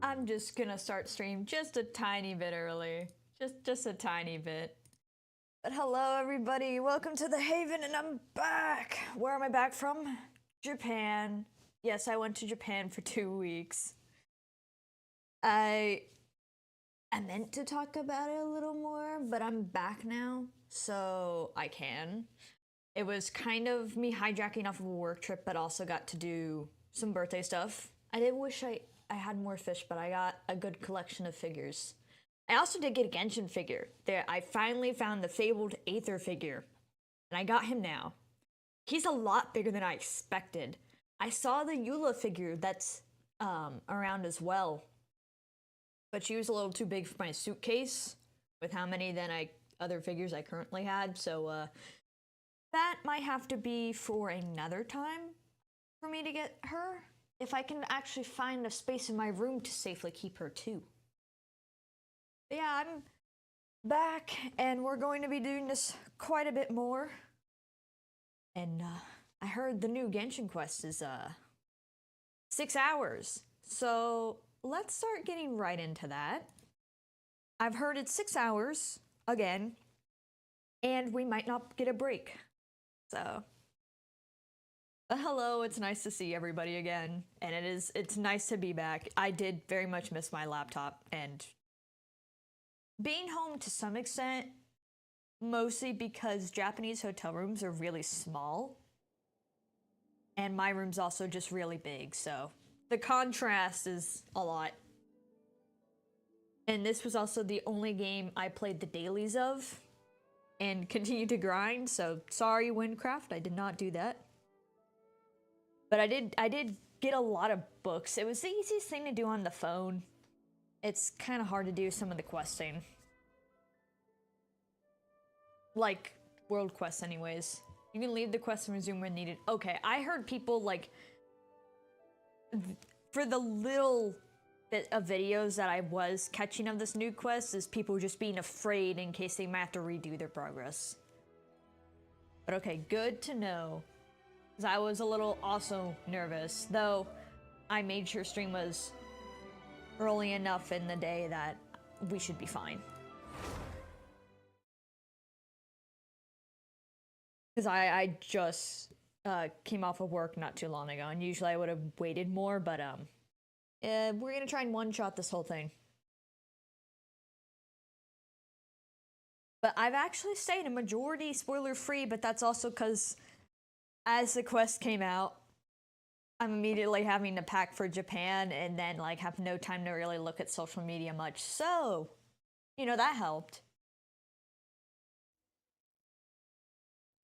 I'm just gonna start stream just a tiny bit early. Just a tiny bit. But hello everybody, welcome to the Haven and I'm back! Where am I back from? Japan. Yes, I went to Japan for 2 weeks. I meant to talk about it a little more, but I'm back now, so I can. It was kind of me hijacking off of a work trip, but also got to do some birthday stuff. I did wish I had more fish, but I got a good collection of figures. I also did get a Genshin figure. There, I finally found the fabled Aether figure, and I got him now. He's a lot bigger than I expected. I saw the Eula figure that's around as well, but she was a little too big for my suitcase with how many other figures I currently had, so that might have to be for another time for me to get her, if I can actually find a space in my room to safely keep her too. But yeah, I'm back, and we're going to be doing this quite a bit more. And I heard the new Genshin Quest is 6 hours, so let's start getting right into that. I've heard it's 6 hours, again, and we might not get a break, so... hello, it's nice to see everybody again, and it's nice to be back. I did very much miss my laptop, and being home to some extent, mostly because Japanese hotel rooms are really small, and my room's also just really big, so the contrast is a lot. And this was also the only game I played the dailies of, and continued to grind, so sorry, Windcraft, I did not do that. But I did get a lot of books. It was the easiest thing to do on the phone. It's kind of hard to do some of the questing. Like, world quests anyways. You can leave the quest and resume when needed. Okay, I heard people, like, for the little bit of videos that I was catching of this new quest, is people just being afraid in case they might have to redo their progress. But okay, good to know. Because I was a little also nervous, though I made sure stream was early enough in the day that we should be fine. Because I just came off of work not too long ago, and usually I would have waited more, but we're gonna try and one-shot this whole thing. But I've actually stayed a majority spoiler-free, but that's also because as the quest came out, I'm immediately having to pack for Japan and then like have no time to really look at social media much. So, you know, that helped.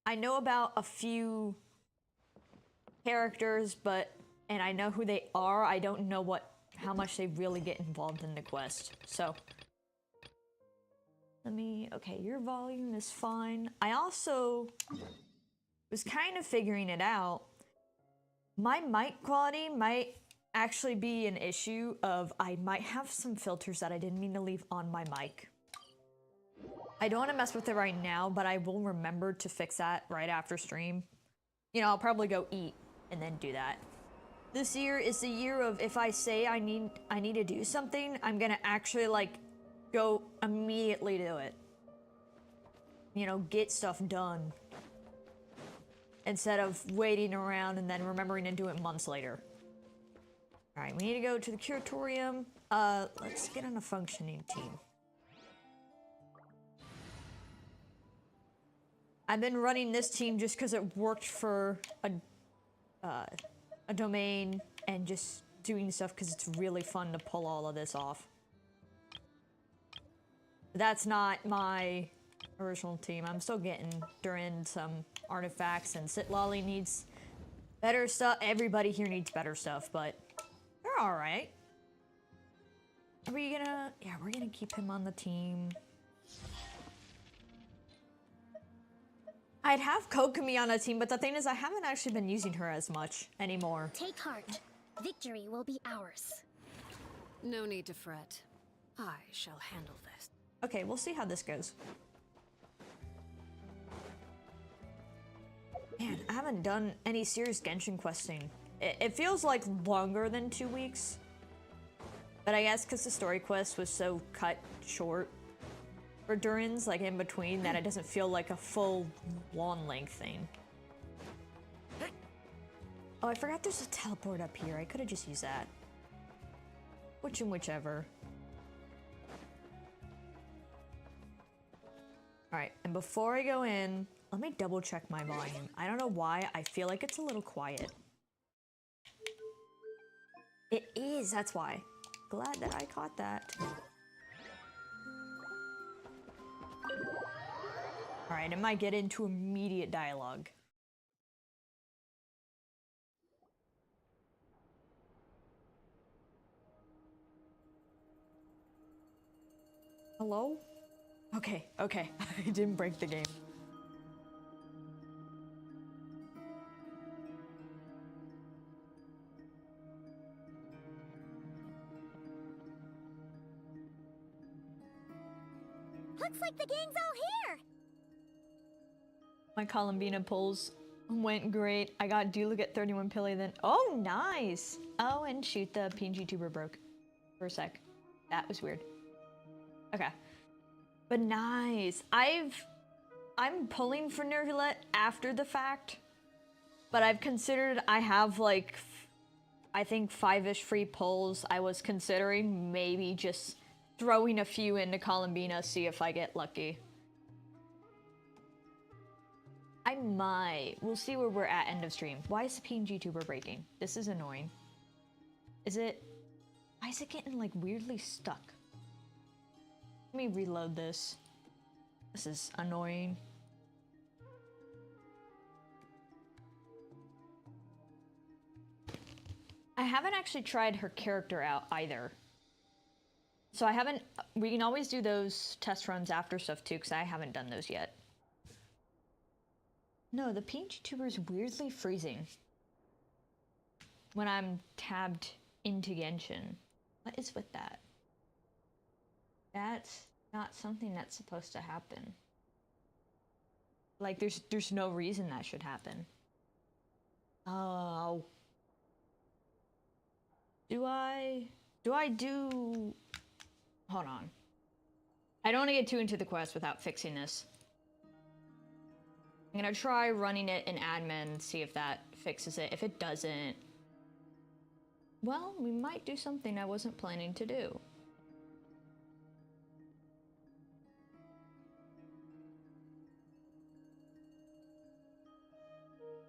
I know about a few characters, and I know who they are. I don't know how much they really get involved in the quest. So, okay, your volume is fine. I also was kind of figuring it out. My mic quality might actually be an issue of I might have some filters that I didn't mean to leave on my mic. I don't want to mess with it right now, but I will remember to fix that right after stream. you know, I'll probably go eat and then do that. This year is the year of if I say I need to do something, I'm gonna actually like go immediately do it. You know, get stuff done. Instead of waiting around and then remembering to do it months later. Alright, we need to go to the curatorium. Let's get on a functioning team. I've been running this team just because it worked for a domain and just doing stuff because it's really fun to pull all of this off. But that's not my original team. I'm still getting Durin some artifacts, and Sitlolly needs better stuff. Everybody here needs better stuff, but they're alright. Are we gonna... Yeah, we're gonna keep him on the team. I'd have Kokomi on a team, but the thing is I haven't actually been using her as much anymore. Take heart. Victory will be ours. No need to fret. I shall handle this. Okay, we'll see how this goes. Man, I haven't done any serious Genshin questing. It feels like longer than 2 weeks. But I guess because the story quest was so cut short for Durin's, like in between, that it doesn't feel like a full long length thing. Oh, I forgot there's a teleport up here. I could have just used that. Whichever. Alright, and before I go in, let me double check my volume. I don't know why, I feel like it's a little quiet. It is, that's why. Glad that I caught that. Alright, it might get into immediate dialogue. Hello? Okay, okay. I didn't break the game. Looks like the gang's all here! My Columbina pulls went great. I got Dulik at 31 Pilly then. Oh, nice! Oh, and shoot, the PNG tuber broke for a sec. That was weird. Okay. But nice. I'm pulling for Nervulette after the fact, but I've considered I have like, I think 5-ish free pulls. I was considering maybe just throwing a few into Columbina, see if I get lucky. I might. We'll see where we're at end of stream. Why is the PNG tuber breaking? This is annoying. Is it... Why is it getting like weirdly stuck? Let me reload this. This is annoying. I haven't actually tried her character out either. So I haven't... We can always do those test runs after stuff too, because I haven't done those yet. No, the PNG tuber is weirdly freezing when I'm tabbed into Genshin. What is with that? That's not something that's supposed to happen. Like, there's no reason that should happen. Oh. Do I do... Hold on. I don't want to get too into the quest without fixing this. I'm gonna try running it in admin, see if that fixes it. If it doesn't... Well, we might do something I wasn't planning to do.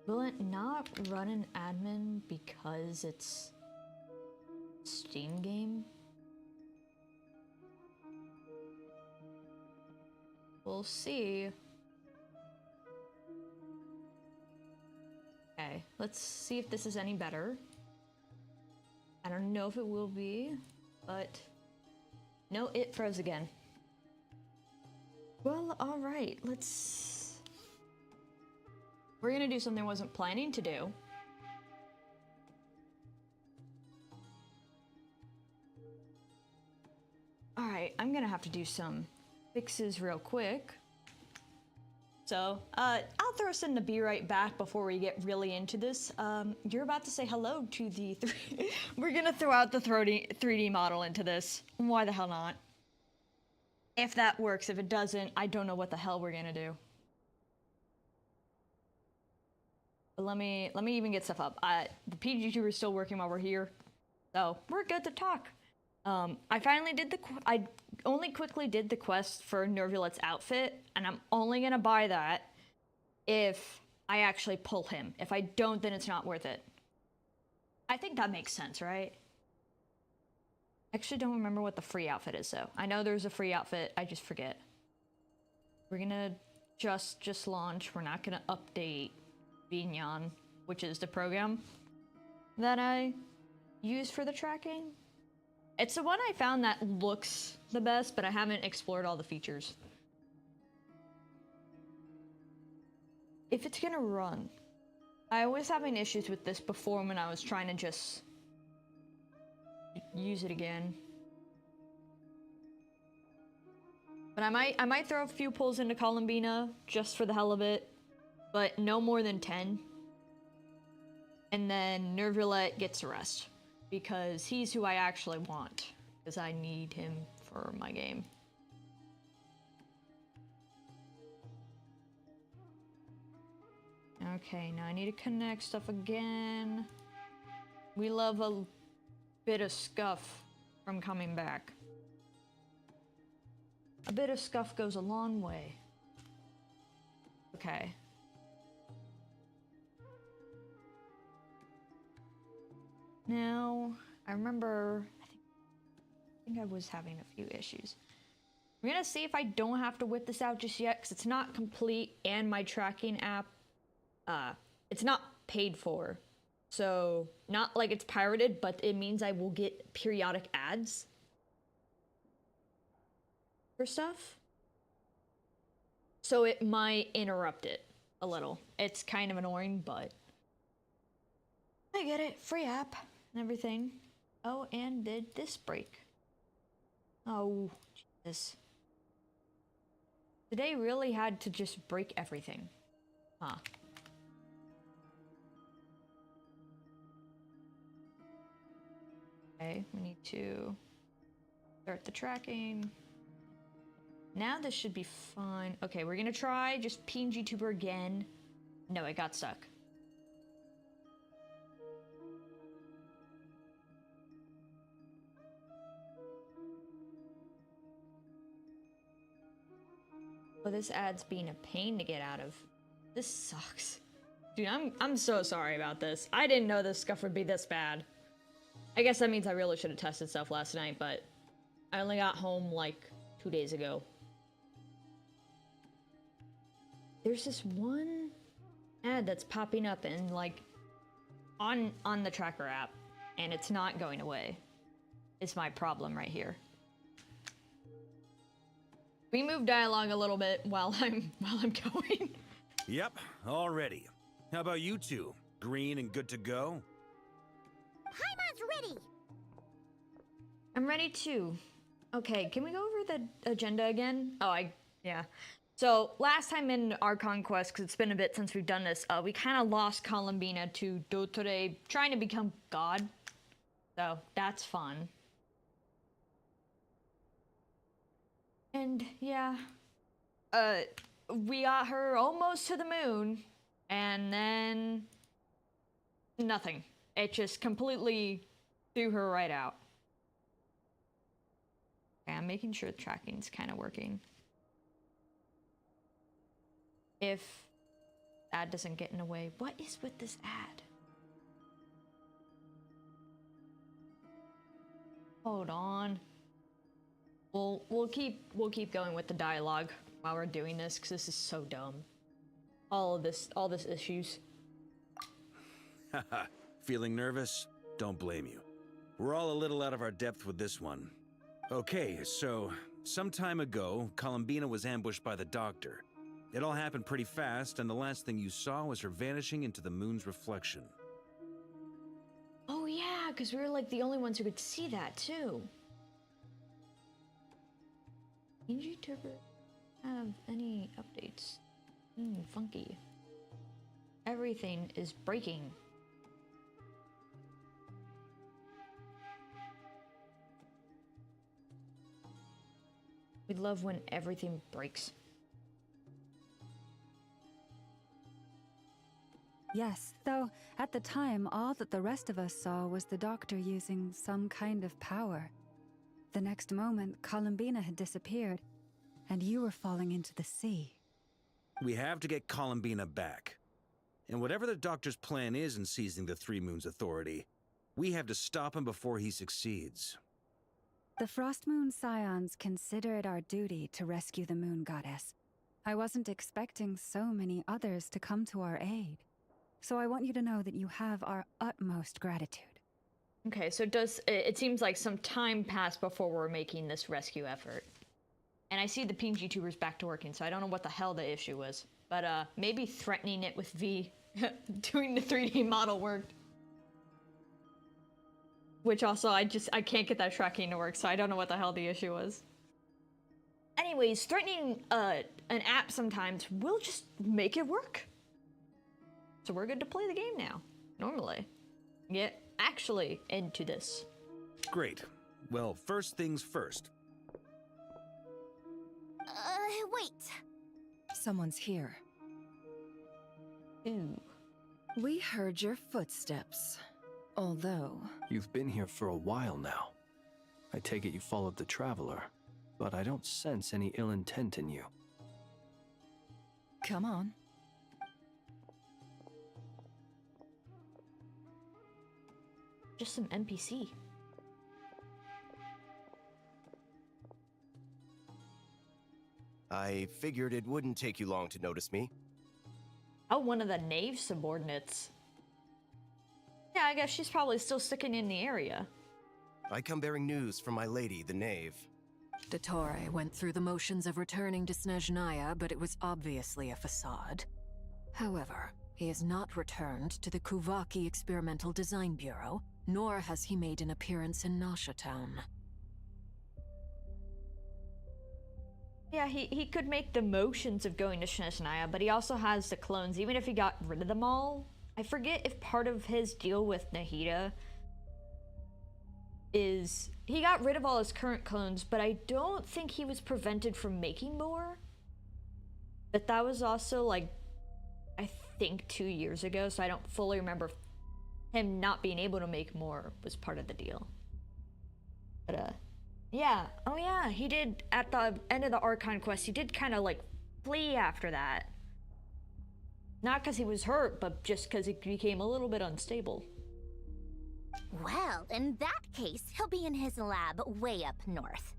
Will it not run an admin because it's Steam game? We'll see. Okay, let's see if this is any better. I don't know if it will be, but... No, it froze again. Well, alright, let's... We're gonna do something I wasn't planning to do. Alright, I'm gonna have to do some fixes real quick. So, I'll throw us in the be right back before we get really into this. You're about to say hello to the We're gonna throw out the 3D model into this. Why the hell not? If that works, if it doesn't, I don't know what the hell we're gonna do. But let me even get stuff up. The PG2 is still working while we're here, so we're good to talk. I finally did I only quickly did the quest for Nervulet's outfit, and I'm only gonna buy that if I actually pull him. If I don't, then it's not worth it. I think that makes sense, right? I actually don't remember what the free outfit is, though. I know there's a free outfit, I just forget. We're gonna just launch. We're not gonna update vgen, which is the program that I use for the tracking. It's the one I found that looks the best, but I haven't explored all the features. If it's gonna run, I was having issues with this before when I was trying to just use it again. But I might throw a few pulls into Columbina just for the hell of it, but no more than 10. And then Nervulet gets a rest, because he's who I actually want, because I need him for my game. Okay, now I need to connect stuff again. We love a bit of scuff from coming back. A bit of scuff goes a long way. Okay. Now, I remember, I think I was having a few issues. We're gonna see if I don't have to whip this out just yet, because it's not complete, and my tracking app, it's not paid for. So, not like it's pirated, but it means I will get periodic ads for stuff. So it might interrupt it a little. It's kind of annoying, but I get it. Free app and everything. Oh, and did this break? Oh, Jesus. Today really had to just break everything. Huh. Okay, we need to start the tracking. Now this should be fine. Okay, we're gonna try just PNG tuber again. No, it got stuck. Oh, this ad's being a pain to get out of. This sucks. Dude, I'm so sorry about this. I didn't know this scuff would be this bad. I guess that means I really should have tested stuff last night, but I only got home like 2 days ago. There's this one ad that's popping up in like on the tracker app, and it's not going away. It's my problem right here. We move dialogue a little bit while I'm going. Yep, all ready. How about you two? Green and good to go? Paimon's ready! I'm ready too. Okay, can we go over the agenda again? Oh, yeah. So, last time in Archon Quest, because it's been a bit since we've done this, we kind of lost Columbina to Dottore trying to become God. So, that's fun. And, yeah. We got her almost to the moon, and then nothing. It just completely threw her right out. Okay, I'm making sure the tracking's kind of working. If ad doesn't get in the way. What is with this ad? Hold on. We'll keep going with the dialogue while we're doing this, because this is so dumb. All this issues. Haha, feeling nervous? Don't blame you. We're all a little out of our depth with this one. Okay, so some time ago, Columbina was ambushed by the Doctor. It all happened pretty fast, and the last thing you saw was her vanishing into the moon's reflection. Oh yeah, because we were like the only ones who could see that too. Did you have any updates? Funky. Everything is breaking. We love when everything breaks. Yes, though at the time, all that the rest of us saw was the doctor using some kind of power. The next moment, Columbina had disappeared, and you were falling into the sea. We have to get Columbina back. And whatever the Doctor's plan is in seizing the Three Moons Authority, we have to stop him before he succeeds. The Frost Moon Scions consider it our duty to rescue the Moon Goddess. I wasn't expecting so many others to come to our aid. So I want you to know that you have our utmost gratitude. Okay, so it seems like some time passed before we're making this rescue effort. And I see the PNG tubers back to working, so I don't know what the hell the issue was. But maybe threatening it with V doing the 3D model worked. Which also, I can't get that tracking to work, so I don't know what the hell the issue was. Anyways, threatening an app sometimes will just make it work. So we're good to play the game now, normally. Get actually into this. Great. Well, first things first. Wait. Someone's here. Ooh. We heard your footsteps. Although... You've been here for a while now. I take it you followed the Traveler, but I don't sense any ill intent in you. Come on. Just some NPC. I figured it wouldn't take you long to notice me. Oh, one of the knave subordinates. Yeah, I guess she's probably still sticking in the area. I come bearing news from my lady, the knave. Dottore went through the motions of returning to Snezhnaya, but it was obviously a facade. However, he has not returned to the Kuvaki Experimental Design Bureau, nor has he made an appearance in Nasha Town. Yeah, he could make the motions of going to Snezhnaya, but he also has the clones, even if he got rid of them all. I forget if part of his deal with Nahida is he got rid of all his current clones, but I don't think he was prevented from making more. But that was also like, I think 2 years ago, so I don't fully remember if him not being able to make more was part of the deal. But yeah, oh yeah, he did at the end of the Archon Quest, he did kind of like flee after that. Not because he was hurt, but just because he became a little bit unstable. Well, in that case, he'll be in his lab way up north.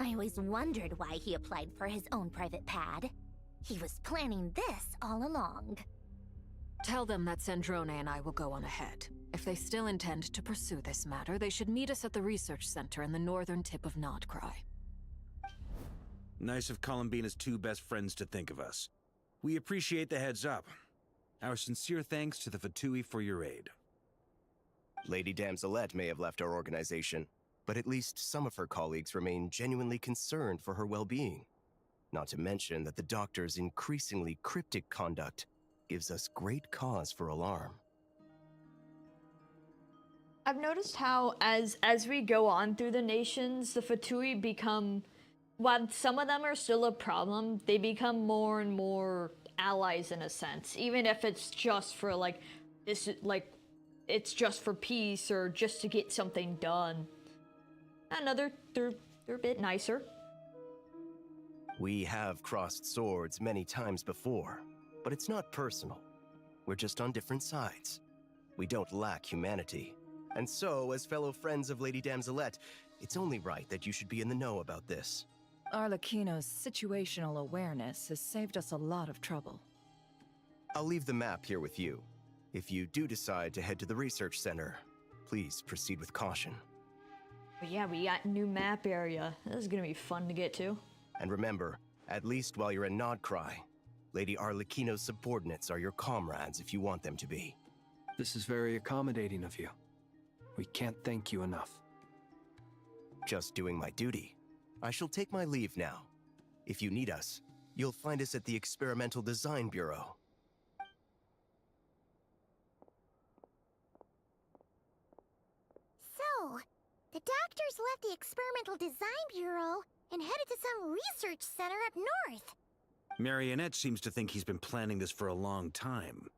I always wondered why he applied for his own private pad. He was planning this all along. Tell them that Sandrone and I will go on ahead. If they still intend to pursue this matter, they should meet us at the research center in the northern tip of Nodcry. Nice of Columbina's two best friends to think of us. We appreciate the heads up. Our sincere thanks to the Fatui for your aid. Lady Damselette may have left our organization, but at least some of her colleagues remain genuinely concerned for her well-being. Not to mention that the Doctor's increasingly cryptic conduct gives us great cause for alarm. I've noticed how as we go on through the nations, the Fatui become, while some of them are still a problem, they become more and more allies in a sense, even if it's just for like this, like it's just for peace or just to get something done. Another, they're a bit nicer. We have crossed swords many times before, but it's not personal. We're just on different sides. We don't lack humanity. And so, as fellow friends of Lady Damselette, it's only right that you should be in the know about this. Arlecchino's situational awareness has saved us a lot of trouble. I'll leave the map here with you. If you do decide to head to the research center, please proceed with caution. But yeah, we got a new map area. This is gonna be fun to get to. And remember, at least while you're in Nodcry, Lady Arlecchino's subordinates are your comrades if you want them to be. This is very accommodating of you. We can't thank you enough. Just doing my duty. I shall take my leave now. If you need us, You'll find us at the Experimental Design Bureau. So, the doctors left the Experimental Design Bureau and headed to some research center up north. Marionette seems to think he's been planning this for a long time.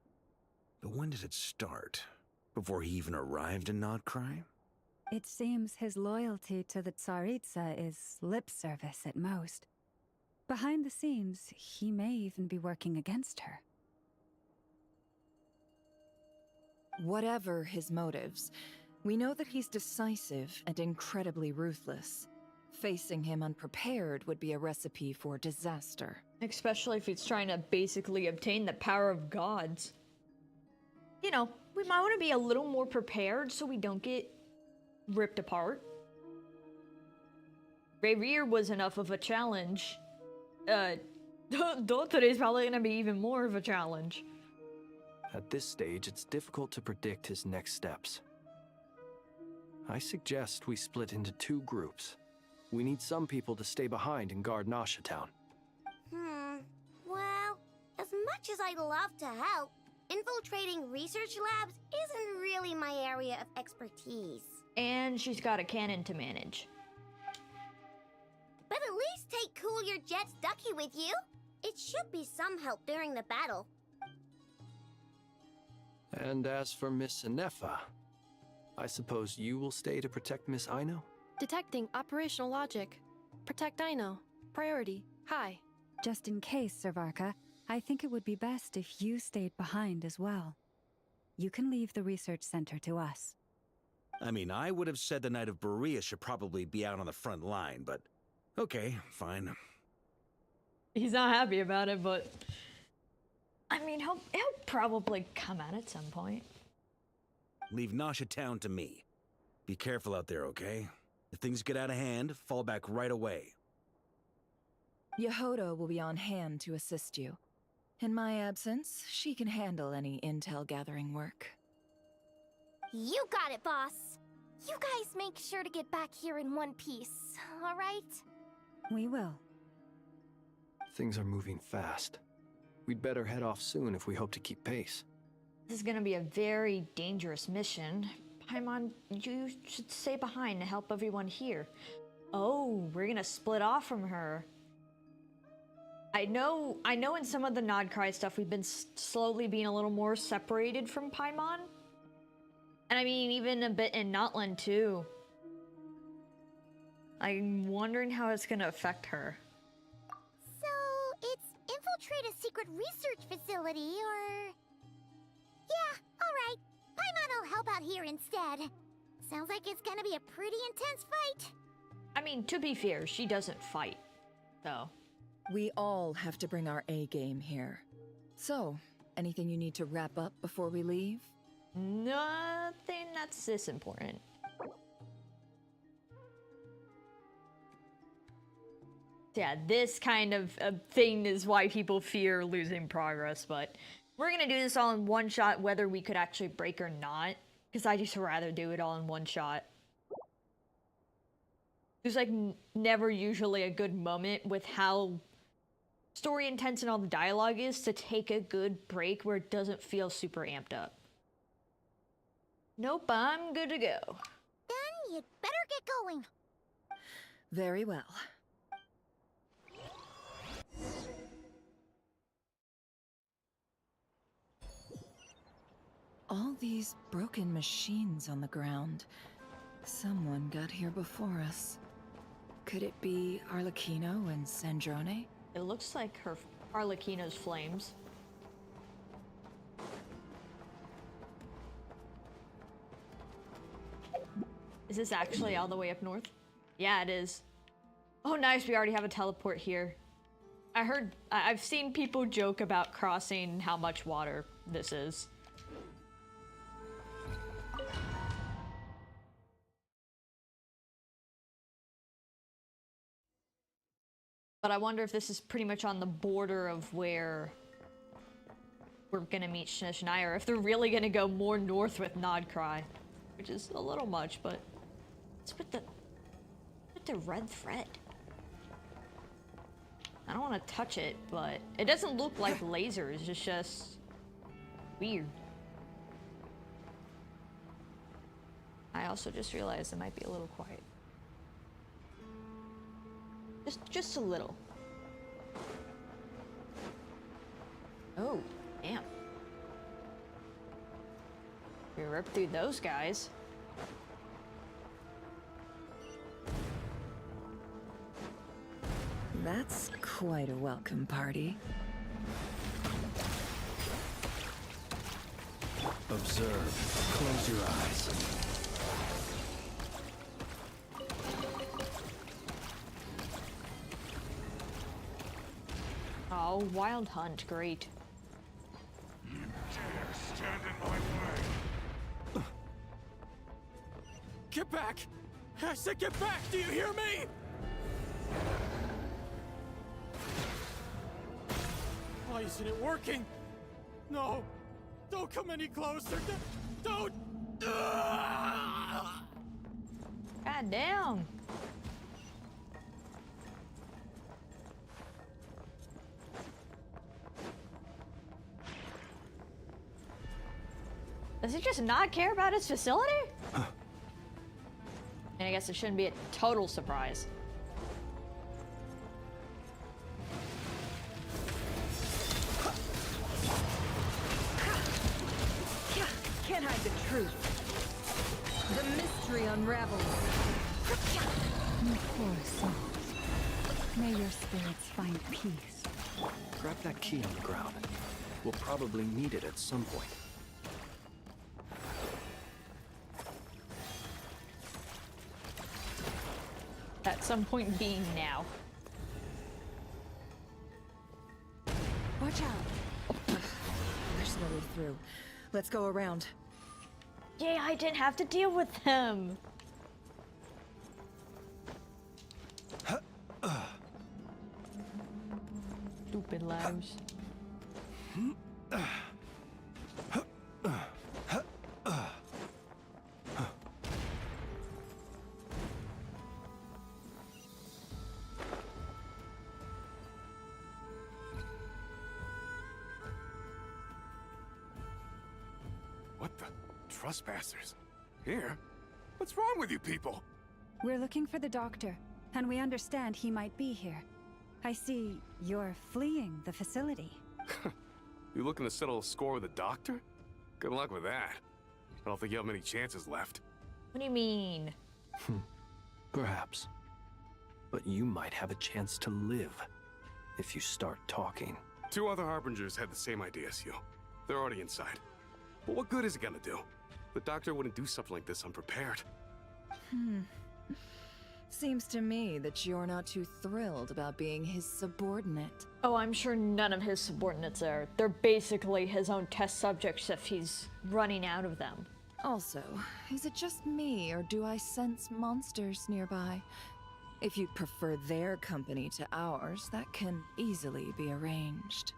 But when did it start? Before he even arrived in Nodcry? It seems his loyalty to the Tsaritsa is lip service at most. Behind the scenes, he may even be working against her. Whatever his motives, we know that he's decisive and incredibly ruthless. Facing him unprepared would be a recipe for disaster. Especially if he's trying to basically obtain the power of gods. You know, we might want to be a little more prepared so we don't get ripped apart. Reverie was enough of a challenge. Dottore is probably going to be even more of a challenge. At this stage, it's difficult to predict his next steps. I suggest we split into 2 groups. We need some people to stay behind and guard Nasha Town. Well, as much as I'd love to help, infiltrating research labs isn't really my area of expertise. And she's got a cannon to manage. But at least take Cool Your Jet's Ducky with you. It should be some help during the battle. And as for Miss Inefa, I suppose you will stay to protect Miss Aino? Detecting operational logic. Protect Aino. Priority. High. Just in case, Servarka, I think it would be best if you stayed behind as well. You can leave the research center to us. I mean, I would have said the Knight of Berea should probably be out on the front line, but okay, fine. He's not happy about it, but I mean, he'll probably come out at some point. Leave Nasha Town to me. Be careful out there, okay? If things get out of hand, fall back right away. Yehodo will be on hand to assist you. In my absence, she can handle any intel gathering work. You got it, boss. You guys make sure to get back here in one piece, all right? We will. Things are moving fast. We'd better head off soon if we hope to keep pace. This is gonna be a very dangerous mission. Paimon, you should stay behind to help everyone here. Oh, we're gonna split off from her. I know in some of the Nodcry stuff we've been slowly being a little more separated from Paimon. And I mean, even a bit in Notland too. I'm wondering how it's gonna affect her. So, it's infiltrate a secret research facility, or... Yeah, alright. Paimon will help out here instead. Sounds like it's gonna be a pretty intense fight. I mean, to be fair, she doesn't fight, though. We all have to bring our A game here. So, anything you need to wrap up before we leave? Nothing that's this important. Yeah, this kind of thing is why people fear losing progress, but we're gonna do this all in one shot, whether we could actually break or not, because I just rather do it all in one shot. There's like never usually a good moment with how story intense and all the dialogue is to take a good break where it doesn't feel super amped up. Nope, I'm good to go. Then you'd better get going. Very well. All these broken machines on the ground. Someone got here before us. Could it be Arlecchino and Sandrone? It looks like her Arlecchino's flames. Is this actually all the way up north? Yeah, it is. Oh, nice. We already have a teleport here. I've seen people joke about crossing how much water this is. But I wonder if this is pretty much on the border of where we're gonna meet Snezhnaya, or if they're really gonna go more north with Nodcry, which is a little much, but it's with the red thread. I don't want to touch it, but it doesn't look like lasers. It's just weird. I also just realized it might be a little quiet. Just a little. Oh, damn. We ripped through those guys. That's quite a welcome party. Observe. Close your eyes. Oh, Wild Hunt, great. You dare stand in my way! Get back! I said get back! Do you hear me? Why isn't it working? No! Don't come any closer! Don't! God damn! Does he just not care about his facility? And I guess it shouldn't be a total surprise. Can't hide the truth. The mystery unravels. You poor souls. May your spirits find peace. Grab that key on the ground. We'll probably need it at some point. At some point being now. Watch out. There's no way through. Let's go around. Yay, I didn't have to deal with them. Stupid labs. What the? Trespassers? Here? What's wrong with you people? We're looking for the doctor, and we understand he might be here. I see you're fleeing the facility. You looking to settle a score with the doctor? Good luck with that. I don't think you have many chances left. What do you mean? Perhaps. But you might have a chance to live if you start talking. 2 other Harbingers had the same idea as you. They're already inside. But what good is it gonna do? The doctor wouldn't do something like this unprepared. Seems to me that you're not too thrilled about being his subordinate. Oh, I'm sure none of his subordinates are. They're basically his own test subjects if he's running out of them. Also, is it just me, or do I sense monsters nearby? If you'd prefer their company to ours, that can easily be arranged.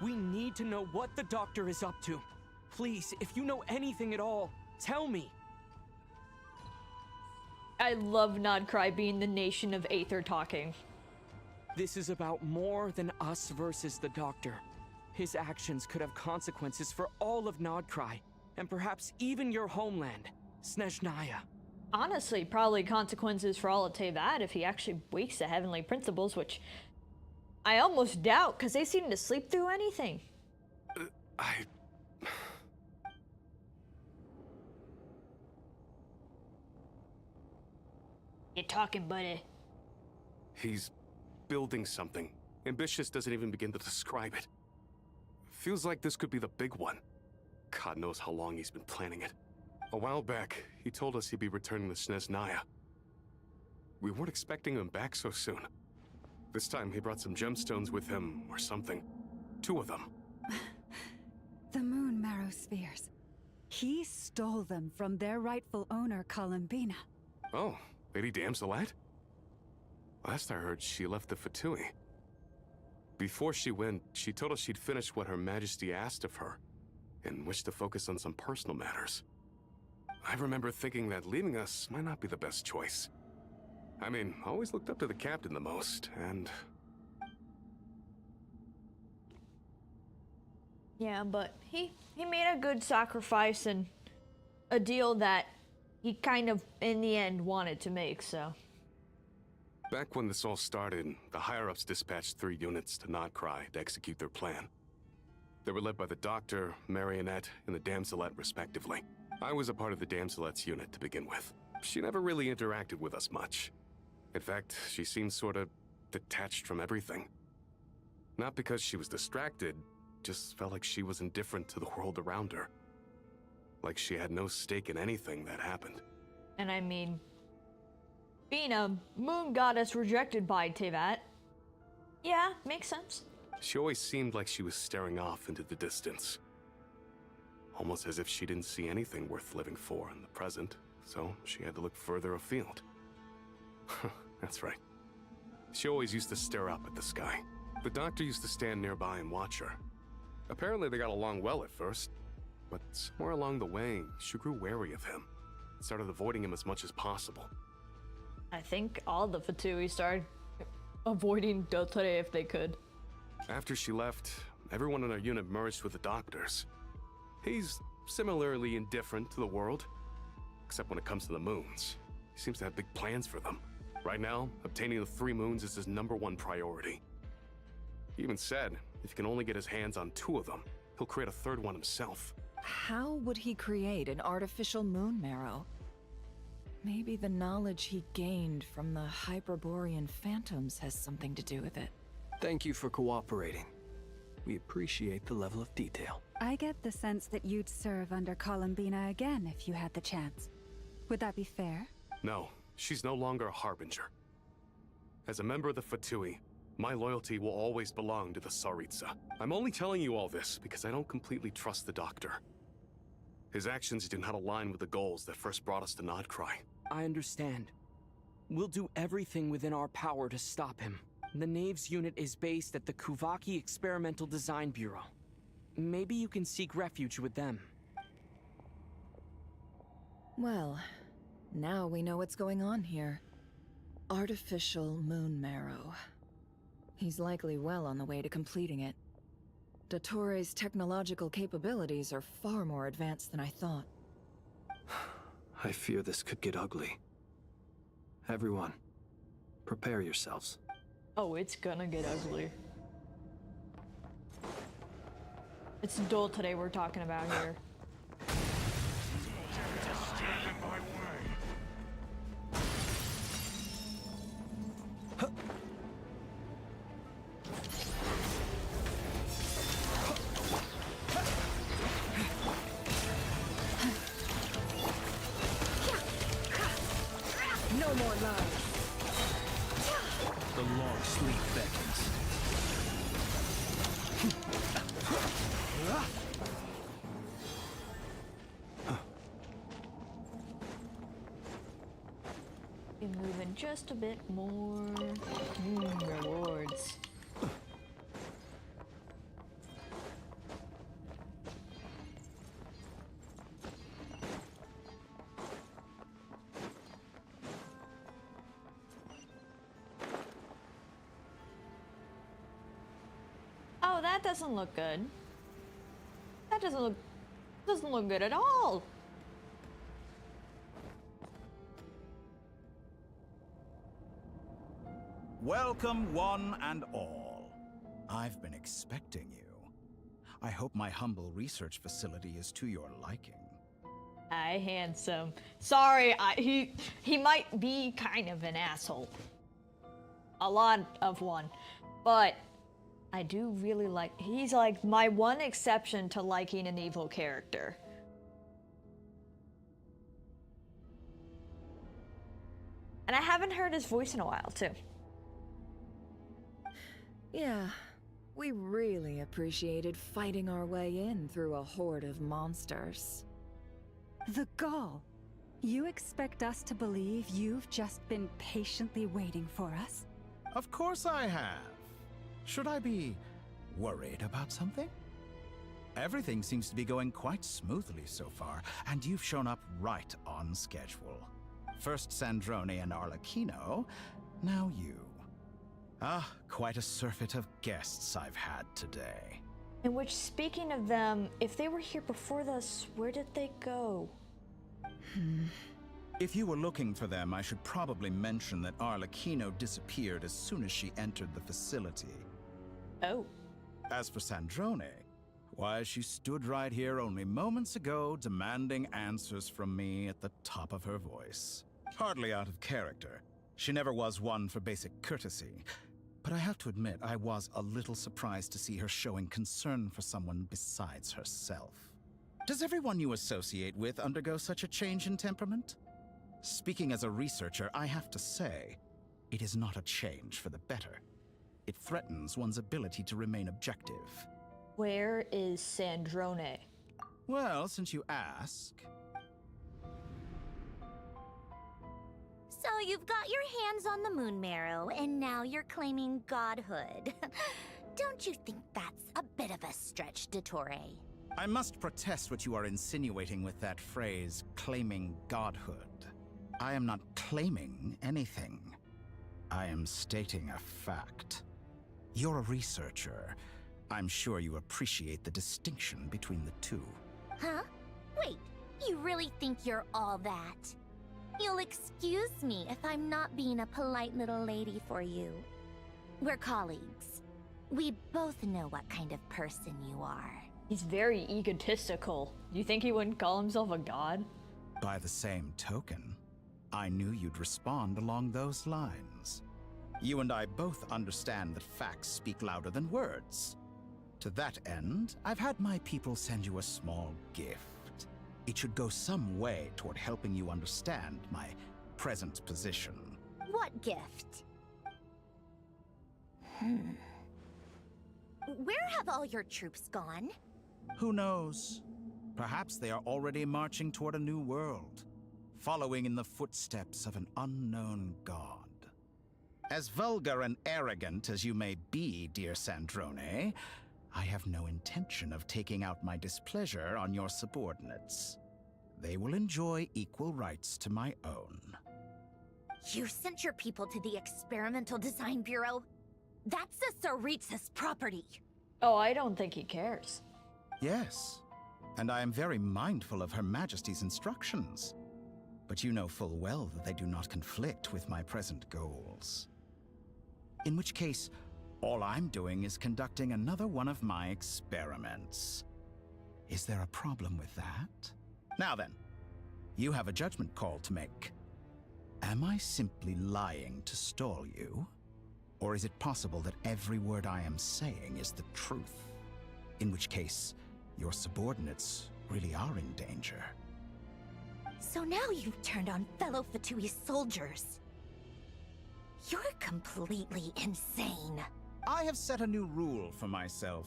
We need to know what the doctor is up to. Please, if you know anything at all, tell me. I love Nodcry being the nation of Aether talking. This is about more than us versus the doctor. His actions could have consequences for all of Nodcry, and perhaps even your homeland, Snezhnaya. Honestly, probably consequences for all of Tevat if he actually wakes the Heavenly Principles, which I almost doubt, because they seem to sleep through anything. You talking, buddy? He's building something. Ambitious doesn't even begin to describe it. Feels like this could be the big one. God knows how long he's been planning it. A while back, he told us he'd be returning to Snezhnaya. We weren't expecting him back so soon. This time he brought some gemstones with him, or something. 2 of them. The moon marrow spheres. He stole them from their rightful owner, Columbina. Oh, Lady Damselite? Last I heard, she left the Fatui. Before she went, she told us she'd finished what Her Majesty asked of her, and wished to focus on some personal matters. I remember thinking that leaving us might not be the best choice. I mean, I always looked up to the captain the most, and Yeah, but he made a good sacrifice and a deal that he kind of, in the end, wanted to make, so. Back when this all started, the higher-ups dispatched 3 units to Nodcry to execute their plan. They were led by the Doctor, Marionette, and the Damselette, respectively. I was a part of the Damselette's unit to begin with. She never really interacted with us much. In fact, she seemed sort of detached from everything. Not because she was distracted, just felt like she was indifferent to the world around her. Like she had no stake in anything that happened. And I mean, being a moon goddess rejected by Tevat, yeah, makes sense. She always seemed like she was staring off into the distance. Almost as if she didn't see anything worth living for in the present, so she had to look further afield. That's right. She always used to stare up at the sky. The Doctor used to stand nearby and watch her. Apparently they got along well at first, but somewhere along the way, she grew wary of him and started avoiding him as much as possible. I think all the Fatui started avoiding Dottore if they could. After she left, everyone in our unit merged with the Doctor's. He's similarly indifferent to the world, except when it comes to the moons. He seems to have big plans for them. Right now, obtaining the 3 moons is his #1 priority. He even said if he can only get his hands on 2 of them, he'll create a 3rd one himself. How would he create an artificial moon marrow? Maybe the knowledge he gained from the Hyperborean phantoms has something to do with it. Thank you for cooperating. We appreciate the level of detail. I get the sense that you'd serve under Columbina again if you had the chance. Would that be fair? No, she's no longer a harbinger. As a member of the Fatui, my loyalty will always belong to the Tsaritsa. I'm only telling you all this because I don't completely trust the Doctor. His actions do not align with the goals that first brought us to Nodcry. I understand. We'll do everything within our power to stop him. The Knaves unit is based at the Kuvaki Experimental Design Bureau. Maybe you can seek refuge with them. Well, now we know what's going on here. Artificial moon marrow. He's likely well on the way to completing it. Dottore's technological capabilities are far more advanced than I thought. I fear this could get ugly. Everyone, prepare yourselves. Oh, it's gonna get ugly. It's Dottore we're talking about here. No more love. The long sleep beckons. Be moving just a bit more. Rewards. Oh, that doesn't look good. That doesn't look good at all. Welcome, one and all. I've been expecting you. I hope my humble research facility is to your liking. Hi, handsome. Sorry, he might be kind of an asshole. A lot of one. But I do really like... He's like my one exception to liking an evil character. And I haven't heard his voice in a while, too. Yeah, we really appreciated fighting our way in through a horde of monsters. The gall! You expect us to believe you've just been patiently waiting for us? Of course I have. Should I be worried about something? Everything seems to be going quite smoothly so far, and you've shown up right on schedule. First Sandrone and Arlecchino, now you. Ah, quite a surfeit of guests I've had today. In which, speaking of them, if they were here before us, where did they go? If you were looking for them, I should probably mention that Arlecchino disappeared as soon as she entered the facility. Oh. As for Sandrone, why, she stood right here only moments ago, demanding answers from me at the top of her voice. Hardly out of character. She never was one for basic courtesy. But I have to admit, I was a little surprised to see her showing concern for someone besides herself. Does everyone you associate with undergo such a change in temperament? Speaking as a researcher, I have to say, it is not a change for the better. It threatens one's ability to remain objective. Where is Sandrone? Well, since you ask... So you've got your hands on the moon marrow, and now you're claiming godhood. Don't you think that's a bit of a stretch, Dottore? I must protest what you are insinuating with that phrase, claiming godhood. I am not claiming anything. I am stating a fact. You're a researcher. I'm sure you appreciate the distinction between the two. Huh? Wait, you really think you're all that? You'll excuse me if I'm not being a polite little lady for you. We're colleagues. We both know what kind of person you are. He's very egotistical. You think he wouldn't call himself a god? By the same token, I knew you'd respond along those lines. You and I both understand that facts speak louder than words. To that end, I've had my people send you a small gift. It should go some way toward helping you understand my present position. What gift? Where have all your troops gone? Who knows? Perhaps they are already marching toward a new world, following in the footsteps of an unknown god. As vulgar and arrogant as you may be, dear Sandrone, I have no intention of taking out my displeasure on your subordinates. They will enjoy equal rights to my own. You sent your people to the Experimental Design Bureau? That's a Tsaritsa's property. Oh, I don't think he cares. Yes, and I am very mindful of Her Majesty's instructions. But you know full well that they do not conflict with my present goals. In which case, all I'm doing is conducting another one of my experiments. Is there a problem with that? Now then, you have a judgment call to make. Am I simply lying to stall you? Or is it possible that every word I am saying is the truth? In which case, your subordinates really are in danger. So now you've turned on fellow Fatui soldiers. You're completely insane. I have set a new rule for myself.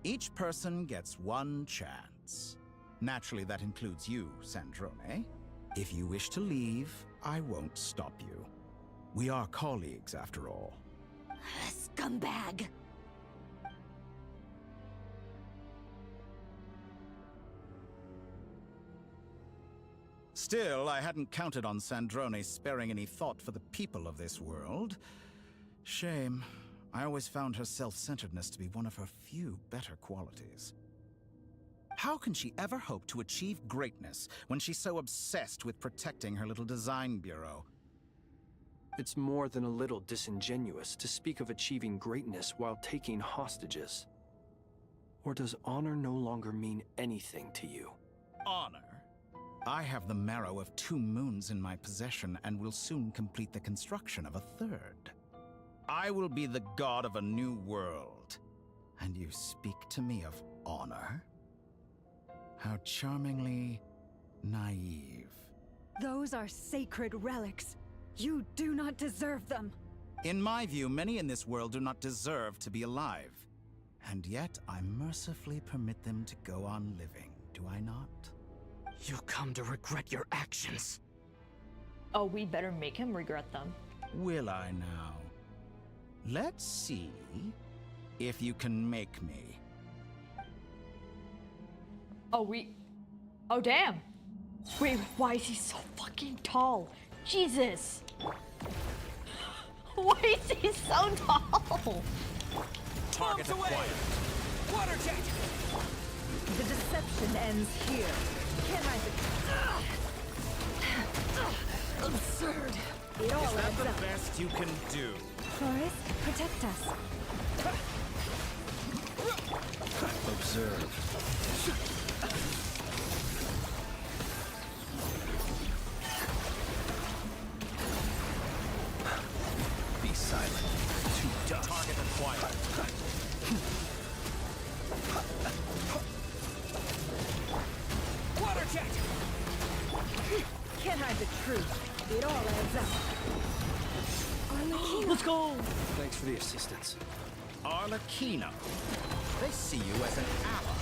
Each person gets one chance. Naturally, that includes you, Sandrone. If you wish to leave, I won't stop you. We are colleagues, after all. Scumbag! Still, I hadn't counted on Sandrone sparing any thought for the people of this world. Shame. I always found her self-centeredness to be one of her few better qualities. How can she ever hope to achieve greatness when she's so obsessed with protecting her little design bureau? It's more than a little disingenuous to speak of achieving greatness while taking hostages. Or does honor no longer mean anything to you? Honor? I have the marrow of 2 moons in my possession and will soon complete the construction of a 3rd. I will be the god of a new world. And you speak to me of honor? How charmingly naive. Those are sacred relics. You do not deserve them. In my view, many in this world do not deserve to be alive. And yet, I mercifully permit them to go on living, do I not? You'll come to regret your actions. Oh, we better make him regret them. Will I now? Let's see if you can make me. Oh, damn. Wait, why is he so fucking tall? Jesus. Why is he so tall? Target acquired. Water jet! The deception ends here. Can't I absurd. It all Is that adds the up. best you can do? Forest, protect us. Observe. Be silent. To dust. Target acquired. Water jet! Can't hide the truth. It all adds up. Let's go! Thanks for the assistance. Arlecchino. They see you as an ally.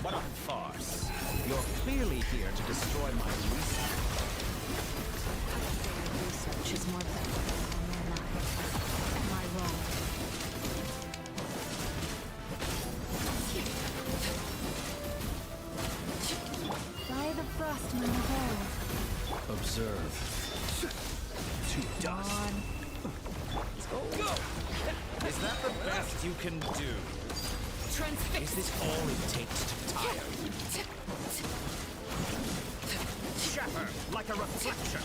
What a farce. You're clearly here to destroy my research. Research is more valuable than their lives. Am I wrong? By the frost moon of old. Observe. To dust. Is that the best you can do? Is this all it takes to tire you? Shatter like a reflection.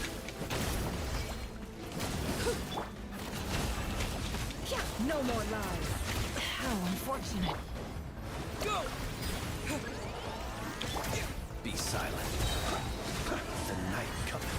No more lies. How unfortunate. Go! Be silent. The night cometh.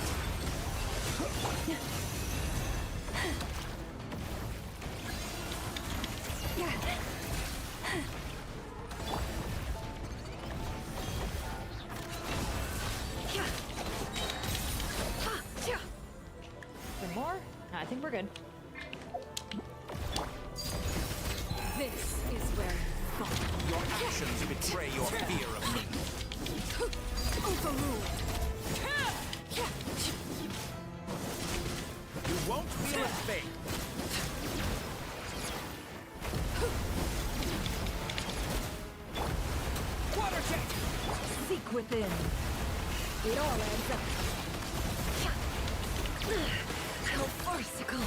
One more? No, I think we're good. This is where Your actions betray your fear of me. overruled. You won't feel a thing. Water jet! Seek within. It all adds up. How farcical.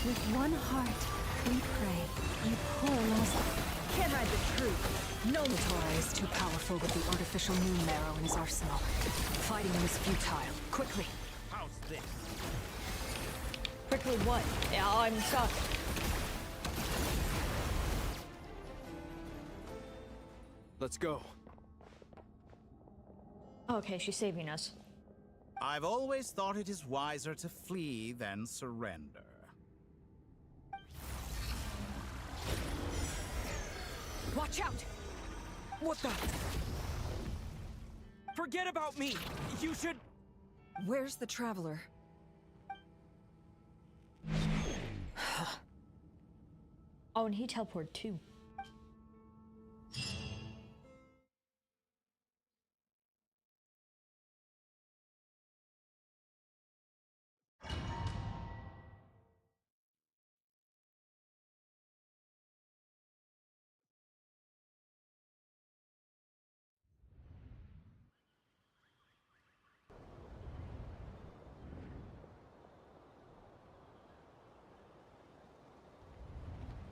With one heart, we pray. You poor lost. Can't hide the truth. No Dottore is too powerful with the artificial moon marrow in his arsenal. Fighting him is futile. Quickly. How's this? Quickly, what? Yeah, I'm stuck. Let's go. Okay, she's saving us. I've always thought it is wiser to flee than surrender. Watch out! What the? Forget about me! You should... Where's the traveler? Oh, and he teleported too.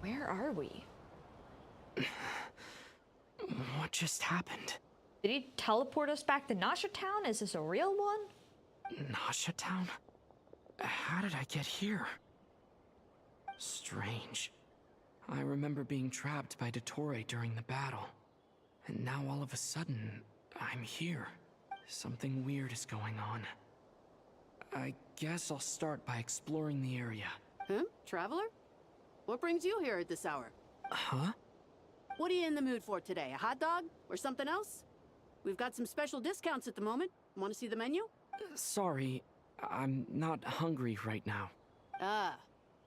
Where are we? What just happened? Did he teleport us back to Nasha Town? Is this a real one? Nasha Town? How did I get here? Strange. I remember being trapped by Dottore during the battle. And now all of a sudden, I'm here. Something weird is going on. I guess I'll start by exploring the area. Huh? Traveler? What brings you here at this hour? Huh? What are you in the mood for today? A hot dog? Or something else? We've got some special discounts at the moment. Want to see the menu? Sorry, I'm not hungry right now. Ah.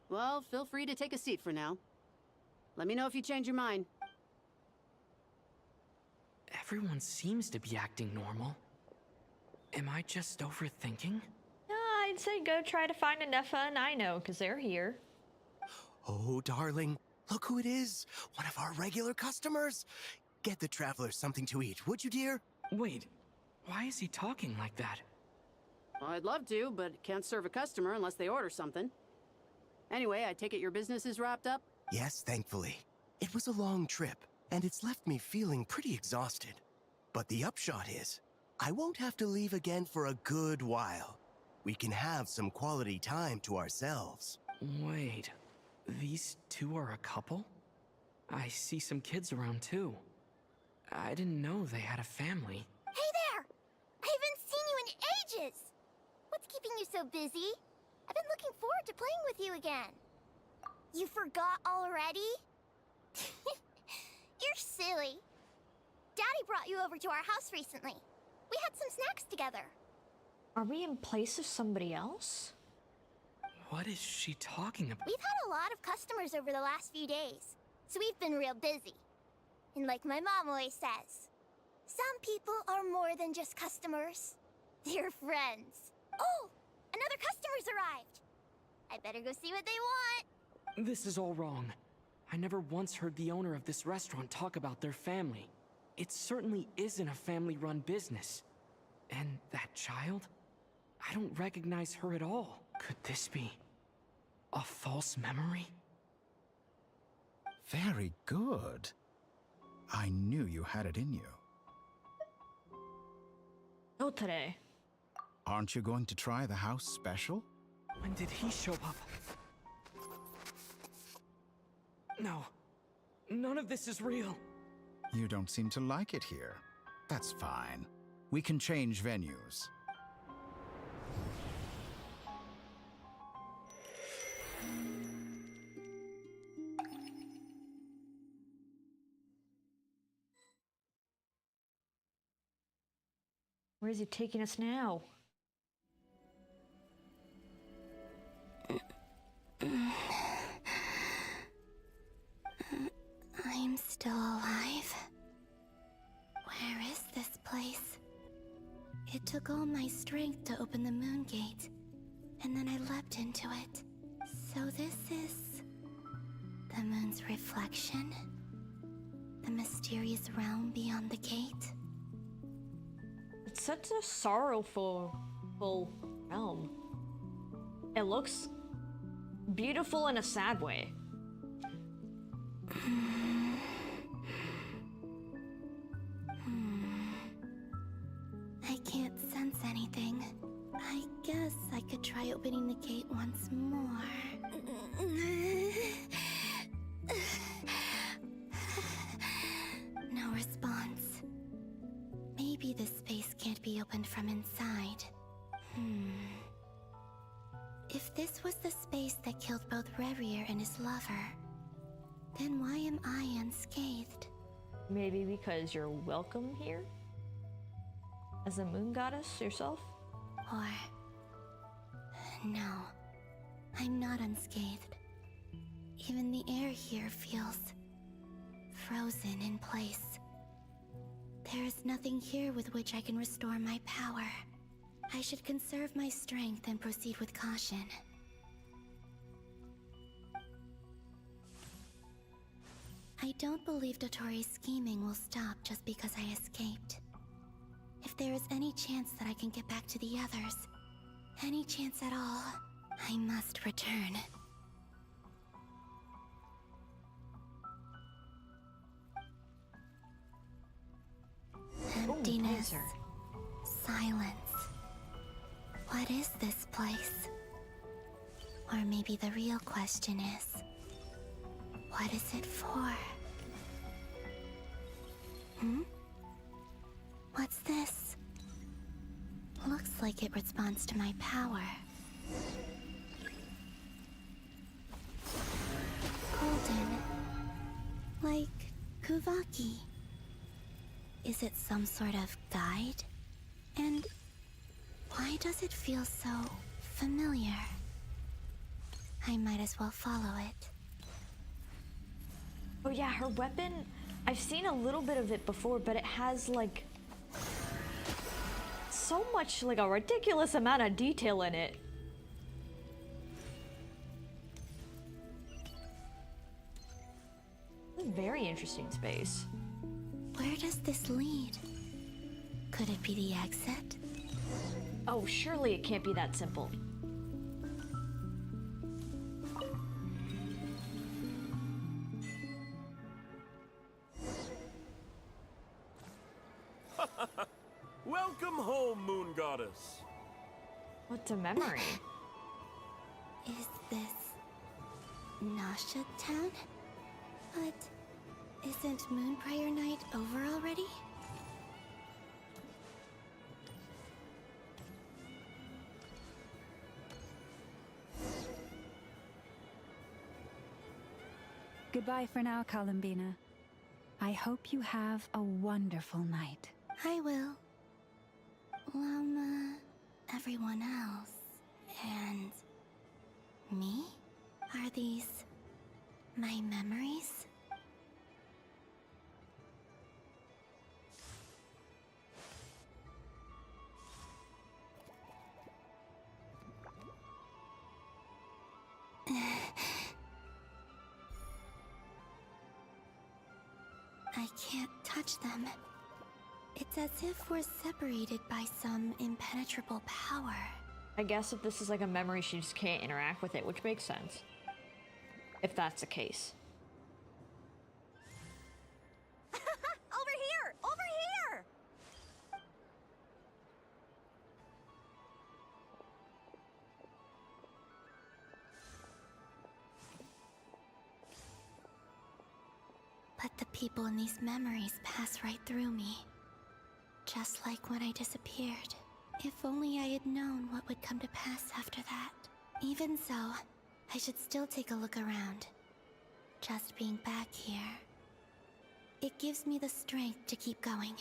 Well, feel free to take a seat for now. Let me know if you change your mind. Everyone seems to be acting normal. Am I just overthinking? I'd say go try to find Nefa and Ino, because they're here. Oh, darling, look who it is. One of our regular customers. Get the traveler something to eat, would you, dear? Wait, why is he talking like that? Well, I'd love to, but can't serve a customer unless they order something. Anyway, I take it your business is wrapped up? Yes, thankfully. It was a long trip, and it's left me feeling pretty exhausted. But the upshot is, I won't have to leave again for a good while. We can have some quality time to ourselves. Wait, these two are a couple? I see some kids around too. I didn't know they had a family. Hey there! I haven't seen you in ages! What's keeping you so busy? I've been looking forward to playing with you again. You forgot already? You're silly. Daddy brought you over to our house recently. We had some snacks together. Are we in place of somebody else? What is she talking about? We've had a lot of customers over the last few days, so we've been real busy. And like my mom always says, some people are more than just customers. They're friends. Oh, another customer's arrived. I better go see what they want. This is all wrong. I never once heard the owner of this restaurant talk about their family. It certainly isn't a family-run business. And that child? I don't recognize her at all. Could this be a false memory? Very good. I knew you had it in you. Oh, today. Aren't you going to try the house special? When did he show up? No. None of this is real. You don't seem to like it here. That's fine. We can change venues. Where is he taking us now? I'm still alive. Where is this place? It took all my strength to open the moon gate, and then I leapt into it. So this is the moon's reflection? The mysterious realm beyond the gate? It's such a sorrowful realm. It looks beautiful in a sad way. I can't sense anything. I guess I could try opening the gate once more. No response. Maybe this space can't be opened from inside. If this was the space that killed both Revier and his lover, then why am I unscathed? Maybe because you're welcome here? As a moon goddess yourself? Or... no, I'm not unscathed. Even the air here feels... frozen in place. There is nothing here with which I can restore my power. I should conserve my strength and proceed with caution. I don't believe Dottore's scheming will stop just because I escaped. If there is any chance that I can get back to the others, any chance at all, I must return. Emptiness. Silence. What is this place? Or maybe the real question is, what is it for? What's this? Looks like it responds to my power. Golden. Like Kuvaki. Is it some sort of guide? And why does it feel so familiar? I might as well follow it. Oh yeah, her weapon, I've seen a little bit of it before, but it has like so much, like a ridiculous amount of detail in it. It's a very interesting space. Where does this lead? Could it be the exit? Oh, surely it can't be that simple. Welcome home, Moon Goddess. What's a memory? Is this Nasha Town? But isn't Moonprayer Night over already? Goodbye for now, Columbina. I hope you have a wonderful night. I will. Everyone else. And me? Are these my memories? I can't touch them. It's as if we're separated by some impenetrable power. I guess if this is like a memory, she just can't interact with it, which makes sense. If that's the case. Over here! Over here! But the people in these memories pass right through me. Just like when I disappeared. If only I had known what would come to pass after that. Even so, I should still take a look around. Just being back here. It gives me the strength to keep going.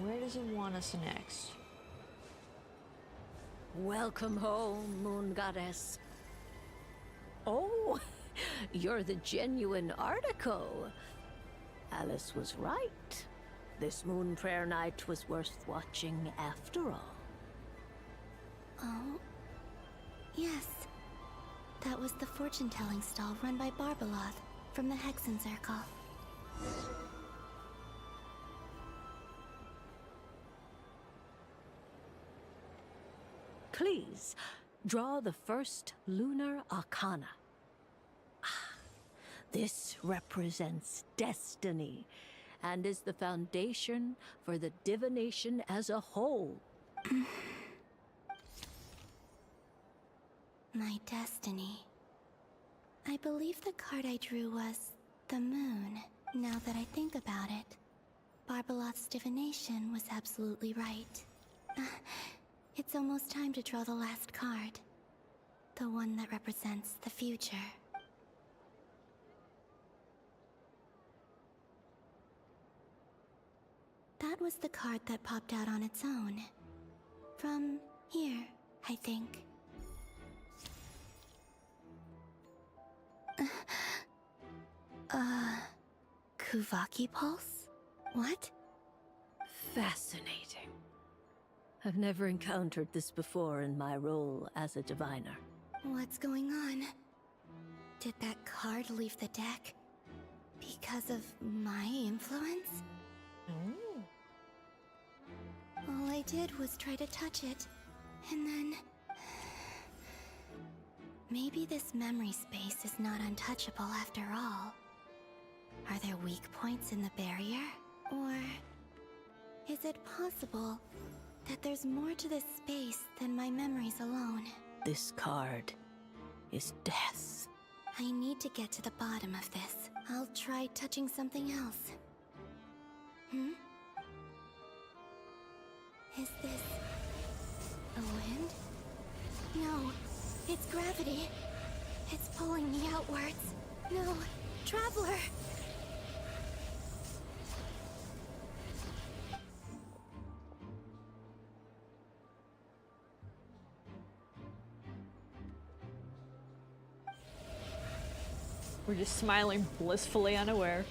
Where does it want us next? Welcome home, Moon Goddess. Oh, you're the genuine article. Alice was right. This Moonprayer Night was worth watching after all. Oh, yes. That was the fortune-telling stall run by Barbeloth from the Hexen Circle. Please, draw the first lunar arcana. This represents destiny and is the foundation for the divination as a whole. My destiny. I believe the card I drew was the moon. Now that I think about it, Barbeloth's divination was absolutely right. It's almost time to draw the last card. The one that represents the future. That was the card that popped out on its own. From here, I think. Kuvaki Pulse? What? Fascinating. I've never encountered this before in my role as a diviner. What's going on? Did that card leave the deck? Because of my influence? All I did was try to touch it, and then... Maybe this memory space is not untouchable after all. Are there weak points in the barrier? Or... is it possible that there's more to this space than my memories alone? This card is death. I need to get to the bottom of this. I'll try touching something else. Is this... the wind? No, it's gravity. It's pulling me outwards. No, Traveler! We're just smiling blissfully unaware.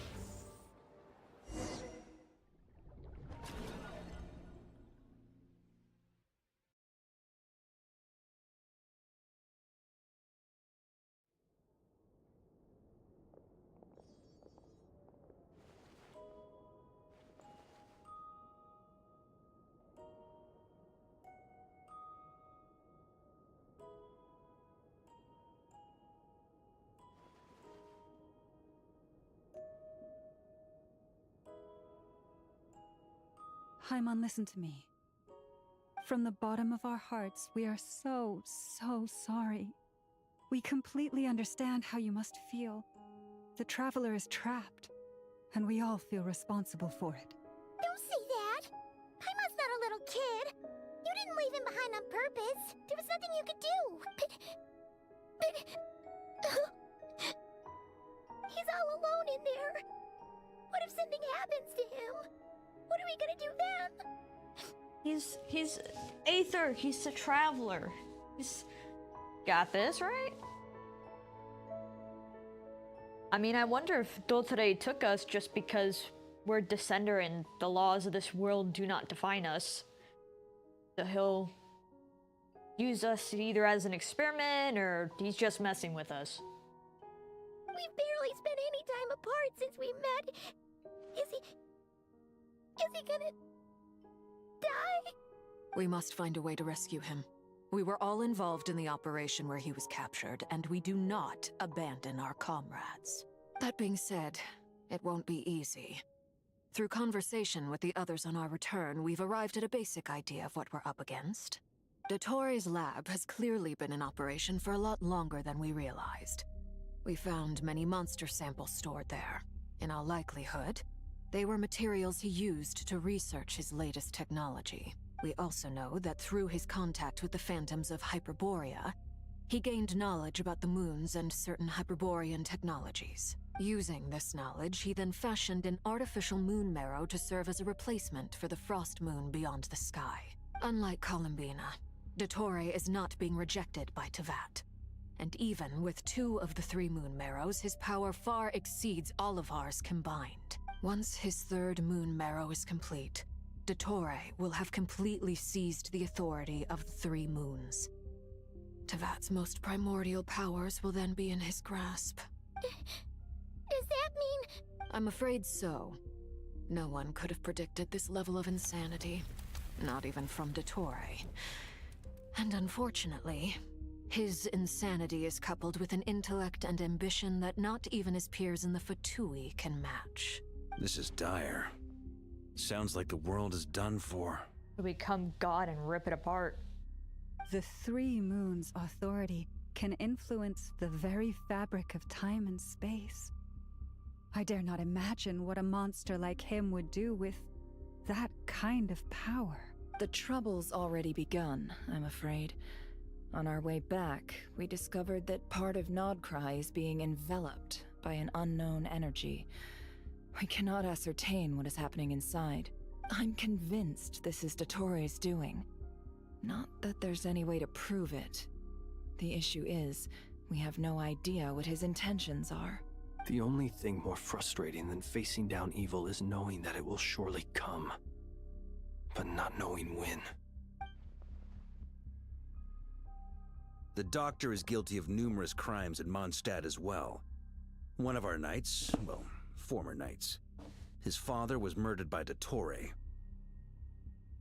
Paimon, listen to me. From the bottom of our hearts, we are so sorry. We completely understand how you must feel. The Traveler is trapped, and we all feel responsible for it. Don't say that! Paimon's not a little kid! You didn't leave him behind on purpose! There was nothing you could do! But... He's all alone in there! What if something happens to him? What are we gonna do then? He's Aether, he's the Traveler. He's got this, right? I mean, I wonder if Dottore took us just because we're Descender and the laws of this world do not define us. So he'll use us either as an experiment or he's just messing with us. We've barely spent any time apart since we met. Is he gonna die? We must find a way to rescue him. We were all involved in the operation where he was captured, and we do not abandon our comrades. That being said, it won't be easy. Through conversation with the others on our return, we've arrived at a basic idea of what we're up against. Dottore's lab has clearly been in operation for a lot longer than we realized. We found many monster samples stored there. In all likelihood, they were materials he used to research his latest technology. We also know that through his contact with the phantoms of Hyperborea, he gained knowledge about the moons and certain Hyperborean technologies. Using this knowledge, he then fashioned an artificial moon marrow to serve as a replacement for the frost moon beyond the sky. Unlike Columbina, Dottore is not being rejected by Teyvat. And even with 2 of the 3 moon marrows, his power far exceeds all of ours combined. Once his 3rd moon marrow is complete, Dottore will have completely seized the authority of the 3 moons. Teyvat's most primordial powers will then be in his grasp. Does that mean... I'm afraid so. No one could have predicted this level of insanity. Not even from Dottore. And unfortunately, his insanity is coupled with an intellect and ambition that not even his peers in the Fatui can match. This is dire. Sounds like the world is done for. He'll become God and rip it apart. The 3 moons' authority can influence the very fabric of time and space. I dare not imagine what a monster like him would do with that kind of power. The trouble's already begun, I'm afraid. On our way back, we discovered that part of Nodcry is being enveloped by an unknown energy. We cannot ascertain what is happening inside. I'm convinced this is Dottore's doing. Not that there's any way to prove it. The issue is, we have no idea what his intentions are. The only thing more frustrating than facing down evil is knowing that it will surely come, but not knowing when. The Doctor is guilty of numerous crimes in Mondstadt as well. One of our knights, well, former knights, his father was murdered by Dottore.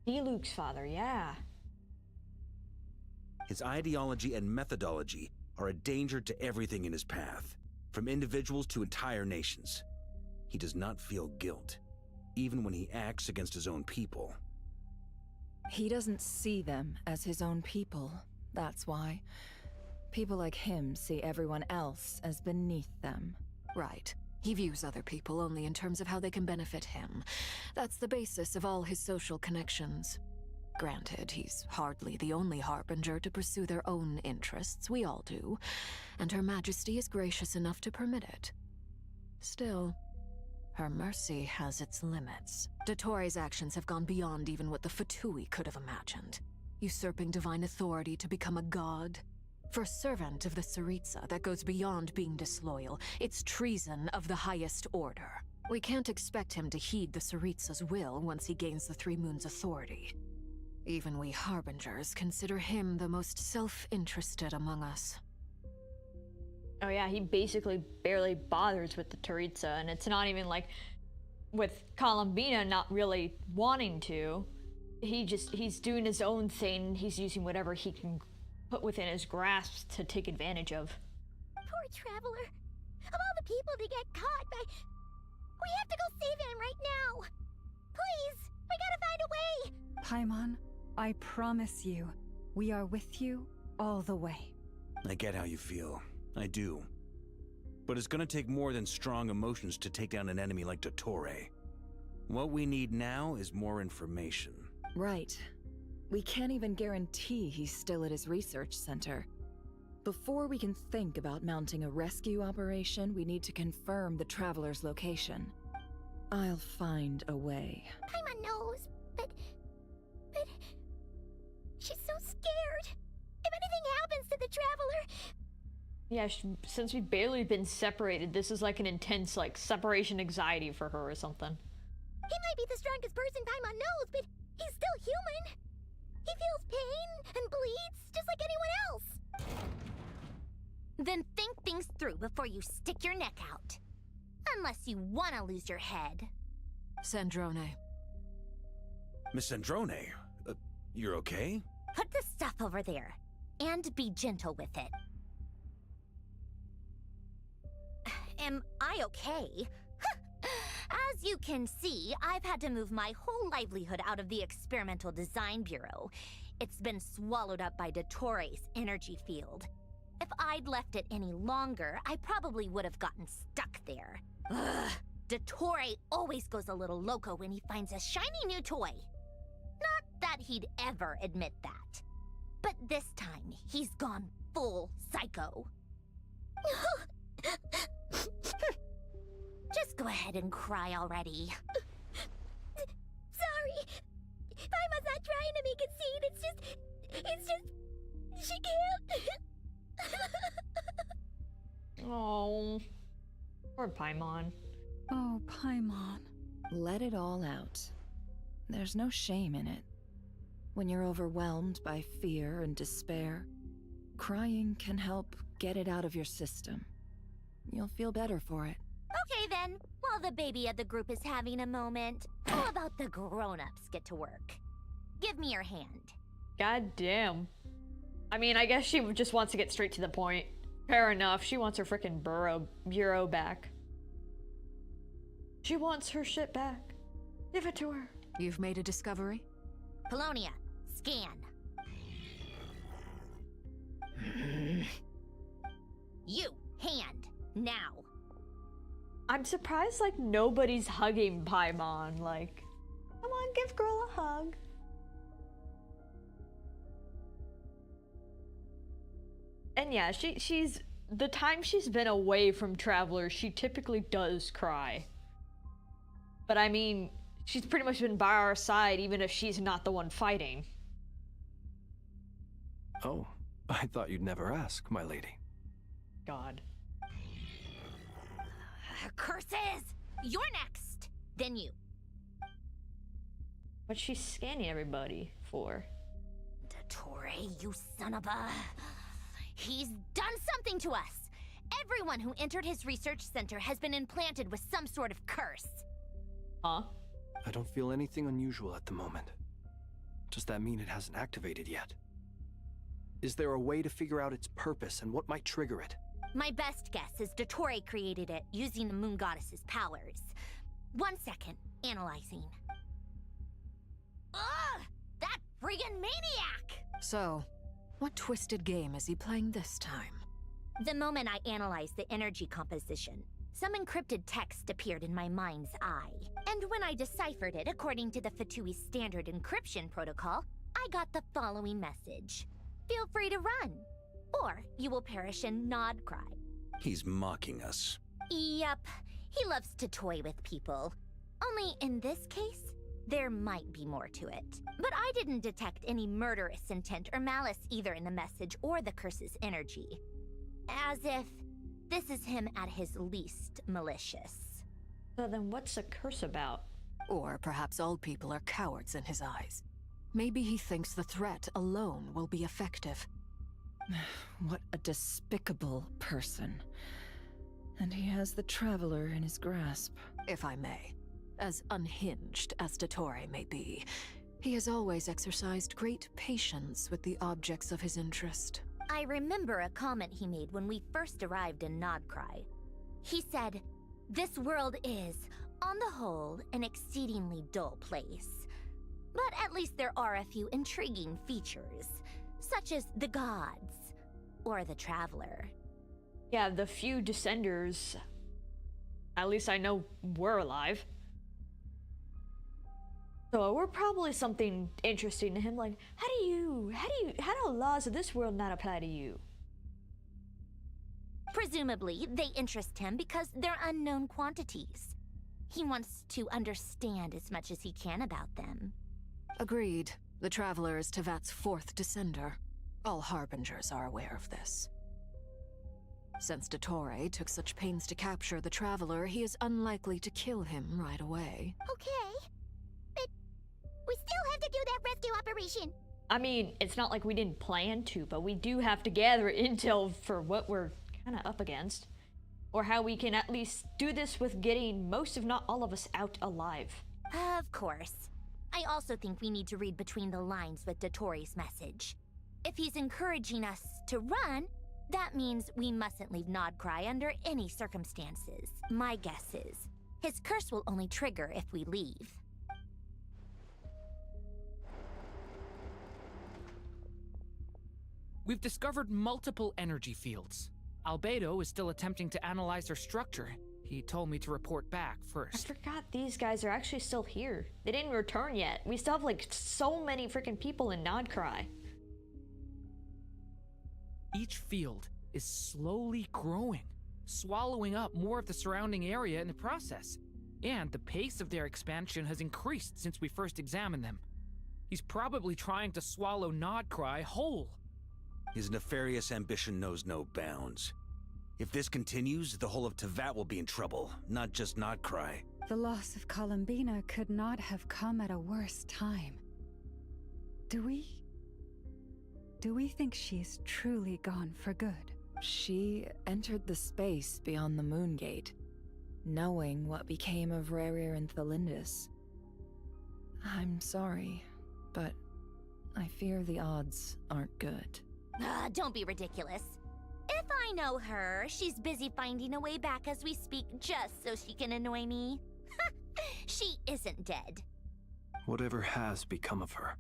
Luke's father, yeah. His ideology and methodology are a danger to everything in his path, from individuals to entire nations. He does not feel guilt, even when he acts against his own people. He doesn't see them as his own people, that's why. People like him see everyone else as beneath them. Right. He views other people only in terms of how they can benefit him. That's the basis of all his social connections. Granted, he's hardly the only harbinger to pursue their own interests. We all do. And Her Majesty is gracious enough to permit it. Still, her mercy has its limits. Dottore's actions have gone beyond even what the Fatui could have imagined. Usurping divine authority to become a god. For a servant of the Tsaritsa, that goes beyond being disloyal. It's treason of the highest order. We can't expect him to heed the Tsaritsa's will once he gains the 3 Moons' authority. Even we Harbingers consider him the most self-interested among us. Oh yeah, he basically barely bothers with the Tsaritsa, and it's not even like with Columbina not really wanting to. He's doing his own thing. He's using whatever he can put within his grasp to take advantage of. Poor Traveler. Of all the people to get caught by... We have to go save him right now. Please, We gotta find a way! Paimon, I promise you, we are with you all the way. I get how you feel. I do. But it's gonna take more than strong emotions to take down an enemy like Dottore. What we need now is more information. Right. We can't even guarantee he's still at his research center. Before we can think about mounting a rescue operation, we need to confirm the Traveler's location. I'll find a way. Paimon knows, but she's so scared. If anything happens to the Traveler... Yeah, since we've barely been separated, this is like an intense, like, separation anxiety for her or something. He might be the strongest person Paimon knows, but he's still human. He feels pain and bleeds just like anyone else. Then think things through before you stick your neck out. Unless you want to lose your head. Sandrone. Miss Sandrone, you're okay? Put the stuff over there, and be gentle with it. Am I okay? As you can see, I've had to move my whole livelihood out of the Experimental Design Bureau. It's been swallowed up by Dottore's energy field. If I'd left it any longer, I probably would have gotten stuck there. Ugh. Dottore always goes a little loco when he finds a shiny new toy. Not that he'd ever admit that. But this time, he's gone full psycho. Just go ahead and cry already. Sorry. Paimon's not trying to make it scene. It's just... She can't. Oh, poor Paimon. Oh, Paimon. Let it all out. There's no shame in it. When you're overwhelmed by fear and despair, crying can help get it out of your system. You'll feel better for it. Okay then, while the baby of the group is having a moment, how about the grown-ups get to work? Give me your hand. God damn. I mean, I guess she just wants to get straight to the point. Fair enough, she wants her frickin' bureau back. She wants her shit back. Give it to her. You've made a discovery? Polonia, scan. You, hand, now. I'm surprised, like, nobody's hugging Paimon. Like, come on, give girl a hug. And yeah, she's the time she's been away from Traveler, she typically does cry. But I mean, she's pretty much been by our side even if she's not the one fighting. Oh, I thought you'd never ask, my lady. God. Curses! You're next! Then you. What's she scanning everybody for? Dottore, you son of a... He's done something to us! Everyone who entered his research center has been implanted with some sort of curse. Huh? I don't feel anything unusual at the moment. Does that mean it hasn't activated yet? Is there a way to figure out its purpose and what might trigger it? My best guess is Dottore created it using the Moon Goddess's powers. 1 second, analyzing. Ugh! That friggin' maniac! So, what twisted game is he playing this time? The moment I analyzed the energy composition, some encrypted text appeared in my mind's eye. And when I deciphered it according to the Fatui standard encryption protocol, I got the following message. Feel free to run, or you will perish in nod cry. He's mocking us. Yep, he loves to toy with people. Only in this case, there might be more to it. But I didn't detect any murderous intent or malice either in the message or the curse's energy. As if this is him at his least malicious. So then what's the curse about? Or perhaps all people are cowards in his eyes. Maybe he thinks the threat alone will be effective. What a despicable person. And he has the Traveler in his grasp. If I may. As unhinged as Dottore may be, he has always exercised great patience with the objects of his interest. I remember a comment he made when we first arrived in Nodcry. He said, "This world is, on the whole, an exceedingly dull place. But at least there are a few intriguing features, such as the gods, or the Traveler. Yeah, the few Descenders. At least I know we're alive. So we're probably something interesting to him, like, how do laws of this world not apply to you? Presumably, they interest him because they're unknown quantities. He wants to understand as much as he can about them. Agreed. The Traveler is Tevat's fourth Descender. All Harbingers are aware of this. Since Dottore took such pains to capture the Traveler, he is unlikely to kill him right away. Okay, but we still have to do that rescue operation. I mean, it's not like we didn't plan to, but we do have to gather intel for what we're kind of up against. Or how we can at least do this with getting most, if not all of us, out alive. Of course. I also think we need to read between the lines with Dottore's message. If he's encouraging us to run, that means we mustn't leave Nodcry under any circumstances. My guess is, his curse will only trigger if we leave. We've discovered multiple energy fields. Albedo is still attempting to analyze their structure. He told me to report back first. I forgot these guys are actually still here. They didn't return yet. We still have like so many freaking people in Nodcry. Each field is slowly growing, swallowing up more of the surrounding area in the process. And the pace of their expansion has increased since we first examined them. He's probably trying to swallow Nodcry whole. His nefarious ambition knows no bounds. If this continues, the whole of Tevat will be in trouble, not just Nodcry. The loss of Columbina could not have come at a worse time. Do we think she's truly gone for good? She entered the space beyond the Moon Gate, knowing what became of Rerir and Thelindis. I'm sorry, but I fear the odds aren't good. Don't be ridiculous. If I know her, she's busy finding a way back as we speak just so she can annoy me. She isn't dead. Whatever has become of her,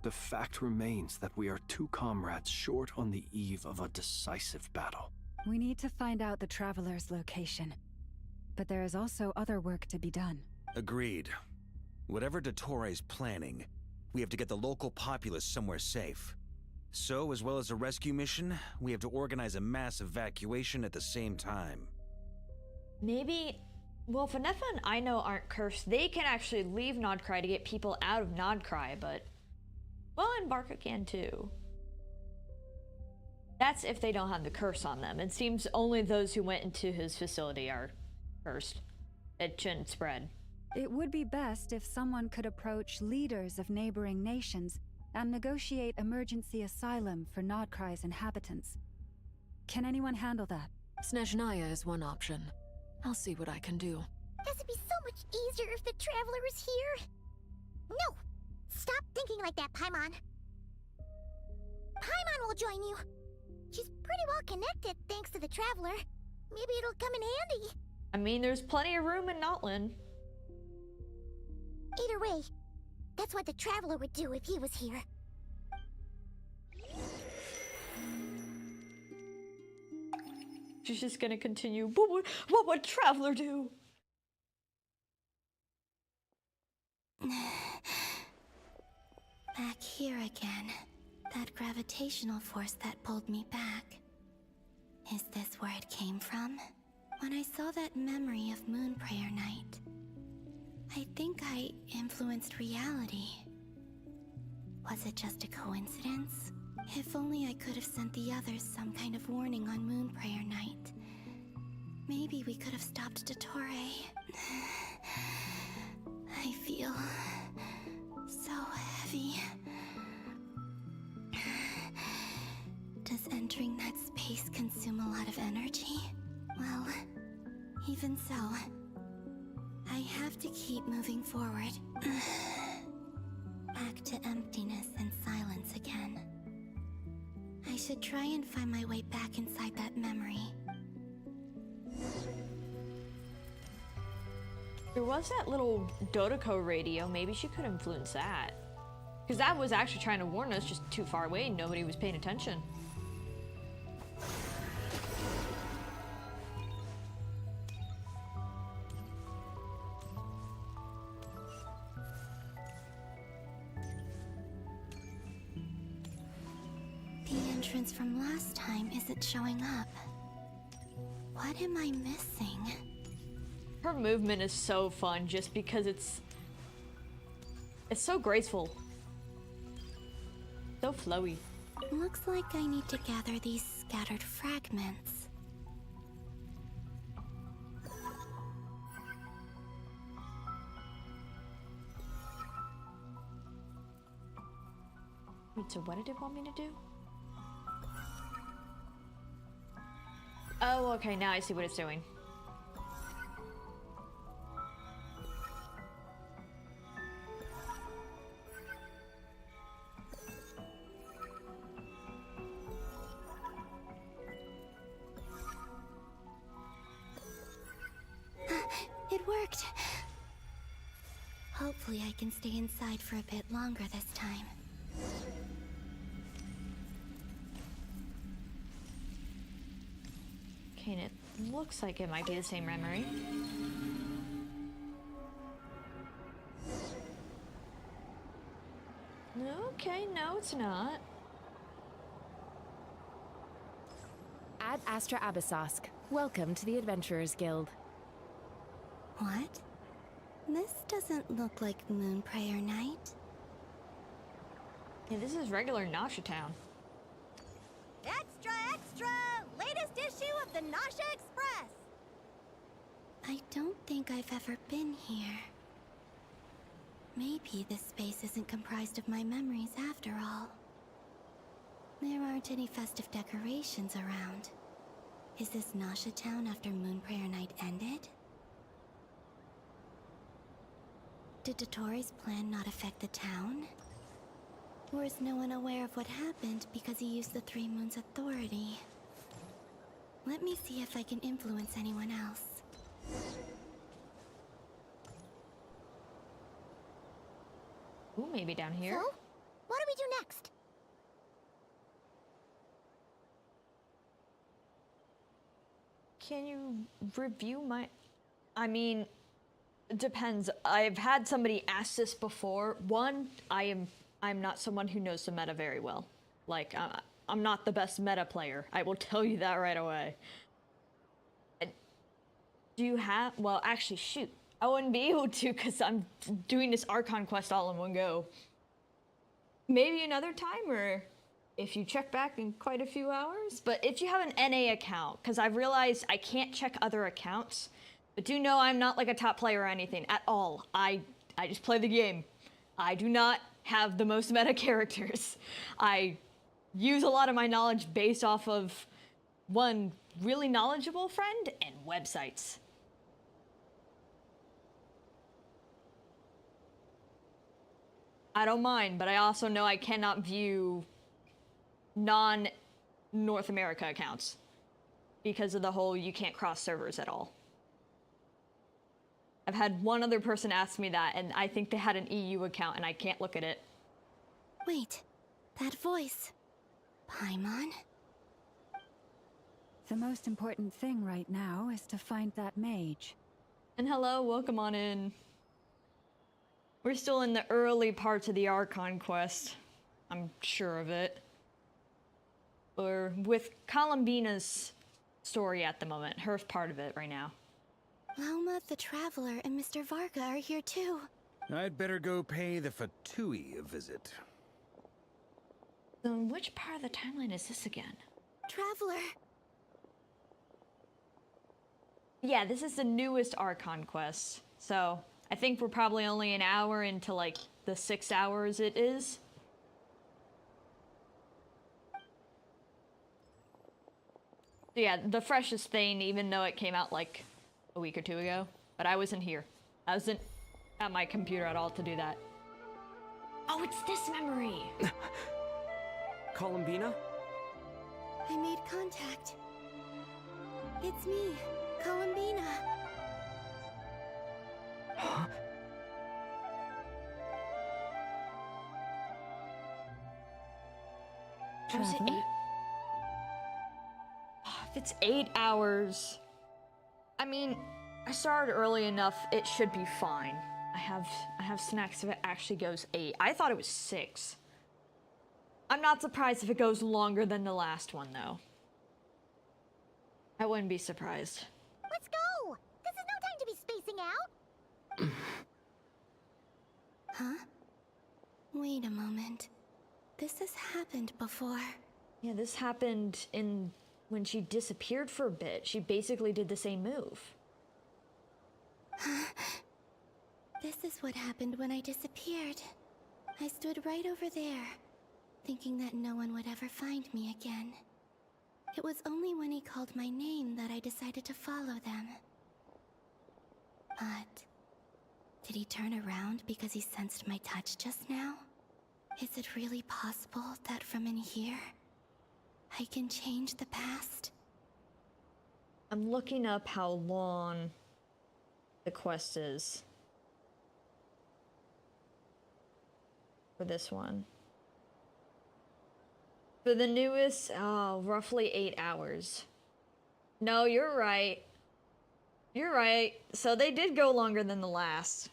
the fact remains that we are two comrades short on the eve of a decisive battle. We need to find out the Traveler's location. But there is also other work to be done. Agreed. Whatever Dottore's planning, we have to get the local populace somewhere safe. So, as well as a rescue mission, we have to organize a mass evacuation at the same time. Maybe, well, if Anefa and Aino aren't cursed, they can actually leave Nodcry to get people out of Nodcry, but, well, and Barca can too. That's if they don't have the curse on them. It seems only those who went into his facility are cursed. It shouldn't spread. It would be best if someone could approach leaders of neighboring nations and negotiate emergency asylum for Nodcry's inhabitants. Can anyone handle that? Snezhnaya is one option. I'll see what I can do. This would be so much easier if the Traveler was here. No! Stop thinking like that, Paimon. Paimon will join you. She's pretty well connected thanks to the Traveler. Maybe it'll come in handy. I mean, there's plenty of room in Notland. Either way, that's what the Traveler would do if he was here. She's just gonna continue. What would Traveler do? Back here again. That gravitational force that pulled me back. Is this where it came from? When I saw that memory of Moon Prayer Night, I think I influenced reality. Was it just a coincidence? If only I could have sent the others some kind of warning on Moon Prayer Night. Maybe we could have stopped Dottore. I feel so heavy. Does entering that space consume a lot of energy? Well, even so, I have to keep moving forward. Back to emptiness and silence again. I should try and find my way back inside that memory. There was that little Dotoko radio. Maybe she could influence that. Because that was actually trying to warn us, just too far away and nobody was paying attention. The entrance from last time isn't showing up. What am I missing? Her movement is so fun just because it's so graceful. So flowy. Looks like I need to gather these scattered fragments. Wait, so what did it want me to do? Oh, okay, now I see what it's doing. It worked. Hopefully I can stay inside for a bit longer this time. Okay, and it looks like it might be the same memory. Okay, no, it's not. Ad Astra Abyssosk. Welcome to the Adventurers Guild. What? This doesn't look like Moonprayer Night. Yeah, this is regular Nasha Town. Extra, extra! Latest issue of the Nasha Express! I don't think I've ever been here. Maybe this space isn't comprised of my memories after all. There aren't any festive decorations around. Is this Nasha Town after Moonprayer Night ended? Did Dottore's plan not affect the town? Or is no one aware of what happened because he used the Three Moons' authority? Let me see if I can influence anyone else. Ooh, maybe down here. So, what do we do next? Can you review my... I mean, it depends. I've had somebody ask this before. One, I'm not someone who knows the meta very well. Like, I'm not the best meta player. I will tell you that right away. Do you have... Well, actually, shoot. I wouldn't be able to because I'm doing this Archon Quest all in one go. Maybe another time, or if you check back in quite a few hours. But if you have an NA account, because I've realized I can't check other accounts, but do know I'm not like a top player or anything at all. I just play the game. I do not have the most meta characters. I use a lot of my knowledge based off of one really knowledgeable friend and websites. I don't mind, but I also know I cannot view non-North America accounts because of the whole you can't cross servers at all. I've had one other person ask me that, and I think they had an EU account, and I can't look at it. Wait, that voice. Paimon? The most important thing right now is to find that mage. And hello, welcome on in. We're still in the early parts of the Archon Quest. I'm sure of it. We're with Columbina's story at the moment. Her part of it right now. Lauma the Traveler and Mr. Varga are here too. I'd better go pay the Fatui a visit. So which part of the timeline is this again? Traveler! Yeah, this is the newest Archon Quest. So I think we're probably only an hour into like the 6 hours it is. So yeah, the freshest thing, even though it came out like a week or two ago, but I wasn't here. I wasn't at my computer at all to do that. Oh, it's this memory! Columbina? I made contact. It's me, Columbina. Or is it traveler. 8? If it's 8 hours, I mean, I started early enough. It should be fine. I have snacks if it actually goes 8. I thought it was 6. I'm not surprised if it goes longer than the last one, though. I wouldn't be surprised. Let's go! This is no time to be spacing out! Huh? Wait a moment. This has happened before. Yeah, this happened when she disappeared for a bit. She basically did the same move. This is what happened when I disappeared. I stood right over there, thinking that no one would ever find me again. It was only when he called my name that I decided to follow them. But did he turn around because he sensed my touch just now? Is it really possible that from in here, I can change the past? I'm looking up how long the quest is for this one. For the newest, roughly 8 hours. No, you're right. You're right. So they did go longer than the last.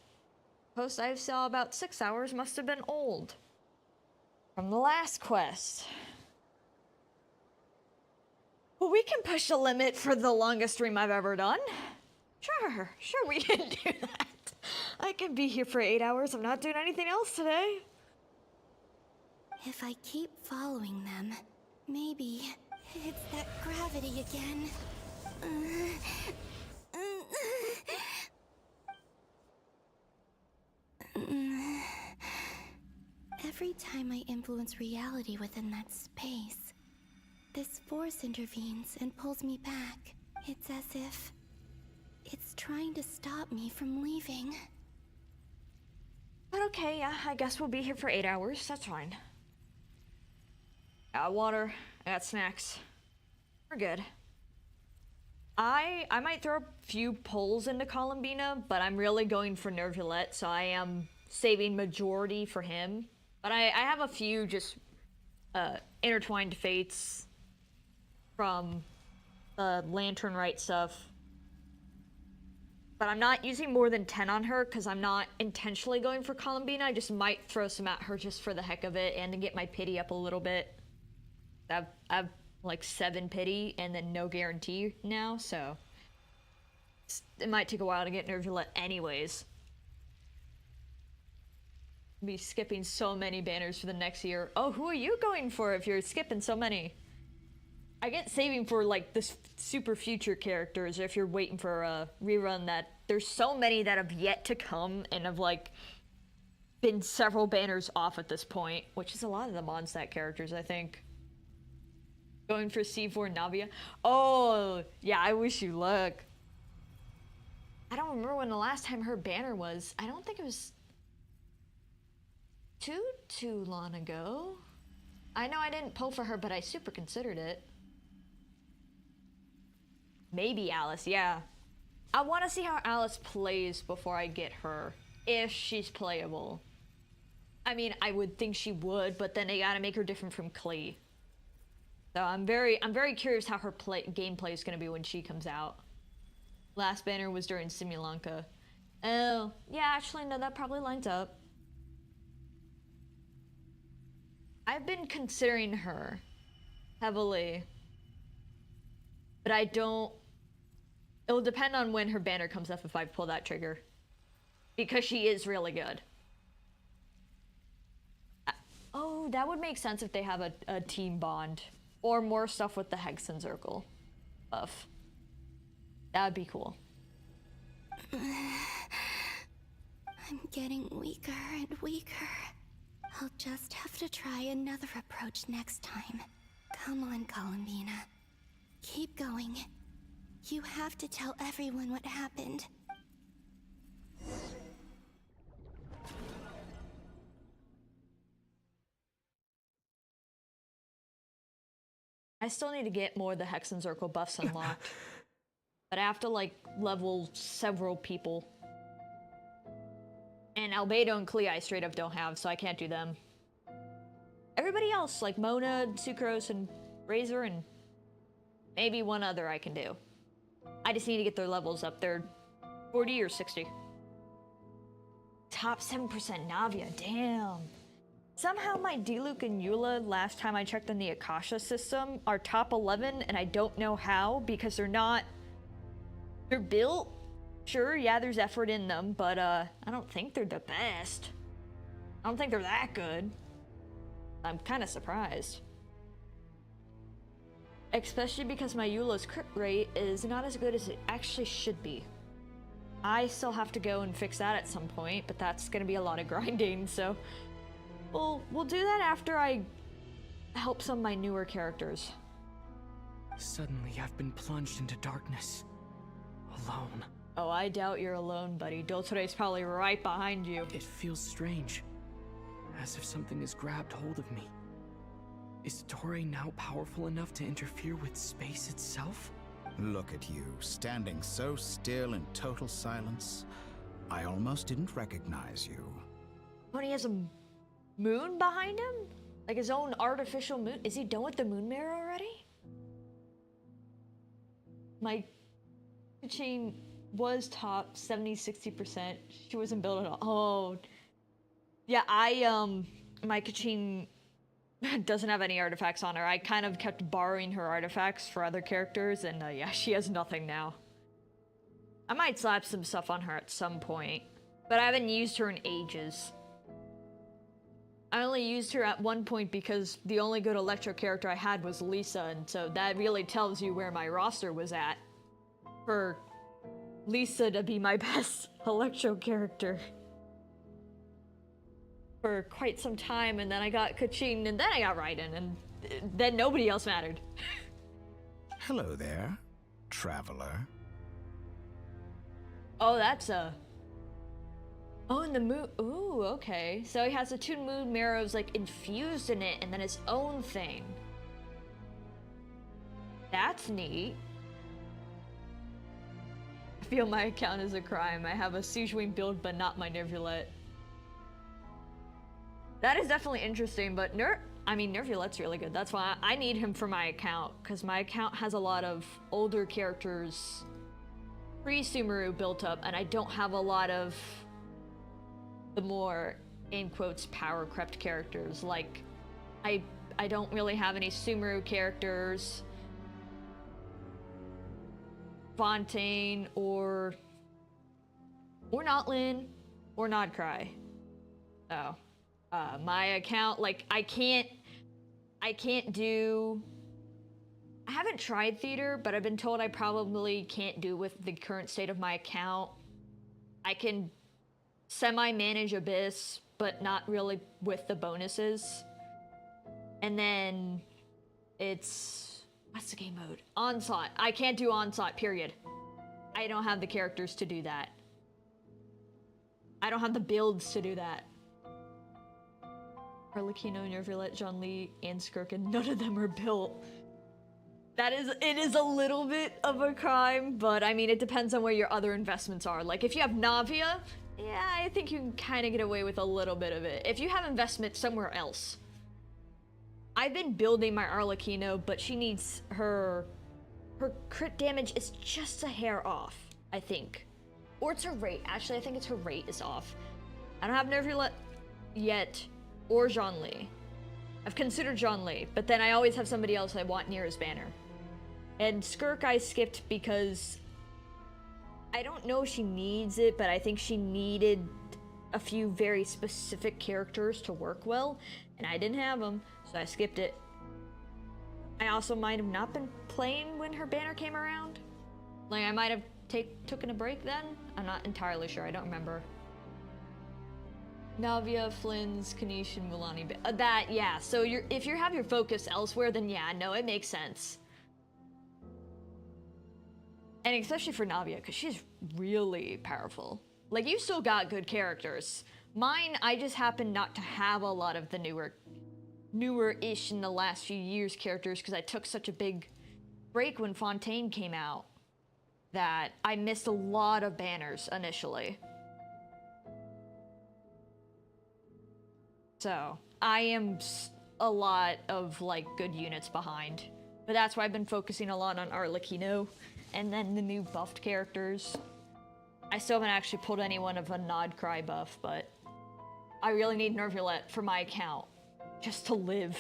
Post I saw about 6 hours must have been old. From the last quest. Well, we can push the limit for the longest stream I've ever done. Sure we can do that. I can be here for 8 hours. I'm not doing anything else today. If I keep following them, maybe it's that gravity again. Every time I influence reality within that space, this force intervenes and pulls me back. It's as if it's trying to stop me from leaving. But okay, yeah, I guess we'll be here for 8 hours. That's fine. I got water, I got snacks. We're good. I might throw a few pulls into Columbina, but I'm really going for Nervulette, so I am saving majority for him. But I have a few just intertwined fates from the Lantern Rite stuff. But I'm not using more than 10 on her because I'm not intentionally going for Columbina. I just might throw some at her just for the heck of it and to get my pity up a little bit. I've like 7 pity and then no guarantee now, so it might take a while to get Nervulette anyways. Be skipping so many banners for the next year. Oh, who are you going for if you're skipping so many? I get saving for like the super future characters if you're waiting for a rerun that there's so many that have yet to come and have like been several banners off at this point, which is a lot of the Mondstadt characters, I think. Going for C4 Navia. Oh, yeah, I wish you luck. I don't remember when the last time her banner was. I don't think it was too long ago. I know I didn't pull for her, but I super considered it. Maybe Alice, yeah. I want to see how Alice plays before I get her, if she's playable. I mean, I would think she would, but then they gotta make her different from Klee. So I'm very curious how her gameplay is gonna be when she comes out. Last banner was during Simulanka. Oh, yeah, actually, no, that probably lines up. I've been considering her heavily, but I don't. It will depend on when her banner comes up if I pull that trigger, because she is really good. Oh, that would make sense if they have a team bond or more stuff with the Hexen Circle buff. That would be cool. I'm getting weaker and weaker. I'll just have to try another approach next time. Come on, Columbina. Keep going. You have to tell everyone what happened. I still need to get more of the Hexen Circle buffs unlocked. But I have to, like, level several people. And Albedo and Klee I straight up don't have, so I can't do them. everybody else, like Mona, Sucrose, and Razor, and maybe one other I can do. I just need to get their levels up. They're 40 or 60. Top 7% Navia, damn. Somehow my Diluc and Eula, last time I checked on the Akasha system, are top 11, and I don't know how, because they're built. Sure, yeah, there's effort in them, but I don't think they're the best. I don't think they're that good. I'm kind of surprised. Especially because my Eula's crit rate is not as good as it actually should be. I still have to go and fix that at some point, but that's gonna be a lot of grinding, so we'll do that after I help some of my newer characters. Suddenly, I've been plunged into darkness. Alone. Oh, I doubt you're alone, buddy. Doltore's probably right behind you. It feels strange. As if something has grabbed hold of me. Is Dottore now powerful enough to interfere with space itself? Look at you, standing so still in total silence. I almost didn't recognize you. When he has a moon behind him? Like his own artificial moon? Is he done with the moon mirror already? My chain was top 70-60%. She wasn't built at all. Oh. Yeah, my Kachin doesn't have any artifacts on her. I kind of kept borrowing her artifacts for other characters, and yeah, she has nothing now. I might slap some stuff on her at some point, but I haven't used her in ages. I only used her at one point because the only good Electro character I had was Lisa, and so that really tells you where my roster was at for Lisa to be my best Electro character for quite some time, and then I got Kachin, and then I got Raiden, and then nobody else mattered. Hello there, traveler. Oh, that's a... Oh, and the moon... Ooh, okay. So he has the two moon marrows, like, infused in it, and then his own thing. That's neat. I feel my account is a crime. I have a Siege Wing build, but not my Nervulette. That is definitely interesting, but Nervulette's really good. That's why I need him for my account, because my account has a lot of older characters pre-Sumeru built up, and I don't have a lot of the more, in quotes, power-crept characters. Like, I don't really have any Sumeru characters, Fontaine, or Notlin, or Nodcry. So... my account, like, I haven't tried theater, but I've been told I probably can't do with the current state of my account. I can semi-manage Abyss, but not really with the bonuses. And then it's, what's the game mode? Onslaught. I can't do Onslaught, period. I don't have the characters to do that. I don't have the builds to do that. Arlecchino, Nervulette, Zhongli, and Skirkin, none of them are built. It is a little bit of a crime, but I mean, it depends on where your other investments are. Like, if you have Navia, yeah, I think you can kind of get away with a little bit of it. If you have investment somewhere else. I've been building my Arlecchino, but she needs her crit damage is just a hair off, I think. Or it's her rate. Actually, I think it's her rate is off. I don't have Nervulette yet. Or Zhongli. I've considered Zhongli, but then I always have somebody else I want near his banner. And Skirk I skipped because I don't know if she needs it, but I think she needed a few very specific characters to work well, and I didn't have them, so I skipped it. I also might have not been playing when her banner came around. Like, I might have taken a break then? I'm not entirely sure, I don't remember. Navia, Flynn's, Kanish, and Mulani. Yeah, so if you have your focus elsewhere, then yeah, no, it makes sense. And especially for Navia, because she's really powerful. Like, you still got good characters. Mine, I just happen not to have a lot of the newer-ish in the last few years characters, because I took such a big break when Fontaine came out that I missed a lot of banners initially. So, I am a lot of like good units behind. But that's why I've been focusing a lot on Arlecchino and then the new buffed characters. I still haven't actually pulled anyone of a Nod Cry buff, but I really need Nervulette for my account just to live.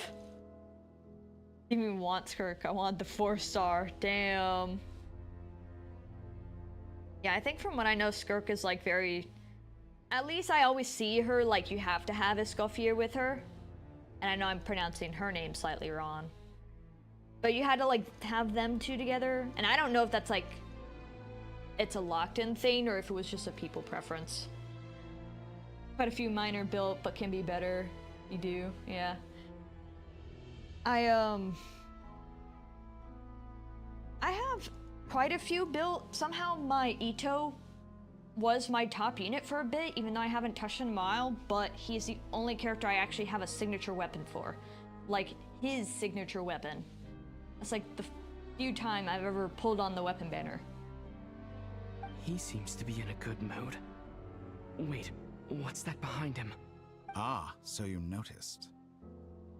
I didn't even want Skirk, I want the 4-star. Damn. Yeah, I think from what I know, Skirk is like very... At least I always see her like you have to have Escoffier with her. And I know I'm pronouncing her name slightly wrong. But you had to like have them two together. And I don't know if that's like... It's a locked-in thing or if it was just a people preference. Quite a few minor built, but can be better. You do, yeah. I have quite a few built. Somehow my Ito was my top unit for a bit, even though I haven't touched him in a while, but he's the only character I actually have a signature weapon for. Like, his signature weapon. It's like the few time I've ever pulled on the weapon banner. He seems to be in a good mood. Wait, what's that behind him? Ah, so you noticed.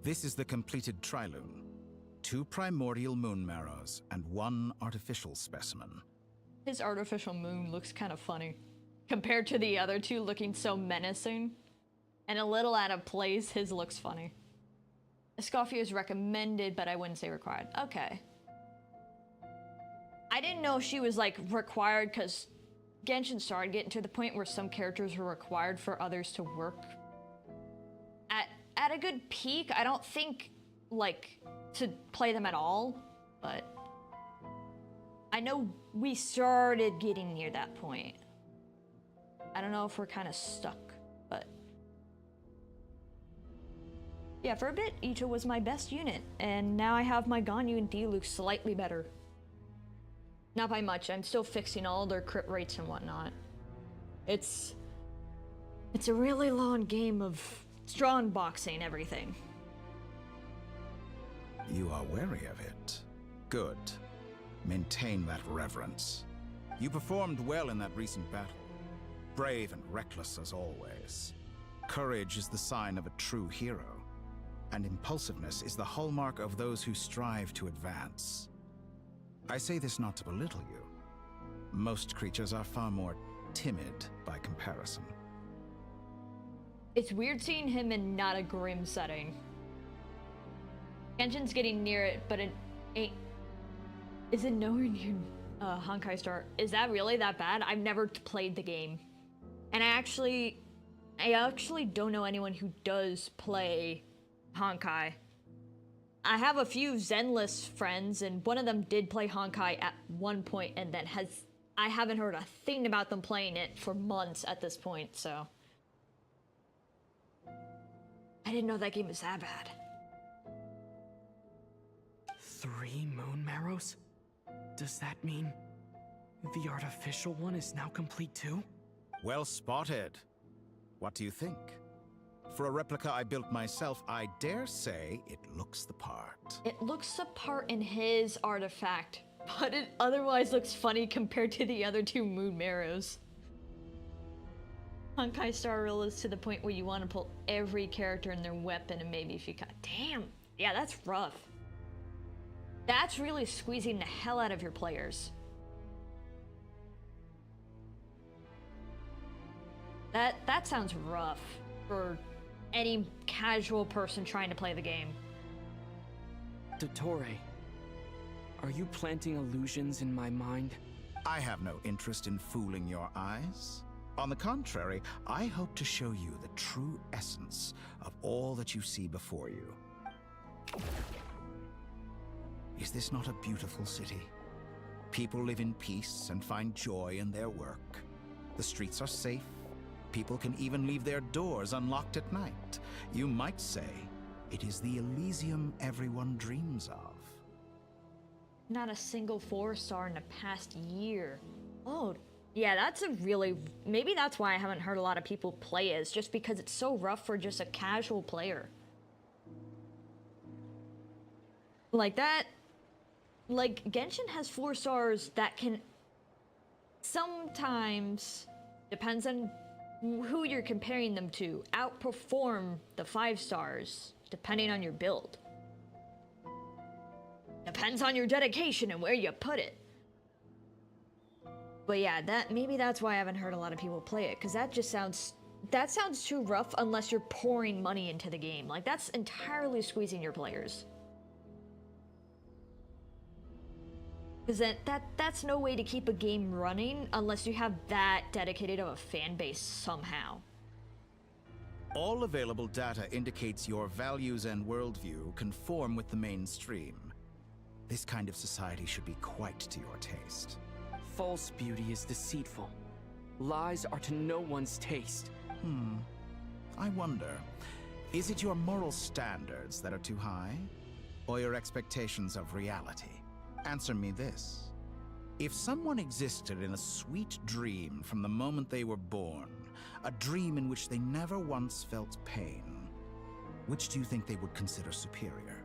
This is the completed Trilune. 2 primordial moon marrows and 1 artificial specimen. His artificial moon looks kind of funny. Compared to the other two looking so menacing. And a little out of place, his looks funny. Escoffier is recommended, but I wouldn't say required. Okay. I didn't know she was like required because Genshin started getting to the point where some characters were required for others to work. At a good peak, I don't think like to play them at all, but I know we started getting near that point. I don't know if we're kind of stuck, but yeah, for a bit, Ito was my best unit, and now I have my Ganyu and Diluc slightly better. Not by much, I'm still fixing all their crit rates and whatnot. It's a really long game of strong boxing everything. You are wary of it. Good. Maintain that reverence. You performed well in that recent battle. Brave and reckless as always. Courage is the sign of a true hero, and impulsiveness is the hallmark of those who strive to advance. I say this not to belittle you. Most creatures are far more timid by comparison. It's weird seeing him in not a grim setting. Genshin's getting near it, but it ain't... Is it nowhere near Honkai Star? Is that really that bad? I've never played the game. And I actually don't know anyone who does play Honkai. I have a few Zenless friends, and one of them did play Honkai at one point, and then I haven't heard a thing about them playing it for months at this point, so... I didn't know that game was that bad. 3 moon marrows? Does that mean the artificial one is now complete too? Well spotted. What do you think? For a replica I built myself, I dare say it looks the part. It looks the part in his artifact, but it otherwise looks funny compared to the other 2 moon marrows. Honkai Star Rail is to the point where you want to pull every character and their weapon, and maybe if you got... Damn! Yeah, that's rough. That's really squeezing the hell out of your players. That sounds rough for any casual person trying to play the game. Dottore, are you planting illusions in my mind? I have no interest in fooling your eyes. On the contrary, I hope to show you the true essence of all that you see before you. Is this not a beautiful city? People live in peace and find joy in their work. The streets are safe. People can even leave their doors unlocked at night. You might say it is the Elysium everyone dreams of. Not a single 4-star in the past year. Oh, yeah, that's a really... Maybe that's why I haven't heard a lot of people play it, is just because it's so rough for just a casual player. Like that... Like, Genshin has 4 stars that can... Sometimes, depends on who you're comparing them to, outperform the 5 stars depending on your build. Depends on your dedication and where you put it. But yeah, maybe that's why I haven't heard a lot of people play it, because that sounds too rough unless you're pouring money into the game. Like, that's entirely squeezing your players. Because that's no way to keep a game running unless you have that dedicated of a fan base somehow. All available data indicates your values and worldview conform with the mainstream. This kind of society should be quite to your taste. False beauty is deceitful. Lies are to no one's taste. I wonder, is it your moral standards that are too high? Or your expectations of reality? Answer me this. If someone existed in a sweet dream from the moment they were born, a dream in which they never once felt pain, which do you think they would consider superior?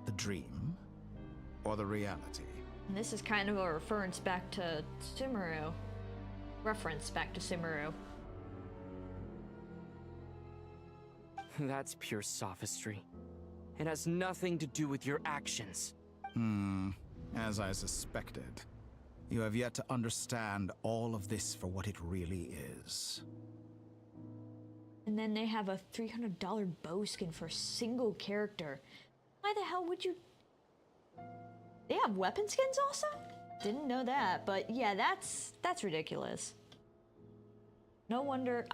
The dream or the reality? And this is kind of a reference back to Sumeru. That's pure sophistry. It has nothing to do with your actions. As I suspected. You have yet to understand all of this for what it really is. And then they have a $300 bow skin for a single character. Why the hell would you... They have weapon skins also? Didn't know that, but yeah, that's ridiculous. No wonder.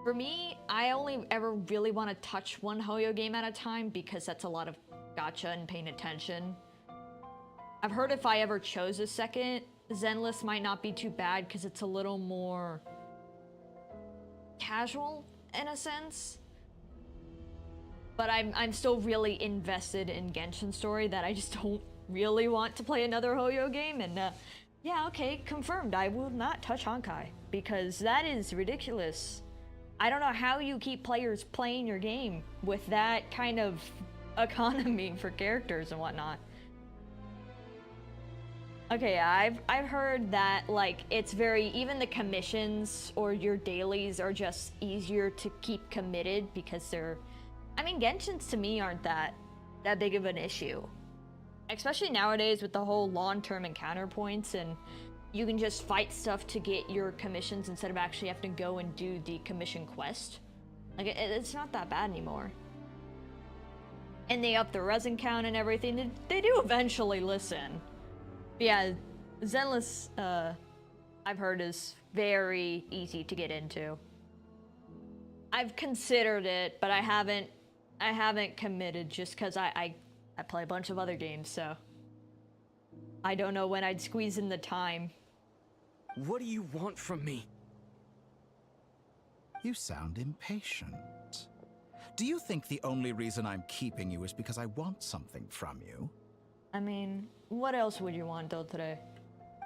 For me, I only ever really want to touch one Hoyo game at a time because that's a lot of gacha and paying attention. I've heard if I ever chose a second, Zenless might not be too bad because it's a little more casual in a sense. But I'm still really invested in Genshin story that I just don't really want to play another Hoyo game. And yeah, okay, confirmed. I will not touch Honkai because that is ridiculous. I don't know how you keep players playing your game with that kind of economy for characters and whatnot. Okay, I've heard that, like, it's even the commissions or your dailies are just easier to keep committed because I mean, Genshins to me aren't that big of an issue. Especially nowadays with the whole long-term encounter points, and you can just fight stuff to get your commissions instead of actually having to go and do the commission quest. Like, it's not that bad anymore. And they up the resin count and everything. They do eventually listen. But yeah, Zenless, I've heard is very easy to get into. I've considered it, but I haven't committed just because I play a bunch of other games, so I don't know when I'd squeeze in the time. What do you want from me? You sound impatient. Do you think the only reason I'm keeping you is because I want something from you? I mean, what else would you want, Dottore?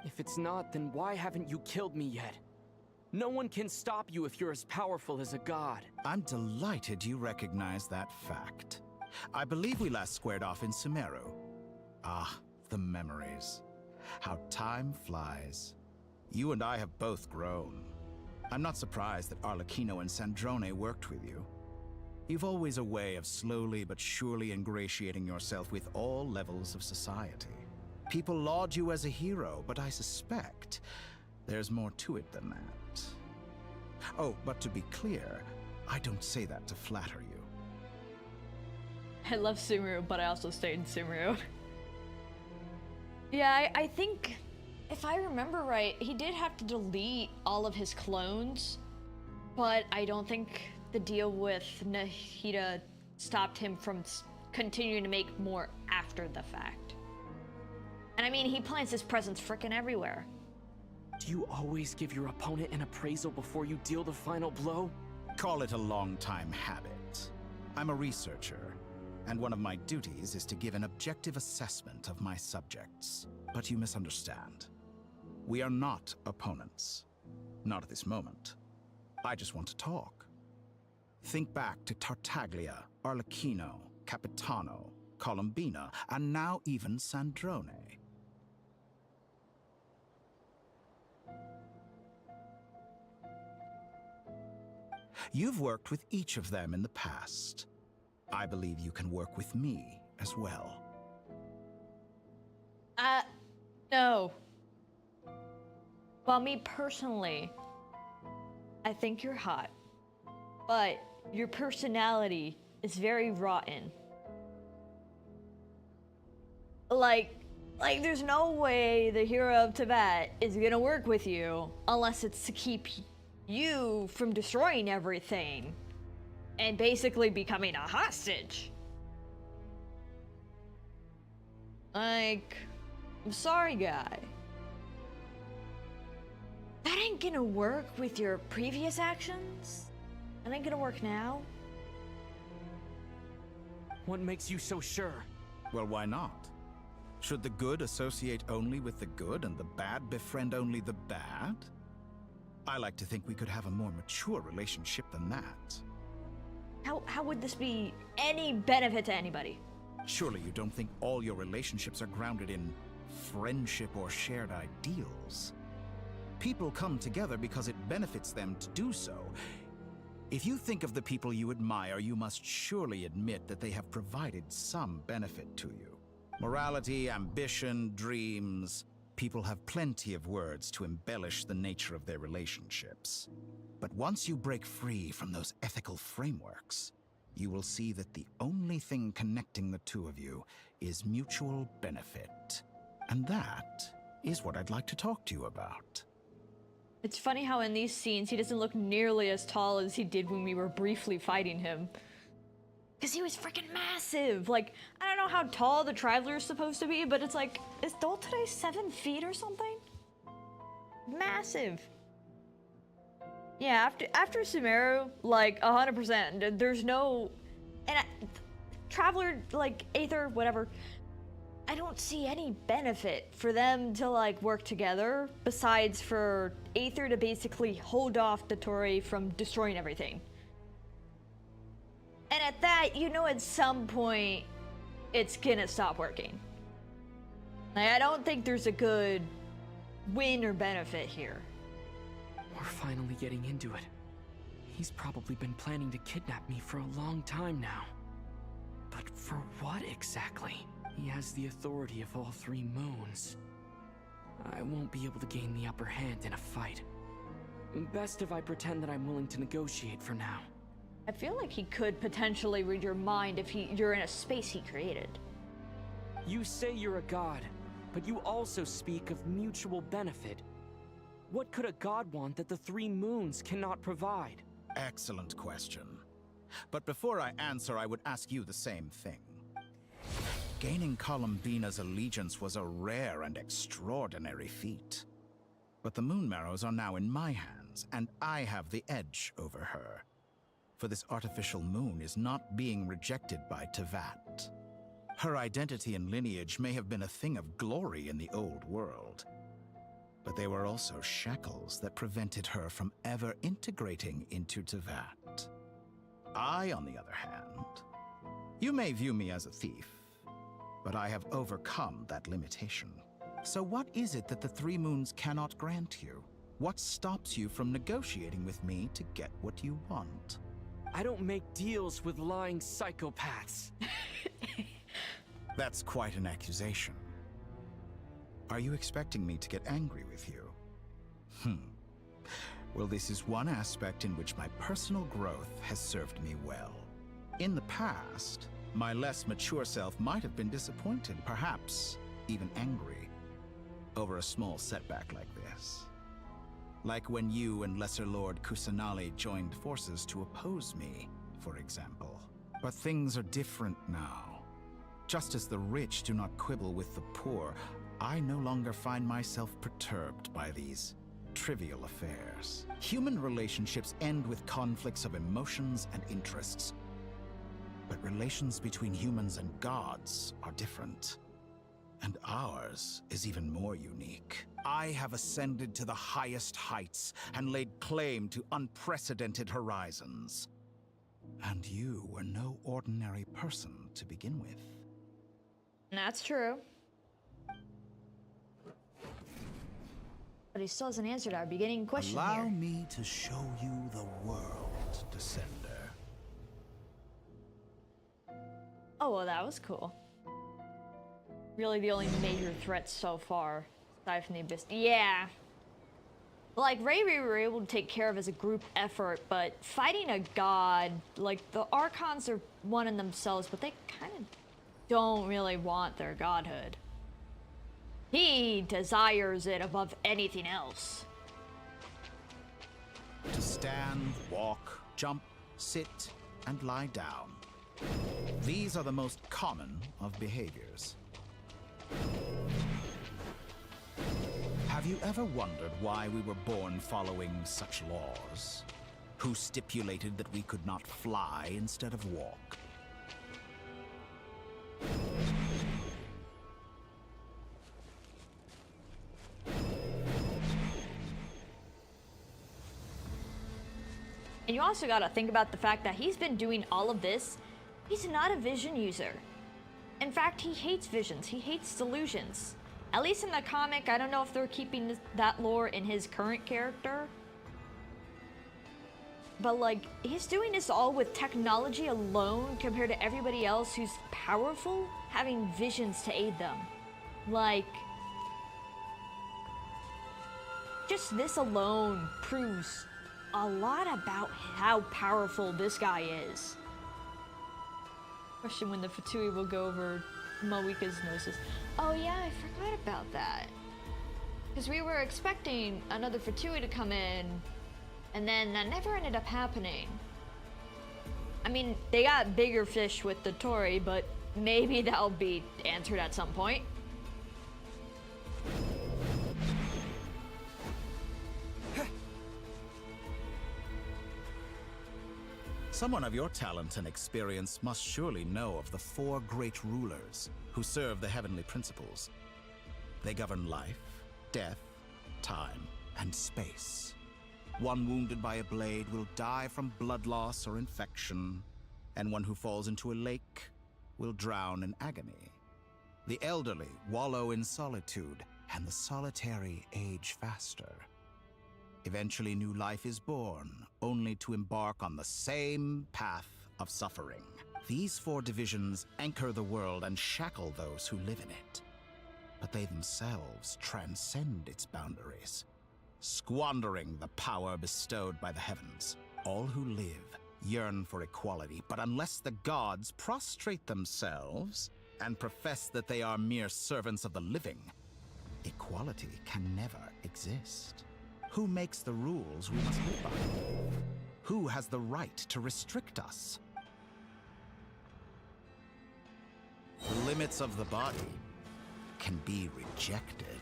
If it's not, then why haven't you killed me yet? No one can stop you if you're as powerful as a god. I'm delighted you recognize that fact. I believe we last squared off in Sumeru. Ah, the memories. How time flies. You and I have both grown. I'm not surprised that Arlecchino and Sandrone worked with you. You've always a way of slowly but surely ingratiating yourself with all levels of society. People laud you as a hero, but I suspect there's more to it than that. Oh, but to be clear, I don't say that to flatter you. I love Sumeru, but I also stayed in Sumeru. Yeah, I think, if I remember right, he did have to delete all of his clones, but I don't think the deal with Nahida stopped him from continuing to make more after the fact. And I mean, he plants his presence frickin' everywhere. Do you always give your opponent an appraisal before you deal the final blow? Call it a long-time habit. I'm a researcher, and one of my duties is to give an objective assessment of my subjects. But you misunderstand. We are not opponents. Not at this moment. I just want to talk. Think back to Tartaglia, Arlecchino, Capitano, Columbina, and now even Sandrone. You've worked with each of them in the past. I believe you can work with me as well. No. Well, me personally, I think you're hot, but your personality is very rotten. Like there's no way the hero of Tibet is gonna work with you unless it's to keep you from destroying everything and basically becoming a hostage. Like, I'm sorry, guy. That ain't gonna work with your previous actions. That ain't gonna work now. What makes you so sure? Well, why not? Should the good associate only with the good and the bad befriend only the bad? I like to think we could have a more mature relationship than that. How would this be any benefit to anybody? Surely you don't think all your relationships are grounded in friendship or shared ideals? People come together because it benefits them to do so. If you think of the people you admire, you must surely admit that they have provided some benefit to you. Morality, ambition, dreams. People have plenty of words to embellish the nature of their relationships. But once you break free from those ethical frameworks, you will see that the only thing connecting the two of you is mutual benefit. And that is what I'd like to talk to you about. It's funny how in these scenes he doesn't look nearly as tall as he did when we were briefly fighting him. Because he was freaking massive. Like, I don't know how tall the Traveler is supposed to be, but it's like, is Dottore 7 feet or something? Massive. Yeah, after Sumeru, like, 100%. There's no... And Traveler, like, Aether, whatever. I don't see any benefit for them to, like, work together, besides for Aether to basically hold off Dottore from destroying everything. And at that, you know, at some point, it's gonna stop working. Like, I don't think there's a good win or benefit here. We're finally getting into it. He's probably been planning to kidnap me for a long time now. But for what exactly? He has the authority of all 3 moons. I won't be able to gain the upper hand in a fight. Best if I pretend that I'm willing to negotiate for now. I feel like he could potentially read your mind if you're in a space he created. You say you're a god, but you also speak of mutual benefit. What could a god want that the 3 moons cannot provide? Excellent question. But before I answer, I would ask you the same thing. Gaining Columbina's allegiance was a rare and extraordinary feat. But the Moon Marrows are now in my hands, and I have the edge over her. For this artificial moon is not being rejected by Teyvat. Her identity and lineage may have been a thing of glory in the old world, but they were also shackles that prevented her from ever integrating into Teyvat. I, on the other hand, you may view me as a thief, but I have overcome that limitation. So what is it that the 3 moons cannot grant you? What stops you from negotiating with me to get what you want? I don't make deals with lying psychopaths. That's quite an accusation. Are you expecting me to get angry with you? Well, this is one aspect in which my personal growth has served me well. In the past, my less mature self might have been disappointed, perhaps even angry, over a small setback like this. Like when you and Lesser Lord Kusanali joined forces to oppose me, for example. But things are different now. Just as the rich do not quibble with the poor, I no longer find myself perturbed by these trivial affairs. Human relationships end with conflicts of emotions and interests. But relations between humans and gods are different. And ours is even more unique. I have ascended to the highest heights and laid claim to unprecedented horizons. And you were no ordinary person to begin with. That's true. But he still hasn't answered our beginning question Allow here. me to show you the world, Descender. Oh, well, that was cool. Really the only major threats so far, aside from the Abyss. Yeah. Like, Ray we were able to take care of as a group effort, but fighting a god, like, the Archons are one in themselves, but they kind of don't really want their godhood. He desires it above anything else. To stand, walk, jump, sit, and lie down. These are the most common of behaviors. Have you ever wondered why we were born following such laws? Who stipulated that we could not fly instead of walk? And you also gotta think about the fact that he's been doing all of this. He's not a vision user. In fact, he hates visions. He hates delusions. At least in the comic, I don't know if they're keeping that lore in his current character. But like, he's doing this all with technology alone compared to everybody else who's powerful, having visions to aid them. Like, just this alone proves a lot about how powerful this guy is. Question when the Fatui will go over Malika's gnosis. Oh yeah, I forgot about that. Because we were expecting another Fatui to come in, and then that never ended up happening. I mean, they got bigger fish with the Tori, but maybe that'll be answered at some point. Someone of your talent and experience must surely know of the 4 great rulers who serve the heavenly principles. They govern life, death, time, and space. One wounded by a blade will die from blood loss or infection, and one who falls into a lake will drown in agony. The elderly wallow in solitude, and the solitary age faster. Eventually, new life is born, only to embark on the same path of suffering. These 4 divisions anchor the world and shackle those who live in it. But they themselves transcend its boundaries, squandering the power bestowed by the heavens. All who live yearn for equality, but unless the gods prostrate themselves and profess that they are mere servants of the living, equality can never exist. Who makes the rules we must live by? Who has the right to restrict us? The limits of the body can be rejected.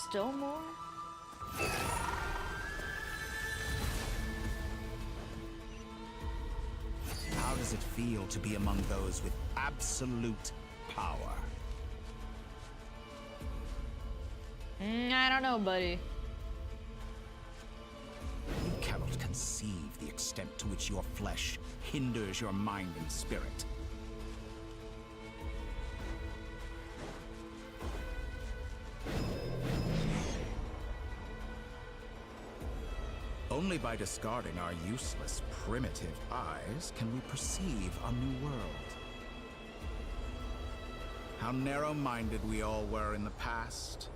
Still more? How does it feel to be among those with absolute power? I don't know, buddy. You cannot conceive the extent to which your flesh hinders your mind and spirit. Only by discarding our useless, primitive eyes can we perceive a new world. How narrow-minded we all were in the past.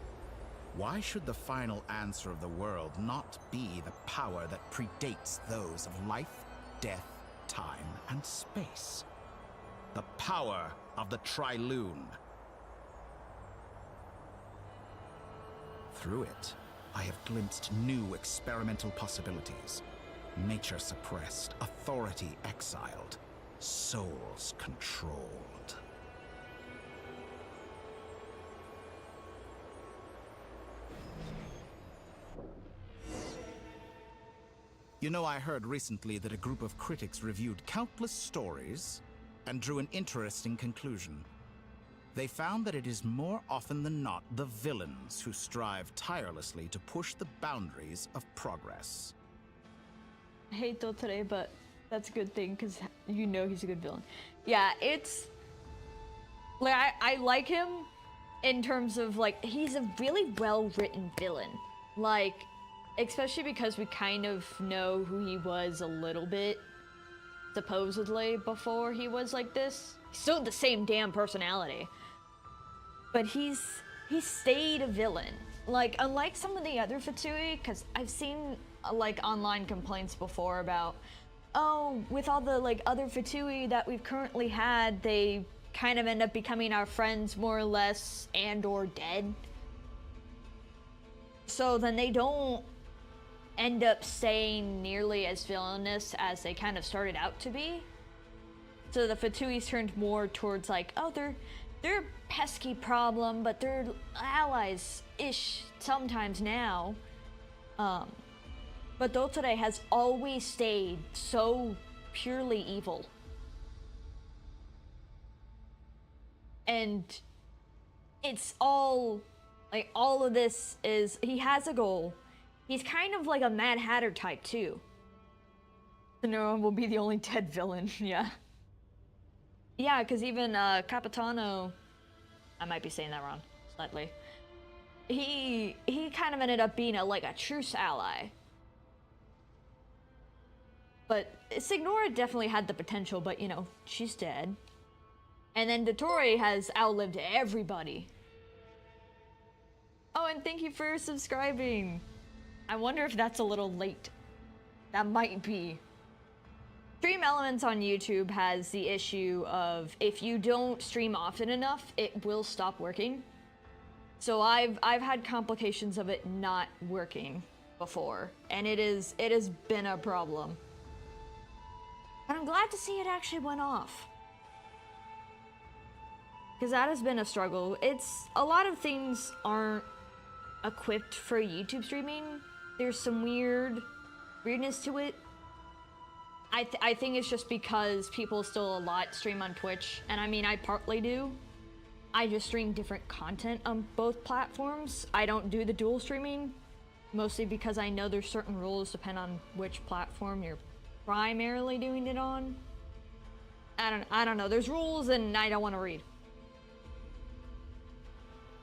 Why should the final answer of the world not be the power that predates those of life, death, time, and space? The power of the Trilune. Through it, I have glimpsed new experimental possibilities. Nature suppressed, authority exiled, souls controlled. You know, I heard recently that a group of critics reviewed countless stories and drew an interesting conclusion. They found that it is more often than not the villains who strive tirelessly to push the boundaries of progress. I hate Dottore, but That's a good thing, because you know he's a good villain. Yeah, it's... Like, I like him in terms of, like, he's a really well-written villain. Like, especially because we kind of know who he was a little bit, supposedly, before he was like this. He's still the same damn personality. But he's stayed a villain. Like, unlike some of the other Fatui, because I've seen, like, online complaints before about, oh, with all the, like, other Fatui that we've currently had, they kind of end up becoming our friends more or less, and or dead. So then they don't end up staying nearly as villainous as they kind of started out to be. So the Fatuis turned more towards, like, oh, they're a pesky problem, but they're allies-ish sometimes now. But Dottore has always stayed so purely evil. And it's all, like, all of this is, he has a goal. He's kind of like a Mad Hatter type, too. So no one will be the only dead villain, yeah. Yeah, because even Capitano, I might be saying that wrong, slightly. He kind of ended up being like a truce ally. But Signora definitely had the potential, but you know, she's dead. And then Dottore has outlived everybody. Oh, and thank you for subscribing. I wonder if that's a little late. That might be. Stream Elements on YouTube has the issue of if you don't stream often enough, it will stop working. So I've had complications of it not working before, and it has been a problem. But I'm glad to see it actually went off. Because that has been a struggle. It's a lot of things aren't equipped for YouTube streaming. There's some weirdness to it. I think it's just because people still a lot stream on Twitch, and I mean, I partly do. I just stream different content on both platforms. I don't do the dual streaming, mostly because I know there's certain rules depending on which platform you're primarily doing it on. I don't know. There's rules, and I don't want to read.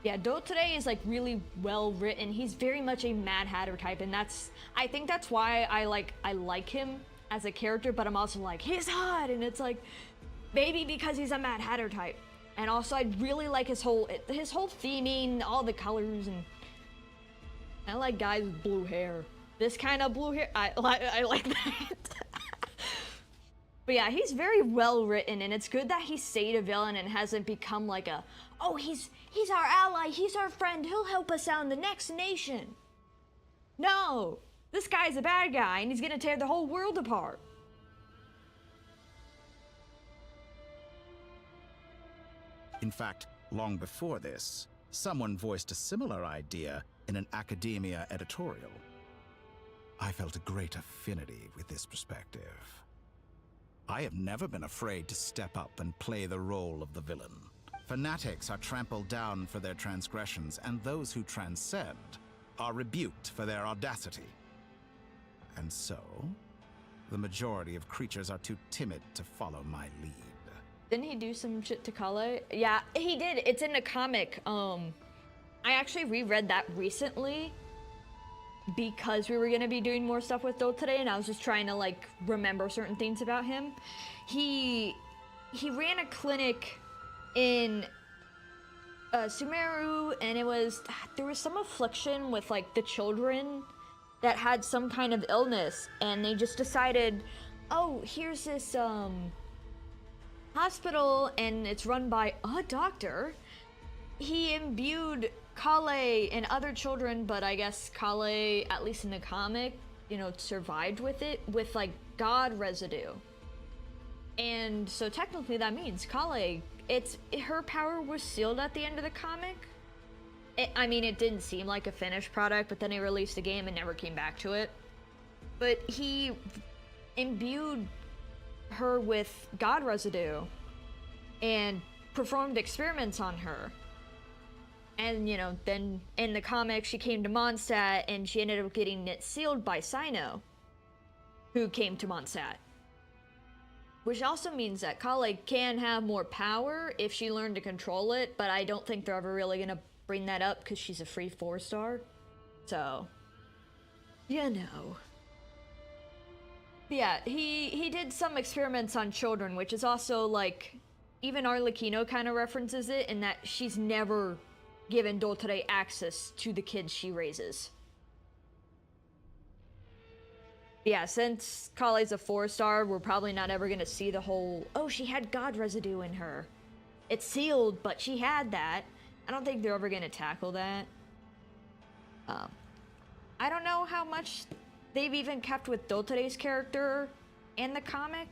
Yeah, Dottore is like really well written. He's very much a Mad Hatter type, and I think that's why I like him as a character, but I'm also like, he's hot, and it's like, maybe because he's a Mad Hatter type. And also I really like his whole theming, all the colors, and I like guys with blue hair. This kind of blue hair, I like that. But yeah, he's very well written, and it's good that he stayed a villain and hasn't become like a, oh, he's our ally, he's our friend, he'll help us out in the next nation. No, this guy's a bad guy, and he's gonna tear the whole world apart. In fact, long before this, someone voiced a similar idea in an academia editorial. I felt a great affinity with this perspective. I have never been afraid to step up and play the role of the villain. Fanatics are trampled down for their transgressions, and those who transcend are rebuked for their audacity. And so, the majority of creatures are too timid to follow my lead. Didn't he do some shit to Kale? Yeah, he did. It's in the comic. I actually reread that recently because we were gonna be doing more stuff with Dottore, and I was just trying to like remember certain things about him. He ran a clinic in Sumeru, and there was some affliction with like the children that had some kind of illness, and they just decided, oh, here's this hospital, and it's run by a doctor. He imbued Kale and other children, but I guess Kale, at least in the comic, you know, survived with it, with like god residue. And so technically that means Kale, her power was sealed at the end of the comic. I mean, it didn't seem like a finished product, but then he released the game and never came back to it. But he imbued her with god residue and performed experiments on her. And, you know, then in the comic, she came to Mondstadt, and she ended up getting it sealed by Sino, who came to Mondstadt. Which also means that Kale can have more power if she learned to control it, but I don't think they're ever really gonna bring that up because she's a free 4-star. So, you know. Yeah, he did some experiments on children, which is also like, even Arlecchino kind of references it in that she's never given Dottore access to the kids she raises. Yeah, since Kale's a 4-star, we're probably not ever gonna see the whole, oh, she had god residue in her. It's sealed, but she had that. I don't think they're ever gonna tackle that. I don't know how much they've even kept with Dottore's character in the comic.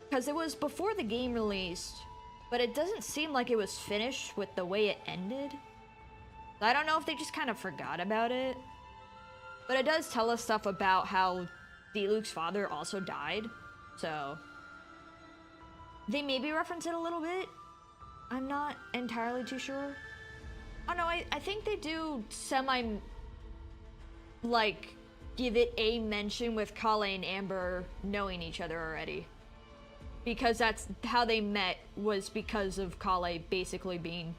Because it was before the game released, but it doesn't seem like it was finished with the way it ended. I don't know if they just kind of forgot about it. But it does tell us stuff about how Diluc's father also died, so they maybe reference it a little bit. I'm not entirely too sure. Oh no, I think they do like, give it a mention with Kale and Amber knowing each other already. Because that's how they met, was because of Kale basically being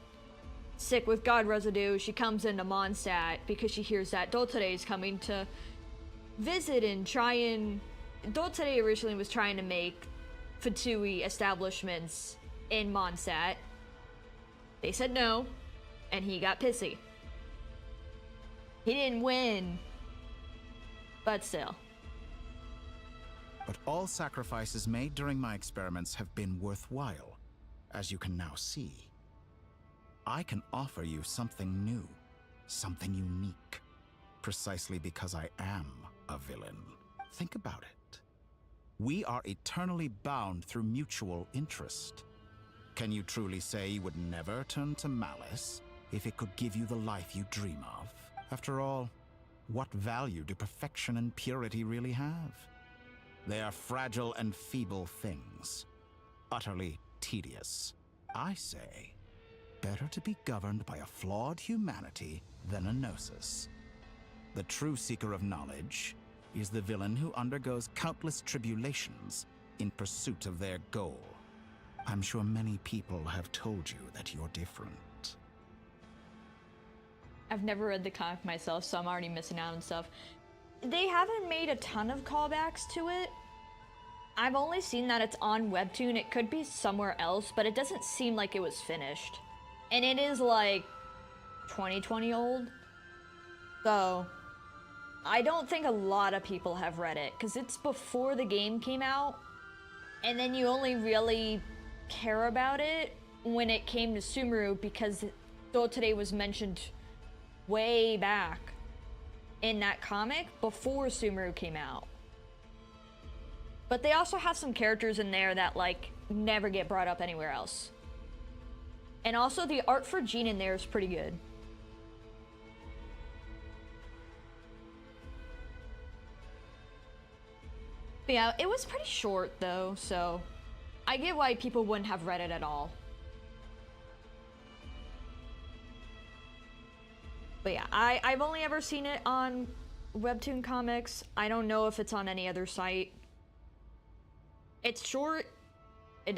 sick with god residue. She comes into Mondstadt because she hears that Dottore is coming to visit and try and... Dottore originally was trying to make Fatui establishments in Mondstadt. They said no, and he got pissy. He didn't win, but still. But all sacrifices made during my experiments have been worthwhile, as you can now see. I can offer you something new, something unique, precisely because I am a villain. Think about it. We are eternally bound through mutual interest. Can you truly say you would never turn to malice if it could give you the life you dream of? After all, what value do perfection and purity really have? They are fragile and feeble things, utterly tedious. I say, better to be governed by a flawed humanity than a gnosis. The true seeker of knowledge is the villain who undergoes countless tribulations in pursuit of their goal. I'm sure many people have told you that you're different. I've never read the comic myself, so I'm already missing out on stuff. They haven't made a ton of callbacks to it. I've only seen that it's on Webtoon. It could be somewhere else, but it doesn't seem like it was finished. And it is like 2020 old. So I don't think a lot of people have read it because it's before the game came out. And then you only really care about it when it came to Sumeru because Dottore was mentioned way back in that comic before Sumeru came out. But they also have some characters in there that like never get brought up anywhere else. And also the art for Jean in there is pretty good. But yeah, it was pretty short though, so I get why people wouldn't have read it at all. But yeah, I've only ever seen it on Webtoon Comics. I don't know if it's on any other site. It's short. It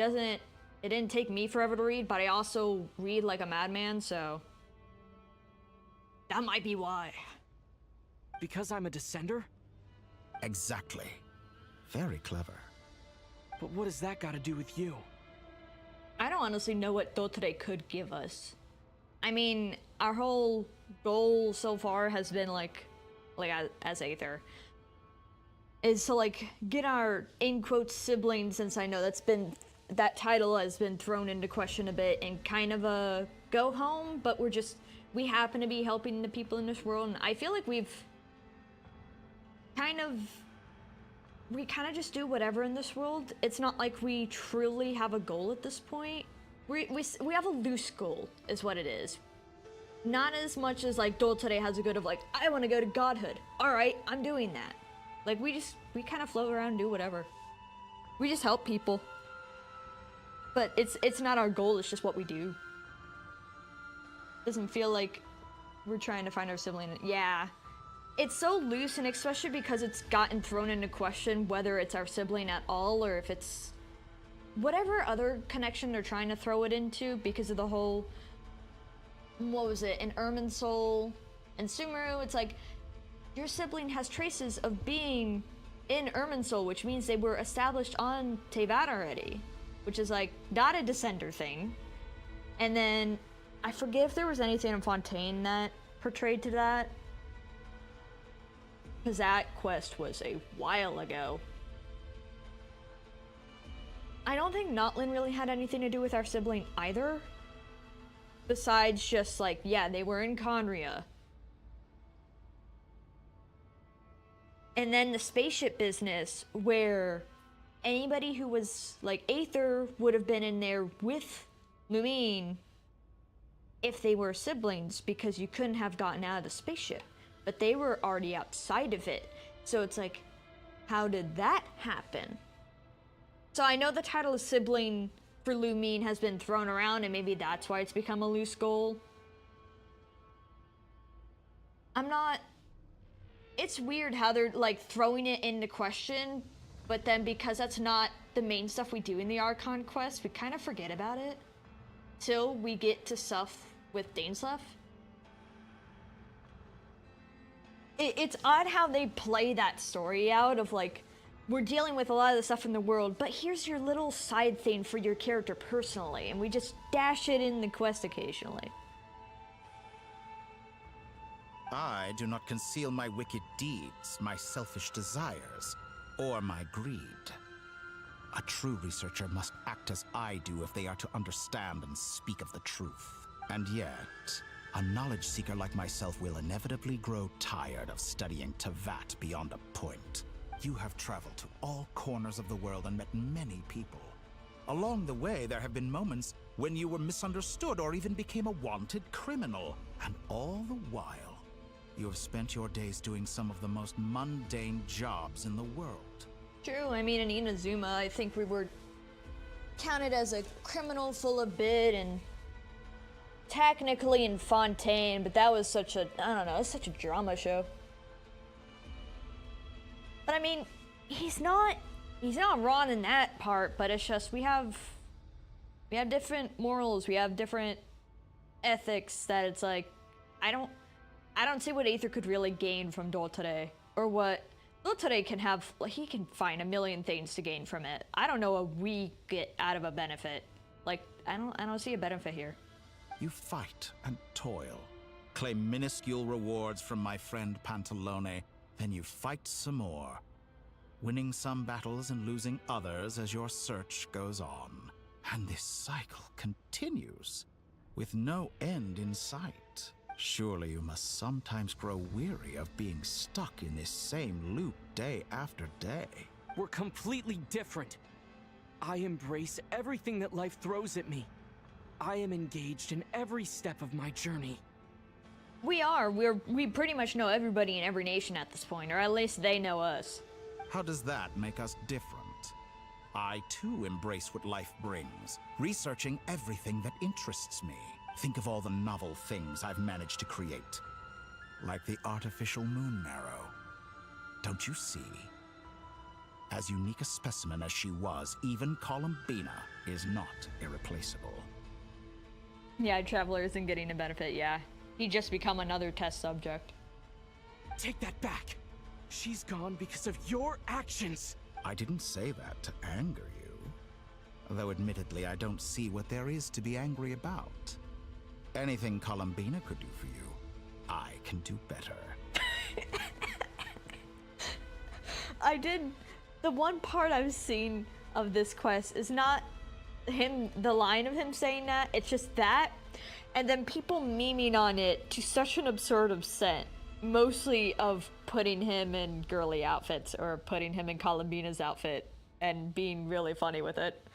didn't take me forever to read, but I also read like a madman, so that might be why. Because I'm a descender? Exactly. Very clever. But what does that got to do with you? I don't honestly know what Dottore could give us. I mean, our whole goal so far has been like as Aether, is to like get our in quotes siblings, since I know that title has been thrown into question a bit, and kind of a go home, but we happen to be helping the people in this world, and I feel like we kind of just do whatever in this world. It's not like we truly have a goal at this point. We have a loose goal, is what it is. Not as much as like Dottore has a goal of like, I want to go to godhood. Alright, I'm doing that. Like we kind of float around and do whatever. We just help people. But it's not our goal, it's just what we do. Doesn't feel like we're trying to find our sibling. Yeah. it's so loose, and especially because it's gotten thrown into question whether it's our sibling at all or if it's whatever other connection they're trying to throw it into because of the whole, what was it, in Irminsul and Sumeru. It's like your sibling has traces of being in Irminsul, which means they were established on Tevat already, which is like not a descender thing. And then I forget if there was anything in Fontaine that portrayed to that, because that quest was a while ago. I don't think Notlin really had anything to do with our sibling either, besides just like, yeah, they were in Conria. And then the spaceship business, where anybody who was like Aether would have been in there with Lumine if they were siblings, because you couldn't have gotten out of the spaceship. But they were already outside of it. So it's like, how did that happen? So I know the title of sibling for Lumine has been thrown around, and maybe that's why it's become a loose goal. It's weird how they're like throwing it into question, but then because that's not the main stuff we do in the Archon Quest, we kind of forget about it till we get to stuff with Dainsleif. It's odd how they play that story out of like, we're dealing with a lot of the stuff in the world, but here's your little side thing for your character personally, and we just dash it in the quest occasionally. I do not conceal my wicked deeds, my selfish desires, or my greed. A true researcher must act as I do if they are to understand and speak of the truth. And yet, a knowledge seeker like myself will inevitably grow tired of studying Tevat beyond a point. You have traveled to all corners of the world and met many people. Along the way, there have been moments when you were misunderstood or even became a wanted criminal. And all the while, you have spent your days doing some of the most mundane jobs in the world. True, I mean, in Inazuma, I think we were counted as a criminal full of bid, and technically in Fontaine, but that was such a, I don't know, it's such a drama show. But I mean, he's not wrong in that part, but it's just we have different morals, we have different ethics that it's like, I don't see what Aether could really gain from Dottore, or what Dottore can have. He can find a million things to gain from it. I don't know what we get out of a benefit. Like, I don't see a benefit here. You fight and toil, claim minuscule rewards from my friend Pantalone, then you fight some more, winning some battles and losing others as your search goes on. And this cycle continues, with no end in sight. Surely you must sometimes grow weary of being stuck in this same loop day after day. We're completely different. I embrace everything that life throws at me. I am engaged in every step of my journey. We are. We pretty much know everybody in every nation at this point, or at least they know us. How does that make us different? I too embrace what life brings, researching everything that interests me. Think of all the novel things I've managed to create. Like the artificial moon marrow. Don't you see? As unique a specimen as she was, even Columbina is not irreplaceable. Yeah, Traveler isn't getting a benefit, yeah. He'd just become another test subject. Take that back. She's gone because of your actions. I didn't say that to anger you. Though admittedly, I don't see what there is to be angry about. Anything Columbina could do for you, I can do better. The one part I've seen of this quest is not the line of him saying that, it's just that, and then people memeing on it to such an absurd extent, mostly of putting him in girly outfits, or putting him in Columbina's outfit, and being really funny with it.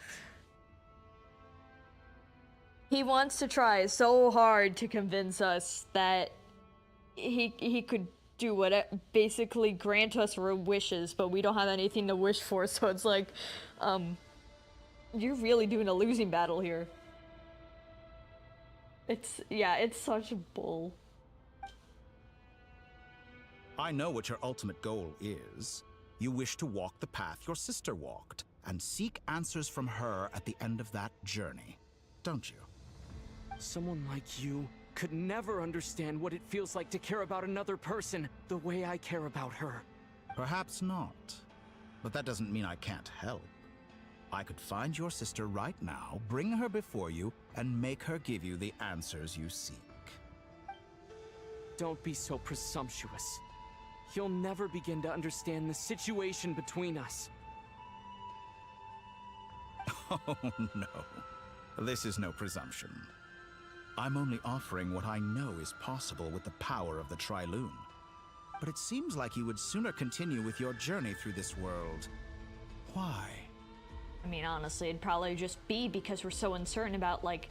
He wants to try so hard to convince us that he could do what, basically grant us our wishes, but we don't have anything to wish for, so it's like, you're really doing a losing battle here. It's such a bull. I know what your ultimate goal is. You wish to walk the path your sister walked, and seek answers from her at the end of that journey, don't you? Someone like you could never understand what it feels like to care about another person the way I care about her. Perhaps not. But that doesn't mean I can't help. I could find your sister right now, bring her before you, and make her give you the answers you seek. Don't be so presumptuous. You'll never begin to understand the situation between us. Oh, no. This is no presumption. I'm only offering what I know is possible with the power of the Trilune. But it seems like you would sooner continue with your journey through this world. Why? I mean, honestly, it'd probably just be because we're so uncertain about, like,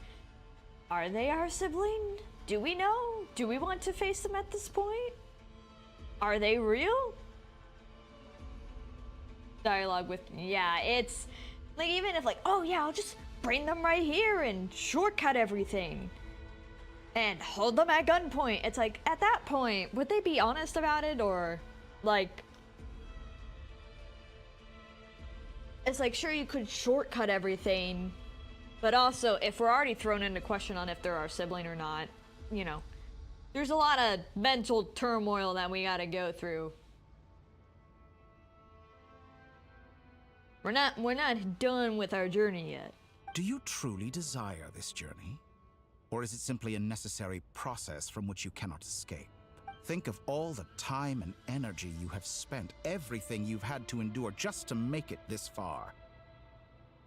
are they our sibling? Do we know? Do we want to face them at this point? Are they real? Dialogue with, yeah, it's, like, even if, like, oh yeah, I'll just bring them right here and shortcut everything. And hold them at gunpoint. It's like, at that point, would they be honest about it, or, like... It's like, sure, you could shortcut everything, but also, if we're already thrown into question on if they're our sibling or not, you know, there's a lot of mental turmoil that we gotta go through. We're not done with our journey yet. Do you truly desire this journey? Or is it simply a necessary process from which you cannot escape? Think of all the time and energy you have spent, everything you've had to endure just to make it this far.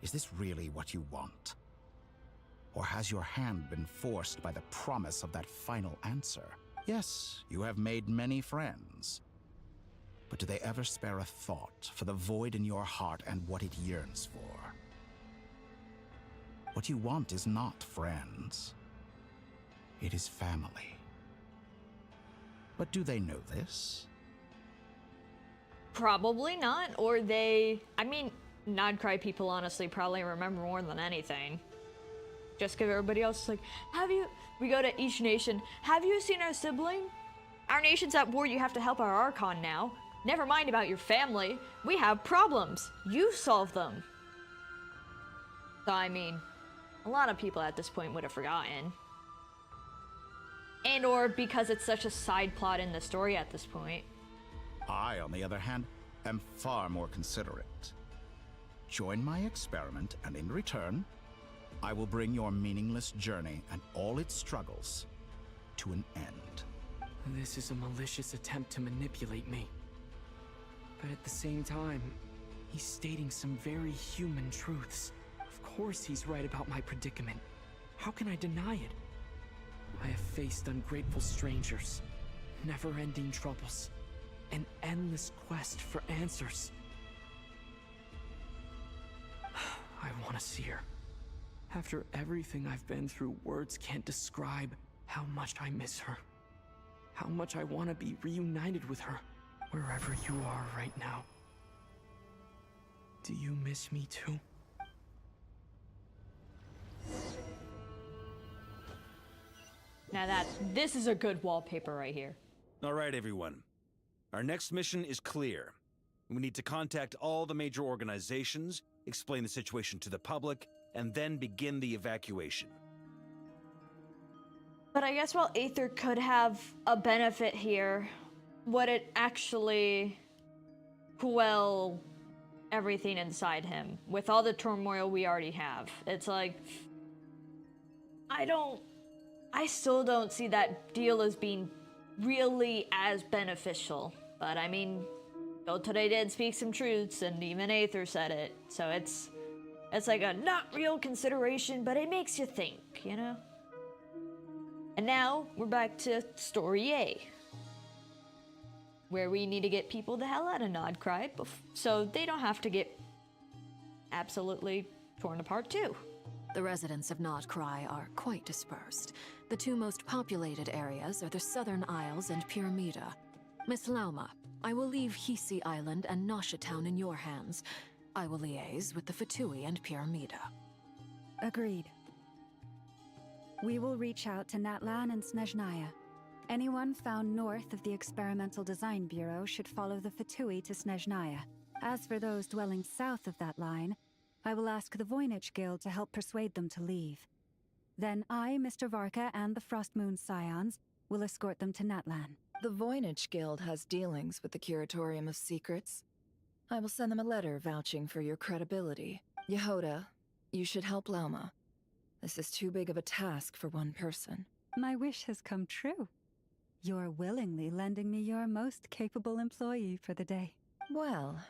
Is this really what you want? Or has your hand been forced by the promise of that final answer? Yes, you have made many friends. But do they ever spare a thought for the void in your heart and what it yearns for? What you want is not friends. It is family. But do they know this? Probably not, or they... I mean, Nodcry people honestly probably remember more than anything. Just give everybody else, like, have you... We go to each nation, have you seen our sibling? Our nation's at war, you have to help our Archon now. Never mind about your family. We have problems. You solve them. So, I mean, a lot of people at this point would have forgotten. And or because it's such a side plot in the story at this point. I, on the other hand, am far more considerate. Join my experiment, and in return, I will bring your meaningless journey and all its struggles to an end. This is a malicious attempt to manipulate me. But at the same time, he's stating some very human truths. Of course he's right about my predicament. How can I deny it? I have faced ungrateful strangers, never-ending troubles, an endless quest for answers. I want to see her. After everything I've been through, words can't describe how much I miss her. How much I want to be reunited with her, wherever you are right now. Do you miss me too? Now this is a good wallpaper right here. All right, everyone. Our next mission is clear. We need to contact all the major organizations, explain the situation to the public, and then begin the evacuation. But I guess while Aether could have a benefit here, would it actually quell everything inside him with all the turmoil we already have? It's like, I still don't see that deal as being really as beneficial. But I mean, Dottore did speak some truths, and even Aether said it. So it's like a not real consideration, but it makes you think, you know? And now we're back to Story A, where we need to get people the hell out of Nodcry so they don't have to get absolutely torn apart too. The residents of Nodcry are quite dispersed. The two most populated areas are the Southern Isles and Pyramida. Miss Lauma, I will leave Hisi Island and Nosha Town in your hands. I will liaise with the Fatui and Pyramida. Agreed. We will reach out to Natlan and Snezhnaya. Anyone found north of the Experimental Design Bureau should follow the Fatui to Snezhnaya. As for those dwelling south of that line, I will ask the Voynich Guild to help persuade them to leave. Then I, Mr. Varka, and the Frostmoon Scions will escort them to Natlan. The Voynich Guild has dealings with the Curatorium of Secrets. I will send them a letter vouching for your credibility. Yehoda, you should help Lauma. This is too big of a task for one person. My wish has come true. You're willingly lending me your most capable employee for the day. Well,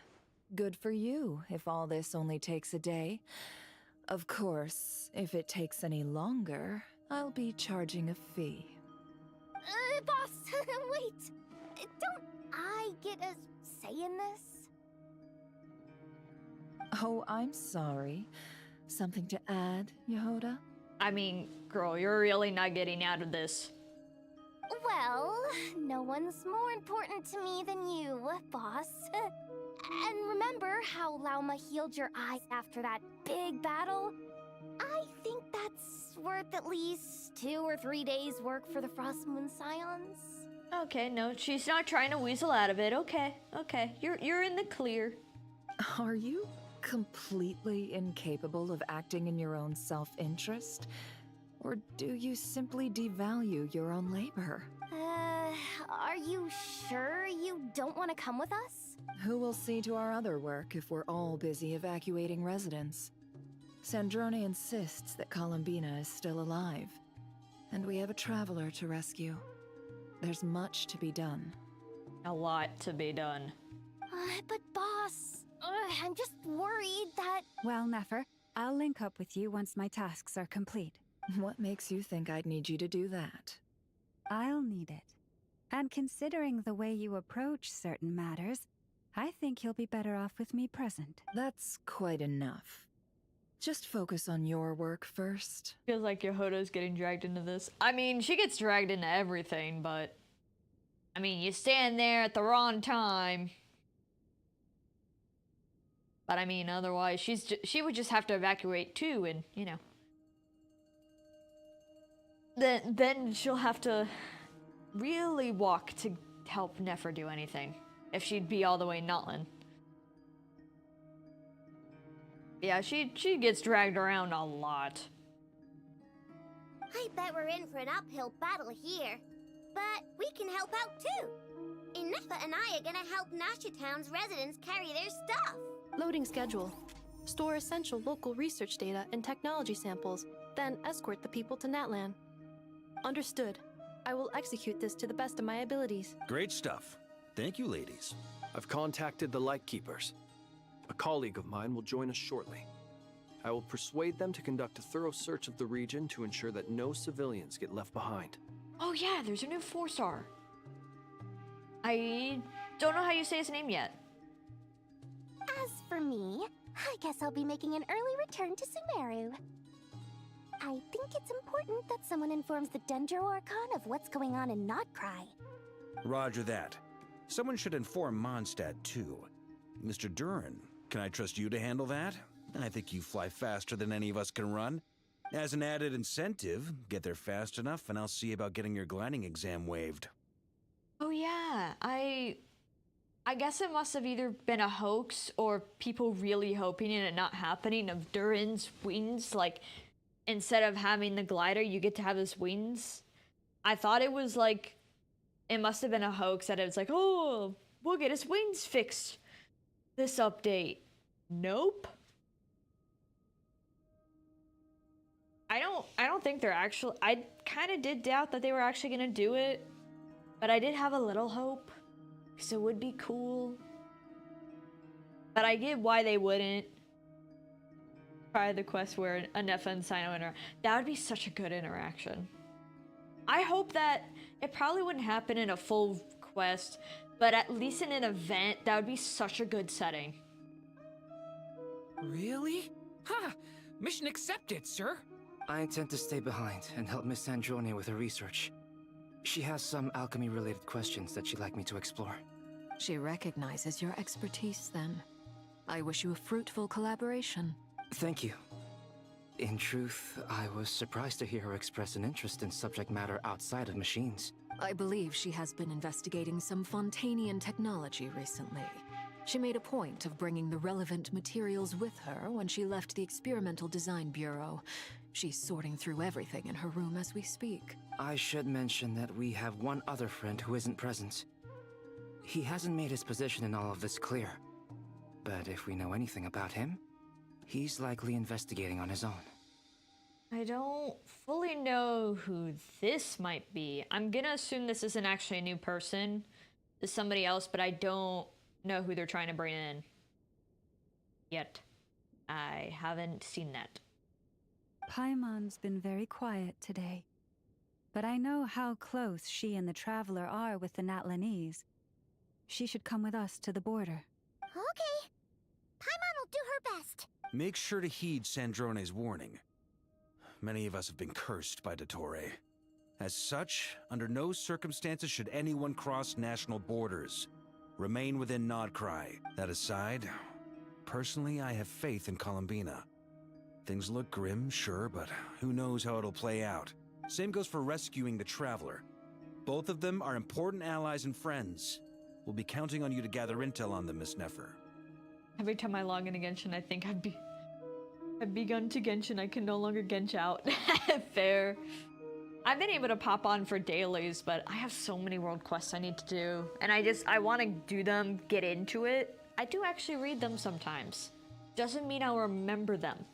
good for you if all this only takes a day. Of course, if it takes any longer, I'll be charging a fee. Boss, wait! Don't I get a say in this? Oh, I'm sorry. Something to add, Yehoda? I mean, girl, you're really not getting out of this. Well, no one's more important to me than you, boss. And remember how Lauma healed your eyes after that big battle? I think that's worth at least 2 or 3 days' work for the Frostmoon Scions. Okay, no, she's not trying to weasel out of it. Okay, you're in the clear. Are you completely incapable of acting in your own self-interest? Or do you simply devalue your own labor? Are you sure you don't want to come with us? Who will see to our other work if we're all busy evacuating residents? Sandrone insists that Columbina is still alive, and we have a traveler to rescue. There's much to be done. A lot to be done. But boss, I'm just worried that... Well, Nefer, I'll link up with you once my tasks are complete. What makes you think I'd need you to do that? I'll need it. And considering the way you approach certain matters, I think you'll be better off with me present. That's quite enough. Just focus on your work first. Feels like Yehoda's getting dragged into this. I mean, she gets dragged into everything, but... I mean, you stand there at the wrong time. But I mean, otherwise, she would just have to evacuate too, and, you know... Then she'll have to really walk to help Nefer do anything. If she'd be all the way in Notland. Yeah, she gets dragged around a lot. I bet we're in for an uphill battle here. But we can help out too. Inefa and I are gonna help Nasha Town's residents carry their stuff. Loading schedule. Store essential local research data and technology samples, then escort the people to Natlan. Understood. I will execute this to the best of my abilities. Great stuff. Thank you, ladies. I've contacted the Lightkeepers. A colleague of mine will join us shortly. I will persuade them to conduct a thorough search of the region to ensure that no civilians get left behind. Oh yeah, there's a new 4-star. I don't know how you say his name yet. As for me, I guess I'll be making an early return to Sumeru. I think it's important that someone informs the Dendro Archon of what's going on in Notcry. Roger that. Someone should inform Mondstadt, too. Mr. Durin, can I trust you to handle that? I think you fly faster than any of us can run. As an added incentive, get there fast enough and I'll see about getting your gliding exam waived. Oh yeah, I guess it must have either been a hoax or people really hoping and it not happening of Durin's wings, like instead of having the glider, you get to have his wings. I thought it was like, it must have been a hoax that it was like, oh, we'll get his wings fixed this update. Nope. I don't think they're actually, I kind of did doubt that they were actually going to do it, but I did have a little hope because it would be cool. But I get why they wouldn't. Try the quest where Inefa and Sino interact. That would be such a good interaction. I hope that it probably wouldn't happen in a full quest, but at least in an event, that would be such a good setting. Really? Ha! Mission accepted, sir. I intend to stay behind and help Miss Sandrone with her research. She has some alchemy-related questions that she'd like me to explore. She recognizes your expertise, then. I wish you a fruitful collaboration. Thank you. In truth, I was surprised to hear her express an interest in subject matter outside of machines. I believe she has been investigating some Fontanian technology recently. She made a point of bringing the relevant materials with her when she left the Experimental Design Bureau. She's sorting through everything in her room as we speak. I should mention that we have one other friend who isn't present. He hasn't made his position in all of this clear. But if we know anything about him, he's likely investigating on his own. I don't fully know who this might be. I'm gonna assume this isn't actually a new person. It's somebody else, but I don't know who they're trying to bring in yet. I haven't seen that. Paimon's been very quiet today. But I know how close she and the Traveler are with the Natlanese. She should come with us to the border. Okay. Paimon will do her best. Make sure to heed Sandrone's warning. Many of us have been cursed by Dottore. As such, under no circumstances should anyone cross national borders. Remain within Nodcry. That aside, personally, I have faith in Columbina. Things look grim, sure, but who knows how it'll play out. Same goes for rescuing the Traveler. Both of them are important allies and friends. We'll be counting on you to gather intel on them, Miss Nefer. Every time I log in a Genshin, I think I've begun to Genshin. I can no longer Gensh out. Fair. I've been able to pop on for dailies, but I have so many world quests I need to do. And I want to do them, get into it. I do actually read them sometimes. Doesn't mean I'll remember them.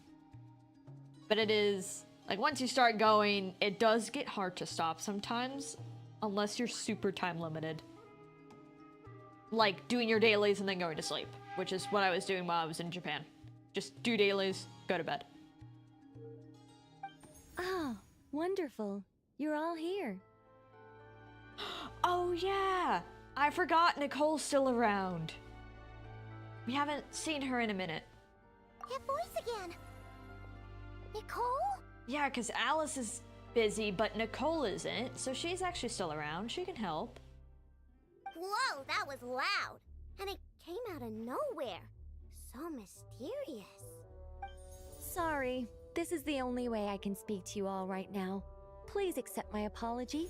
But it is, like, once you start going, it does get hard to stop sometimes. Unless you're super time limited. Like, doing your dailies and then going to sleep. Which is what I was doing while I was in Japan. Just do dailies, go to bed. Oh, wonderful. You're all here. Oh yeah! I forgot Nicole's still around. We haven't seen her in a minute. That voice again. Nicole? Yeah, because Alice is busy, but Nicole isn't, so she's actually still around. She can help. Whoa, that was loud. And it came out of nowhere. So mysterious. Sorry, this is the only way I can speak to you all right now. Please accept my apology.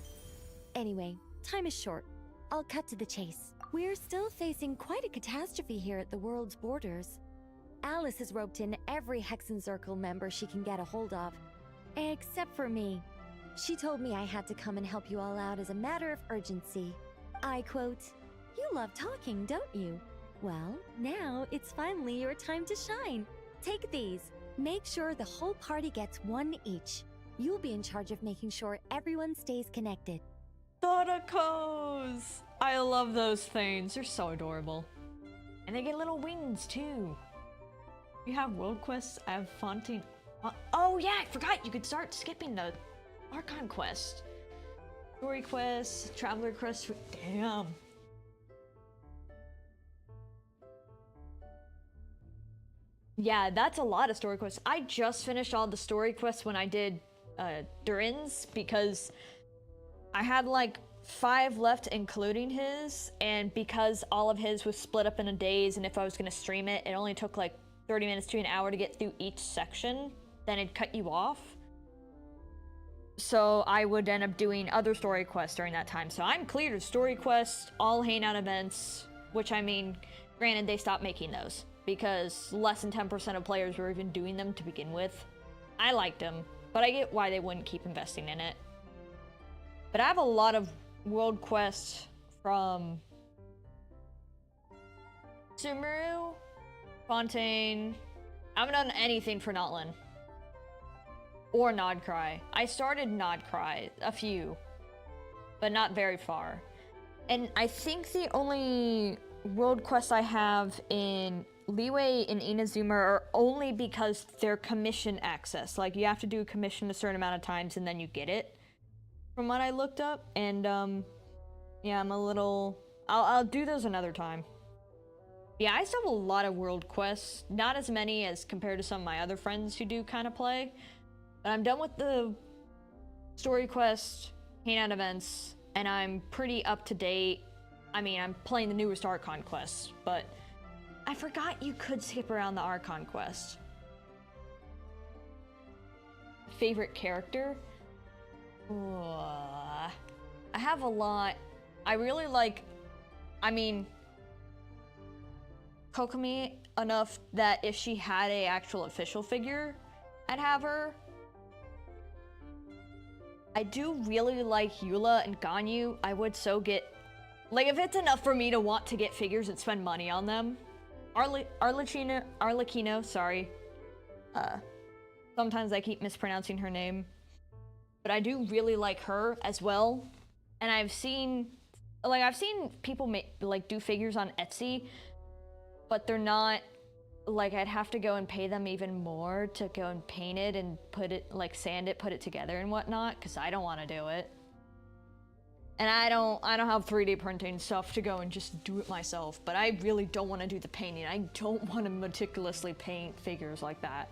Anyway, time is short. I'll cut to the chase. We're still facing quite a catastrophe here at the world's borders. Alice has roped in every Hexen Circle member she can get a hold of. Except for me. She told me I had to come and help you all out as a matter of urgency. I quote, "You love talking, don't you? Well, now it's finally your time to shine. Take these. Make sure the whole party gets one each. You'll be in charge of making sure everyone stays connected." Doricos! I love those things. They're so adorable. And they get little wings too. You have world quests. I have Fontaine. Oh yeah, I forgot you could start skipping the Archon Quest. Story quests, Traveler quests. Damn. Yeah, that's a lot of story quests. I just finished all the story quests when I did Durin's because I had like 5 left including his, and because all of his was split up into days, and if I was gonna stream it, it only took like 30 minutes to an hour to get through each section, then it'd cut you off. So I would end up doing other story quests during that time. So I'm cleared of story quests, all hangout events, which I mean, granted they stopped making those because less than 10% of players were even doing them to begin with. I liked them, but I get why they wouldn't keep investing in it. But I have a lot of world quests from Sumeru, Fontaine. I haven't done anything for Notlin. Or Nodcry. I started Nodcry, a few, but not very far. And I think the only world quests I have in Liyue and Inazuma are only because they're commission access. Like, you have to do a commission a certain amount of times and then you get it, from what I looked up. And, yeah, I'm a little... I'll do those another time. Yeah, I still have a lot of world quests. Not as many as compared to some of my other friends who do kind of play. But I'm done with the story quest, hangout events, and I'm pretty up to date. I mean, I'm playing the newest Archon Quest, but I forgot you could skip around the Archon Quest. Favorite character? I have a lot. I really like, I mean, Kokomi enough that if she had a actual official figure, I'd have her. I do really like Eula and Ganyu. I would so get, like, if it's enough for me to want to get figures and spend money on them. Arlecchino, sorry. Sometimes I keep mispronouncing her name. But I do really like her as well. And I've seen people do figures on Etsy, but they're not, like, I'd have to go and pay them even more to go and paint it and put it, like, sand it, put it together and whatnot, because I don't want to do it. And I don't have 3D printing stuff to go and just do it myself, but I really don't want to do the painting. I don't want to meticulously paint figures like that.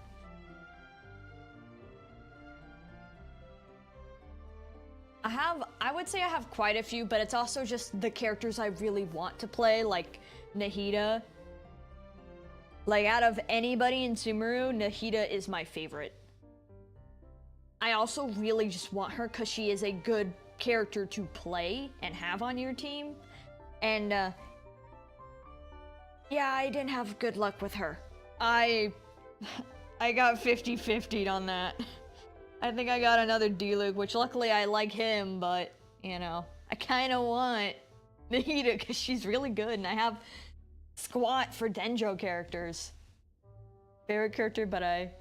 I would say I have quite a few, but it's also just the characters I really want to play, like Nahida. Like, out of anybody in Sumeru, Nahida is my favorite. I also really just want her because she is a good character to play and have on your team. And, yeah, I didn't have good luck with her. I got 50-50'd on that. I think I got another D-Luke, which luckily I like him, but, you know, I kind of want Nahida because she's really good, and I have Squat for Dendro characters. Favorite character, but I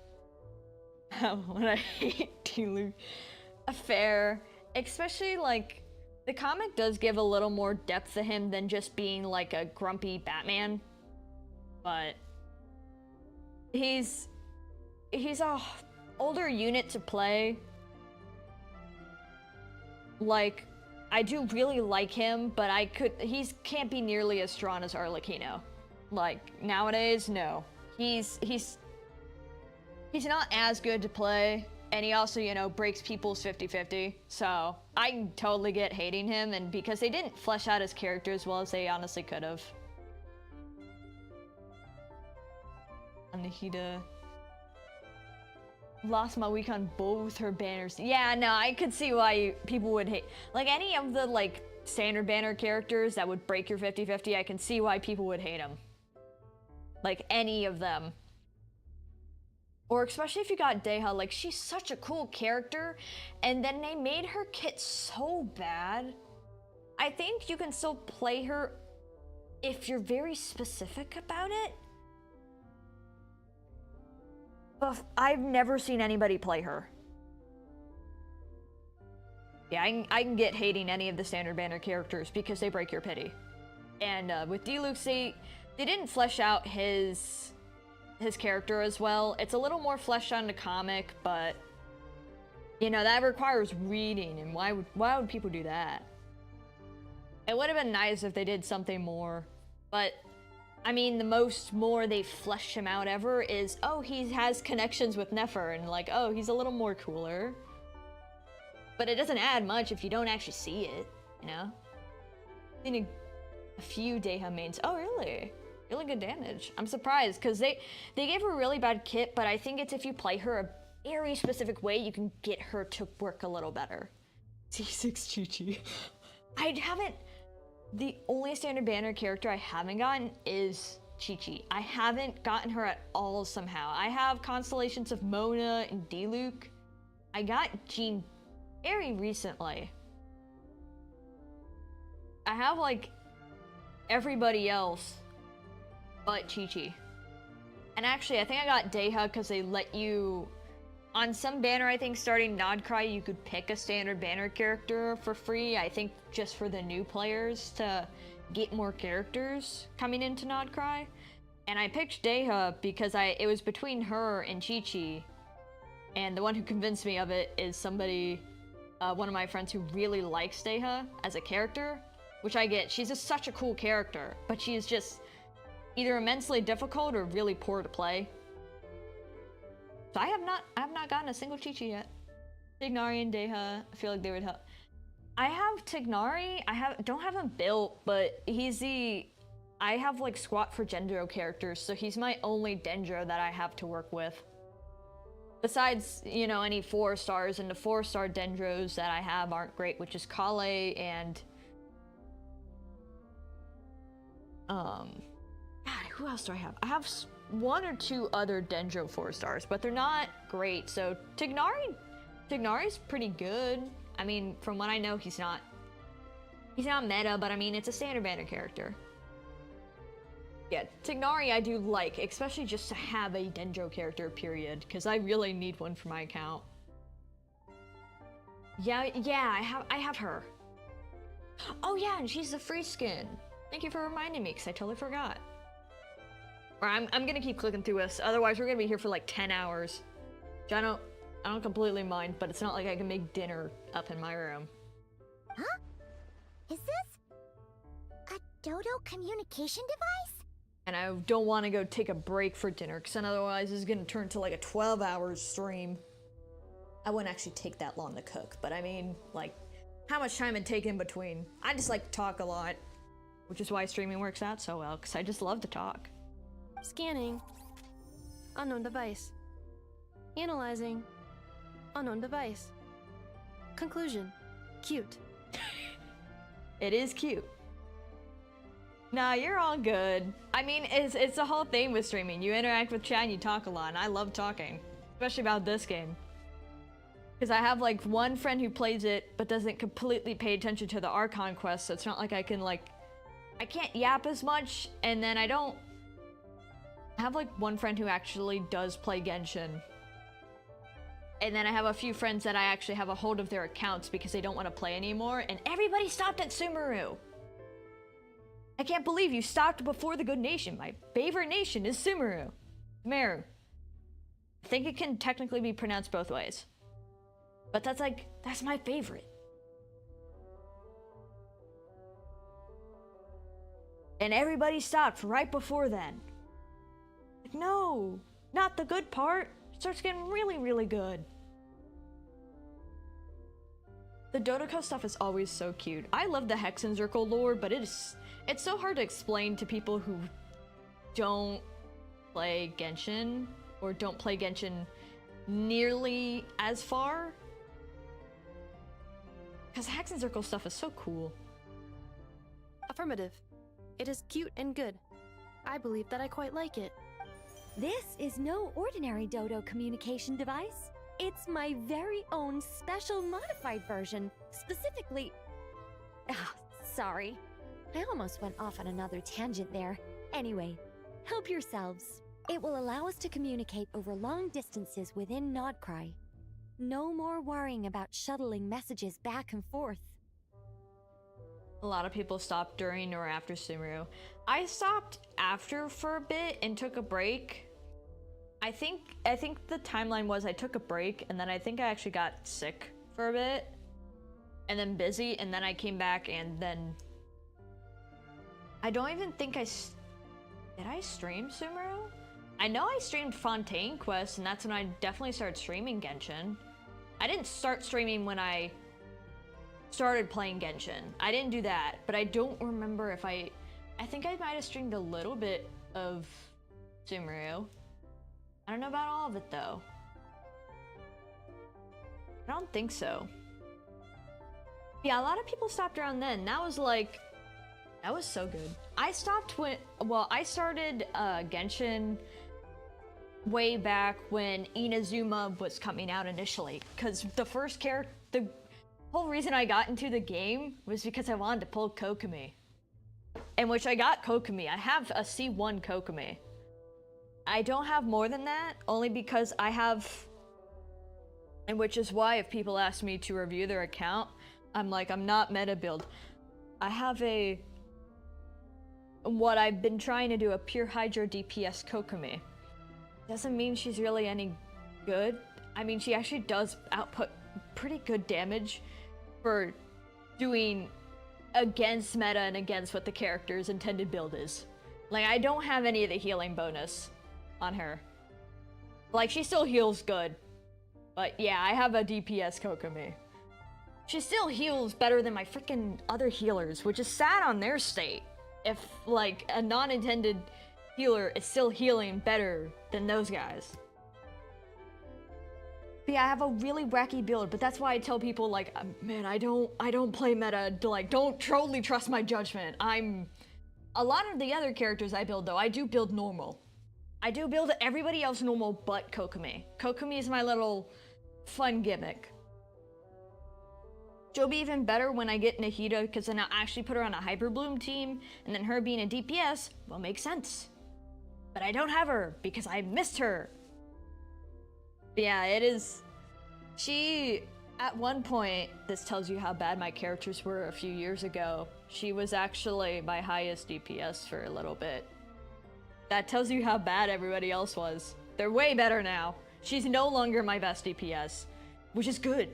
hate D-Luke. Fair. Especially, like, the comic does give a little more depth to him than just being, like, a grumpy Batman. But he's a older unit to play. Like, I do really like him, but he can't be nearly as strong as Arlecchino. Like, nowadays, no. He's not as good to play, and he also, you know, breaks people's 50-50. So I can totally get hating him, and because they didn't flesh out his character as well as they honestly could have. Nahida lost my week on both her banners. Yeah, no, I could see why people would hate. Like, any of the, like, standard banner characters that would break your 50-50, I can see why people would hate them. Like, any of them. Or especially if you got Deha, like, she's such a cool character, and then they made her kit so bad. I think you can still play her if you're very specific about it. But I've never seen anybody play her. Yeah, I can get hating any of the standard banner characters because they break your pity. And with D-Luke, they didn't flesh out his character as well. It's a little more fleshed out in the comic, but you know, that requires reading, and why would people do that? It would have been nice if they did something more, but I mean, the more they fleshed him out ever is, oh, he has connections with Nefer, and like, oh, he's a little more cooler. But it doesn't add much if you don't actually see it, you know? I've seen a few Deha mains. Oh, really? Really good damage. I'm surprised, because they gave her a really bad kit, but I think it's if you play her a very specific way, you can get her to work a little better. T6 Chi-Chi. The only standard banner character I haven't gotten is Chi-Chi. I haven't gotten her at all somehow. I have constellations of Mona and D-Luke. I got Jean very recently. I have, like, everybody else but Chi-Chi. And actually, I think I got Deha because they let you... On some banner, I think, starting Nodcry, you could pick a standard banner character for free. I think just for the new players to get more characters coming into Nodcry. And I picked Deha because it was between her and Chi-Chi. And the one who convinced me of it is somebody, one of my friends who really likes Deha as a character, which I get. She's just such a cool character, but she is just either immensely difficult or really poor to play. So I have not gotten a single Chi-Chi yet. Tignari and Deha, I feel like they would help. I have Tignari, don't have him built, but I have like Squat for Dendro characters, so he's my only Dendro that I have to work with. Besides, you know, any 4 stars, and the 4-star Dendros that I have aren't great, which is Kale and God, who else do I have? I have 1 or 2 other Dendro 4 stars, but they're not great. So Tignari's pretty good. I mean, from what I know, he's not meta, but I mean, it's a standard banner character. Yeah, Tignari I do like, especially just to have a Dendro character, period, because I really need one for my account. Yeah, I have her. Oh yeah, and she's the free skin. Thank you for reminding me, because I totally forgot. Or I'm gonna keep clicking through this, otherwise we're gonna be here for like 10 hours. Which I don't completely mind, but it's not like I can make dinner up in my room. Huh? Is this a Dodo communication device? And I don't want to go take a break for dinner, because then otherwise it's gonna turn to like a 12-hour stream. I wouldn't actually take that long to cook, but I mean, like, how much time it'd take in between. I just like to talk a lot, which is why streaming works out so well, because I just love to talk. Scanning. Unknown device. Analyzing. Unknown device. Conclusion. Cute. It is cute. Nah, you're all good. I mean, it's the whole thing with streaming. You interact with chat and you talk a lot, and I love talking. Especially about this game. Because I have, like, one friend who plays it, but doesn't completely pay attention to the Archon Quest, so it's not like I can, like... I can't yap as much, and then I don't... I have, like, one friend who actually does play Genshin. And then I have a few friends that I actually have a hold of their accounts because they don't want to play anymore, and everybody stopped at Sumeru! I can't believe you stopped before the good nation. My favorite nation is Sumeru. Sumeru. I think it can technically be pronounced both ways. But that's my favorite. And everybody stopped right before then. Like, no, not the good part. It starts getting really, really good. The Dodoko stuff is always so cute. I love the Hexenzirkel lore, but it's so hard to explain to people who don't play Genshin, or don't play Genshin nearly as far. Because Hexenzirkel stuff is so cool. Affirmative. It is cute and good. I believe that I quite like it. This is no ordinary Dodo communication device. It's my very own special modified version, specifically... sorry. I almost went off on another tangent there. Anyway, help yourselves. It will allow us to communicate over long distances within Nodcry. No more worrying about shuttling messages back and forth. A lot of people stopped during or after Sumeru. I stopped after for a bit and took a break. I think the timeline was I took a break, and then I think I actually got sick for a bit, and then busy, and then I came back, and then I don't even think did I stream Sumeru? I know I streamed Fontaine Quest, and that's when I definitely started streaming Genshin. I didn't start streaming when I started playing Genshin. I didn't do that, but I don't remember if I think I might have streamed a little bit of Sumeru. I don't know about all of it though. I don't think so. Yeah, a lot of people stopped around then. That was so good. I stopped I started Genshin way back when Inazuma was coming out initially, because the whole reason I got into the game was because I wanted to pull Kokomi. In which I got Kokomi. I have a C1 Kokomi. I don't have more than that, only because I have, and which is why if people ask me to review their account, I'm like, I'm not meta build. I have what I've been trying to do, a pure Hydro DPS Kokomi. Doesn't mean she's really any good. I mean, she actually does output pretty good damage for doing against meta and against what the character's intended build is. Like, I don't have any of the healing bonus on her. Like, she still heals good. But yeah, I have a DPS Kokomi. She still heals better than my freaking other healers, which is sad on their state. If, like, a non-intended healer is still healing better than those guys. But yeah, I have a really wacky build, but that's why I tell people like, man, I don't play meta. Like, don't totally trust my judgment. A lot of the other characters I build though, I do build normal. I do build everybody else normal but Kokomi. Kokomi is my little fun gimmick. She'll be even better when I get Nahida, because then I'll actually put her on a Hyper Bloom team, and then her being a DPS will make sense. But I don't have her because I missed her. But yeah, it is. She, at one point, this tells you how bad my characters were a few years ago. She was actually my highest DPS for a little bit. That tells you how bad everybody else was. They're way better now. She's no longer my best DPS, which is good.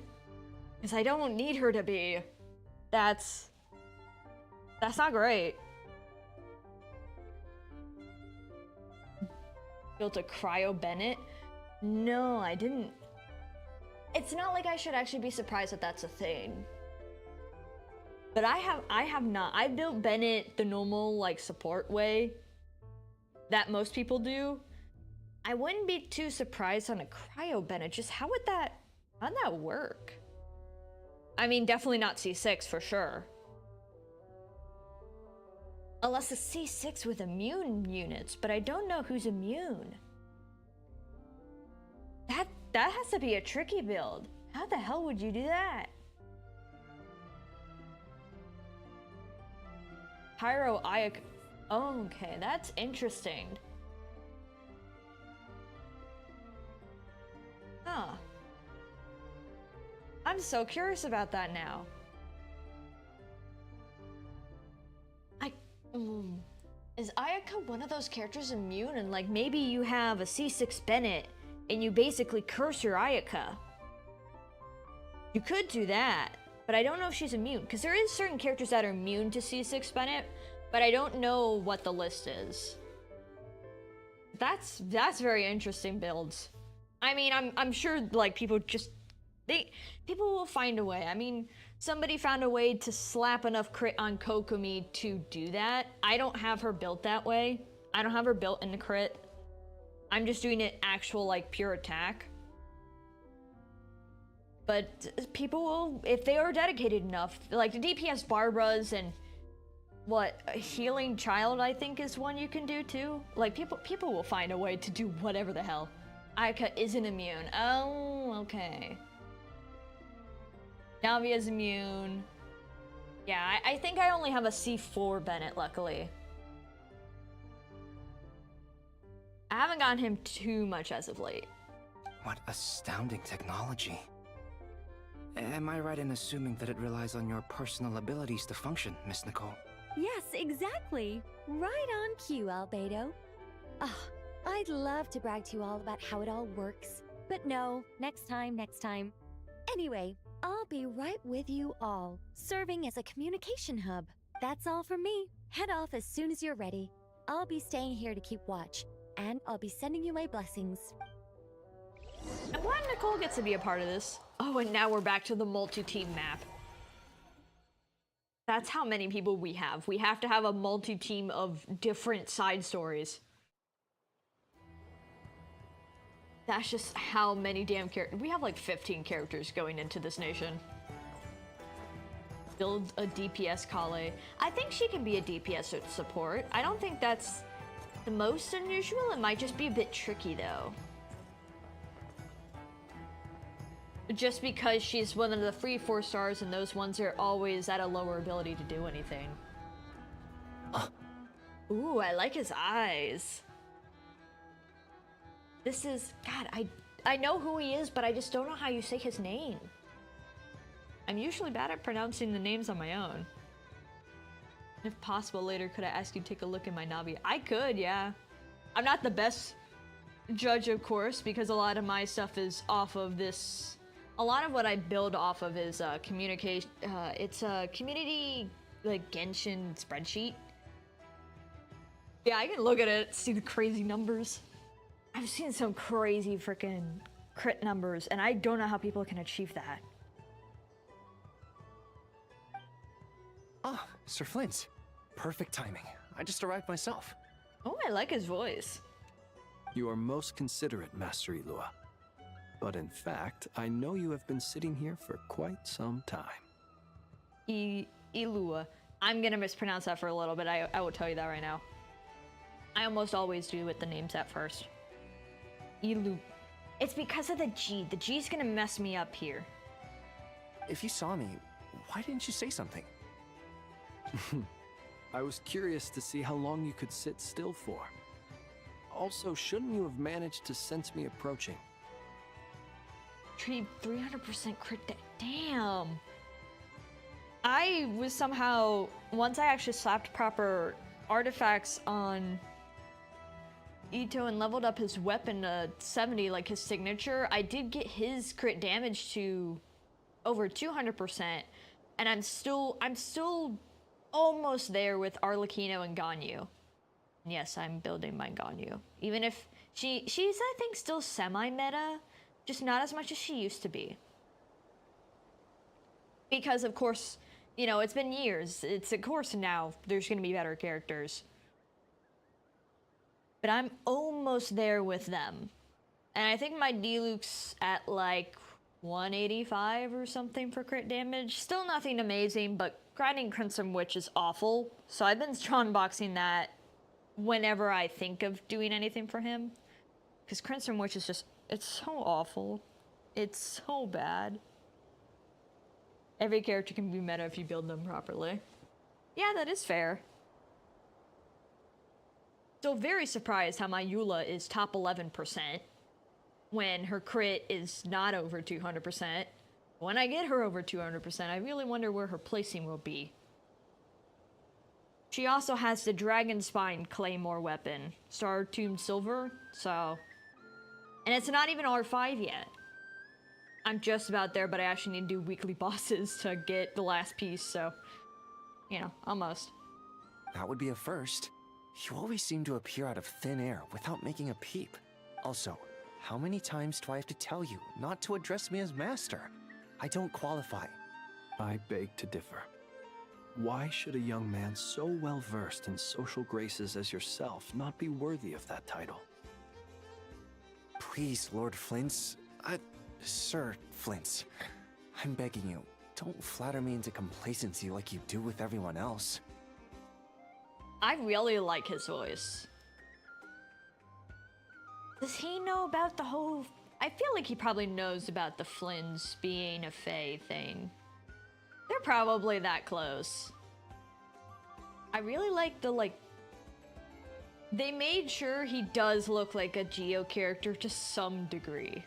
Because I don't need her to be. That's not great. Built a Cryo Bennett? No, I didn't. It's not like I should actually be surprised that that's a thing. But I have not. I built Bennett the normal, like, support way that most people do. I wouldn't be too surprised on a Cryo Bennett. Just how'd that work? I mean, definitely not C6 for sure. Unless it's C6 with immune units, but I don't know who's immune. That has to be a tricky build. How the hell would you do that? Pyro Ayaka. Oh, okay, that's interesting. Huh. I'm so curious about that now. Is Ayaka one of those characters immune, and like maybe you have a C6 Bennett and you basically curse your Ayaka? You could do that, but I don't know if she's immune, because there is certain characters that are immune to C6 Bennett, but I don't know what the list is. That's very interesting builds. I mean, I'm sure like people will find a way. I mean, somebody found a way to slap enough crit on Kokomi to do that. I don't have her built that way. I don't have her built in the crit. I'm just doing it actual like pure attack. But people will, if they are dedicated enough, like the DPS Barbaras and what, a Healing Child I think is one you can do too. Like people will find a way to do whatever the hell. Ayaka isn't immune. Oh, okay. Navia's immune. Yeah, I think I only have a C4 Bennett, luckily. I haven't gotten him too much as of late. What astounding technology. Am I right in assuming that it relies on your personal abilities to function, Miss Nicole? Yes, exactly. Right on cue, Albedo. I'd love to brag to you all about how it all works. But no, next time. Anyway, I'll be right with you all, serving as a communication hub. That's all from me. Head off as soon as you're ready. I'll be staying here to keep watch, and I'll be sending you my blessings. I'm glad Nicole gets to be a part of this. Oh, and now we're back to the multi-team map. That's how many people we have. We have to have a multi-team of different side stories. That's just how many damn characters. We have like 15 characters going into this nation. Build a DPS Kale. I think she can be a DPS support. I don't think that's the most unusual. It might just be a bit tricky though. Just because she's one of the free 4 stars and those ones are always at a lower ability to do anything. Ooh, I like his eyes. This is, God, I know who he is, but I just don't know how you say his name. I'm usually bad at pronouncing the names on my own. If possible, later, could I ask you to take a look at my Navi? I could, yeah. I'm not the best judge, of course, because a lot of my stuff is off of this. A lot of what I build off of is communication. It's a community, like, Genshin spreadsheet. Yeah, I can look at it, see the crazy numbers. I've seen some crazy freaking crit numbers, and I don't know how people can achieve that. Ah, Sir Flint. Perfect timing. I just arrived myself. Oh, I like his voice. You are most considerate, Master Ilua. But in fact, I know you have been sitting here for quite some time. Ilua. I'm gonna mispronounce that for a little bit. I will tell you that right now. I almost always do with the names at first. Ilu. It's because of the G. The G's gonna mess me up here. If you saw me, why didn't you say something? I was curious to see how long you could sit still for. Also, shouldn't you have managed to sense me approaching? Retrieve 300% crit. Damn. I was somehow, once I actually slapped proper artifacts on Ito and leveled up his weapon to 70, like his signature, I did get his crit damage to over 200%, and I'm still almost there with Arlecchino and Ganyu. Yes, I'm building my Ganyu. Even if she's I think still semi-meta, just not as much as she used to be. Because of course, you know, it's been years. It's of course now there's gonna be better characters. But I'm almost there with them. And I think my Diluc's at like 185 or something for crit damage. Still nothing amazing, but grinding Crimson Witch is awful. So I've been strong boxing that whenever I think of doing anything for him. Because Crimson Witch is just, it's so awful. It's so bad. Every character can be meta if you build them properly. Yeah, that is fair. Still very surprised how my Eula is top 11% when her crit is not over 200%. When I get her over 200%, I really wonder where her placing will be. She also has the Dragon Spine Claymore weapon, Star Tomb Silver, so... And it's not even R5 yet. I'm just about there, but I actually need to do weekly bosses to get the last piece, so... You know, almost. That would be a first. You always seem to appear out of thin air without making a peep. Also, how many times do I have to tell you not to address me as master? I don't qualify. I beg to differ. Why should a young man so well versed in social graces as yourself not be worthy of that title? Please, Lord Flint's... Sir Flint's. I'm begging you, don't flatter me into complacency like you do with everyone else. I really like his voice. Does he know about the whole... I feel like he probably knows about the Flynns being a Fae thing. They're probably that close. I really like the, like... They made sure he does look like a Geo character to some degree.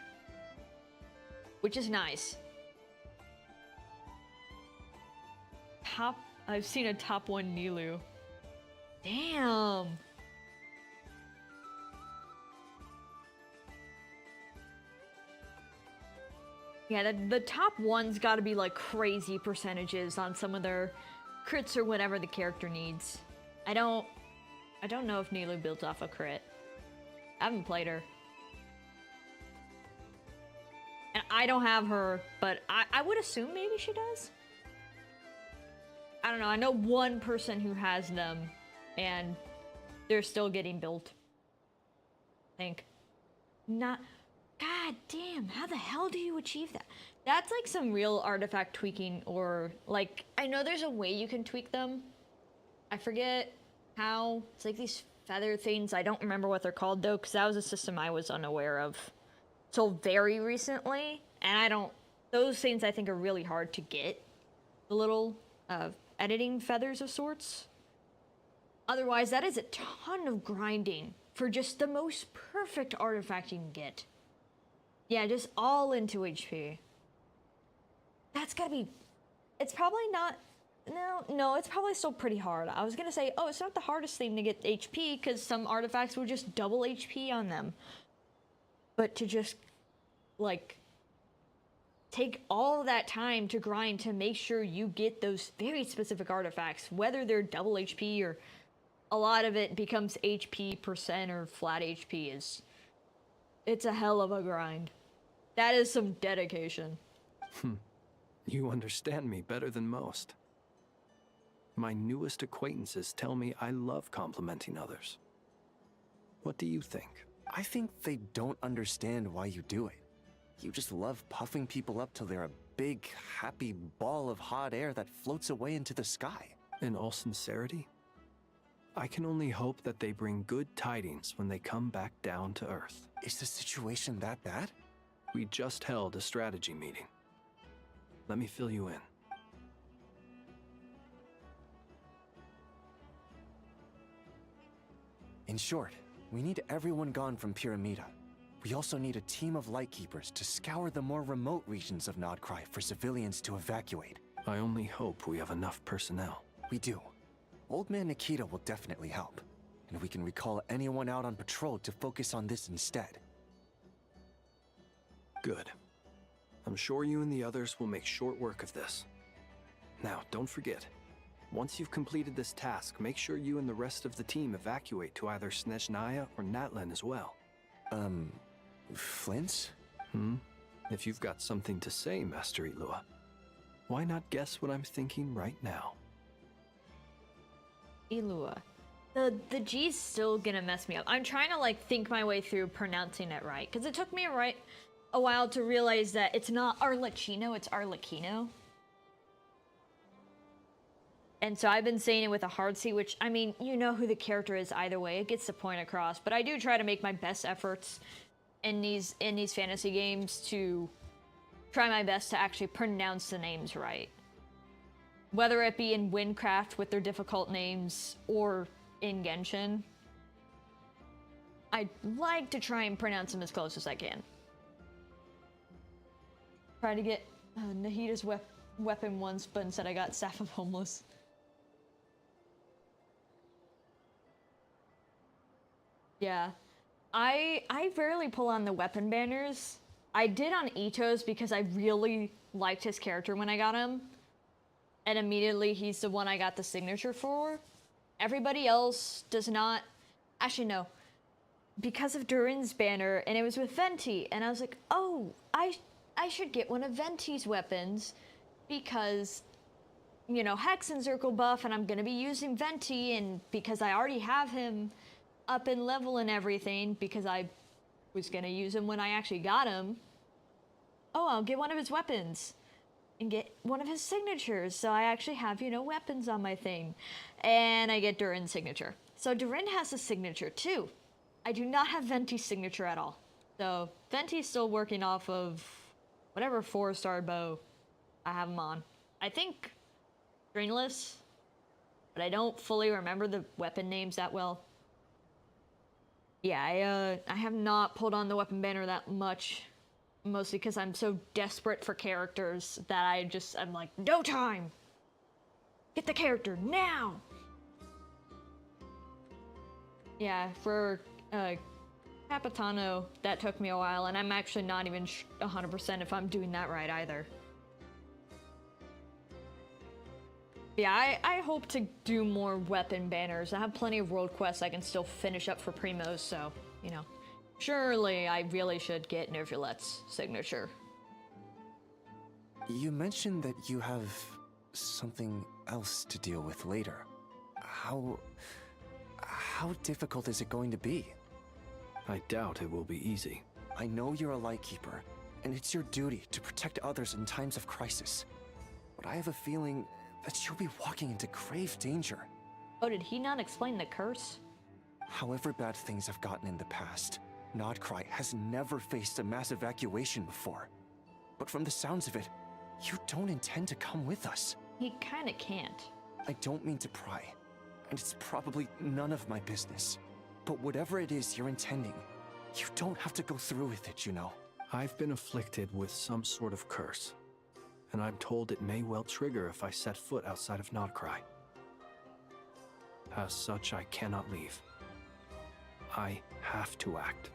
Which is nice. I've seen a top 1 Nilu. Damn. Yeah, the top one's gotta be like crazy percentages on some of their crits or whatever the character needs. I don't know if Nilu builds off a crit. I haven't played her. And I don't have her, but I would assume maybe she does. I don't know, I know one person who has them, and they're still getting built. I think. Not... God damn, how the hell do you achieve that? That's like some real artifact tweaking, or like, I know there's a way you can tweak them. I forget how. It's like these feather things. I don't remember what they're called though, because that was a system I was unaware of till very recently. And I don't, those things I think are really hard to get. The little editing feathers of sorts. Otherwise, that is a ton of grinding for just the most perfect artifact you can get. Yeah, just all into HP. That's gotta be... It's probably not... No, it's probably still pretty hard. I was gonna say, oh, it's not the hardest thing to get HP, because some artifacts will just double HP on them. But to just, like, take all that time to grind to make sure you get those very specific artifacts, whether they're double HP or a lot of it becomes HP percent or flat HP, is... It's a hell of a grind. That is some dedication. You understand me better than most. My newest acquaintances tell me I love complimenting others. What do you think? I think they don't understand why you do it. You just love puffing people up till they're a big, happy ball of hot air that floats away into the sky. In all sincerity, I can only hope that they bring good tidings when they come back down to Earth. Is the situation that bad? We just held a strategy meeting. Let me fill you in. In short, we need everyone gone from Pyramida. We also need a team of Lightkeepers to scour the more remote regions of Nodcry for civilians to evacuate. I only hope we have enough personnel. We do. Old Man Nikita will definitely help, and we can recall anyone out on patrol to focus on this instead. Good. I'm sure you and the others will make short work of this. Now, don't forget, once you've completed this task, make sure you and the rest of the team evacuate to either Snezhnaya or Natlan as well. Flint? If you've got something to say, Master Ilua, why not guess what I'm thinking right now? Ilua. The G's still gonna mess me up. I'm trying to like think my way through pronouncing it right, because it took me a while to realize that it's not Arlecchino, it's Arlecchino. And so I've been saying it with a hard C, which, I mean, you know who the character is either way. It gets the point across. But I do try to make my best efforts in these fantasy games to try my best to actually pronounce the names right. Whether it be in Windcraft with their difficult names or in Genshin. I like to try and pronounce them as close as I can. Try to get Nahida's weapon once, but instead I got Staff of Homeless. Yeah, I rarely pull on the weapon banners. I did on Ito's because I really liked his character when I got him. And immediately he's the one I got the signature for. Everybody else does not. Actually, no. Because of Durin's banner, and it was with Venti, and I was like, oh, I should get one of Venti's weapons because, you know, Hex and Circle buff, and I'm gonna be using Venti, and because I already have him up in level and everything, because I was gonna use him when I actually got him. Oh, I'll get one of his weapons and get one of his signatures, so I actually have, you know, weapons on my thing. And I get Durin's signature. So Durin has a signature too. I do not have Venti's signature at all. So Venti's still working off of whatever 4-star bow I have him on. I think Stringless, but I don't fully remember the weapon names that well. Yeah, I have not pulled on the weapon banner that much, mostly because I'm so desperate for characters that I'm like, no time! Get the character now! Yeah, for Capitano, that took me a while, and I'm actually not even 100% if I'm doing that right either. Yeah, I hope to do more weapon banners. I have plenty of world quests I can still finish up for Primos, so, you know. Surely I really should get Nervulet's signature. You mentioned that you have something else to deal with later. How difficult is it going to be? I doubt it will be easy. I know you're a Lightkeeper, and it's your duty to protect others in times of crisis. But I have a feeling that you'll be walking into grave danger. Oh, did he not explain the curse? However bad things have gotten in the past, Nodcry has never faced a mass evacuation before. But from the sounds of it, you don't intend to come with us. He kinda can't. I don't mean to pry, and it's probably none of my business. But whatever it is you're intending, you don't have to go through with it, you know. I've been afflicted with some sort of curse, and I'm told it may well trigger if I set foot outside of Nodcry. As such, I cannot leave. I have to act,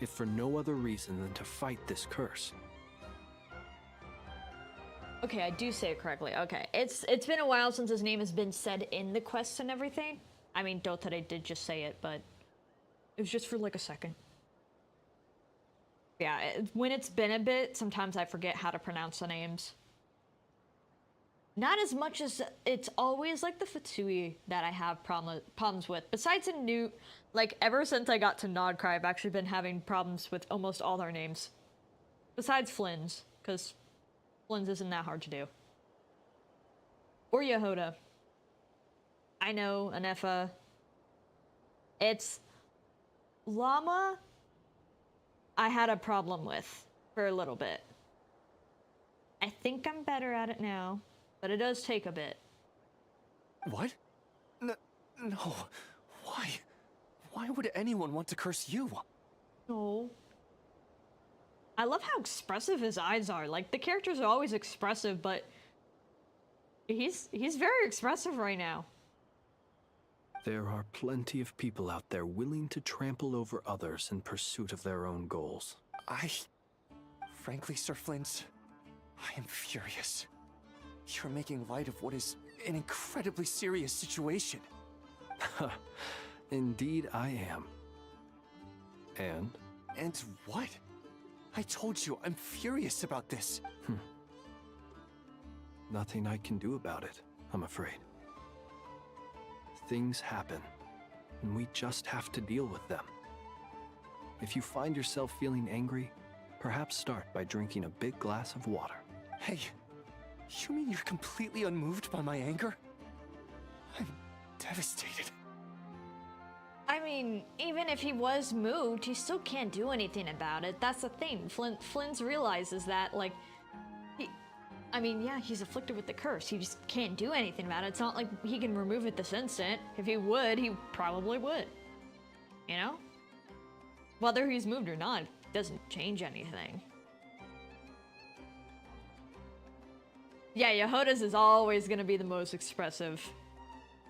if for no other reason than to fight this curse. Okay, I do say it correctly. Okay, it's been a while since his name has been said in the quests and everything. I mean, Dottore did just say it, but it was just for like a second. Yeah, when it's been a bit, sometimes I forget how to pronounce the names. Not as much as it's always like the Futsui that I have problems with. Besides in Newt, like ever since I got to Nodcry, I've actually been having problems with almost all their names. Besides Flynn's, because Flynn's isn't that hard to do. Or Yehoda. I know, Anefa. It's... Llama, I had a problem with for a little bit. I think I'm better at it now, but it does take a bit. What? No. Why? Why would anyone want to curse you? No. I love how expressive his eyes are. Like, the characters are always expressive, but he's very expressive right now. There are plenty of people out there willing to trample over others in pursuit of their own goals. Frankly, Sir Flint, I am furious. You're making light of what is an incredibly serious situation. Indeed I am. And? And what? I told you, I'm furious about this. Nothing I can do about it, I'm afraid. Things happen, and we just have to deal with them. If you find yourself feeling angry, perhaps start by drinking a big glass of water. Hey, you mean you're completely unmoved by my anger? I'm devastated. I mean, even if he was moved, he still can't do anything about it. That's the thing. Flynn realizes that, like, yeah, he's afflicted with the curse. He just can't do anything about it. It's not like he can remove it this instant. If he would, he probably would. You know? Whether he's moved or not, it doesn't change anything. Yeah, Yehoda's is always gonna be the most expressive.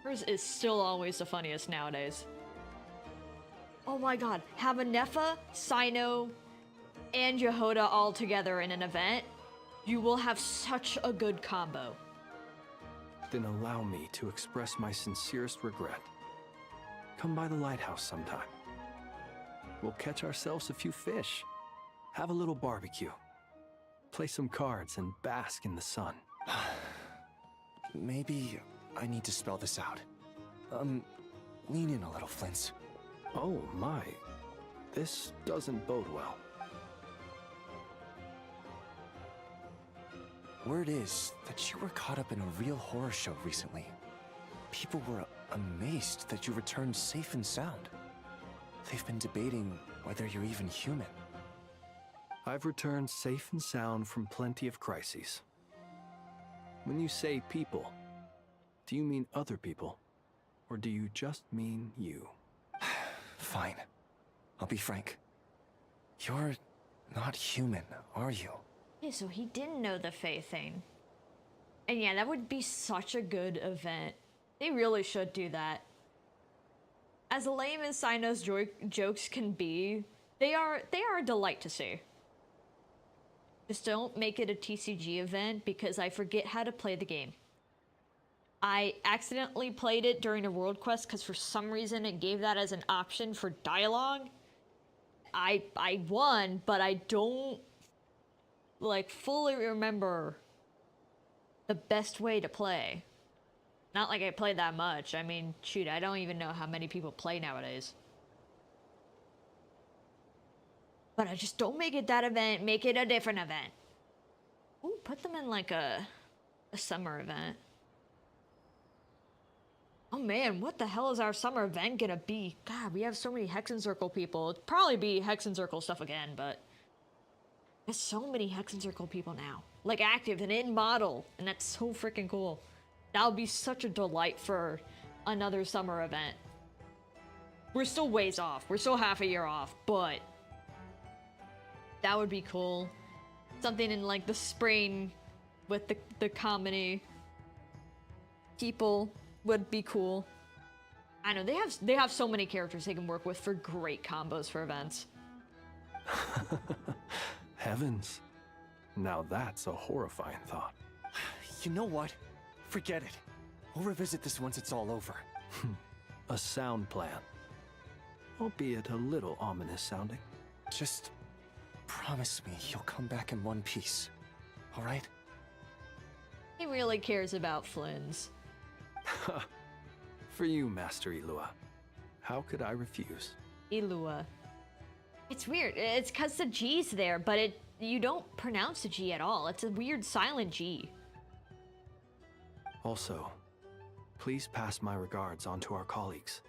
Hers is still always the funniest nowadays. Oh my god, have Anefa, Cyno, and Yehoda all together in an event. You will have such a good combo. Then allow me to express my sincerest regret. Come by the lighthouse sometime. We'll catch ourselves a few fish, have a little barbecue, play some cards, and bask in the sun. Maybe I need to spell this out. Lean in a little, Flint. Oh my, this doesn't bode well. Word is that you were caught up in a real horror show recently. People were amazed that you returned safe and sound. They've been debating whether you're even human. I've returned safe and sound from plenty of crises. When you say people, do you mean other people? Or do you just mean you? Fine. I'll be frank. You're not human, are you? Yeah, so he didn't know the Fae thing. And yeah, that would be such a good event. They really should do that. As lame as Cyno's jokes can be, they are a delight to see. Just don't make it a TCG event because I forget how to play the game. I accidentally played it during a world quest because for some reason it gave that as an option for dialogue. I won, but I don't like fully remember the best way to play. Not like I played that much. I mean, shoot, I don't even know how many people play nowadays. But I just don't make it that event, make it a different event. Ooh, put them in like a summer event. Oh man, what the hell is our summer event gonna be? God, we have so many Hex and Circle people. It'd probably be Hex and Circle stuff again, but there's so many Hex and Circle people now. Like active and in model, and that's so freaking cool. That would be such a delight for another summer event. We're still ways off. We're still half a year off, but that would be cool. Something in like the spring with the comedy people would be cool. I know they have so many characters they can work with for great combos for events. Heavens. Now that's a horrifying thought. You know what? Forget it. We'll revisit this once it's all over. A sound plan. Albeit a little ominous sounding. Just promise me you'll come back in one piece. All right? He really cares about Flynn's. For you, Master Ilua. How could I refuse? Ilua. It's weird. It's because the G's there, but you don't pronounce the G at all. It's a weird silent G. Also, please pass my regards on to our colleagues.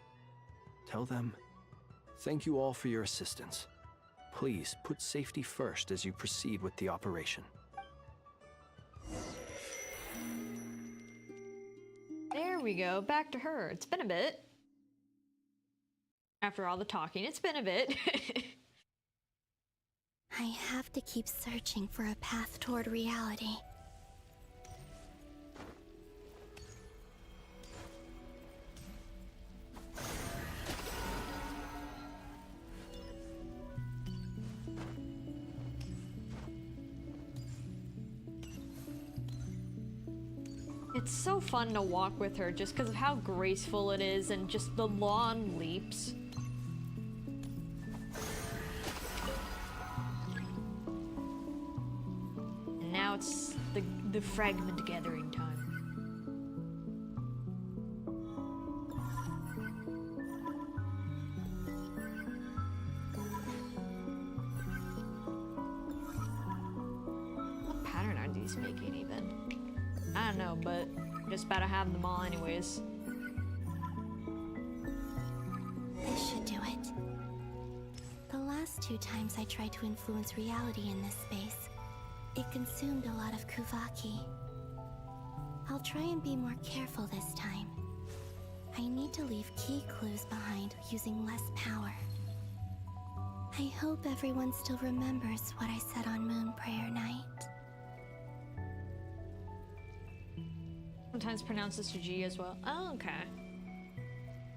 Tell them, thank you all for your assistance. Please put safety first as you proceed with the operation. There we go, back to her. It's been a bit. After all the talking, it's been a bit. I have to keep searching for a path toward reality. It's so fun to walk with her just because of how graceful it is and just the long leaps. And now it's the fragment gathering time. What pattern are these making even? I don't know, but just about to have them all anyways. This should do it. The last 2 times I tried to influence reality in this space, it consumed a lot of Kuvaki. I'll try and be more careful this time. I need to leave key clues behind using less power. I hope everyone still remembers what I said on Moon Prayer Night. Sometimes pronounces to G as well. Oh, okay.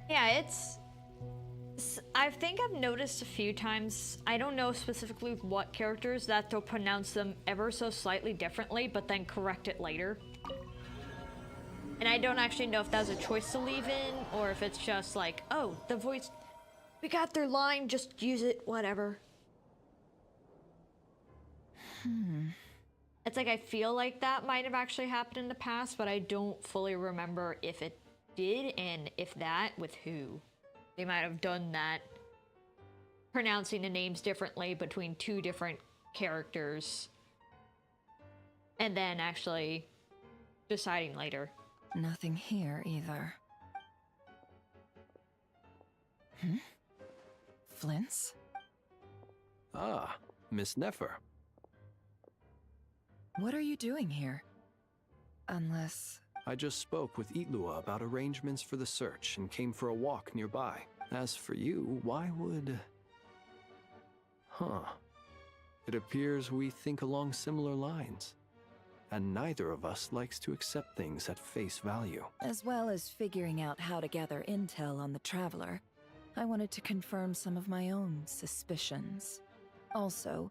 Yeah, I think I've noticed a few times, I don't know specifically with what characters, that they'll pronounce them ever so slightly differently, but then correct it later. And I don't actually know if that was a choice to leave in, or if it's just like, oh, the voice, we got their line, just use it, whatever. It's like I feel like that might have actually happened in the past, but I don't fully remember if it did, and if that, with who. They might have done that, pronouncing the names differently between 2 different characters, and then actually deciding later. Nothing here either. Flints? Ah, Miss Nefer. What are you doing here? Unless... I just spoke with Itlua about arrangements for the search and came for a walk nearby. As for you, why would... It appears we think along similar lines. And neither of us likes to accept things at face value. As well as figuring out how to gather intel on the Traveler, I wanted to confirm some of my own suspicions. Also,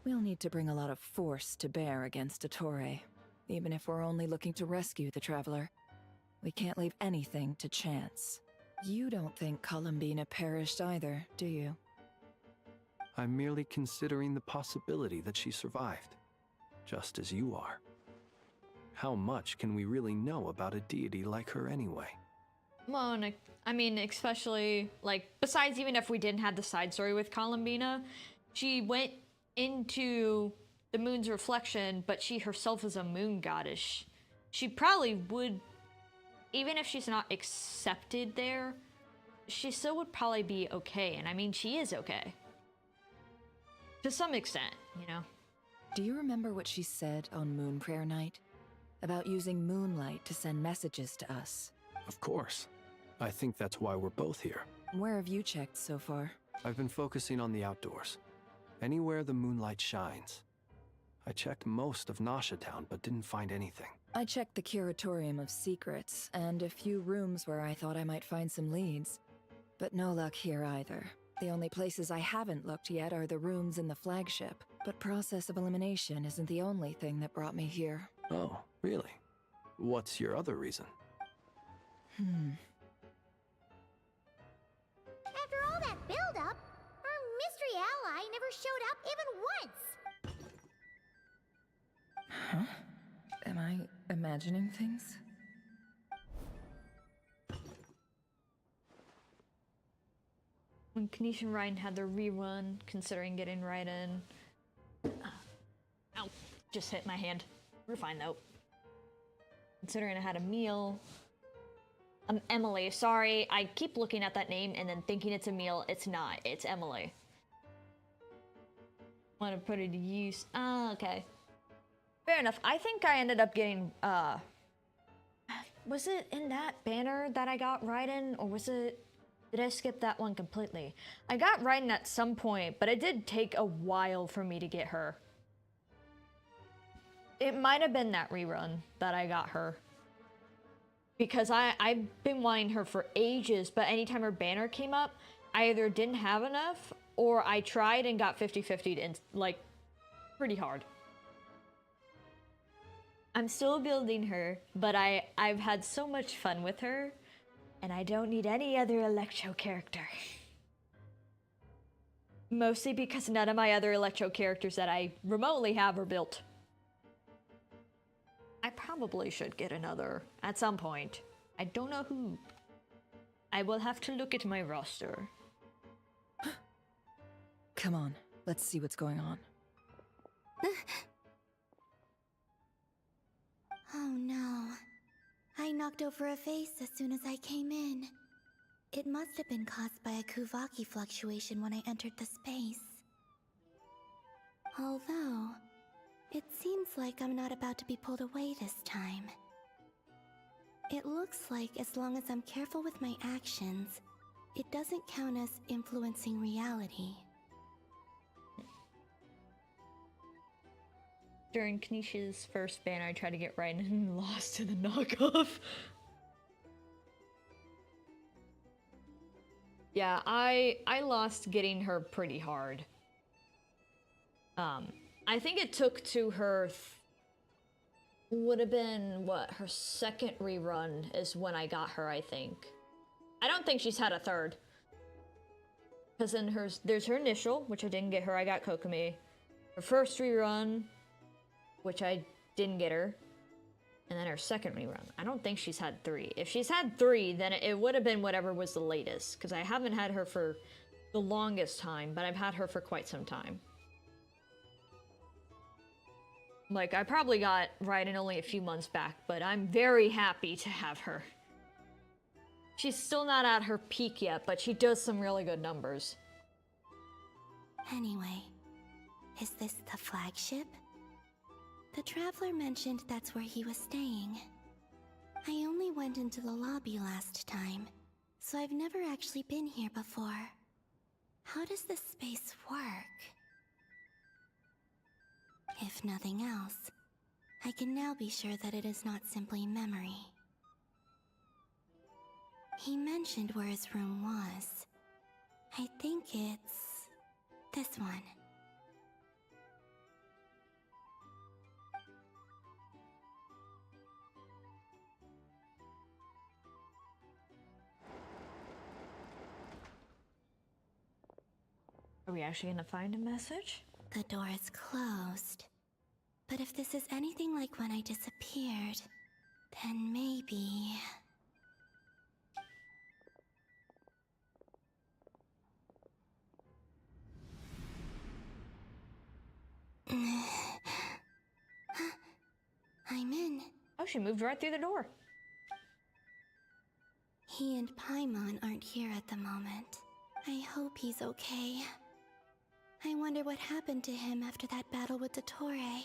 we'll need to bring a lot of force to bear against Dottore. Even if we're only looking to rescue the Traveler, we can't leave anything to chance. You don't think Columbina perished either, do you? I'm merely considering the possibility that she survived, just as you are. How much can we really know about a deity like her anyway? Well, I mean, especially, like, besides even if we didn't have the side story with Columbina, she went into the moon's reflection, but she herself is a moon goddess. She probably would, even if she's not accepted there, she still would probably be okay. And I mean, she is okay. To some extent, you know? Do you remember what she said on Moon Prayer Night? About using moonlight to send messages to us? Of course. I think that's why we're both here. Where have you checked so far? I've been focusing on the outdoors. Anywhere the moonlight shines. I checked most of Nasha Town, but didn't find anything. I checked the Curatorium of Secrets, and a few rooms where I thought I might find some leads. But no luck here either. The only places I haven't looked yet are the rooms in the flagship. But process of elimination isn't the only thing that brought me here. Oh, really? What's your other reason? After all that build-up, our mystery ally never showed up even once! Huh? Am I imagining things? When Kanish and Ryan had their rerun, considering getting right in. Just hit my hand. We're fine though. Considering I had a meal. Emily, sorry. I keep looking at that name and then thinking it's a meal. It's not. It's Emily. Want to put it to use. Ah, okay. Fair enough. I think I ended up getting, was it in that banner that I got Raiden, or was it, did I skip that one completely? I got Raiden at some point, but it did take a while for me to get her. It might have been that rerun that I got her. Because I've been wanting her for ages, but anytime her banner came up, I either didn't have enough, or I tried and got 50-50'd and, like, pretty hard. I'm still building her, but I've had so much fun with her, and I don't need any other Electro character. Mostly because none of my other Electro characters that I remotely have are built. I probably should get another at some point. I don't know who. I will have to look at my roster. Come on, let's see what's going on. Oh no. I knocked over a vase as soon as I came in. It must have been caused by a Kuvaki fluctuation when I entered the space. Although, it seems like I'm not about to be pulled away this time. It looks like as long as I'm careful with my actions, it doesn't count as influencing reality. During Kanish's first banner, I tried to get Raiden and lost to the knockoff. Yeah, I lost getting her pretty hard. I think it took to her would have been what, her second rerun is when I got her, I think. I don't think she's had a third. Because then there's her initial, which I didn't get her, I got Kokomi. Her first rerun, which I didn't get her. And then her second rerun. I don't think she's had 3. If she's had 3, then it would have been whatever was the latest. Because I haven't had her for the longest time, but I've had her for quite some time. Like, I probably got Raiden only a few months back, but I'm very happy to have her. She's still not at her peak yet, but she does some really good numbers. Anyway, is this the flagship? The traveler mentioned that's where he was staying. I only went into the lobby last time, so I've never actually been here before. How does this space work? If nothing else, I can now be sure that it is not simply memory. He mentioned where his room was. I think it's this one. Are we actually gonna find a message? The door is closed. But if this is anything like when I disappeared, then maybe... I'm in. Oh, she moved right through the door. He and Paimon aren't here at the moment. I hope he's okay. I wonder what happened to him after that battle with Dottore.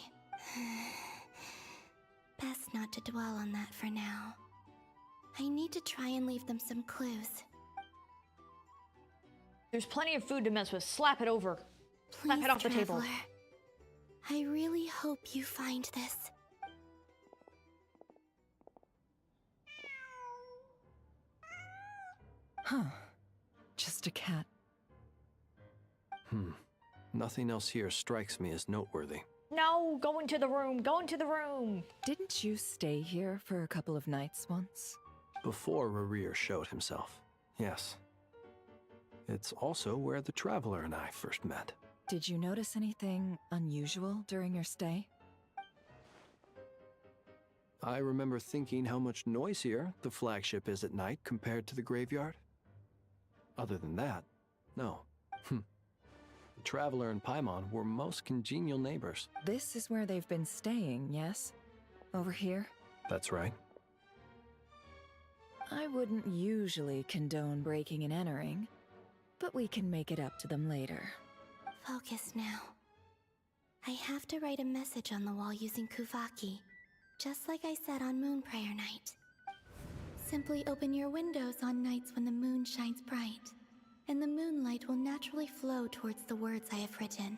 Best not to dwell on that for now. I need to try and leave them some clues. There's plenty of food to mess with. Slap it over. Slap Please, it off the table. Traveler. I really hope you find this. Huh. Just a cat. Nothing else here strikes me as noteworthy. No, go into the room. Go into the room. Didn't you stay here for a couple of nights once? Before Rarir showed himself, yes. It's also where the Traveler and I first met. Did you notice anything unusual during your stay? I remember thinking how much noisier the flagship is at night compared to the graveyard. Other than that, no. The Traveler and Paimon were most congenial neighbors. This is where they've been staying, yes? Over here? That's right. I wouldn't usually condone breaking and entering, but we can make it up to them later. Focus now. I have to write a message on the wall using Kuvaki, just like I said on Moonprayer Night. Simply open your windows on nights when the moon shines bright, and the moonlight will naturally flow towards the words I have written.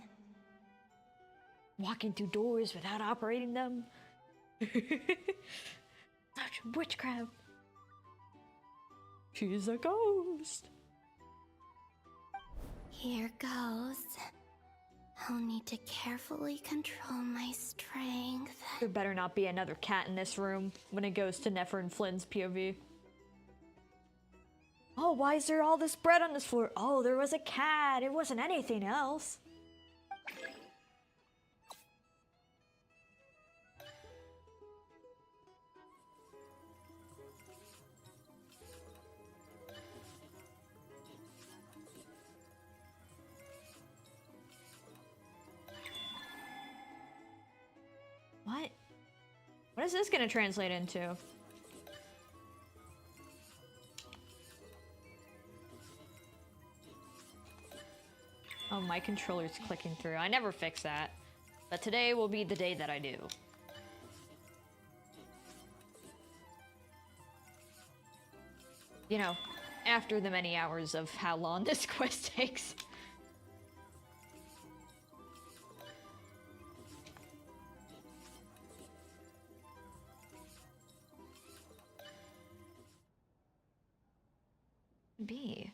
Walking through doors without operating them. Such witchcraft. She's a ghost. Here goes. I'll need to carefully control my strength. There better not be another cat in this room when it goes to Nefer and Flynn's POV. Oh, why is there all this bread on this floor? Oh, there was a cat. It wasn't anything else. What? What is this gonna translate into? Oh, my controller's clicking through. I never fix that. But today will be the day that I do. You know, after the many hours of how long this quest takes. Be.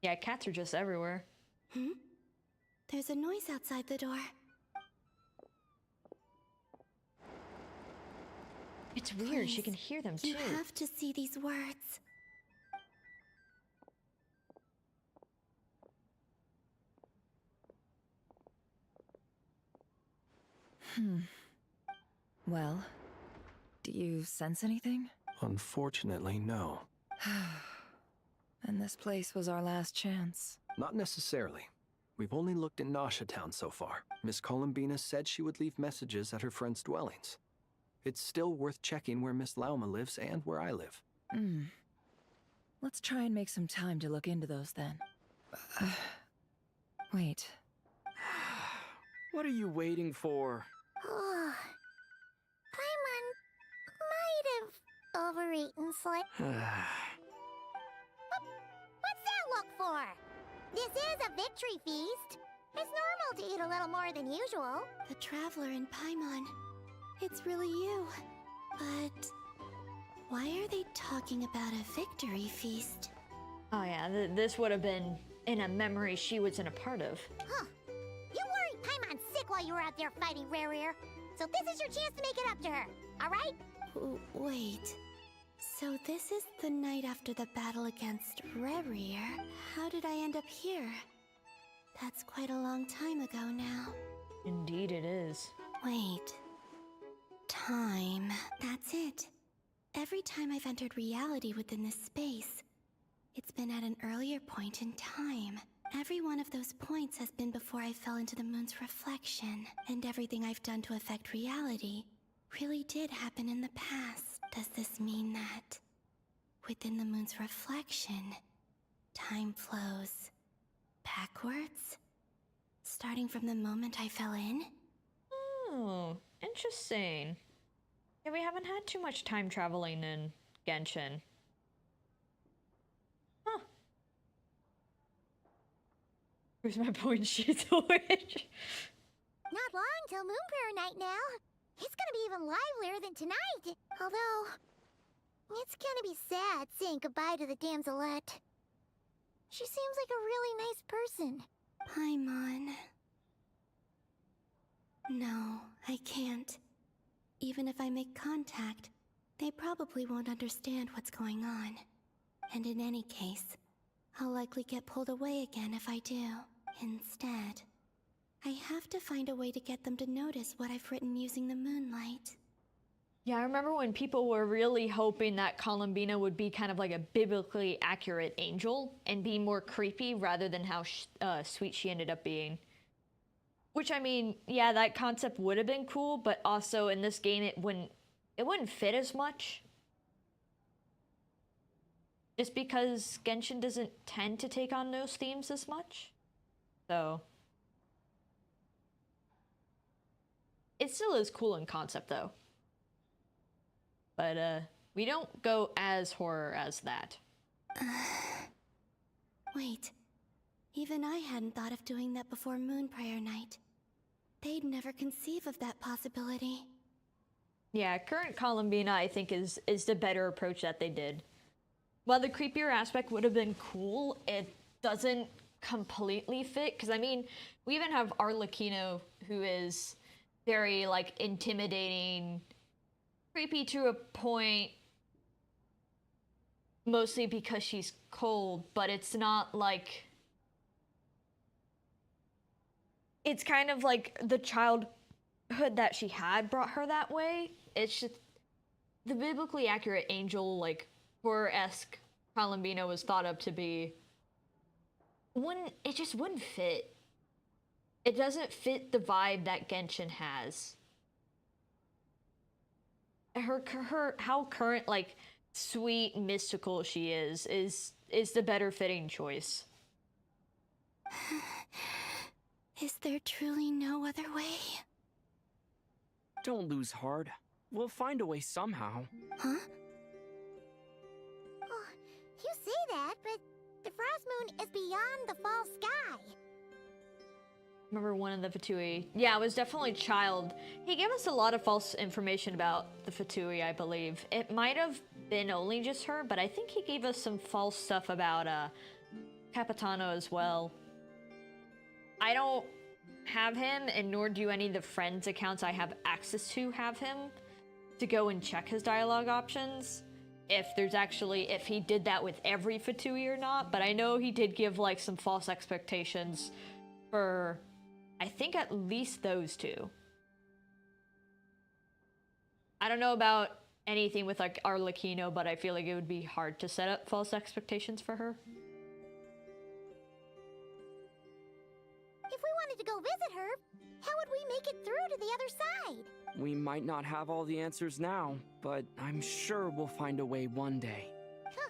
Yeah, cats are just everywhere. Hmm? There's a noise outside the door. It's weird, she can hear them too. You have to see these words. Well, do you sense anything? Unfortunately, no. And this place was our last chance. Not necessarily. We've only looked in Nasha Town so far. Miss Columbina said she would leave messages at her friends' dwellings. It's still worth checking where Miss Lauma lives and where I live. Let's try and make some time to look into those then. Wait. What are you waiting for? Paimon might have overeaten slightly. What's that look for? This is a victory feast. It's normal to eat a little more than usual. The Traveler and Paimon. It's really you. But why are they talking about a victory feast? Oh yeah, this would have been in a memory she wasn't a part of. Huh. You worried Paimon sick while you were out there fighting Rerir. So this is your chance to make it up to her, alright? Wait. So this is the night after the battle against Rerir. How did I end up here? That's quite a long time ago now. Indeed it is. Wait. Time. That's it. Every time I've entered reality within this space, it's been at an earlier point in time. Every one of those points has been before I fell into the moon's reflection, and everything I've done to affect reality really did happen in the past. Does this mean that within the moon's reflection, time flows backwards? Starting from the moment I fell in? Oh, interesting. Yeah, we haven't had too much time traveling in Genshin. Huh. Where's my point? She's a witch. Not long till Moonprayer Night now. It's gonna be even livelier than tonight. Although, it's gonna be sad saying goodbye to the damselette. She seems like a really nice person. Paimon. No, I can't. Even if I make contact, they probably won't understand what's going on. And in any case, I'll likely get pulled away again if I do. Instead, I have to find a way to get them to notice what I've written using the moonlight. Yeah, I remember when people were really hoping that Columbina would be kind of like a biblically accurate angel and be more creepy rather than how sweet she ended up being. Which, I mean, yeah, that concept would have been cool, but also in this game it wouldn't fit as much. Just because Genshin doesn't tend to take on those themes as much. So it still is cool in concept though. But we don't go as horror as that. Wait. Even I hadn't thought of doing that before Moon Prayer Night. They'd never conceive of that possibility. Yeah, current Columbina I think is the better approach that they did. While the creepier aspect would have been cool, it doesn't completely fit. Because I mean, we even have Arlecchino, who is very like intimidating, creepy to a point, mostly because she's cold, but it's not like... It's kind of like the childhood that she had brought her that way. It's just the biblically accurate angel, like horror-esque Columbina was thought of to be. It just wouldn't fit. It doesn't fit the vibe that Genshin has. How current, like, sweet, mystical she is the better fitting choice. Is there truly no other way? Don't lose heart. We'll find a way somehow. Huh? Oh, you say that, but the Frost Moon is beyond the fall sky. Remember one of the Fatui? Yeah, it was definitely Child. He gave us a lot of false information about the Fatui, I believe. It might have been only just her, but I think he gave us some false stuff about Capitano as well. I don't have him, and nor do any of the friends accounts I have access to have him to go and check his dialogue options. If he did that with every Fatui or not, but I know he did give like some false expectations for, I think, at least those two. I don't know about anything with like Arlecchino, but I feel like it would be hard to set up false expectations for her. If we wanted to go visit her, how would we make it through to the other side? We might not have all the answers now, but I'm sure we'll find a way one day. Huh.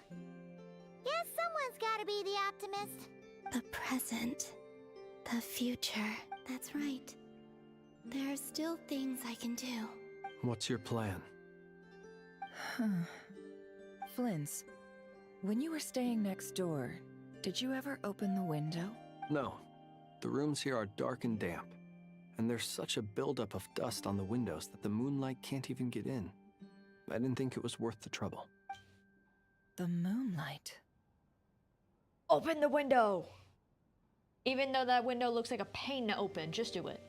Guess someone's gotta be the optimist. The present. The future. That's right. There are still things I can do. What's your plan? Flint's, when you were staying next door, did you ever open the window? No. The rooms here are dark and damp, and there's such a buildup of dust on the windows that the moonlight can't even get in. I didn't think it was worth the trouble. The moonlight. Open the window! Even though that window looks like a pain to open, just do it.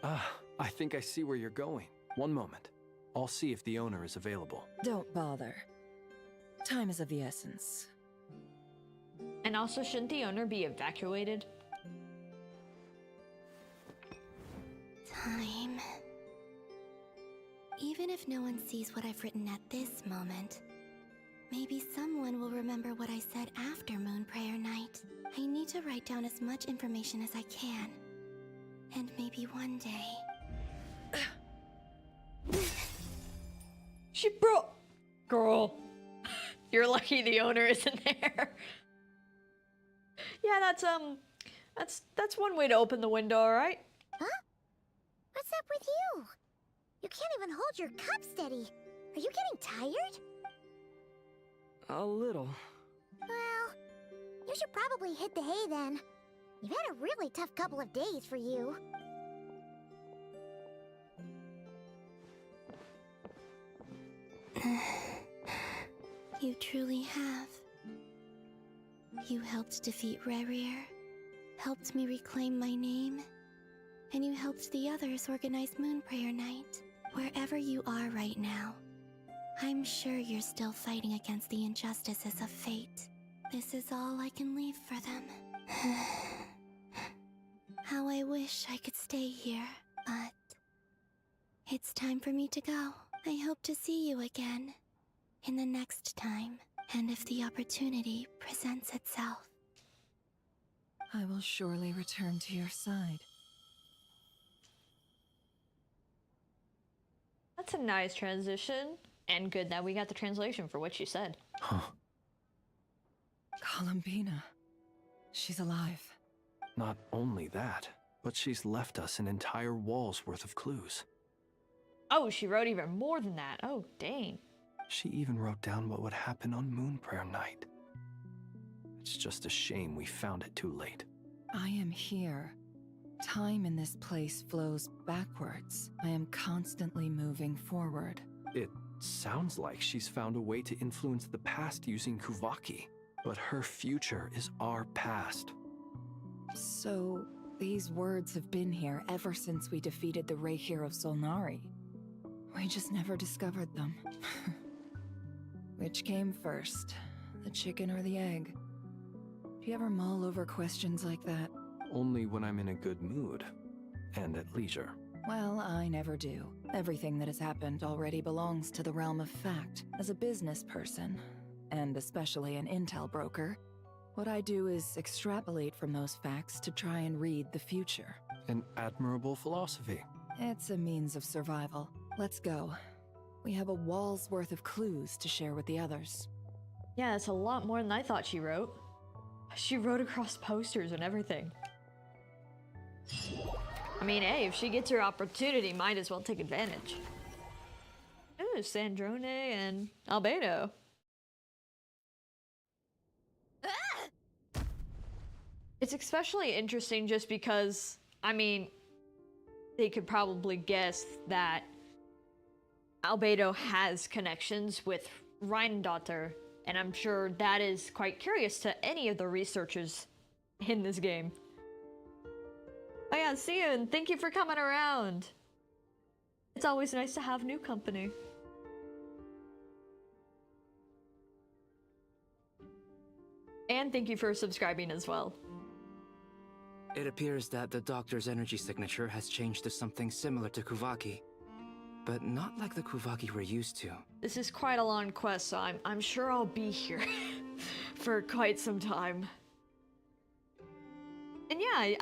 I think I see where you're going. One moment. I'll see if the owner is available. Don't bother. Time is of the essence. And also, shouldn't the owner be evacuated? Time. Even if no one sees what I've written at this moment, maybe someone will remember what I said after Moon Prayer Night. I need to write down as much information as I can. And maybe one day... She broke... Girl. You're lucky the owner isn't there. Yeah, that's one way to open the window, alright? Huh? What's up with you? You can't even hold your cup steady. Are you getting tired? A little. Well, you should probably hit the hay then. You've had a really tough couple of days for you. You truly have. You helped defeat Rerir, helped me reclaim my name, and you helped the others organize Moon Prayer Night. Wherever you are right now, I'm sure you're still fighting against the injustices of fate. This is all I can leave for them. How I wish I could stay here, but it's time for me to go. I hope to see you again in the next time, and if the opportunity presents itself. I will surely return to your side. That's a nice transition, and good that we got the translation for what she said. Huh. Columbina. She's alive. Not only that, but she's left us an entire wall's worth of clues. Oh, she wrote even more than that. Oh, dang. She even wrote down what would happen on Moon Prayer Night. It's just a shame we found it too late. I am here. Time in this place flows backwards. I am constantly moving forward. It sounds like she's found a way to influence the past using Kuvaki, but her future is our past. So, these words have been here ever since we defeated the Reikir of Solnari. We just never discovered them. Which came first, the chicken or the egg? Do you ever mull over questions like that? Only when I'm in a good mood, and at leisure. Well, I never do. Everything that has happened already belongs to the realm of fact. As a business person, and especially an intel broker, what I do is extrapolate from those facts to try and read the future. An admirable philosophy. It's a means of survival. Let's go. We have a wall's worth of clues to share with the others. Yeah, it's a lot more than I thought she wrote. She wrote across posters and everything. I mean, hey, if she gets her opportunity, might as well take advantage. Ooh, Sandrone and Albedo. It's especially interesting just because, I mean, they could probably guess that Albedo has connections with Reindotter, and I'm sure that is quite curious to any of the researchers in this game. Oh yeah, see you, and thank you for coming around. It's always nice to have new company. And thank you for subscribing as well. It appears that the Doctor's energy signature has changed to something similar to Kuvaki, but not like the Kuvaki we're used to. This is quite a long quest, so I'm sure I'll be here for quite some time. And yeah,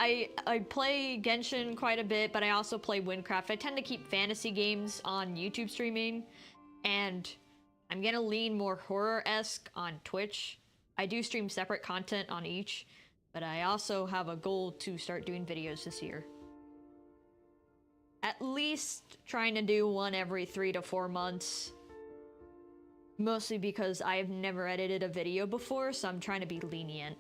I play Genshin quite a bit, but I also play Windcraft. I tend to keep fantasy games on YouTube streaming, and I'm gonna lean more horror-esque on Twitch. I do stream separate content on each, but I also have a goal to start doing videos this year. At least trying to do one every 3 to 4 months. Mostly because I've never edited a video before, so I'm trying to be lenient.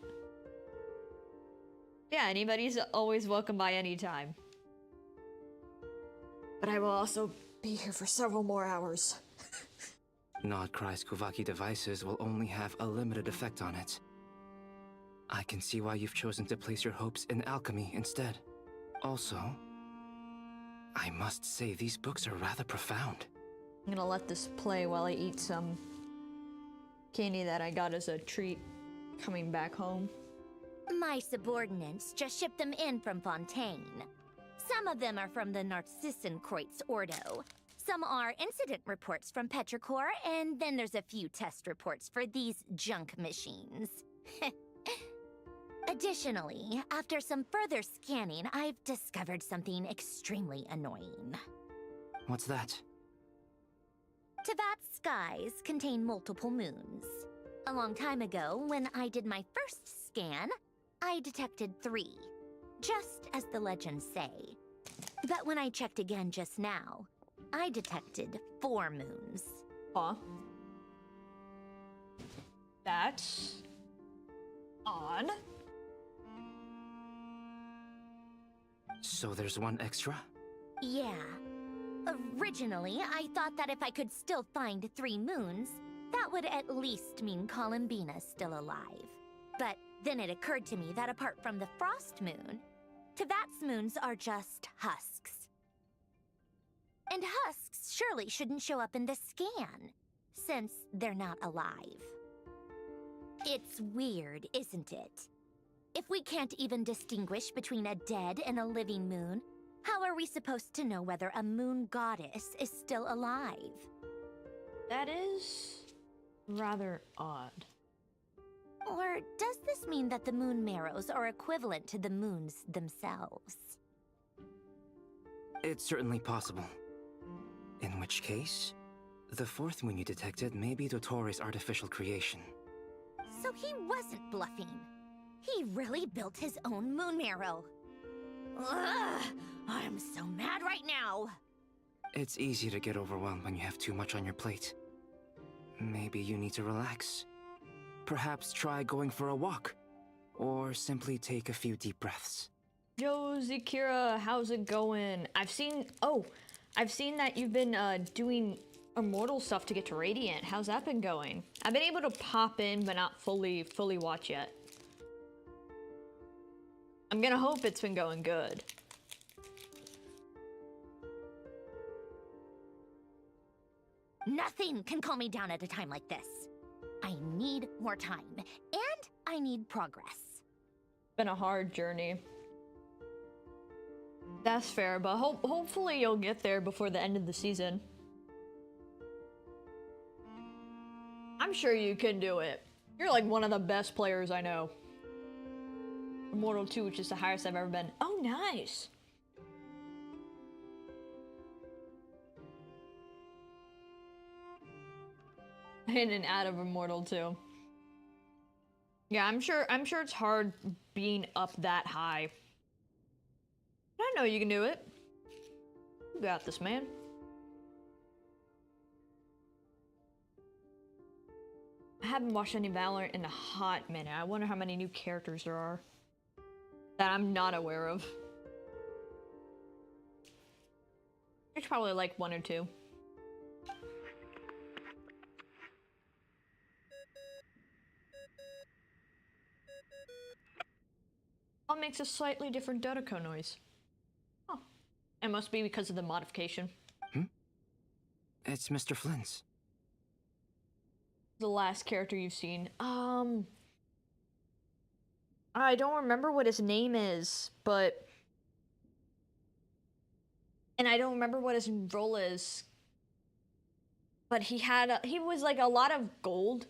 Yeah, anybody's always welcome by any time. But I will also be here for several more hours. Nodcry's Kuvaki devices will only have a limited effect on it. I can see why you've chosen to place your hopes in alchemy instead. Also, I must say these books are rather profound. I'm gonna let this play while I eat some candy that I got as a treat coming back home. My subordinates just shipped them in from Fontaine. Some of them are from the Narcissenkreuz Ordo. Some are incident reports from Petrichor, and then there's a few test reports for these junk machines. Additionally, after some further scanning, I've discovered something extremely annoying. What's that? Tevat's skies contain multiple moons. A long time ago, when I did my first scan, I detected 3, just as the legends say. But when I checked again just now, I detected 4 moons. Huh? That's odd. So there's one extra? Yeah. Originally, I thought that if I could still find 3 moons, that would at least mean Columbina's still alive. But then it occurred to me that apart from the Frost Moon, Tevat's moons are just husks. And husks surely shouldn't show up in the scan, since they're not alive. It's weird, isn't it? If we can't even distinguish between a dead and a living moon, How are we supposed to know whether a moon goddess is still alive? That is rather odd. Or does this mean that the moon marrows are equivalent to the moons themselves? It's certainly possible. In which case, the fourth moon you detected may be Dottore's artificial creation. So he wasn't bluffing. He really built his own moon marrow. Ugh, I'm so mad right now. It's easy to get overwhelmed when you have too much on your plate. Maybe you need to relax. Perhaps try going for a walk. Or simply take a few deep breaths. Yo, Zakira, how's it going? I've seen that you've been doing immortal stuff to get to Radiant. How's that been going? I've been able to pop in, but not fully watch yet. I'm gonna hope it's been going good. Nothing can calm me down at a time like this. I need more time, and I need progress. Been a hard journey. That's fair, but hopefully you'll get there before the end of the season. I'm sure you can do it. You're like one of the best players I know. Immortal 2, which is the highest I've ever been. Oh, nice! In and out of Immortal 2. Yeah, I'm sure it's hard being up that high. I know you can do it. You got this, man. I haven't watched any Valorant in a hot minute. I wonder how many new characters there are that I'm not aware of. There's probably like 1 or 2. What makes a slightly different Dodoco noise? Oh, it must be because of the modification. It's Mr. Flynn's. The last character you've seen. I don't remember what his name is, but... And I don't remember what his role is. But he was like a lot of gold.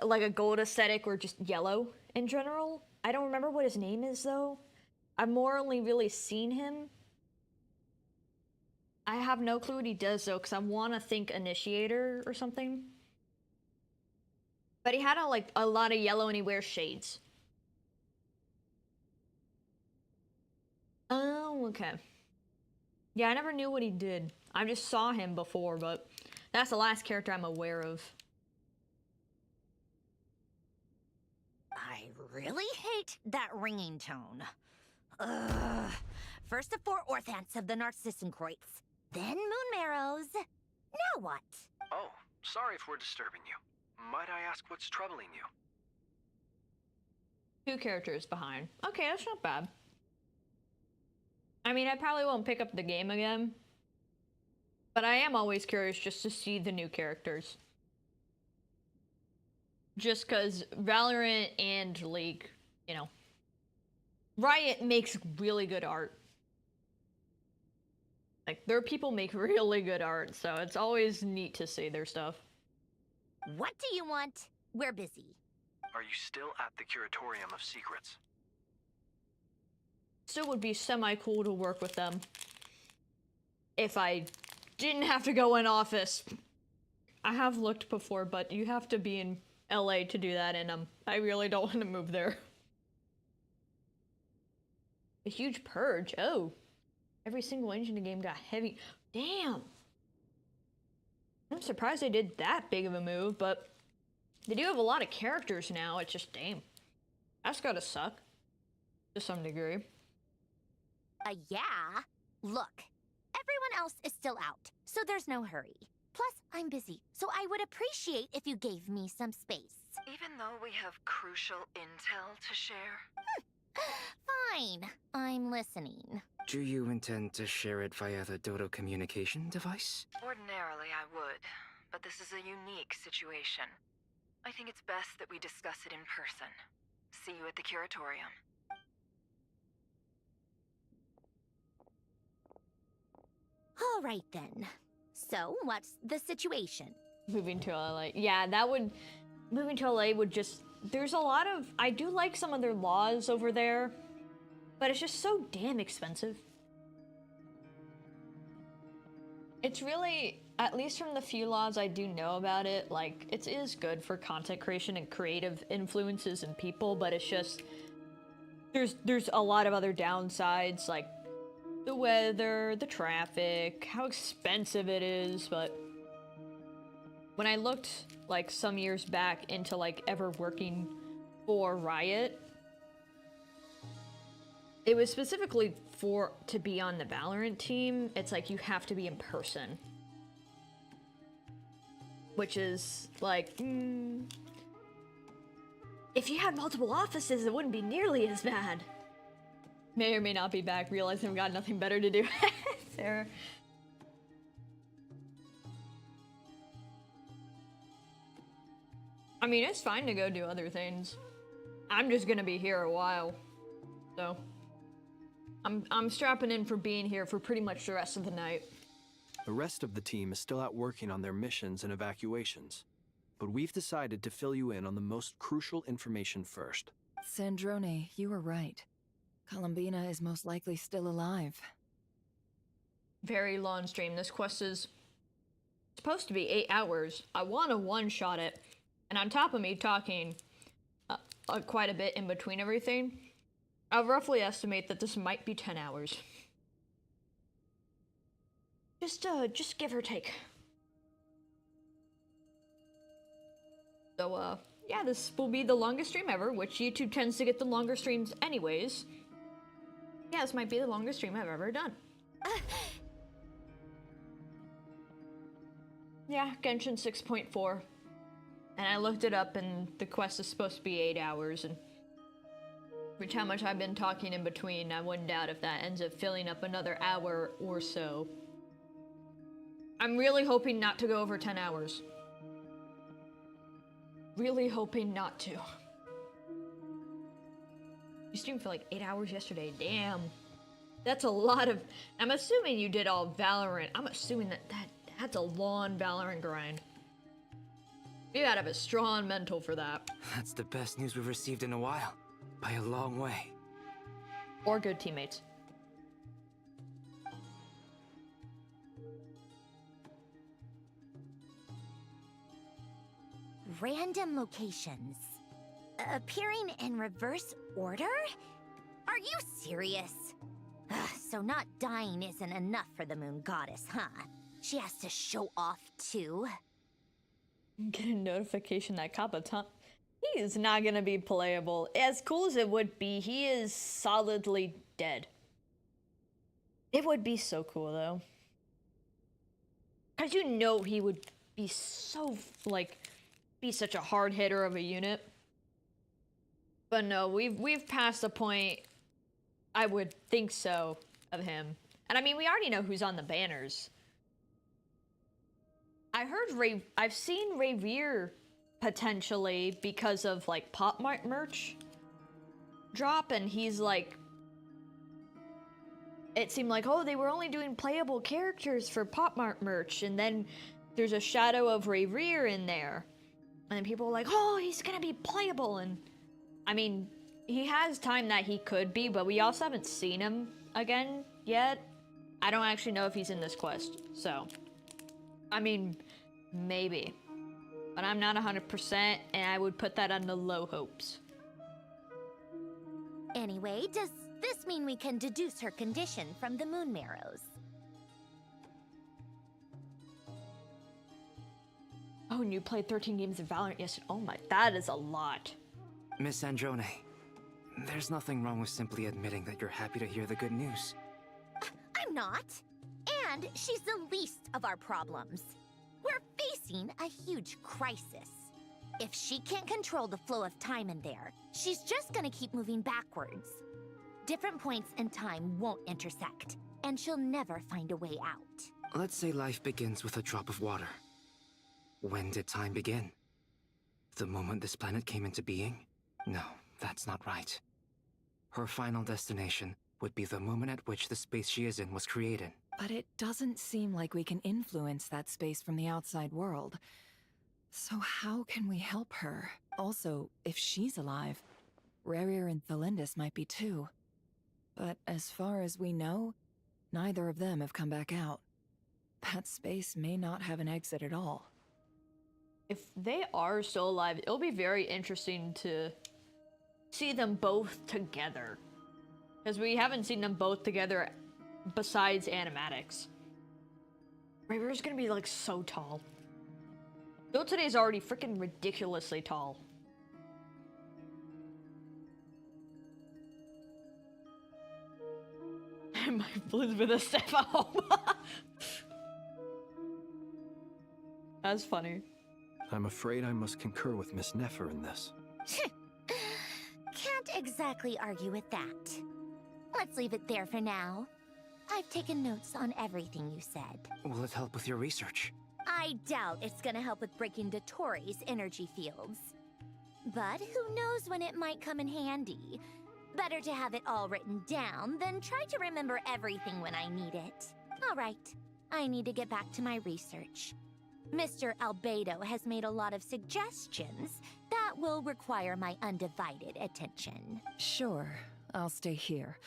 Like a gold aesthetic or just yellow in general. I don't remember what his name is though. I've more only really seen him. I have no clue what he does though, because I want to think Initiator or something. But he had a lot of yellow and he wears shades. Oh, okay. Yeah, I never knew what he did. I just saw him before, but that's the last character I'm aware of. I really hate that ringing tone. Ugh. First the 4 Orthants of the Narcissenkreuz, then Moon Marrows. Now what? Oh, sorry if we're disturbing you. Might I ask what's troubling you? 2 characters behind. Okay, that's not bad. I mean, I probably won't pick up the game again. But I am always curious just to see the new characters. Just because Valorant and League, you know. Riot makes really good art. Like, their people make really good art, so it's always neat to see their stuff. What do you want? We're busy. Are you still at the Curatorium of Secrets? Still would be semi-cool to work with them. If I didn't have to go in office. I have looked before, but you have to be in LA to do that, and I really don't want to move there. A huge purge. Oh. Every single engine in the game got heavy. Damn. I'm surprised they did that big of a move, but they do have a lot of characters now. It's just, damn. That's gotta suck. To some degree. Yeah? Look, everyone else is still out, so there's no hurry. Plus, I'm busy, so I would appreciate if you gave me some space. Even though we have crucial intel to share? Fine, I'm listening. Do you intend to share it via the Dodo communication device? Ordinarily, I would, but this is a unique situation. I think it's best that we discuss it in person. See you at the Curatorium. All right then. So, what's the situation? Moving to LA. Yeah, moving to LA would just, there's a lot of, I do like some of their laws over there, but it's just so damn expensive. It's really, at least from the few laws I do know about it, like, it is good for content creation and creative influences and people, but it's just, there's a lot of other downsides, like the weather, the traffic, how expensive it is, but when I looked, like, some years back into, like, ever working for Riot, it was specifically to be on the Valorant team. It's like you have to be in person. Which is, like, if you had multiple offices, it wouldn't be nearly as bad. May or may not be back, realizing I've got nothing better to do. Sarah. I mean, it's fine to go do other things. I'm just gonna be here a while, so I'm strapping in for being here for pretty much the rest of the night. The rest of the team is still out working on their missions and evacuations, but we've decided to fill you in on the most crucial information first. Sandrone, you were right. Columbina is most likely still alive. Very long stream. This quest is supposed to be 8 hours. I want to one-shot it, and on top of me talking quite a bit in between everything, I'll roughly estimate that this might be 10 hours. Just give or take. So, yeah, this will be the longest stream ever, which YouTube tends to get the longer streams anyways. Yeah, this might be the longest stream I've ever done. Yeah, Genshin 6.4. And I looked it up, and the quest is supposed to be 8 hours, and which how much I've been talking in between, I wouldn't doubt if that ends up filling up another hour or so. I'm really hoping not to go over 10 hours. Really hoping not to. You streamed for like 8 hours yesterday, damn. That's a lot of, I'm assuming you did all Valorant. I'm assuming that's a long Valorant grind. You gotta have a strong mental for that. That's the best news we've received in a while. By a long way. Or good teammates. Random locations. Appearing in reverse order? Are you serious? Ugh, so not dying isn't enough for the moon goddess, huh? She has to show off too. Get a notification that Kappa he is not gonna be playable. As cool as it would be, he is solidly dead. It would be so cool though. Cause you know he would be so, like, be such a hard hitter of a unit. But no, we've passed the point, I would think so, of him. And I mean, we already know who's on the banners. I heard I've seen Revere potentially because of like Pop Mart merch drop, and he's like, it seemed like, oh, they were only doing playable characters for Pop Mart merch, and then there's a shadow of Revere in there. And then people were like, oh, he's gonna be playable, and I mean, he has time that he could be, but we also haven't seen him again yet. I don't actually know if he's in this quest, so I mean, maybe. But I'm not 100%, and I would put that on the low hopes. Anyway, does this mean we can deduce her condition from the moon marrows? Oh, and you played 13 games of Valorant yesterday. Oh my, that is a lot. Miss Androne, there's nothing wrong with simply admitting that you're happy to hear the good news. I'm not. And she's the least of our problems. We're facing a huge crisis. If she can't control the flow of time in there, she's just gonna keep moving backwards. Different points in time won't intersect, and she'll never find a way out. Let's say life begins with a drop of water. When did time begin? The moment this planet came into being? No, that's not right. Her final destination would be the moment at which the space she is in was created. But it doesn't seem like we can influence that space from the outside world. So how can we help her? Also, if she's alive, Rerir and Thalindus might be too. But as far as we know, neither of them have come back out. That space may not have an exit at all. If they are still alive, it'll be very interesting to see them both together. Because we haven't seen them both together besides animatics. Rerir's gonna be like so tall. Bill today is already freaking ridiculously tall. My Elizabeth is step at home. That's funny. I'm afraid I must concur with Miss Nefer in this. Can't exactly argue with that. Let's leave it there for now. I've taken notes on everything you said. Will it help with your research? I doubt it's gonna help with breaking Dottores energy fields. But who knows when it might come in handy. Better to have it all written down than try to remember everything when I need it. Alright, I need to get back to my research. Mr. Albedo has made a lot of suggestions that will require my undivided attention. Sure, I'll stay here.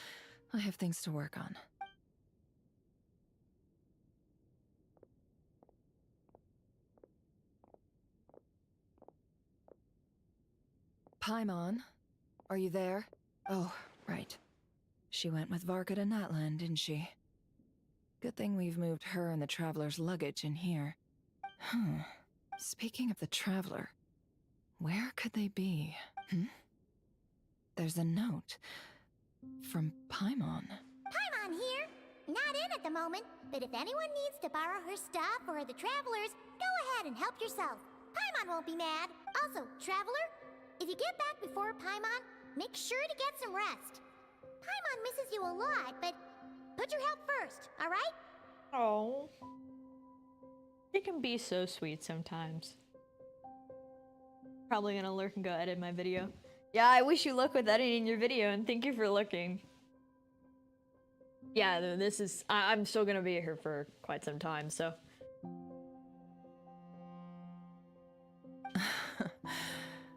I have things to work on. Paimon, are you there? Oh, right. She went with Varka to Natlan, didn't she? Good thing we've moved her and the Traveler's luggage in here. Speaking of the Traveler, where could they be? There's a note. From Paimon. Paimon here. Not in at the moment, but if anyone needs to borrow her stuff or the Traveler's, go ahead and help yourself. Paimon won't be mad. Also, Traveler, if you get back before Paimon, make sure to get some rest. Paimon misses you a lot, but put your health first, alright? Oh. They can be so sweet sometimes. Probably gonna lurk and go edit my video. Yeah, I wish you luck with editing your video, and thank you for looking. Yeah, this is... I'm still gonna be here for quite some time, so...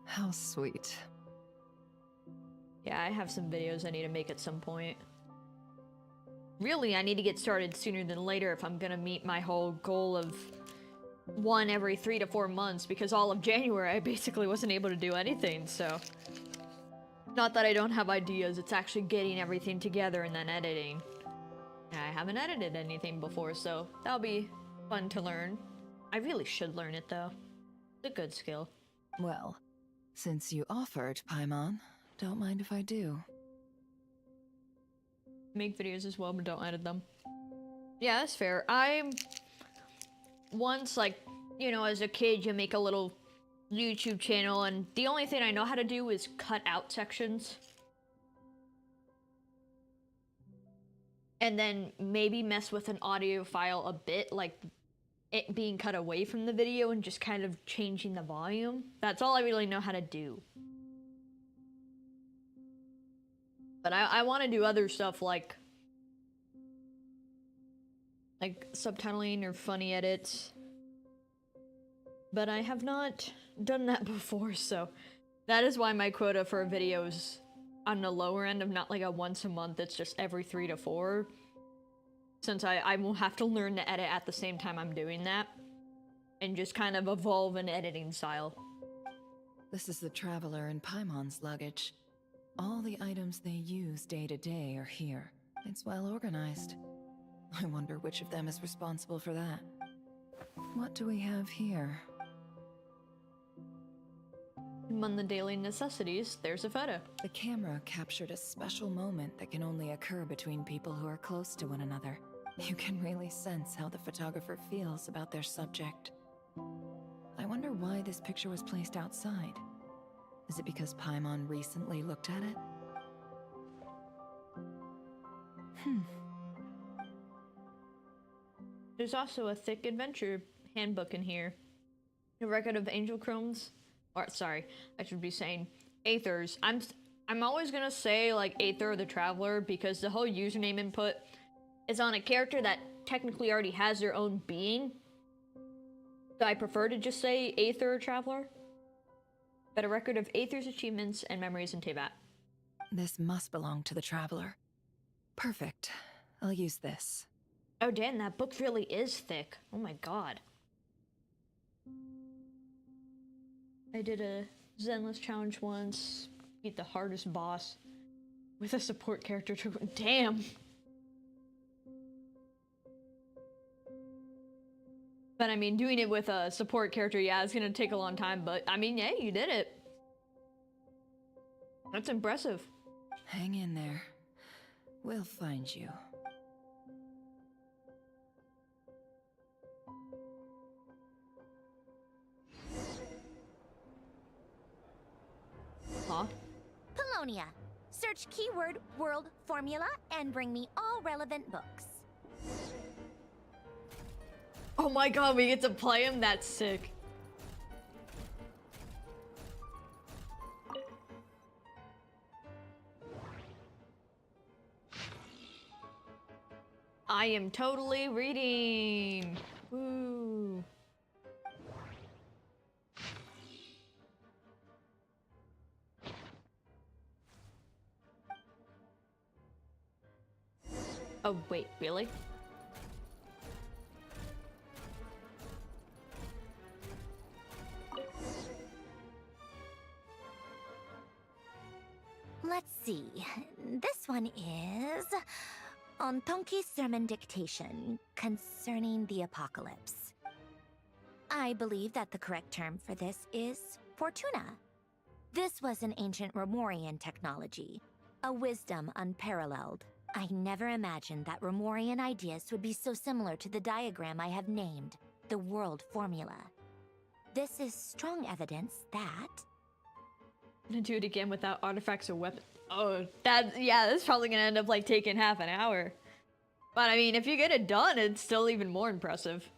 How sweet. Yeah, I have some videos I need to make at some point. Really, I need to get started sooner than later if I'm gonna meet my whole goal of one every 3 to 4 months, because all of January I basically wasn't able to do anything, so... Not that I don't have ideas, it's actually getting everything together and then editing. And I haven't edited anything before, so that'll be fun to learn. I really should learn it, though. It's a good skill. Well, since you offered, Paimon, don't mind if I do. Make videos as well, but don't edit them. Yeah, that's fair. Once, like, you know, as a kid, you make a little YouTube channel, and the only thing I know how to do is cut out sections. And then maybe mess with an audio file a bit, like it being cut away from the video and just kind of changing the volume. That's all I really know how to do. But I want to do other stuff like subtitling or funny edits. But I have not done that before, so that is why my quota for a video is on the lower end of not like a once a month, it's just every 3 to 4. Since I will have to learn to edit at the same time I'm doing that. And just kind of evolve an editing style. This is the Traveler and Paimon's luggage. All the items they use day to day are here. It's well organized. I wonder which of them is responsible for that. What do we have here? Among the daily necessities, there's a photo. The camera captured a special moment that can only occur between people who are close to one another. You can really sense how the photographer feels about their subject. I wonder why this picture was placed outside. Is it because Paimon recently looked at it? There's also a thick adventure handbook in here. A record of angel chromes. Or, sorry, I should be saying Aethers. I'm always gonna say, like, Aether or the Traveler, because the whole username input is on a character that technically already has their own being. So I prefer to just say Aether Traveler. But a record of Aether's achievements and memories in Teyvat. This must belong to the Traveler. Perfect. I'll use this. Oh damn, that book really is thick. Oh my god. I did a Zenless challenge once. Beat the hardest boss with a support character. Damn. But I mean, doing it with a support character, yeah, it's gonna take a long time, but I mean, yeah, you did it. That's impressive. Hang in there. We'll find you. Huh? Polonia. Search keyword world formula and bring me all relevant books. Oh my god, we get to play him? That's sick. I am totally reading. Woo. Oh wait, really? Let's see. This one is on Tonki's sermon dictation concerning the apocalypse. I believe that the correct term for this is Fortuna. This was an ancient Remorian technology, a wisdom unparalleled. I never imagined that Remorian ideas would be so similar to the diagram I have named, the world formula. This is strong evidence that... I'm gonna do it again without artifacts or weapons. Oh, yeah, that's probably gonna end up like taking half an hour. But I mean, if you get it done, it's still even more impressive.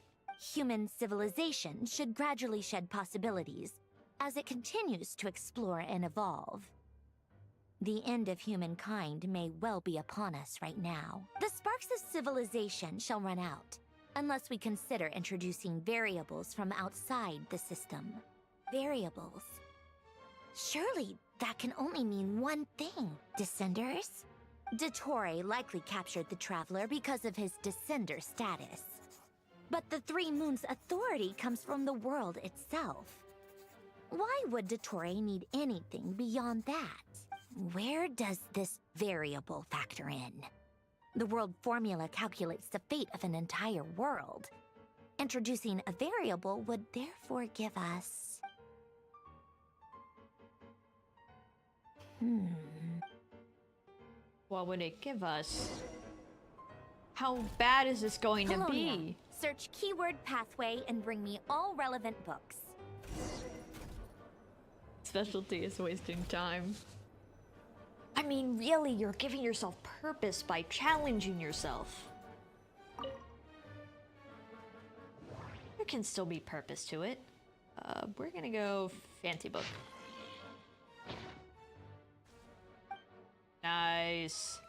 Human civilization should gradually shed possibilities as it continues to explore and evolve. The end of humankind may well be upon us right now. The sparks of civilization shall run out, unless we consider introducing variables from outside the system. Variables. Surely that can only mean one thing. Descenders? Dottore likely captured the Traveler because of his Descender status. But the Three Moons' authority comes from the world itself. Why would Dottore need anything beyond that? Where does this variable factor in? The world formula calculates the fate of an entire world. Introducing a variable would therefore give us... What would it give us? How bad is this going to be? Search keyword pathway and bring me all relevant books. Specialty is wasting time. I mean, really, you're giving yourself purpose by challenging yourself. There can still be purpose to it. We're gonna go fancy book. Nice.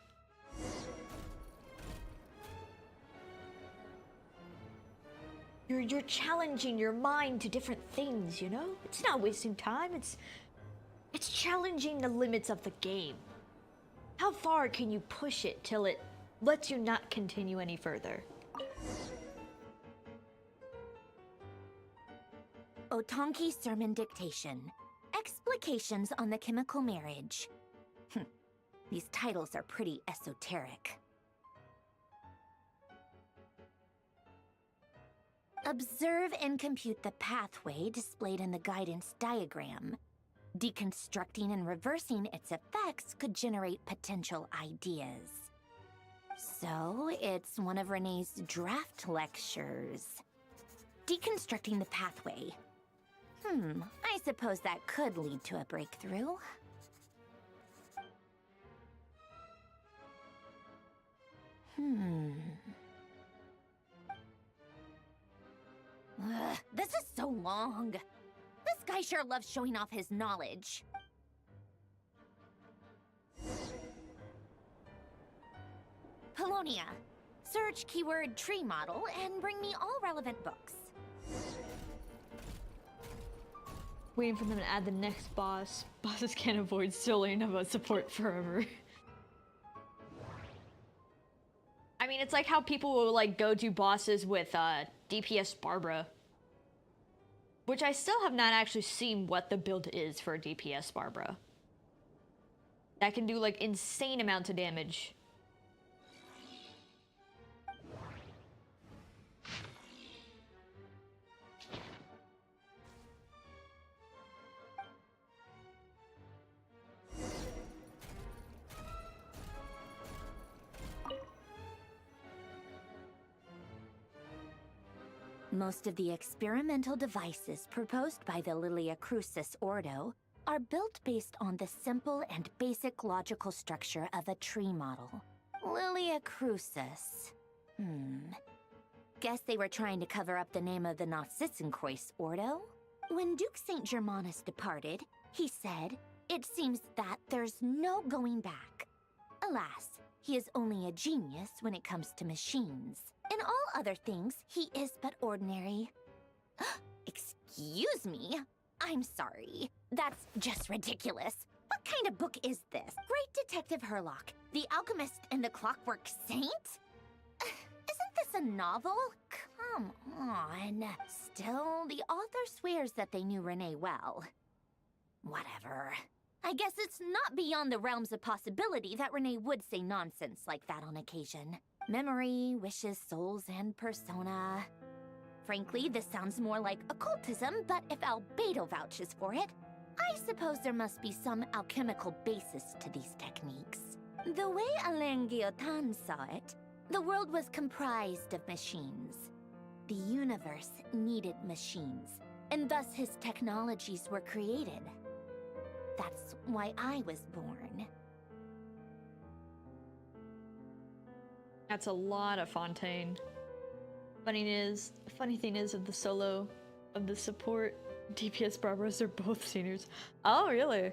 You're challenging your mind to different things, you know? It's not wasting time, it's challenging the limits of the game. How far can you push it till it lets you not continue any further? Otonki Sermon Dictation. Explications on the Chemical Marriage. These titles are pretty esoteric. Observe and compute the pathway displayed in the guidance diagram. Deconstructing and reversing its effects could generate potential ideas. So, it's one of Renee's draft lectures. Deconstructing the pathway. I suppose that could lead to a breakthrough. This is so long. This guy sure loves showing off his knowledge. Polonia. Search keyword tree model and bring me all relevant books. Waiting for them to add the next boss. Bosses can't avoid soloing about support forever. I mean, it's like how people will like go do bosses with DPS Barbara. Which I still have not actually seen what the build is for DPS Barbara. That can do like insane amounts of damage. Most of the experimental devices proposed by the Lilia Crucis Ordo are built based on the simple and basic logical structure of a tree model. Lilia Crucis. Guess they were trying to cover up the name of the Narcissenquest Ordo? When Duke St. Germanus departed, he said, "It seems that there's no going back." Alas, he is only a genius when it comes to machines. In all other things, he is but ordinary. Excuse me? I'm sorry. That's just ridiculous. What kind of book is this? Great Detective Herlock, The Alchemist and the Clockwork Saint? Isn't this a novel? Come on. Still, the author swears that they knew Renee well. Whatever. I guess it's not beyond the realms of possibility that Renee would say nonsense like that on occasion. Memory, wishes, souls, and persona. Frankly, this sounds more like occultism, but if Albedo vouches for it, I suppose there must be some alchemical basis to these techniques. The way Alain Guillotin saw it, the world was comprised of machines. The universe needed machines, and thus his technologies were created. That's why I was born. That's a lot of Fontaine. Funny thing is of the solo, of the support, DPS Barbaras are both seniors. Oh, really?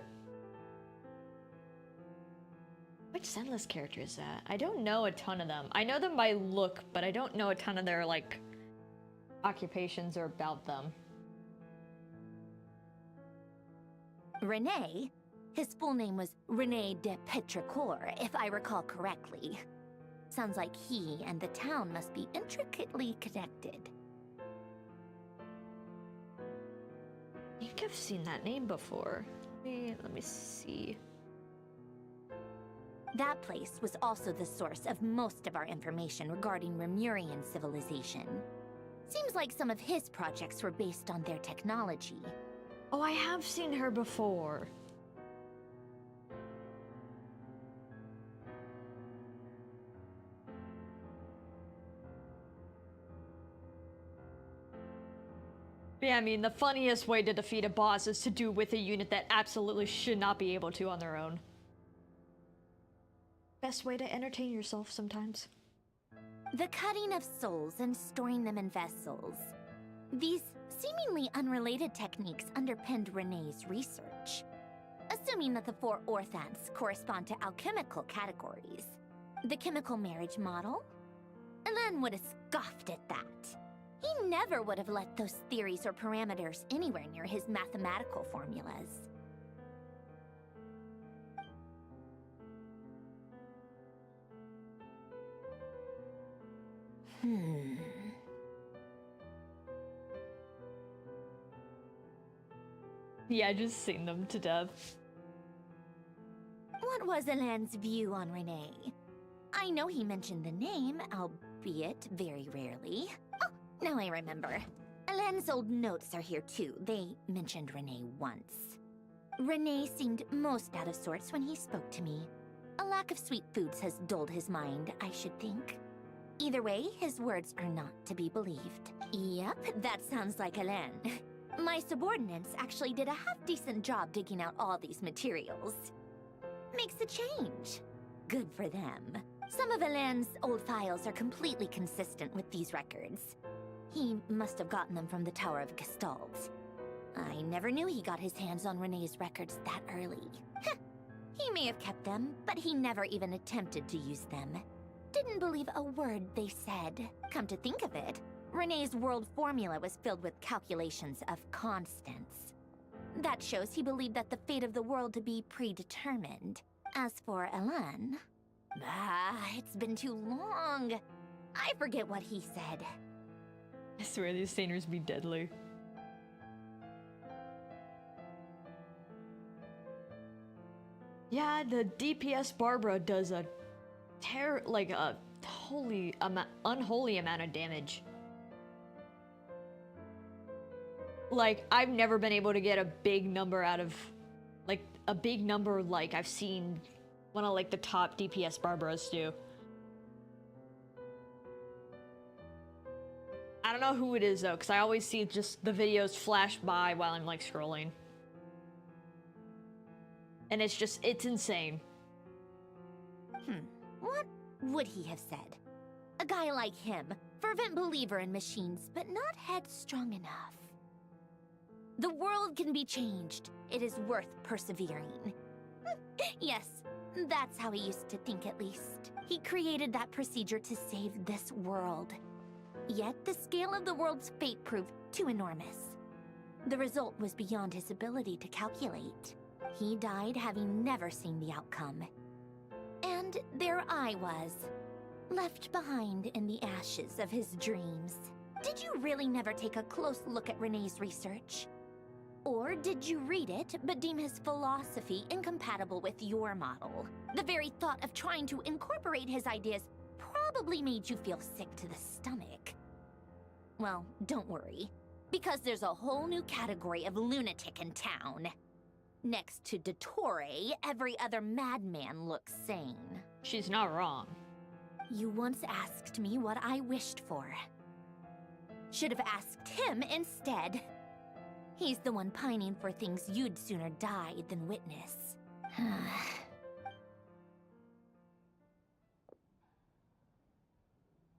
Which Zenless character is that? I don't know a ton of them. I know them by look, but I don't know a ton of their, like, occupations or about them. Renee? His full name was René de Petrichor, if I recall correctly. Sounds like he and the town must be intricately connected. I think I've seen that name before. Let me see. That place was also the source of most of our information regarding Remurian civilization. Seems like some of his projects were based on their technology. Oh, I have seen her before. Yeah, I mean, the funniest way to defeat a boss is to do with a unit that absolutely should not be able to on their own. Best way to entertain yourself sometimes. The cutting of souls and storing them in vessels. These seemingly unrelated techniques underpinned Renee's research. Assuming that the 4 orthants correspond to alchemical categories. The chemical marriage model? Alain would have scoffed at that. He never would have let those theories or parameters anywhere near his mathematical formulas. Yeah, just sing them to death. What was Alain's view on Renee? I know he mentioned the name, albeit very rarely. Oh, now I remember. Alain's old notes are here too. They mentioned Renee once. Renee seemed most out of sorts when he spoke to me. A lack of sweet foods has dulled his mind, I should think. Either way, his words are not to be believed. Yep, that sounds like Alain. My subordinates actually did a half-decent job digging out all these materials. Makes a change. Good for them. Some of Alain's old files are completely consistent with these records. He must have gotten them from the Tower of Gestalt. I never knew he got his hands on Renee's records that early. He may have kept them, but he never even attempted to use them. didn't believe a word they said. Come to think of it, Renee's world formula was filled with calculations of constants. That shows he believed that the fate of the world to be predetermined. As for Elan, it's been too long. I forget what he said. I swear these stainers be deadly. Yeah, the DPS Barbara does a unholy amount of damage. Like, I've never been able to get a big number out of, like, a big number like I've seen one of, like, the top DPS Barbaras do. I don't know who it is, though, because I always see just the videos flash by while I'm, like, scrolling. And it's just, it's insane. What would he have said? A guy like him, fervent believer in machines, but not headstrong enough. The world can be changed. It is worth persevering. Yes, that's how he used to think at least. He created that procedure to save this world. Yet the scale of the world's fate proved too enormous. The result was beyond his ability to calculate. He died having never seen the outcome. And there I was, left behind in the ashes of his dreams. Did you really never take a close look at Renee's research? Or did you read it, but deem his philosophy incompatible with your model? The very thought of trying to incorporate his ideas probably made you feel sick to the stomach. Well, don't worry, because there's a whole new category of lunatic in town. Next to Dottore, every other madman looks sane. She's not wrong. You once asked me what I wished for. Should have asked him instead. He's the one pining for things you'd sooner die than witness.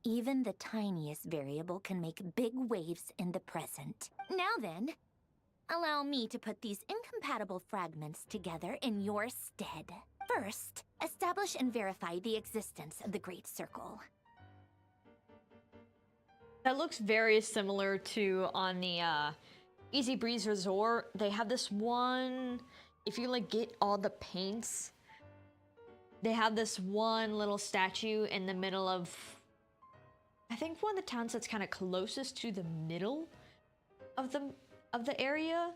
Even the tiniest variable can make big waves in the present. Now then, allow me to put these incompatible fragments together in your stead. First, establish and verify the existence of the Great Circle. That looks very similar to on the Easy Breeze Resort. They have this one, if you like get all the paints, they have this one little statue in the middle of, I think one of the towns that's kind of closest to the middle of the area,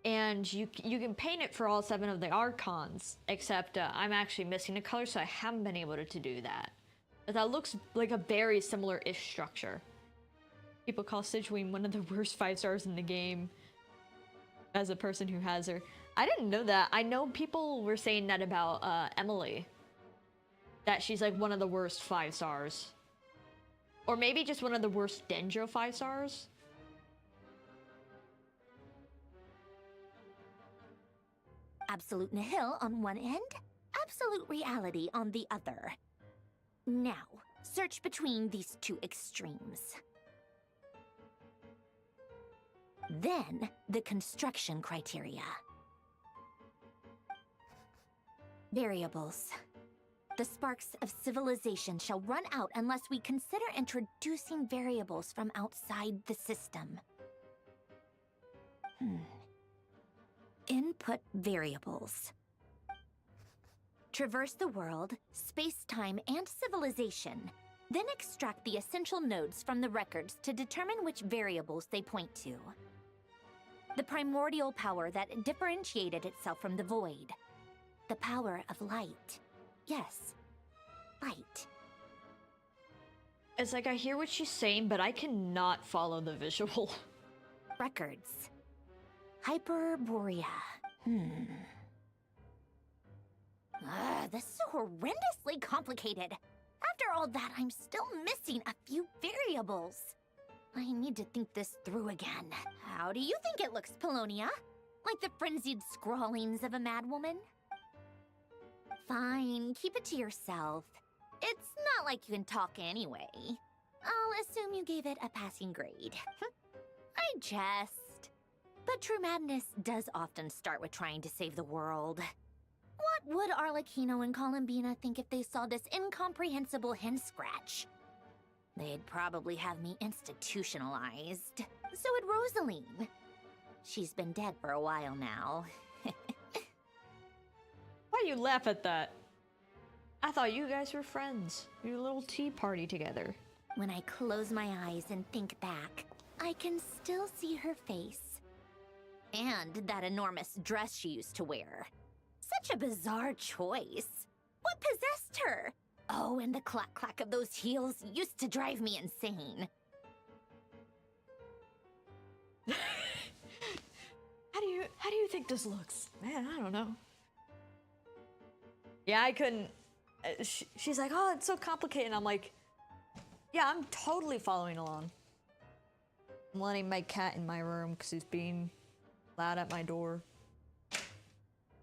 and you can paint it for all 7 of the Archons, except I'm actually missing a color, so I haven't been able to do that. But that looks like a very similar-ish structure. People call Sidgeween one of the worst 5 stars in the game, as a person who has her. I didn't know that. I know people were saying that about Emily, that she's like one of the worst 5 stars. Or maybe just one of the worst Dendro 5 stars. Absolute nihil on one end, absolute reality on the other. Now, search between these two extremes. Then, the construction criteria. Variables. The sparks of civilization shall run out unless we consider introducing variables from outside the system. Input variables. Traverse the world, space-time, and civilization. Then extract the essential nodes from the records to determine which variables they point to. The primordial power that differentiated itself from the void. The power of light. Yes, light. It's like I hear what she's saying, but I cannot follow the visual. Records. Hyperborea. This is so horrendously complicated. After all that, I'm still missing a few variables. I need to think this through again. How do you think it looks, Polonia? Like the frenzied scrawlings of a madwoman? Fine, keep it to yourself. It's not like you can talk anyway. I'll assume you gave it a passing grade. I jest. But true madness does often start with trying to save the world. What would Arlecchino and Columbina think if they saw this incomprehensible hen scratch? They'd probably have me institutionalized. So would Rosaline. She's been dead for a while now. Why you laugh at that? I thought you guys were friends. Your little tea party together. When I close my eyes and think back, I can still see her face. And that enormous dress she used to wear. Such a bizarre choice. What possessed her? Oh, and the clack-clack of those heels used to drive me insane. How do you think this looks? Man, I don't know. Yeah, I couldn't. She's like, oh, it's so complicated. And I'm like, yeah, I'm totally following along. I'm letting my cat in my room because he's being loud at my door.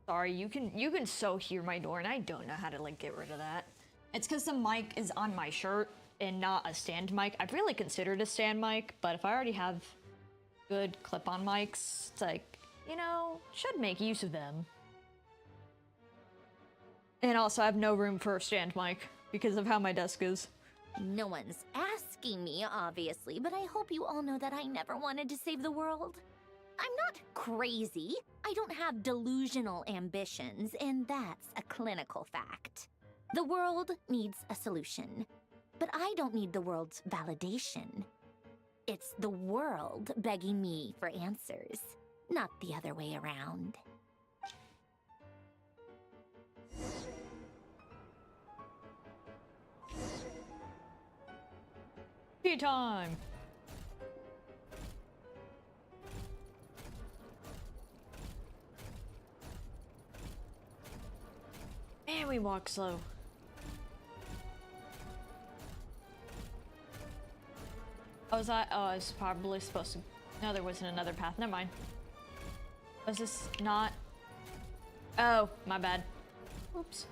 Sorry, you can so hear my door, and I don't know how to like get rid of that. It's because the mic is on my shirt and not a stand mic. I've really considered a stand mic, but if I already have good clip-on mics, it's like, you know, should make use of them. And also, I have no room for a stand mic because of how my desk is. No one's asking me, obviously, but I hope you all know that I never wanted to save the world. I'm not crazy. I don't have delusional ambitions, and that's a clinical fact. The world needs a solution, but I don't need the world's validation. It's the world begging me for answers, not the other way around. Tea time! And we walk slow. Oh, I was probably supposed to... No, there wasn't another path. Never mind. Was this not... Oh, my bad. Oops.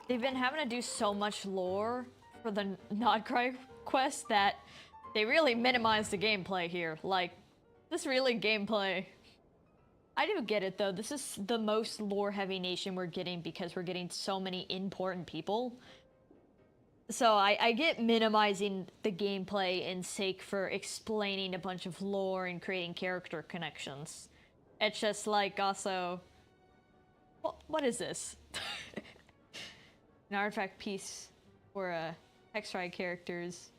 They've been having to do so much lore for the Nodcry quest that they really minimized the gameplay here. Like, this really gameplay. I do get it though. This is the most lore-heavy nation we're getting because we're getting so many important people. So I get minimizing the gameplay in sake for explaining a bunch of lore and creating character connections. It's just like also... What is this? An artifact piece for Hexride characters.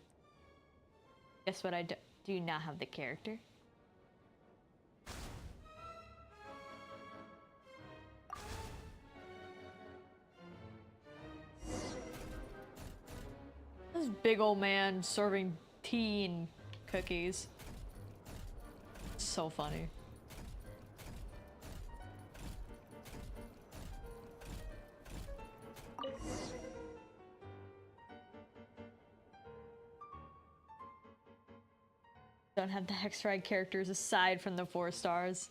Guess what? I do not have the character. This big old man serving tea and cookies. So funny. Don't have the Hexride characters aside from the 4 stars.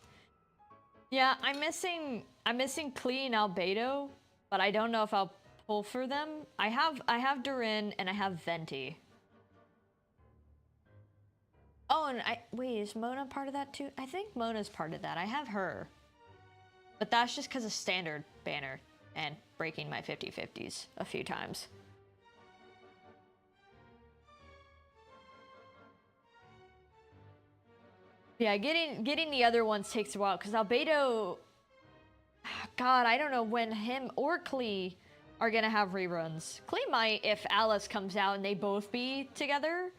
Yeah, I'm missing Klee and Albedo, but I don't know if I'll pull for them. I have Durin and I have Venti. Oh, and wait, is Mona part of that too? I think Mona's part of that. I have her. But that's just because of standard banner and breaking my 50/50s a few times. Yeah, getting the other ones takes a while, because Albedo... God, I don't know when him or Klee are gonna have reruns. Klee might if Alice comes out and they both be together.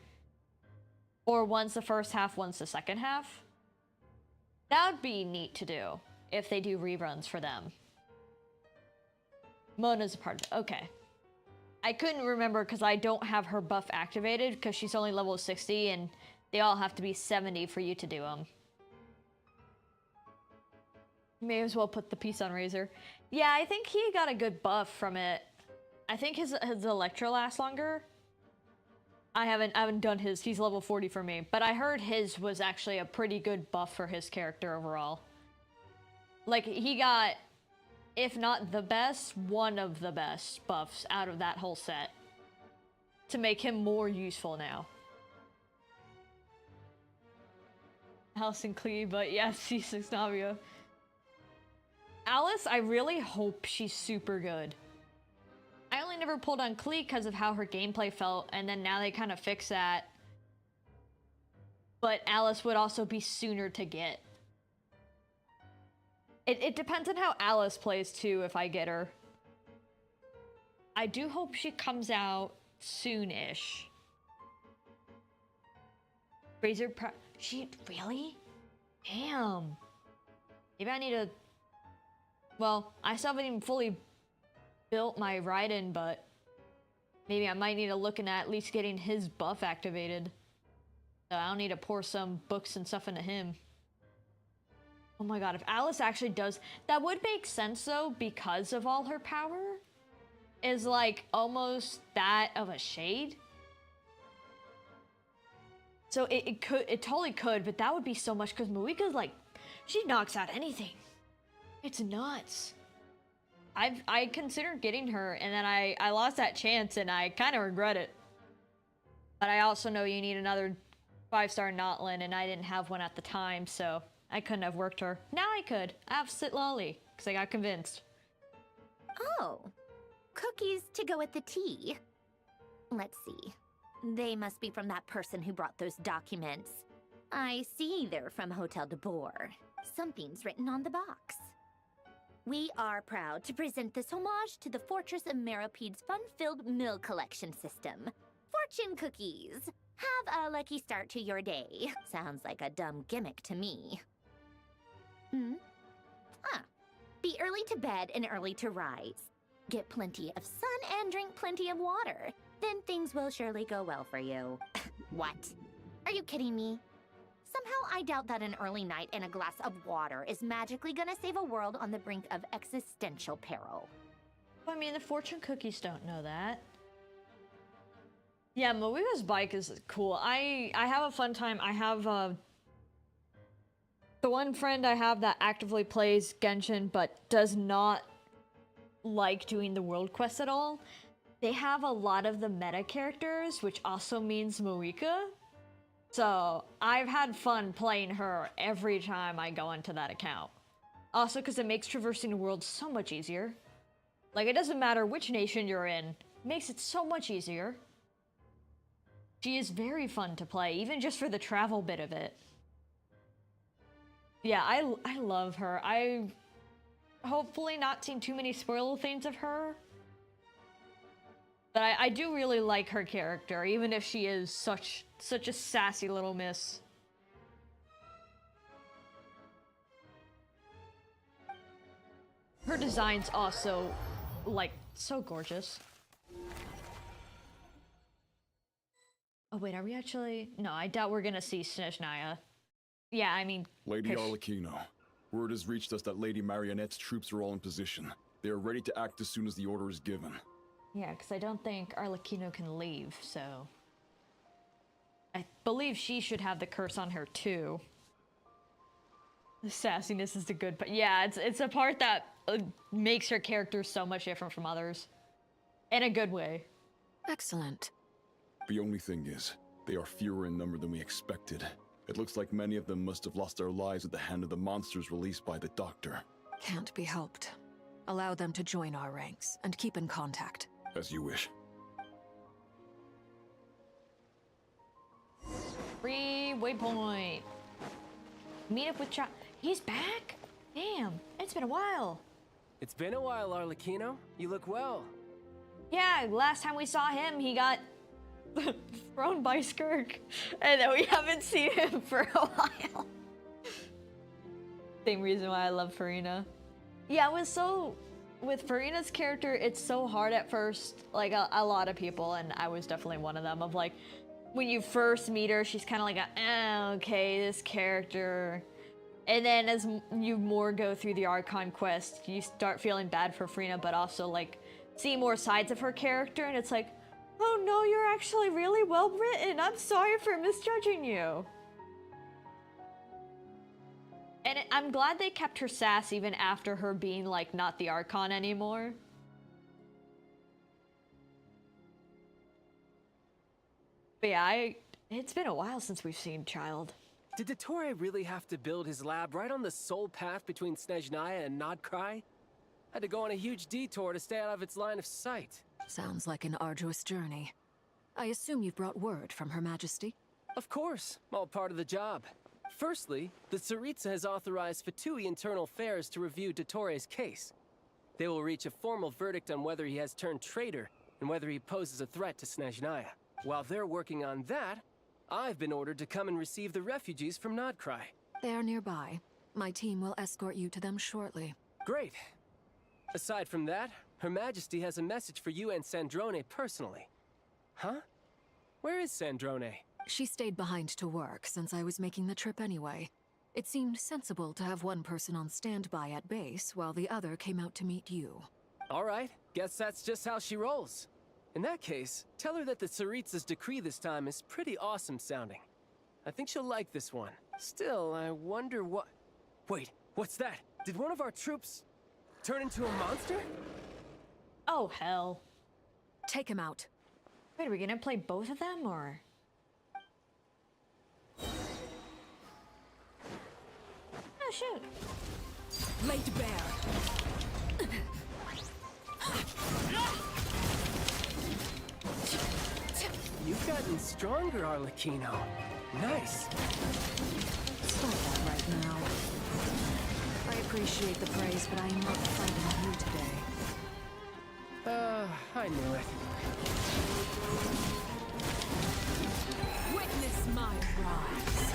Or one's the first half, one's the second half. That would be neat to do, if they do reruns for them. Mona's a part of it. Okay. I couldn't remember because I don't have her buff activated, because she's only level 60 and... They all have to be 70 for you to do them. May as well put the piece on Razor. Yeah, I think he got a good buff from it. I think his Electro lasts longer. I haven't done his. He's level 40 for me, but I heard his was actually a pretty good buff for his character overall. Like, he got, if not the best, one of the best buffs out of that whole set to make him more useful now. Alice and Clee, but yeah, C6 Navia. Alice, I really hope she's super good. I only never pulled on Clee because of how her gameplay felt, and then now they kind of fix that. But Alice would also be sooner to get. It depends on how Alice plays too, if I get her. I do hope she comes out soon-ish. Razor she really? Damn. Maybe I need to... Well, I still haven't even fully built my Raiden, but maybe I might need to look at least getting his buff activated. So I'll need to pour some books and stuff into him. Oh my god, if Alice actually does... That would make sense though, because of all her power. Is like almost that of a shade. So it totally could, but that would be so much because Moika's like, she knocks out anything. It's nuts. I considered getting her, and then I lost that chance, and I kind of regret it. But I also know you need another 5-star Notlin, and I didn't have one at the time, so I couldn't have worked her. Now I could. I have Sit Lolly, because I got convinced. Oh, cookies to go with the tea. Let's see. They must be from that person who brought those documents. I see they're from Hotel de Boer. Something's written on the box. We are proud to present this homage to the Fortress of Meropede's fun-filled mill collection system. Fortune cookies. Have a lucky start to your day. Sounds like a dumb gimmick to me. Be early to bed and early to rise. Get plenty of sun and drink plenty of water. Then things will surely go well for you. What? Are you kidding me? Somehow I doubt that an early night and a glass of water is magically gonna save a world on the brink of existential peril. I mean, the fortune cookies don't know that. Yeah, Moika's bike is cool. I have a fun time. I have the one friend I have that actively plays Genshin but does not like doing the world quests at all. They have a lot of the meta characters, which also means Moika. So I've had fun playing her every time I go into that account. Also because it makes traversing the world so much easier. Like, it doesn't matter which nation you're in, it makes it so much easier. She is very fun to play, even just for the travel bit of it. Yeah, I love her. I've hopefully not seen too many spoiler things of her. But I do really like her character, even if she is such a sassy little miss. Her design's also, like, so gorgeous. Oh wait, are we actually... No, I doubt we're gonna see Snezhnaya. Yeah, I mean... Lady Arlecchino, word has reached us that Lady Marionette's troops are all in position. They are ready to act as soon as the order is given. Yeah, because I don't think Arlecchino can leave, so... I believe she should have the curse on her, too. The sassiness is the good part. Yeah, it's a part that makes her character so much different from others. In a good way. Excellent. The only thing is, they are fewer in number than we expected. It looks like many of them must have lost their lives at the hand of the monsters released by the Doctor. Can't be helped. Allow them to join our ranks, and keep in contact. As you wish. Free waypoint. Meet up with He's back? Damn, it's been a while. It's been a while, Arlecchino. You look well. Yeah, last time we saw him, he got thrown by Skirk. And then we haven't seen him for a while. Same reason why I love Farina. Yeah, it was so... With Farina's character, it's so hard at first. Like, a lot of people, and I was definitely one of them, of like, when you first meet her, she's kind of like, okay, this character. And then as you more go through the Archon Quest, you start feeling bad for Farina, but also, like, see more sides of her character, and it's like, Oh no, you're actually really well written. I'm sorry for misjudging you. And I'm glad they kept her sass even after her being like not the Archon anymore. But yeah, it's been a while since we've seen Child. Did Dottore really have to build his lab right on the sole path between Snezhnaya and Nodcry? Had to go on a huge detour to stay out of its line of sight. Sounds like an arduous journey. I assume you've brought word from Her Majesty? Of course, all part of the job. Firstly, the Tsaritsa has authorized Fatui Internal Affairs to review Dottore's case. They will reach a formal verdict on whether he has turned traitor and whether he poses a threat to Snezhnaya. While they're working on that, I've been ordered to come and receive the refugees from Nodcry. They are nearby. My team will escort you to them shortly. Great. Aside from that, Her Majesty has a message for you and Sandrone personally. Huh? Where is Sandrone? She stayed behind to work since I was making the trip anyway. It seemed sensible to have one person on standby at base while the other came out to meet you. All right, guess that's just how she rolls. In that case, tell her that the Tsaritsa's decree this time is pretty awesome sounding. I think she'll like this one. Still, I wonder what... Wait, what's that? Did one of our troops turn into a monster? Oh, hell. Take him out. Wait, are we gonna play both of them, or...? Oh, shoot. Laid bare. You've gotten stronger, Arlecchino. Nice. Stop that right now. I appreciate the praise, but I am not fighting you today. I knew it. Witness my rise.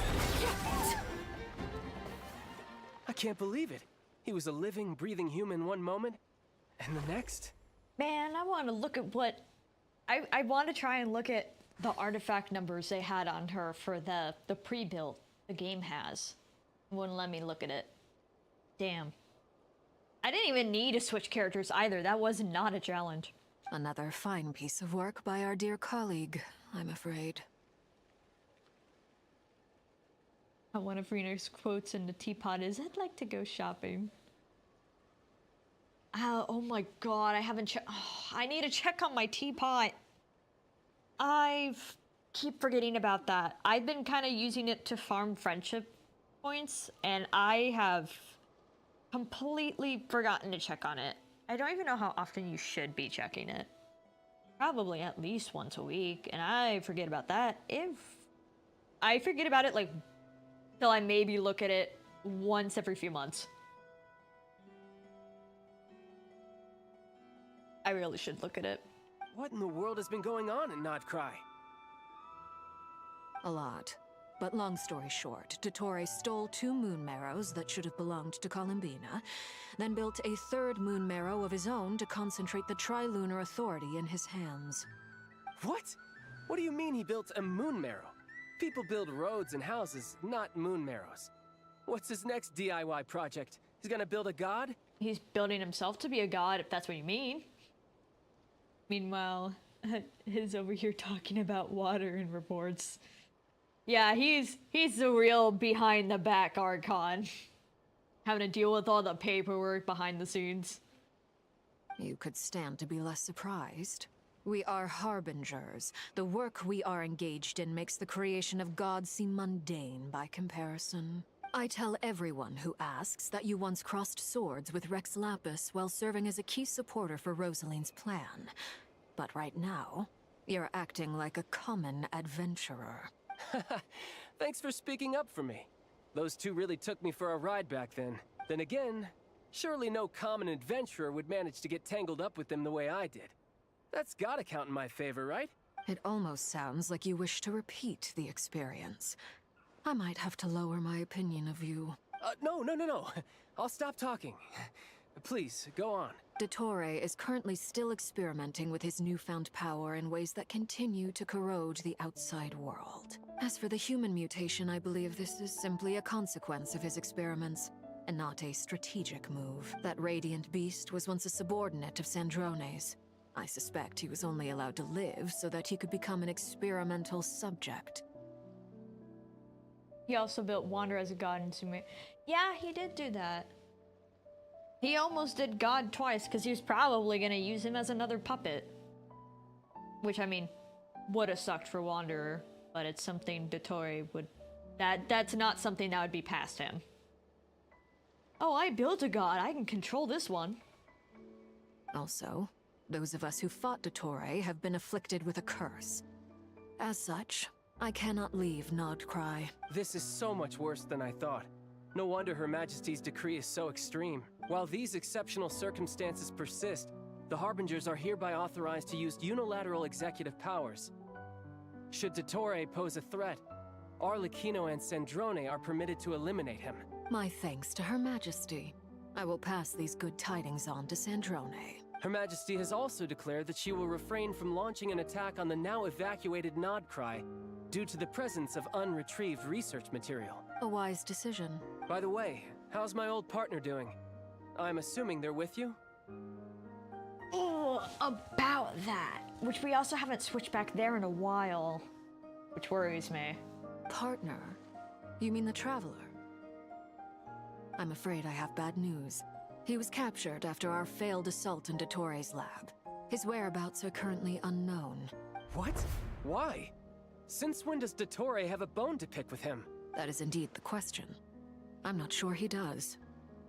I can't believe it. He was a living, breathing human one moment, and the next? Man, I want to look at what... I want to try and look at the artifact numbers they had on her for the pre-built the game has. It wouldn't let me look at it. Damn. I didn't even need to switch characters either. That was not a challenge. Another fine piece of work by our dear colleague, I'm afraid. One of Rena's quotes in the teapot is, I'd like to go shopping. Oh my god, I haven't checked. Oh, I need to check on my teapot. I keep forgetting about that. I've been kind of using it to farm friendship points, and I have completely forgotten to check on it. I don't even know how often you should be checking it. Probably at least once a week, and I forget about that. If I forget about it, like, till I maybe look at it once every few months. I really should look at it. What in the world has been going on in Nodcry? A lot. But long story short, Dottore stole 2 moon marrows that should have belonged to Columbina, then built a 3rd moon marrow of his own to concentrate the Trilunar Authority in his hands. What? What do you mean he built a moon marrow? People build roads and houses, not moon marrows. What's his next DIY project? He's gonna build a god? He's building himself to be a god, if that's what you mean. Meanwhile, he's over here talking about water and reports. Yeah, he's the real behind the back Archon. Having to deal with all the paperwork behind the scenes. You could stand to be less surprised. We are harbingers. The work we are engaged in makes the creation of gods seem mundane by comparison. I tell everyone who asks that you once crossed swords with Rex Lapis while serving as a key supporter for Rosaline's plan. But right now, you're acting like a common adventurer. Thanks for speaking up for me. Those two really took me for a ride back then. Then again, surely no common adventurer would manage to get tangled up with them the way I did. That's gotta count in my favor, right? It almost sounds like you wish to repeat the experience. I might have to lower my opinion of you. No. I'll stop talking. Please, go on. Dottore is currently still experimenting with his newfound power in ways that continue to corrode the outside world. As for the human mutation, I believe this is simply a consequence of his experiments, and not a strategic move. That radiant beast was once a subordinate of Sandrone's. I suspect he was only allowed to live so that he could become an experimental subject. He also built Wander as a god in Sumeru. Yeah, he did do that. He almost did God twice because he was probably going to use him as another puppet. Which, I mean, would have sucked for Wanderer, but it's something Dottore would... That's not something that would be past him. Oh, I built a god. I can control this one. Also, those of us who fought Dottore have been afflicted with a curse. As such, I cannot leave Nodcry. This is so much worse than I thought. No wonder Her Majesty's decree is so extreme. While these exceptional circumstances persist, the Harbingers are hereby authorized to use unilateral executive powers. Should Dottore pose a threat, Arlecchino and Sandrone are permitted to eliminate him. My thanks to Her Majesty. I will pass these good tidings on to Sandrone. Her Majesty has also declared that she will refrain from launching an attack on the now evacuated Nodcry due to the presence of unretrieved research material. A wise decision. By the way, how's my old partner doing? I'm assuming they're with you? Oh, about that. Which we also haven't switched back there in a while. Which worries me. Partner? You mean the Traveler? I'm afraid I have bad news. He was captured after our failed assault in Dottore's lab. His whereabouts are currently unknown. What? Why? Since when does Dottore have a bone to pick with him? That is indeed the question. I'm not sure he does.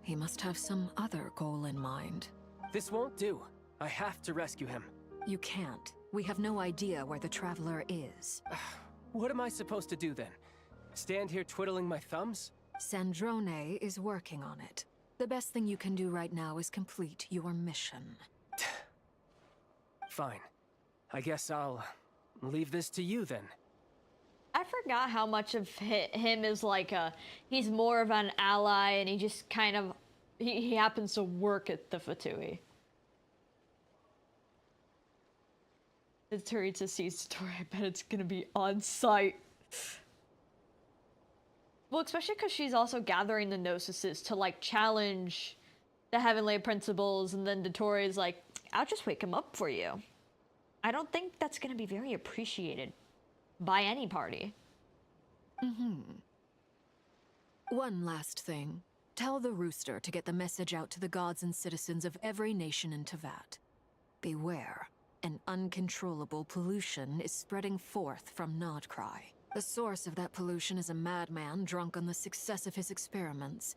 He must have some other goal in mind. This won't do. I have to rescue him. You can't. We have no idea where the Traveler is. What am I supposed to do then? Stand here twiddling my thumbs? Sandrone is working on it. The best thing you can do right now is complete your mission. Fine. I guess I'll leave this to you then. I forgot how much of him is like he's more of an ally and he just kind of, he happens to work at the Fatui. The Teresa sees Dottore, I bet it's gonna be on site. Well, especially because she's also gathering the Gnosises to like challenge the Heavenly Principles, and then Dottore's like, I'll just wake him up for you. I don't think that's gonna be very appreciated by any party. One last thing. Tell the Rooster to get the message out to the gods and citizens of every nation in Teyvat. Beware. An uncontrollable pollution is spreading forth from Nodcry. The source of that pollution is a madman drunk on the success of his experiments.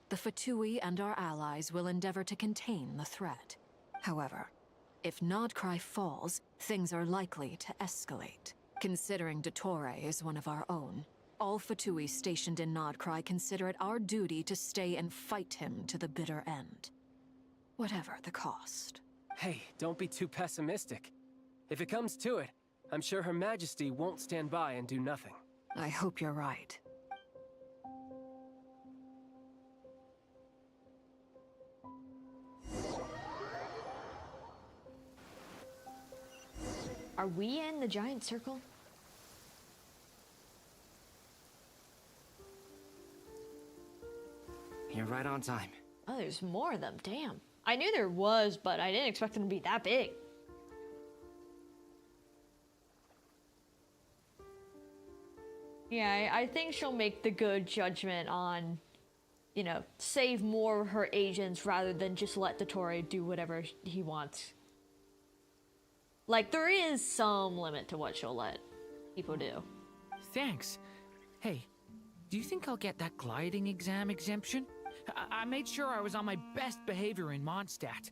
The Fatui and our allies will endeavor to contain the threat. However, if Nodcry falls, things are likely to escalate. Considering Dottore is one of our own, all Fatui stationed in Nodcry consider it our duty to stay and fight him to the bitter end. Whatever the cost. Hey, don't be too pessimistic. If it comes to it, I'm sure Her Majesty won't stand by and do nothing. I hope you're right. Are we in the giant circle? You're right on time. Oh, there's more of them, damn. I knew there was, but I didn't expect them to be that big. Yeah, I think she'll make the good judgment on, you know, save more of her agents rather than just let Dottore do whatever he wants. Like, there is some limit to what she'll let people do. Thanks. Hey, do you think I'll get that gliding exam exemption? I made sure I was on my best behavior in Mondstadt.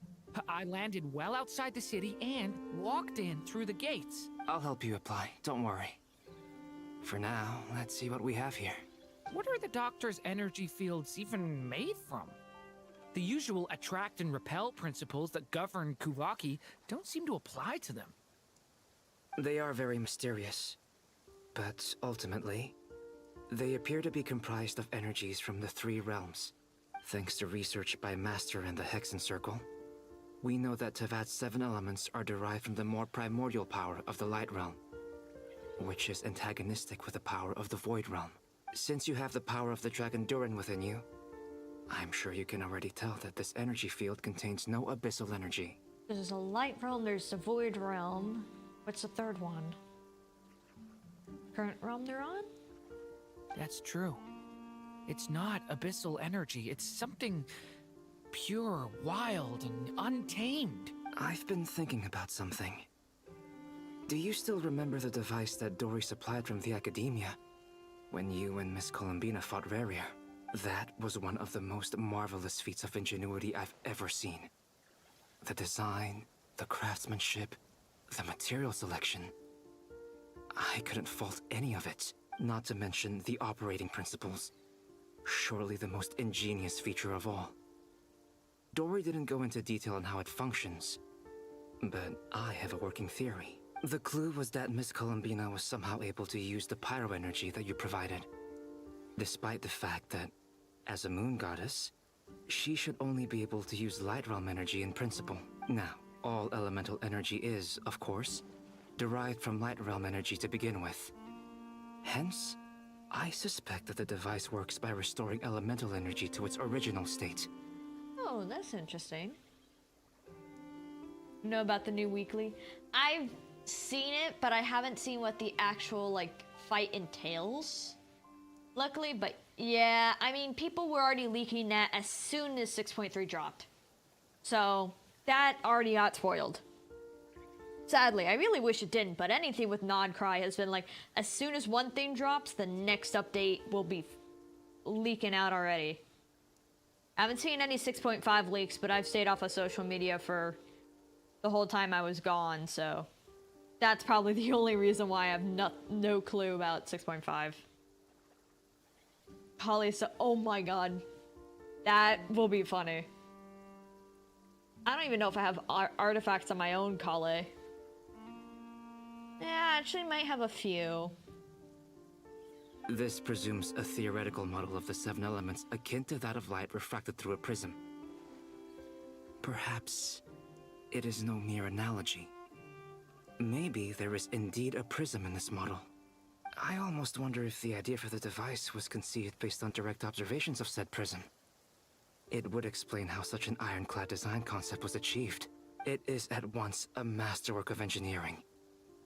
I landed well outside the city and walked in through the gates. I'll help you apply, don't worry. For now, let's see what we have here. What are the Doctor's energy fields even made from? The usual attract and repel principles that govern Kuvaki don't seem to apply to them. They are very mysterious, but ultimately, they appear to be comprised of energies from the three realms. Thanks to research by Master and the Hexen Circle, we know that Teyvat's 7 elements are derived from the more primordial power of the Light Realm, which is antagonistic with the power of the Void Realm. Since you have the power of the Dragon Durin within you, I'm sure you can already tell that this energy field contains no abyssal energy. There's a light realm, there's the void realm. What's the third one? Current realm they're on? That's true. It's not abyssal energy, it's something pure, wild, and untamed. I've been thinking about something. Do you still remember the device that Dory supplied from the Academia when you and Miss Columbina fought Rarier? That was one of the most marvelous feats of ingenuity I've ever seen. The design, the craftsmanship, the material selection. I couldn't fault any of it, not to mention the operating principles. Surely the most ingenious feature of all. Dory didn't go into detail on how it functions, but I have a working theory. The clue was that Miss Columbina was somehow able to use the pyro energy that you provided, despite the fact that, as a moon goddess, she should only be able to use light realm energy in principle. Now, all elemental energy is, of course, derived from light realm energy to begin with. Hence, I suspect that the device works by restoring elemental energy to its original state. Oh, that's interesting. You know about the new weekly? I've seen it, but I haven't seen what the actual, like, fight entails. Luckily, but yeah, I mean, people were already leaking that as soon as 6.3 dropped. So, that already got spoiled. Sadly, I really wish it didn't, but anything with Nodcry has been like, as soon as one thing drops, the next update will be leaking out already. I haven't seen any 6.5 leaks, but I've stayed off of social media for the whole time I was gone, so that's probably the only reason why I have no clue about 6.5. Holly, so oh my god, that will be funny. I don't even know if I have artifacts on my own Kale. Yeah, I actually might have a few. This presumes a theoretical model of the seven elements akin to that of light refracted through a prism. Perhaps it is no mere analogy. Maybe there is indeed a prism in this model. I almost wonder if the idea for the device was conceived based on direct observations of said prism. It would explain how such an ironclad design concept was achieved. It is at once a masterwork of engineering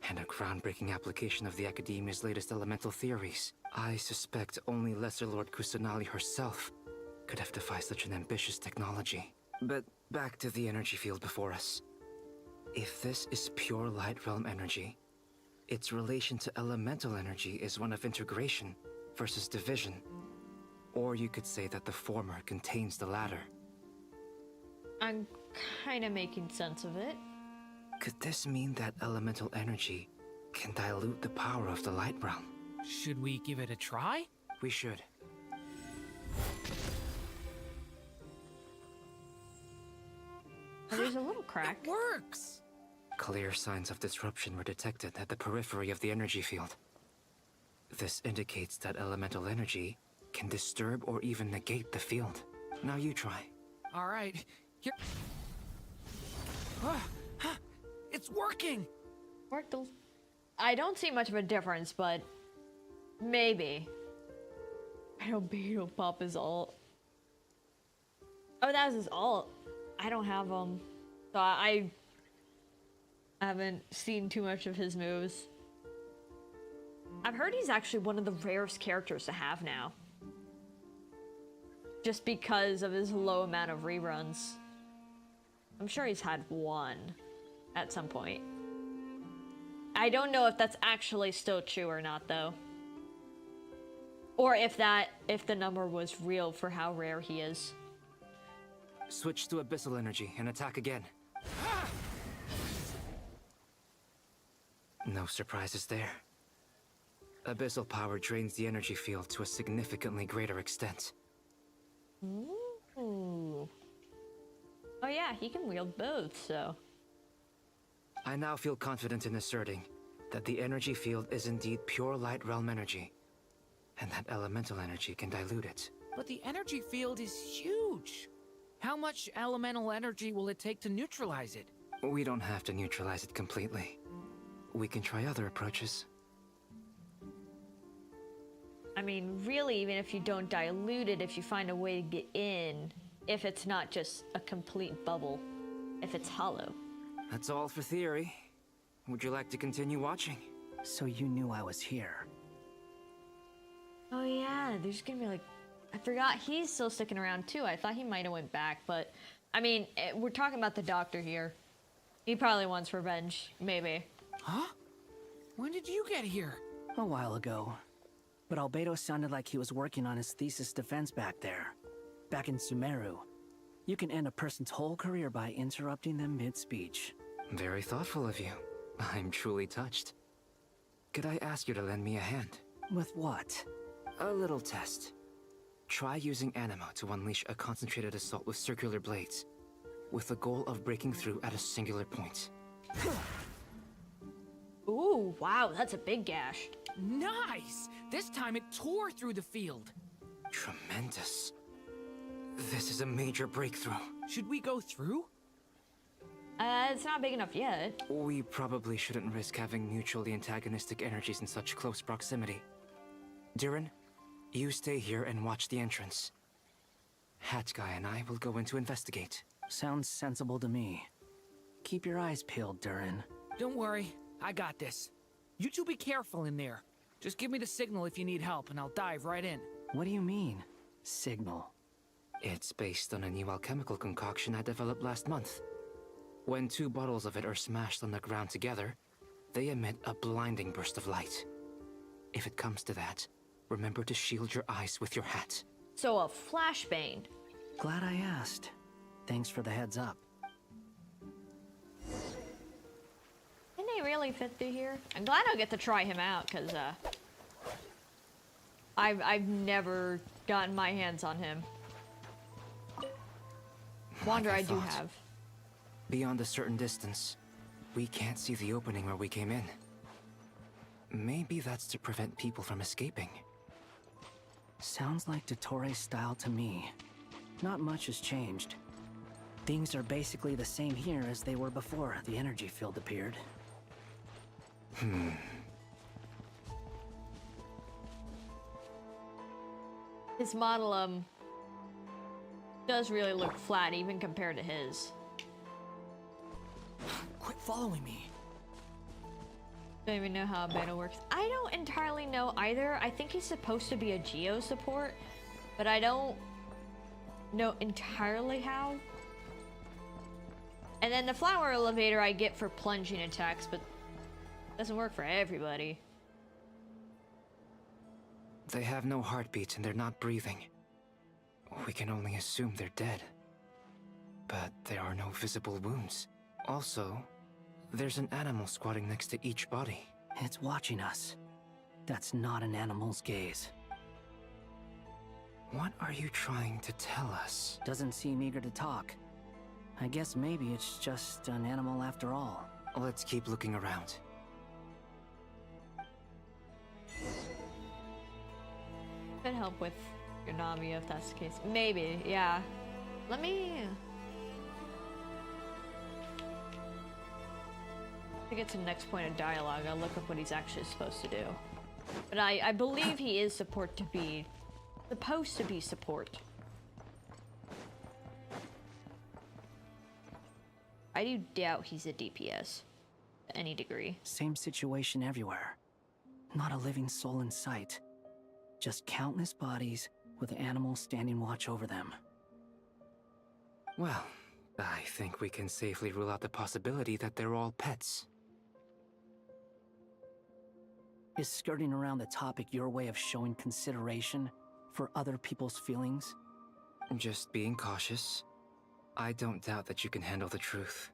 and a groundbreaking application of the Academia's latest elemental theories. I suspect only Lesser Lord Kusanali herself could have devised such an ambitious technology. But back to the energy field before us. If this is pure light realm energy, its relation to elemental energy is one of integration versus division. Or you could say that the former contains the latter. I'm kind of making sense of it. Could this mean that elemental energy can dilute the power of the light realm? Should we give it a try? We should. Oh, there's a little crack. It works! Clear signs of disruption were detected at the periphery of the energy field. This indicates that elemental energy can disturb or even negate the field. Now you try. Alright, here. It's working! Worked a... I don't see much of a difference, but maybe. I don't Beetle Pop his ult. Oh, that was his ult. I don't have him. So I haven't seen too much of his moves. I've heard he's actually one of the rarest characters to have now. Just because of his low amount of reruns. I'm sure he's had one at some point. I don't know if that's actually still true or not, though. Or if the number was real for how rare he is. Switch to abyssal energy and attack again. No surprises there. Abyssal power drains the energy field to a significantly greater extent. Ooh. Oh yeah, he can wield both, so... I now feel confident in asserting that the energy field is indeed pure light realm energy, and that elemental energy can dilute it. But the energy field is huge! How much elemental energy will it take to neutralize it? We don't have to neutralize it completely. We can try other approaches. I mean, really, even if you don't dilute it, if you find a way to get in, if it's not just a complete bubble, if it's hollow. That's all for theory. Would you like to continue watching? So you knew I was here. Oh yeah, there's gonna be like... I forgot he's still sticking around too. I thought he might have went back, but... I mean, we're talking about the doctor here. He probably wants revenge, maybe. Huh? When did you get here? A while ago. But Albedo sounded like he was working on his thesis defense back there. Back in Sumeru. You can end a person's whole career by interrupting them mid-speech. Very thoughtful of you. I'm truly touched. Could I ask you to lend me a hand? With what? A little test. Try using Animo to unleash a concentrated assault with circular blades, with the goal of breaking through at a singular point. Ooh, wow, that's a big gash. Nice! This time it tore through the field. Tremendous. This is a major breakthrough. Should we go through? It's not big enough yet. We probably shouldn't risk having mutually antagonistic energies in such close proximity. Durin, you stay here and watch the entrance. Hat Guy and I will go in to investigate. Sounds sensible to me. Keep your eyes peeled, Durin. Don't worry, I got this. You two be careful in there. Just give me the signal if you need help and I'll dive right in. What do you mean, signal? It's based on a new alchemical concoction I developed last month. When 2 bottles of it are smashed on the ground together, they emit a blinding burst of light. If it comes to that, remember to shield your eyes with your hat. So a flashbang. Glad I asked. Thanks for the heads up. Can they really fit through here? I'm glad I'll get to try him out, because I've never gotten my hands on him. Wander I do have. Beyond a certain distance, we can't see the opening where we came in. Maybe that's to prevent people from escaping. Sounds like Dottore's style to me. Not much has changed. Things are basically the same here as they were before the energy field appeared. His model, does really look flat even compared to his. Quit following me. Don't even know how Beta works. I don't entirely know either. I think he's supposed to be a geo support, but I don't know entirely how. And then the flower elevator I get for plunging attacks, but doesn't work for everybody. They have no heartbeat and they're not breathing. We can only assume they're dead. But there are no visible wounds. Also, there's an animal squatting next to each body. It's watching us. That's not an animal's gaze. What are you trying to tell us? Doesn't seem eager to talk. I guess maybe it's just an animal after all. Let's keep looking around. Could help with your Navi if that's the case. Maybe, yeah. Let me... to get to the next point of dialogue, I'll look up what he's actually supposed to do. But I believe he is supposed to be support. I do doubt he's a DPS to any degree. Same situation everywhere. Not a living soul in sight. Just countless bodies with animals standing watch over them. Well, I think we can safely rule out the possibility that they're all pets. Is skirting around the topic your way of showing consideration for other people's feelings? Just being cautious. I don't doubt that you can handle the truth.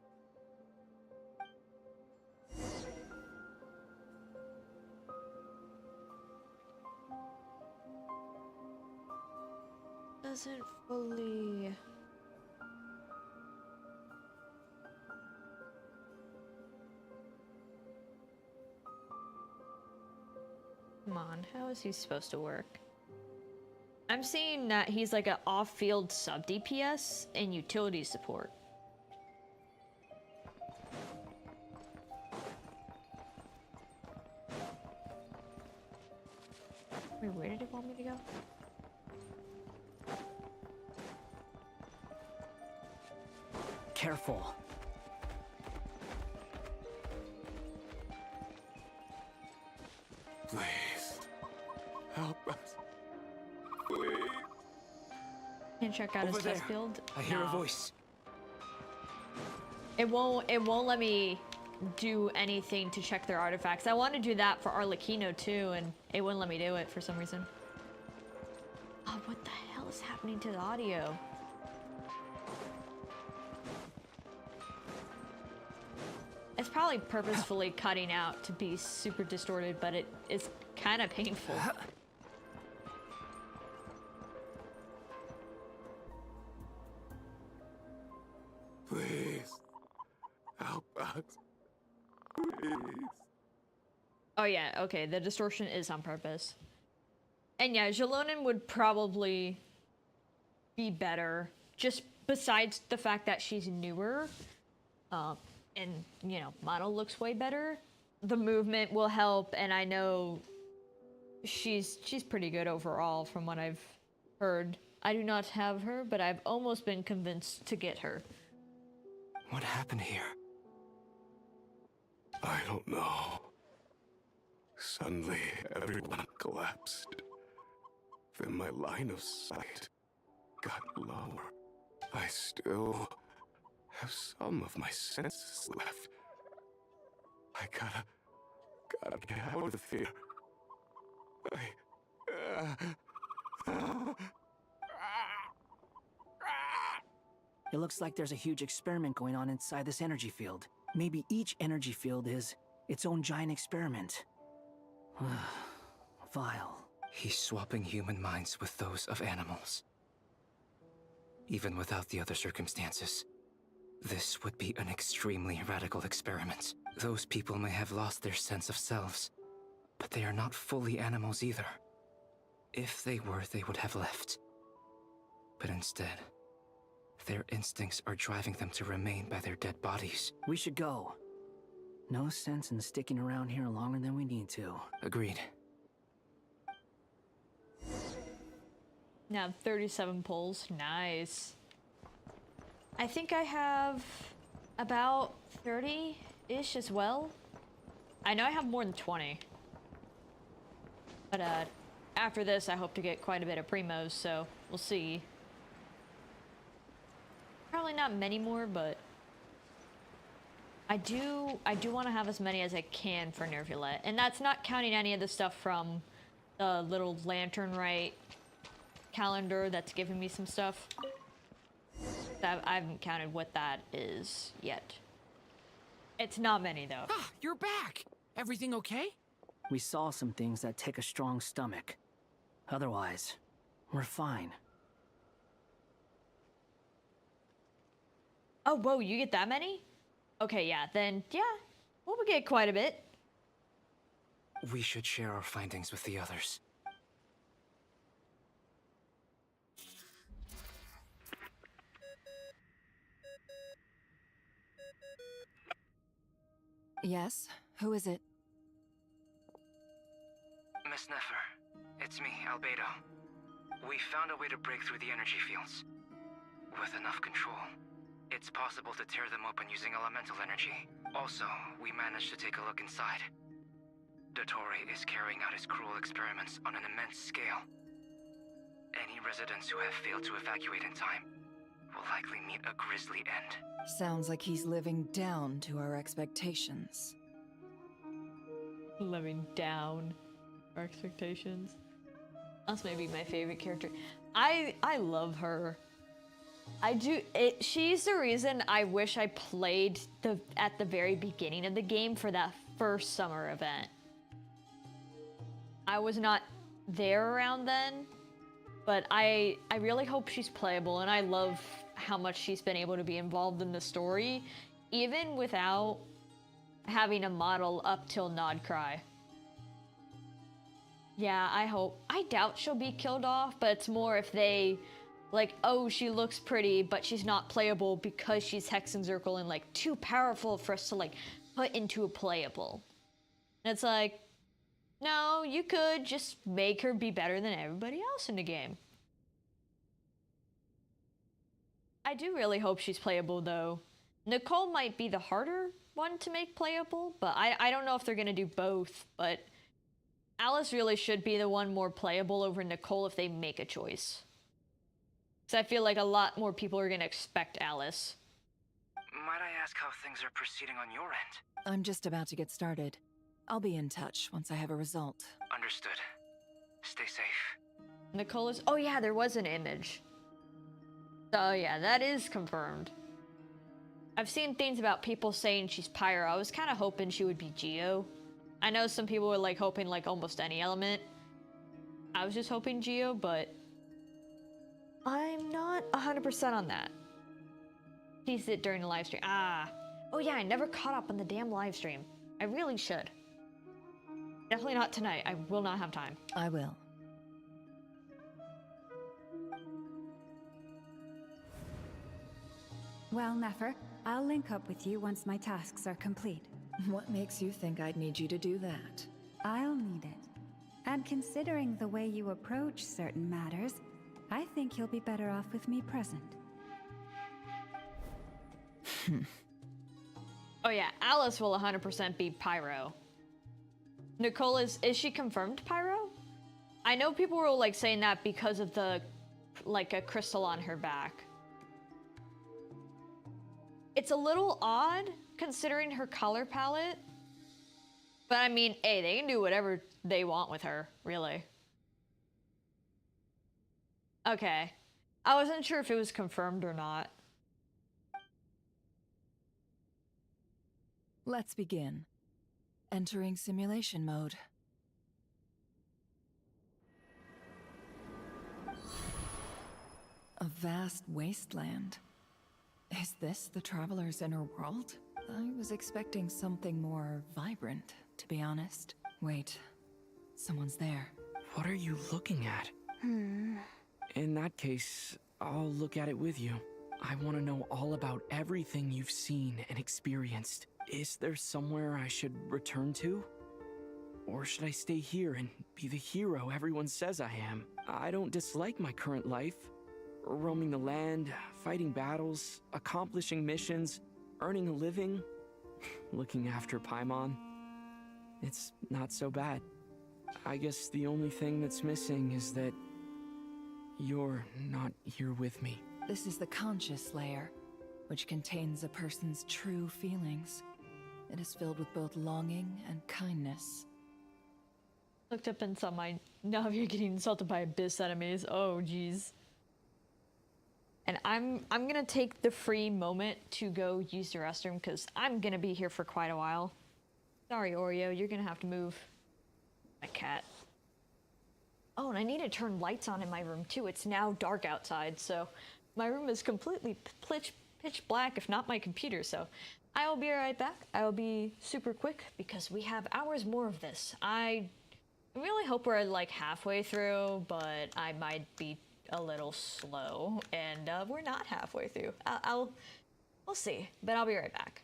Doesn't fully... Come on, how is he supposed to work? I'm seeing that he's like an off-field sub-DPS and utility support. Wait, where did it want me to go? Careful. Please. Help us. Please. Can check out his Over test there. field. I hear a No. voice. It won't let me do anything to check their artifacts. I want to do that for Arlecchino too, and it wouldn't let me do it for some reason. Oh, what the hell is happening to the audio? It's probably purposefully cutting out to be super distorted, but it is kind of painful. Please. Help us. Please. Oh yeah, okay, the distortion is on purpose. And yeah, Jalonin would probably be better, just besides the fact that she's newer, and, you know, model looks way better. The movement will help, and I know she's pretty good overall from what I've heard. I do not have her, but I've almost been convinced to get her. What happened here? I don't know. Suddenly, everyone collapsed. Then my line of sight got lower. I still have some of my senses left. I gotta get out of here. It looks like there's a huge experiment going on inside this energy field. Maybe each energy field is its own giant experiment. Vile. He's swapping human minds with those of animals. Even without the other circumstances, this would be an extremely radical experiment. Those people may have lost their sense of selves, but they are not fully animals either. If they were, they would have left. But instead, their instincts are driving them to remain by their dead bodies. We should go. No sense in sticking around here longer than we need to. Agreed. Now 37 pulls, nice. I think I have about 30-ish as well. I know I have more than 20. But after this I hope to get quite a bit of primos, so we'll see. Probably not many more, but I do want to have as many as I can for Nervulette, and that's not counting any of the stuff from the little lantern right calendar that's giving me some stuff. I haven't counted what that is yet. It's not many though. Ah, you're back! Everything okay? We saw some things that take a strong stomach. Otherwise, we're fine. Oh, whoa, you get that many? Okay, yeah, then, yeah, we'll get quite a bit. We should share our findings with the others. Yes? Who is it? Miss Nefer, it's me, Albedo. We found a way to break through the energy fields. With enough control, it's possible to tear them open using elemental energy. Also, we managed to take a look inside. Dottore is carrying out his cruel experiments on an immense scale. Any residents who have failed to evacuate in time will likely meet a grisly end. Sounds like he's living down to our expectations. Living down our expectations. That's maybe my favorite character. I love her. I do. She's the reason I wish I played at the very beginning of the game for that first summer event. I was not there around then, but I really hope she's playable, and I love how much she's been able to be involved in the story, even without having a model up till Nodcry. Yeah, I hope. I doubt she'll be killed off, but it's more if they, like, oh, she looks pretty, but she's not playable because she's Hexenzirkel and, like, too powerful for us to, like, put into a playable. And it's like, no, you could just make her be better than everybody else in the game. I do really hope she's playable, though. Nicole might be the harder one to make playable, but I don't know if they're gonna do both, but Alice really should be the one more playable over Nicole if they make a choice. Because I feel like a lot more people are going to expect Alice. Might I ask how things are proceeding on your end? I'm just about to get started. I'll be in touch once I have a result. Understood. Stay safe. Nicole is... Oh yeah, there was an image. So yeah, that is confirmed. I've seen things about people saying she's Pyro. I was kind of hoping she would be Geo. I know some people were like hoping like almost any element. I was just hoping Geo, but I'm not 100% on that. Teased it during the live stream. Ah. Oh yeah, I never caught up on the damn live stream. I really should. Definitely not tonight. I will not have time. I will. Well, Nefer, I'll link up with you once my tasks are complete. What makes you think I'd need you to do that? I'll need it. And considering the way you approach certain matters, I think you'll be better off with me present. Oh yeah, Alice will 100% be Pyro. Nicole is she confirmed Pyro? I know people were like saying that because of the like a crystal on her back. It's a little odd considering her color palette. But I mean, hey, they can do whatever they want with her, really. Okay. I wasn't sure if it was confirmed or not. Let's begin. Entering simulation mode. A vast wasteland. Is this the Traveler's inner world? I was expecting something more vibrant, to be honest. Wait, someone's there. What are you looking at? In that case, I'll look at it with you. I want to know all about everything you've seen and experienced. Is there somewhere I should return to? Or should I stay here and be the hero everyone says I am? I don't dislike my current life. Roaming the land, fighting battles, accomplishing missions, earning a living, looking after Paimon. It's not so bad. I guess the only thing that's missing is that you're not here with me. This is the conscious layer, which contains a person's true feelings. It is filled with both longing and kindness. Looked up and saw my... Now you're getting insulted by abyss enemies. Oh, jeez. And I'm gonna take the free moment to go use the restroom because I'm gonna be here for quite a while. Sorry, Oreo, you're gonna have to move. My cat. Oh, and I need to turn lights on in my room too. It's now dark outside, so my room is completely pitch black, if not my computer, so I will be right back. I will be super quick because we have hours more of this. I really hope we're like halfway through, but I might be a little slow, and we're not halfway through. We'll see, but I'll be right back.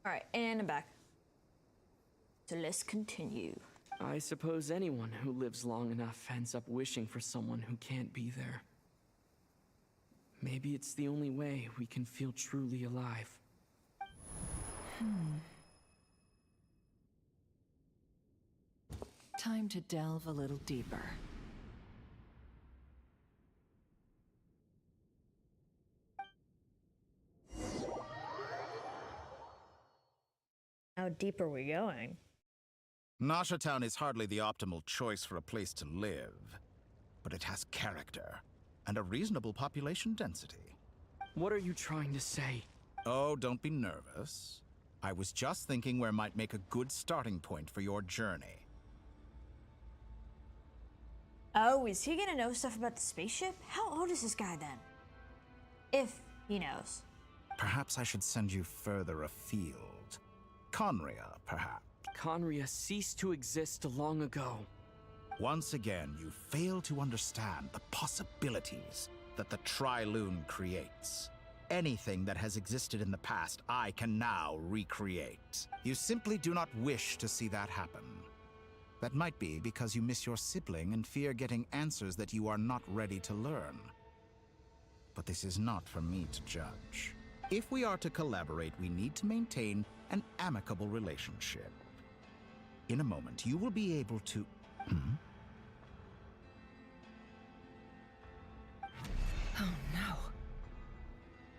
Alright, and I'm back. So let's continue. I suppose anyone who lives long enough ends up wishing for someone who can't be there. Maybe it's the only way we can feel truly alive. Time to delve a little deeper. How deep are we going? Nasha Town is hardly the optimal choice for a place to live, but it has character and a reasonable population density. What are you trying to say? Oh, don't be nervous. I was just thinking where might make a good starting point for your journey. Oh, is he gonna know stuff about the spaceship? How old is this guy then? If he knows. Perhaps I should send you further afield. Conria, perhaps. Conria ceased to exist long ago. Once again, you fail to understand the possibilities that the Tri-Lune creates. Anything that has existed in the past, I can now recreate. You simply do not wish to see that happen. That might be because you miss your sibling and fear getting answers that you are not ready to learn. But this is not for me to judge. If we are to collaborate, we need to maintain an amicable relationship. In a moment, you will be able to... Oh no.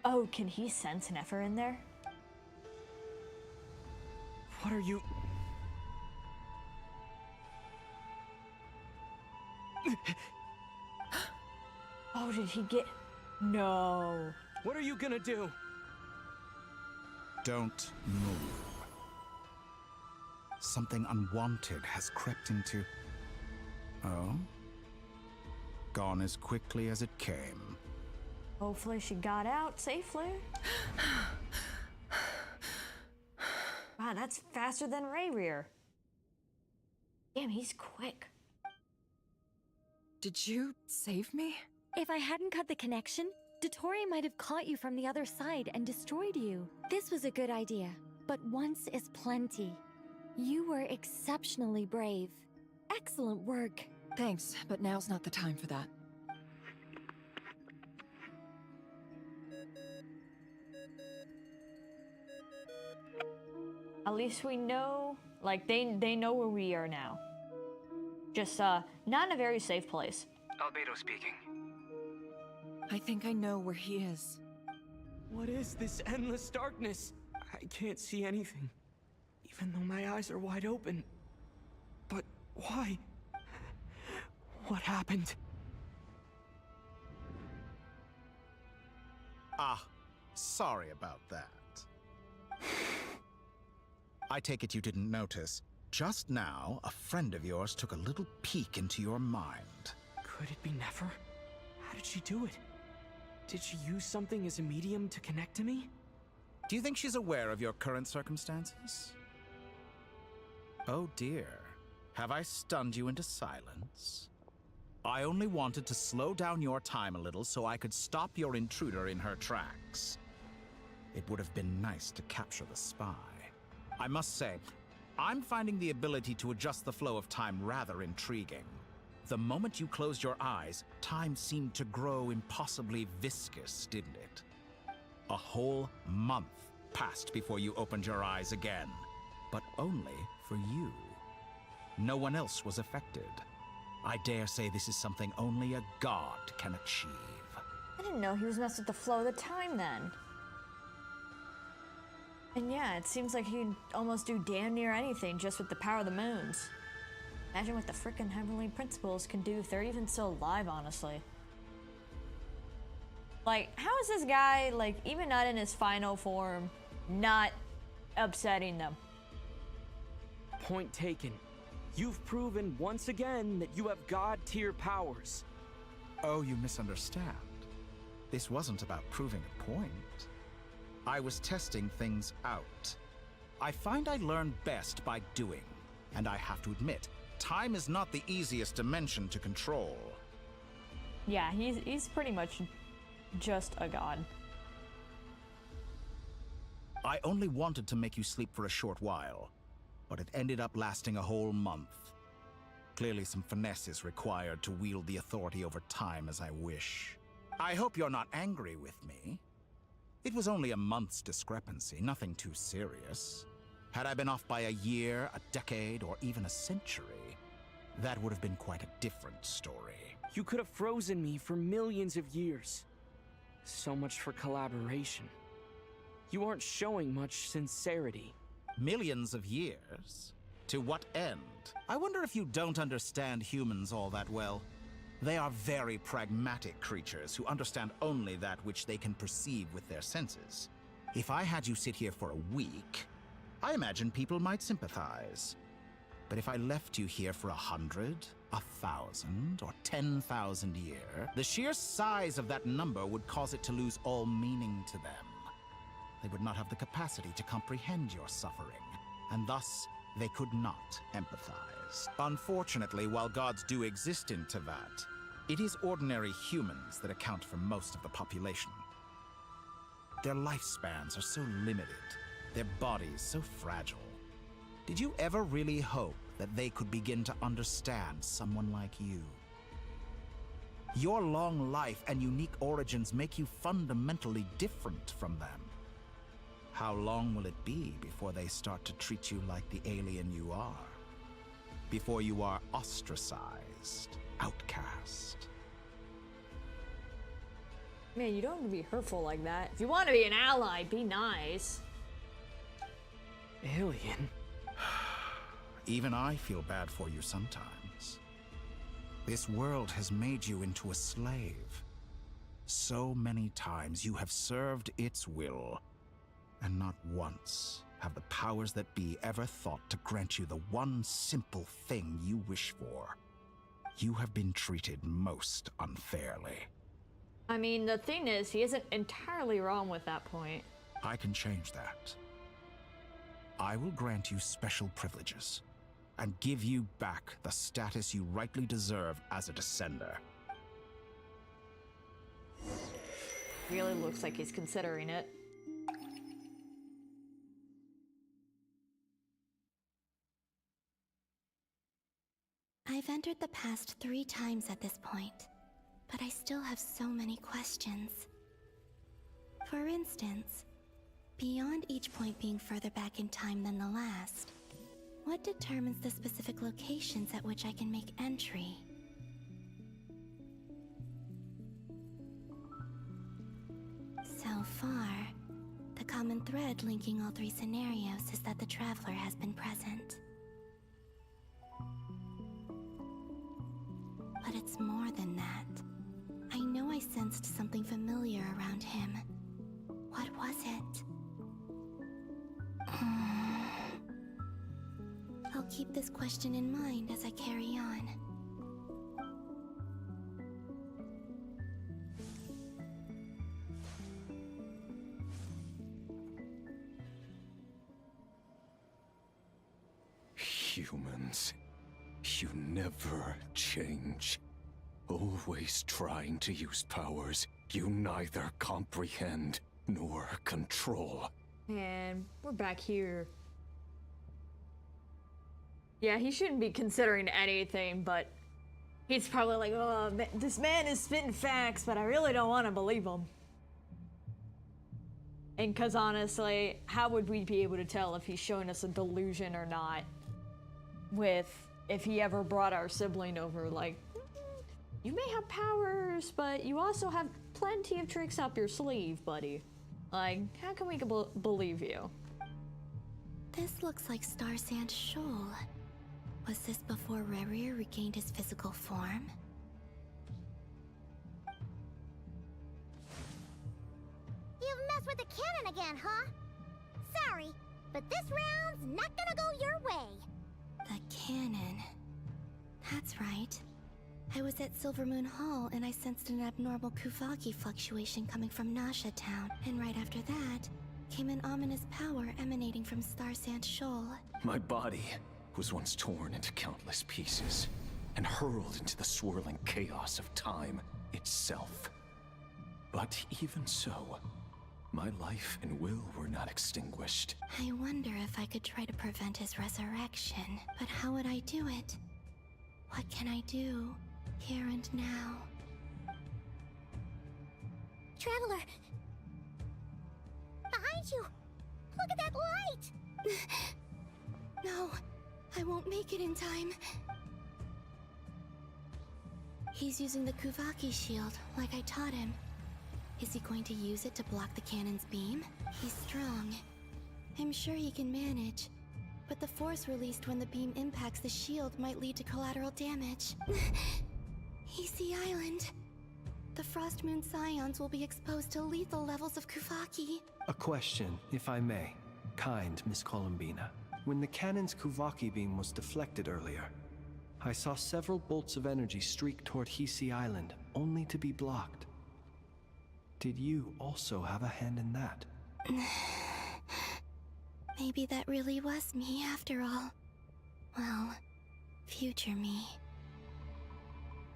Oh, can he sense Nefer in there? What are you... Oh, did he get... No. What are you gonna do? Don't move. Something unwanted has crept into... Oh? Gone as quickly as it came. Hopefully she got out safely. Wow, that's faster than Rayrear. Damn, he's quick. Did you save me? If I hadn't cut the connection, Dottore might have caught you from the other side and destroyed you. This was a good idea, but once is plenty. You were exceptionally brave. Excellent work. Thanks, but now's not the time for that. At least we know, like, they know where we are now. Just, not in a very safe place. Albedo speaking. I think I know where he is. What is this endless darkness? I can't see anything, even though my eyes are wide open. But why? What happened? Ah, sorry about that. I take it you didn't notice. Just now, a friend of yours took a little peek into your mind. Could it be Nefer? How did she do it? Did she use something as a medium to connect to me? Do you think she's aware of your current circumstances? Oh dear. Have I stunned you into silence? I only wanted to slow down your time a little so I could stop your intruder in her tracks. It would have been nice to capture the spy. I must say, I'm finding the ability to adjust the flow of time rather intriguing. The moment you closed your eyes, time seemed to grow impossibly viscous, didn't it? A whole month passed before you opened your eyes again, but only for you. No one else was affected. I dare say this is something only a god can achieve. I didn't know he was messing with the flow of the time then. And yeah, it seems like he'd almost do damn near anything just with the power of the moons. Imagine what the frickin' Heavenly Principles can do if they're even still alive, honestly. Like, how is this guy, like, even not in his final form, not upsetting them? Point taken. You've proven once again that you have god-tier powers. Oh, you misunderstand. This wasn't about proving a point. I was testing things out. I find I learn best by doing, and I have to admit, time is not the easiest dimension to control. Yeah, he's pretty much just a god. I only wanted to make you sleep for a short while, but it ended up lasting a whole month. Clearly some finesse is required to wield the authority over time as I wish. I hope you're not angry with me. It was only a month's discrepancy, nothing too serious. Had I been off by a year, a decade, or even a century, that would have been quite a different story. You could have frozen me for millions of years. So much for collaboration. You aren't showing much sincerity. Millions of years? To what end? I wonder if you don't understand humans all that well. They are very pragmatic creatures who understand only that which they can perceive with their senses. If I had you sit here for a week, I imagine people might sympathize. But if I left you here for 100, 1,000, or 10,000 years, the sheer size of that number would cause it to lose all meaning to them. They would not have the capacity to comprehend your suffering, and thus they could not empathize. Unfortunately, while gods do exist in Teyvat, it is ordinary humans that account for most of the population. Their lifespans are so limited, their bodies so fragile. Did you ever really hope that they could begin to understand someone like you? Your long life and unique origins make you fundamentally different from them. How long will it be before they start to treat you like the alien you are? Before you are ostracized, outcast? Man, you don't have to be hurtful like that. If you want to be an ally, be nice. Alien? Even I feel bad for you sometimes. This world has made you into a slave. So many times you have served its will, and not once have the powers that be ever thought to grant you the one simple thing you wish for. You have been treated most unfairly. I mean, the thing is, he isn't entirely wrong with that point. I can change that. I will grant you special privileges and give you back the status you rightly deserve as a descender. Really looks like he's considering it. I've entered the past 3 times at this point, but I still have so many questions. For instance, beyond each point being further back in time than the last, what determines the specific locations at which I can make entry? So far, the common thread linking all 3 scenarios is that the Traveler has been present. But it's more than that. I know I sensed something familiar around him. What was it? I'll keep this question in mind as I carry on. Humans, you never change. Always trying to use powers you neither comprehend nor control. And we're back here. Yeah, he shouldn't be considering anything, but he's probably like, oh, this man is spitting facts, but I really don't want to believe him. And because honestly, how would we be able to tell if he's showing us a delusion or not? If he ever brought our sibling over, like, you may have powers, but you also have plenty of tricks up your sleeve, buddy. Like, how can we believe you? This looks like Star Sand Shoal. Was this before Rerir regained his physical form? You've messed with the cannon again, huh? Sorry, but this round's not gonna go your way. The cannon. That's right. I was at Silvermoon Hall and I sensed an abnormal Kuvaki fluctuation coming from Nasha Town, and right after that came an ominous power emanating from Star Sand Shoal. My body was once torn into countless pieces and hurled into the swirling chaos of time itself. But even so, my life and will were not extinguished. I wonder if I could try to prevent his resurrection. But how would I do it? What can I do, here and now? Traveler! Behind you! Look at that light! No, I won't make it in time. He's using the Kuvaki shield, like I taught him. Is he going to use it to block the cannon's beam? He's strong. I'm sure he can manage. But the force released when the beam impacts the shield might lead to collateral damage. Easy Island. The Frost Moon Scions will be exposed to lethal levels of Kuvaki. A question, if I may. Kind Miss Columbina. When the cannon's Kuvaki beam was deflected earlier, I saw several bolts of energy streak toward Hisi Island, only to be blocked. Did you also have a hand in that? Maybe that really was me after all. Well, future me.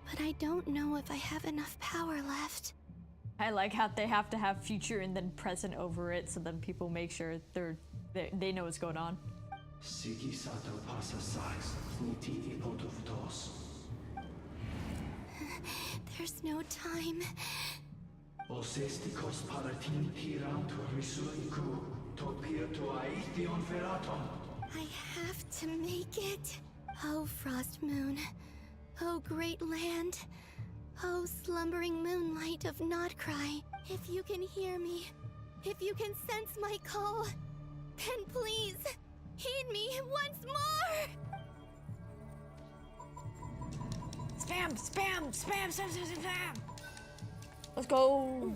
But I don't know if I have enough power left. I like how they have to have future and then present over it, so then people make sure they know what's going on. There's no time. I have to make it. Oh, Frost Moon. Oh, great land. Oh, slumbering moonlight of Notcry. If you can hear me, if you can sense my call, then please, heed me once more! Spam, spam, spam, spam, spam, spam! Let's go!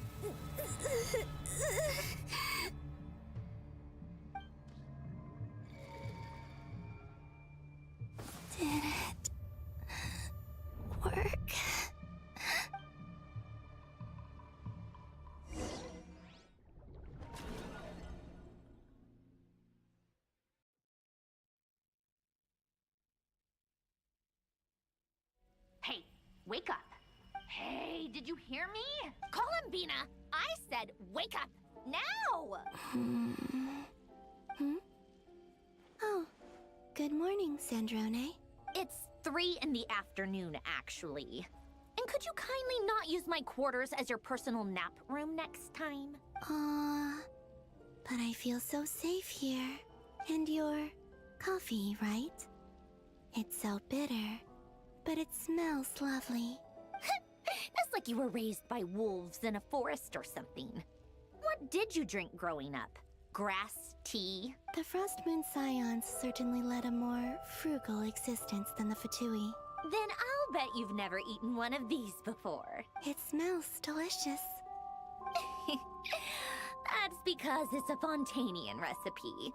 Did it work? Hey, wake up. Hey, did you hear me? Columbina, I said wake up, now! Oh, good morning, Sandrone. It's 3 in the afternoon, actually. And could you kindly not use my quarters as your personal nap room next time? But I feel so safe here. And your coffee, right? It's so bitter, but it smells lovely. That's like you were raised by wolves in a forest or something. What did you drink growing up? Grass tea? The Frost Moon Scions certainly led a more frugal existence than the Fatui. Then I'll bet you've never eaten one of these before. It smells delicious. That's because it's a Fontanian recipe.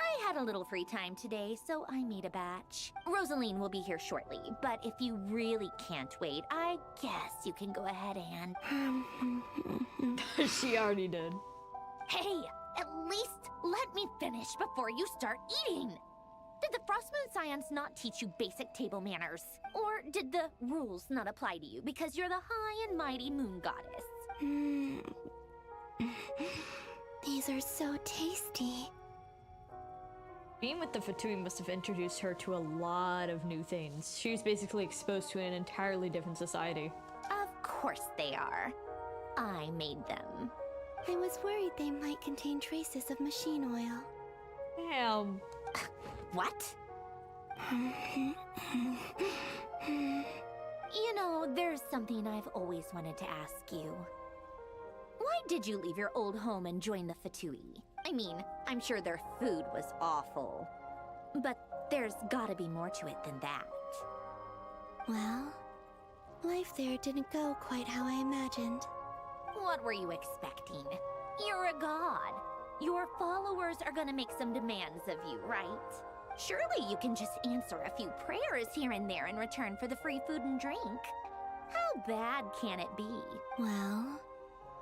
I had a little free time today, so I made a batch. Rosaline will be here shortly, but if you really can't wait, I guess you can go ahead and... She already did. Hey, at least let me finish before you start eating! Did the Frost Moon Scions not teach you basic table manners? Or did the rules not apply to you because you're the high and mighty moon goddess? These are so tasty. Being with the Fatui must have introduced her to a lot of new things. She was basically exposed to an entirely different society. Of course they are. I made them. I was worried they might contain traces of machine oil. Damn. What? You know, there's something I've always wanted to ask you. Why did you leave your old home and join the Fatui? I mean, I'm sure their food was awful. But there's gotta be more to it than that. Well, life there didn't go quite how I imagined. What were you expecting? You're a god. Your followers are gonna make some demands of you, right? Surely you can just answer a few prayers here and there in return for the free food and drink. How bad can it be? Well,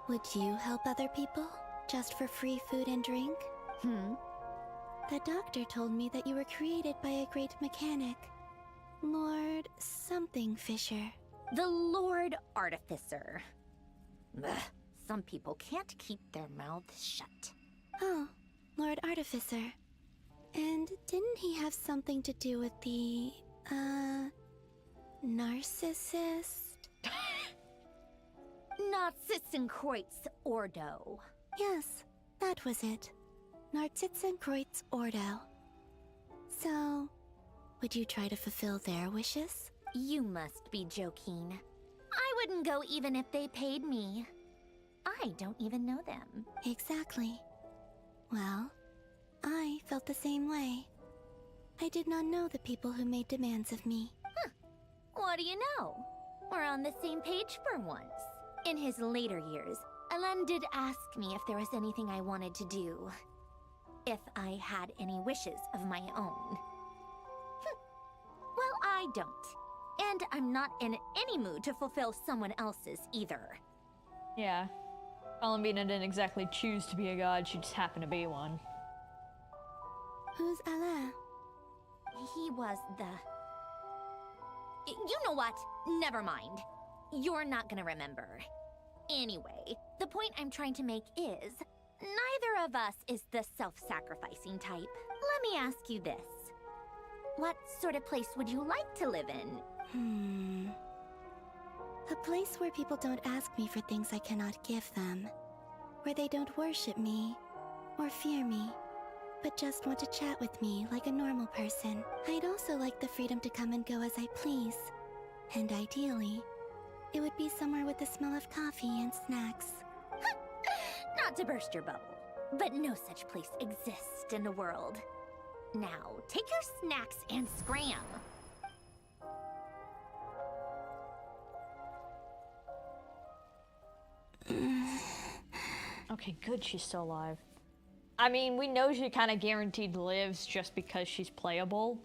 would you help other people? Just for free food and drink? The doctor told me that you were created by a great mechanic. Lord something Fisher. The Lord Artificer. Ugh, some people can't keep their mouths shut. Oh, Lord Artificer. And didn't he have something to do with the, narcissist? Narcissenkreuz Ordo. Yes, that was it. Narcissenkreuz Ordo. So, would you try to fulfill their wishes? You must be joking. I wouldn't go even if they paid me. I don't even know them. Exactly. Well, I felt the same way. I did not know the people who made demands of me. Huh. What do you know? We're on the same page for once. In his later years, Alan did ask me if there was anything I wanted to do. If I had any wishes of my own. Well, I don't. And I'm not in any mood to fulfill someone else's either. Yeah. Columbina didn't exactly choose to be a god, she just happened to be one. Who's Alain? He was the... You know what? Never mind. You're not gonna remember. Anyway, the point I'm trying to make is, neither of us is the self-sacrificing type. Let me ask you this. What sort of place would you like to live in? A place where people don't ask me for things I cannot give them. Where they don't worship me, or fear me, but just want to chat with me like a normal person. I'd also like the freedom to come and go as I please. And ideally, it would be somewhere with the smell of coffee and snacks. Not to burst your bubble, but no such place exists in the world. Now, take your snacks and scram. Okay, good, she's still alive. I mean, we know she kind of guaranteed lives just because she's playable.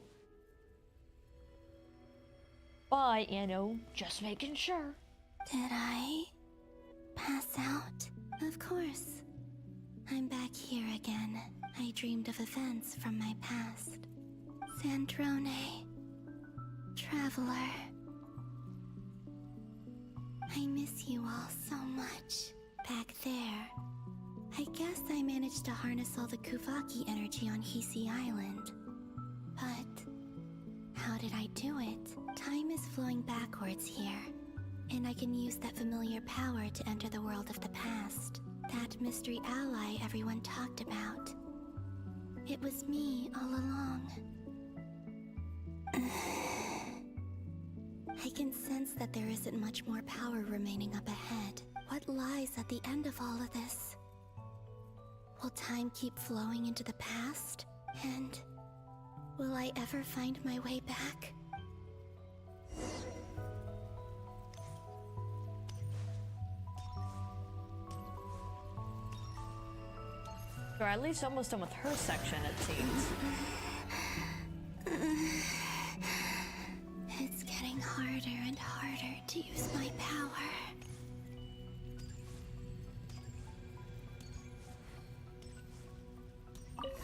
But, you know, just making sure. Did I pass out? Of course. I'm back here again. I dreamed of events from my past. Sandrone. Traveler. I miss you all so much. Back there. I guess I managed to harness all the Kuvaki energy on Hisi Island. But how did I do it? Time is flowing backwards here, and I can use that familiar power to enter the world of the past. That mystery ally everyone talked about. It was me all along. I can sense that there isn't much more power remaining up ahead. What lies at the end of all of this? Will time keep flowing into the past? And will I ever find my way back? Or at least almost done with her section, it seems. It's getting harder and harder to use my power.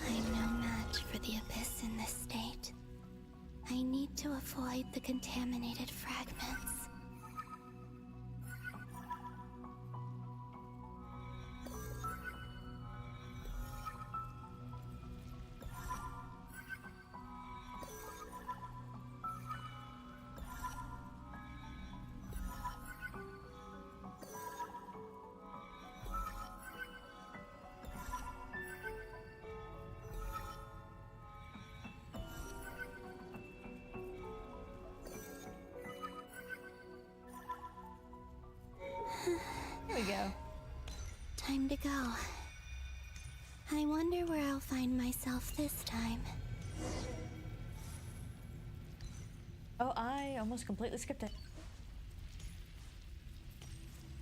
I'm no match for the Abyss in this state. I need to avoid the contaminated fragments. Here we go. Time to go. I wonder where I'll find myself this time. Oh, I almost completely skipped it.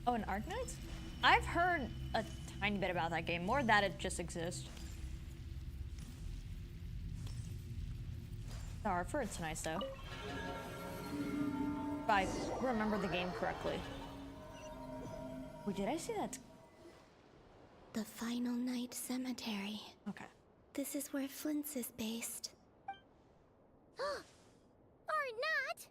Oh, an Arknights? I've heard a tiny bit about that game. More that it just exists. The art for it's nice though. If I remember the game correctly. Wait, did I see that? The Final Night Cemetery. Okay. This is where Flint's is based. Or not!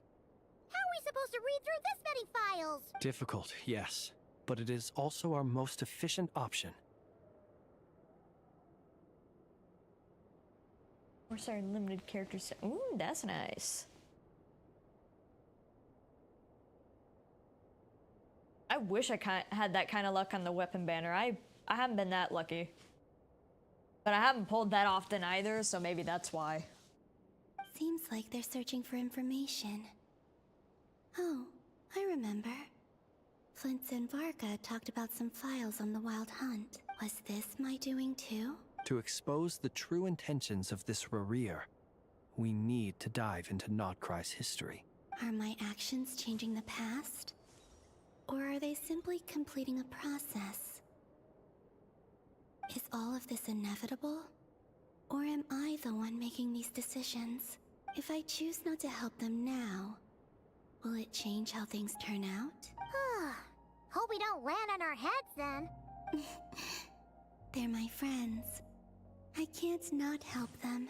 How are we supposed to read through this many files? Difficult, yes. but it is also our most efficient option. We're starting limited characters. Ooh, that's nice. I wish I had that kind of luck on the weapon banner. I haven't been that lucky. But I haven't pulled that often either, so maybe that's why. Seems like they're searching for information. Oh, I remember. Flint's and Varga talked about some files on the Wild Hunt. Was this my doing too? To expose the true intentions of this Rarir, we need to dive into Notcry's history. Are my actions changing the past? Or are they simply completing a process? Is all of this inevitable? Or am I the one making these decisions? If I choose not to help them now, will it change how things turn out? Hope we don't land on our heads then. They're my friends. I can't not help them.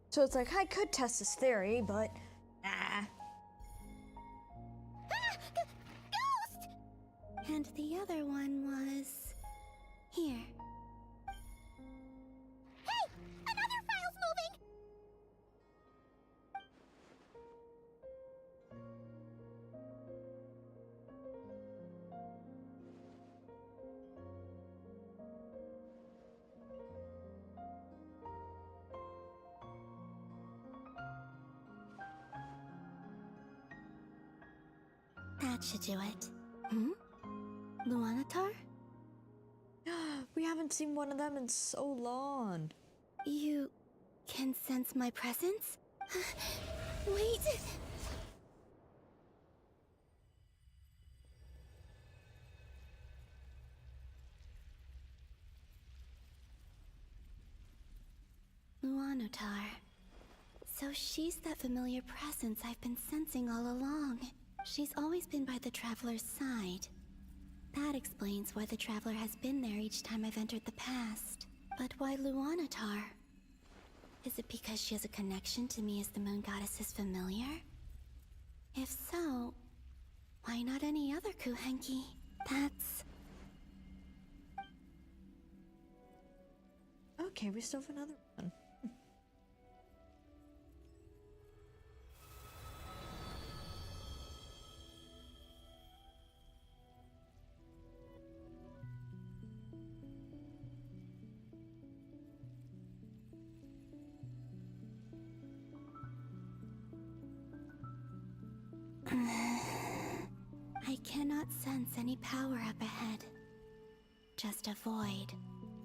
So it's like, I could test this theory, but nah. Ghost! And the other one was... here. Hey! Another file's moving! That should do it. Luanatar? We haven't seen one of them in so long. You can sense my presence? Wait! Luanatar. So she's that familiar presence I've been sensing all along. She's always been by the Traveler's side. That explains why the Traveler has been there each time I've entered the past. But why Luanatar? Is it because she has a connection to me as the Moon Goddess's familiar? If so, why not any other Kuhenki? That's... Okay, we still have another one. I cannot sense any power up ahead. Just a void,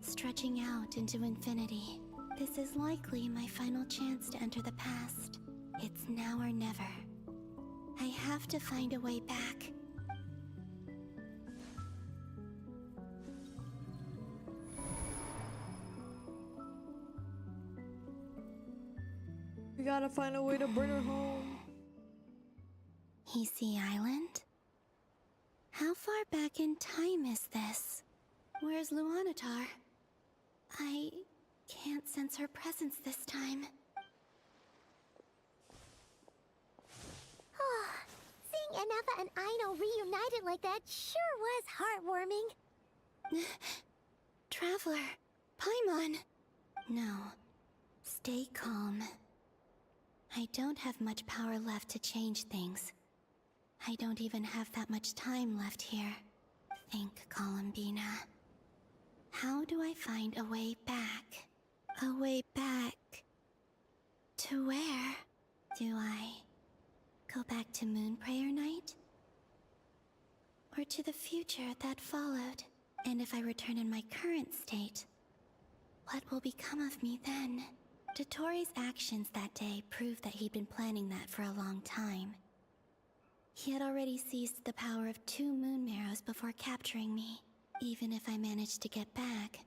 stretching out into infinity. This is likely my final chance to enter the past. It's now or never. I have to find a way back. We gotta find a way to bring her home. Hisi Island? How far back in time is this? Where's Luanatar? I can't sense her presence this time. Seeing Anafa and Aino reunited like that sure was heartwarming. Traveler, Paimon. No, stay calm. I don't have much power left to change things. I don't even have that much time left here. Think, Columbina. How do I find a way back? A way back... to where? Do I go back to Moonprayer Night? Or to the future that followed? And if I return in my current state, what will become of me then? Dottore's actions that day proved that he'd been planning that for a long time. He had already seized the power of 2 moon marrows before capturing me. Even if I managed to get back,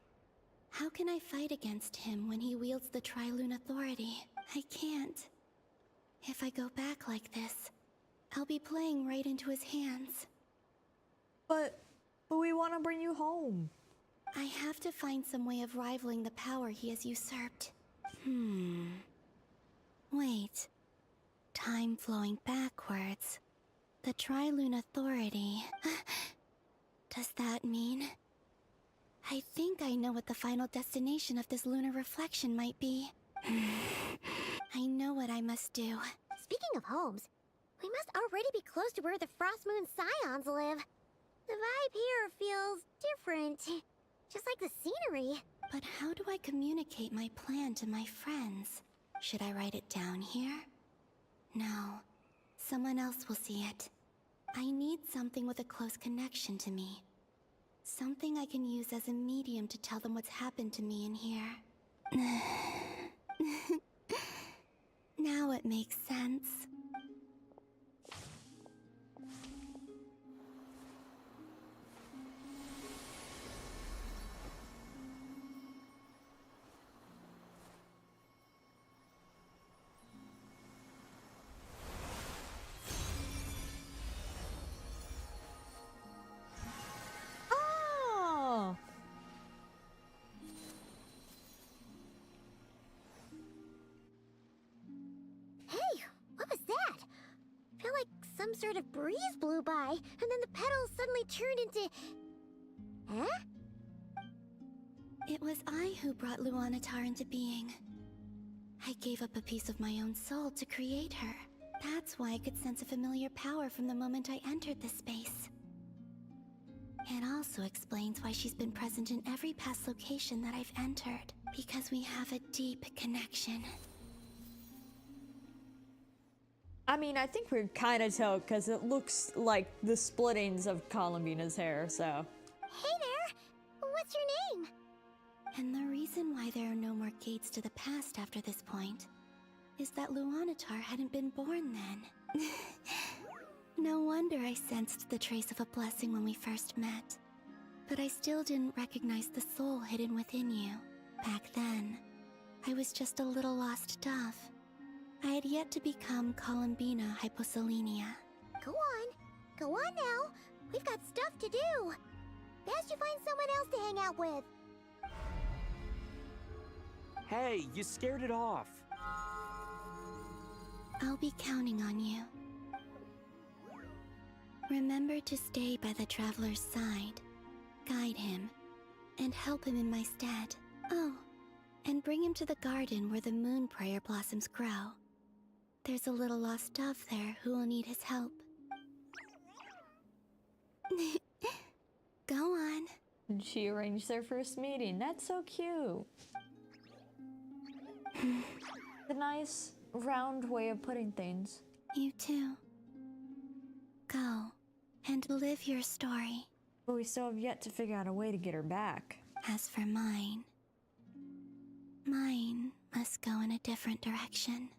how can I fight against him when he wields the Tri-Lune Authority? I can't. If I go back like this, I'll be playing right into his hands. But we want to bring you home. I have to find some way of rivaling the power he has usurped. Wait. Time flowing backwards. The Tri-Lune Authority. Does that mean... I think I know what the final destination of this lunar reflection might be. I know what I must do. Speaking of homes, we must already be close to where the Frost Moon Scions live. The vibe here feels different. Just like the scenery. But how do I communicate my plan to my friends? Should I write it down here? No. Someone else will see it. I need something with a close connection to me. Something I can use as a medium to tell them what's happened to me in here. Now it makes sense. Some sort of breeze blew by, and then the petals suddenly turned into... Huh? It was I who brought Luanatar into being. I gave up a piece of my own soul to create her. That's why I could sense a familiar power from the moment I entered this space. It also explains why she's been present in every past location that I've entered, because we have a deep connection. I mean, I think we kind of tell because it looks like the splittings of Columbina's hair, so. Hey there! What's your name? And the reason why there are no more gates to the past after this point is that Luanatar hadn't been born then. No wonder I sensed the trace of a blessing when we first met. But I still didn't recognize the soul hidden within you. Back then, I was just a little lost dove. I had yet to become Columbina Hyposelenia. Go on now. We've got stuff to do. Best you find someone else to hang out with. Hey, you scared it off. I'll be counting on you. Remember to stay by the traveler's side, guide him, and help him in my stead. Oh, and bring him to the garden where the moon prayer blossoms grow. There's a little lost dove there who will need his help. Go on. She arranged their first meeting. That's so cute. A nice, round way of putting things. You too. Go and live your story. But we still have yet to figure out a way to get her back. As for mine must go in a different direction.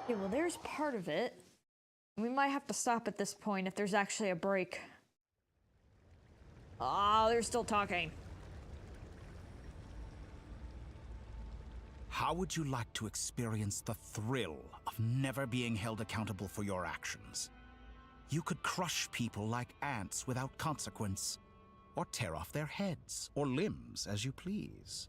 Okay, well, there's part of it. We might have to stop at this point if there's actually a break. Oh, they're still talking. How would you like to experience the thrill of never being held accountable for your actions? You could crush people like ants without consequence, or tear off their heads or limbs as you please.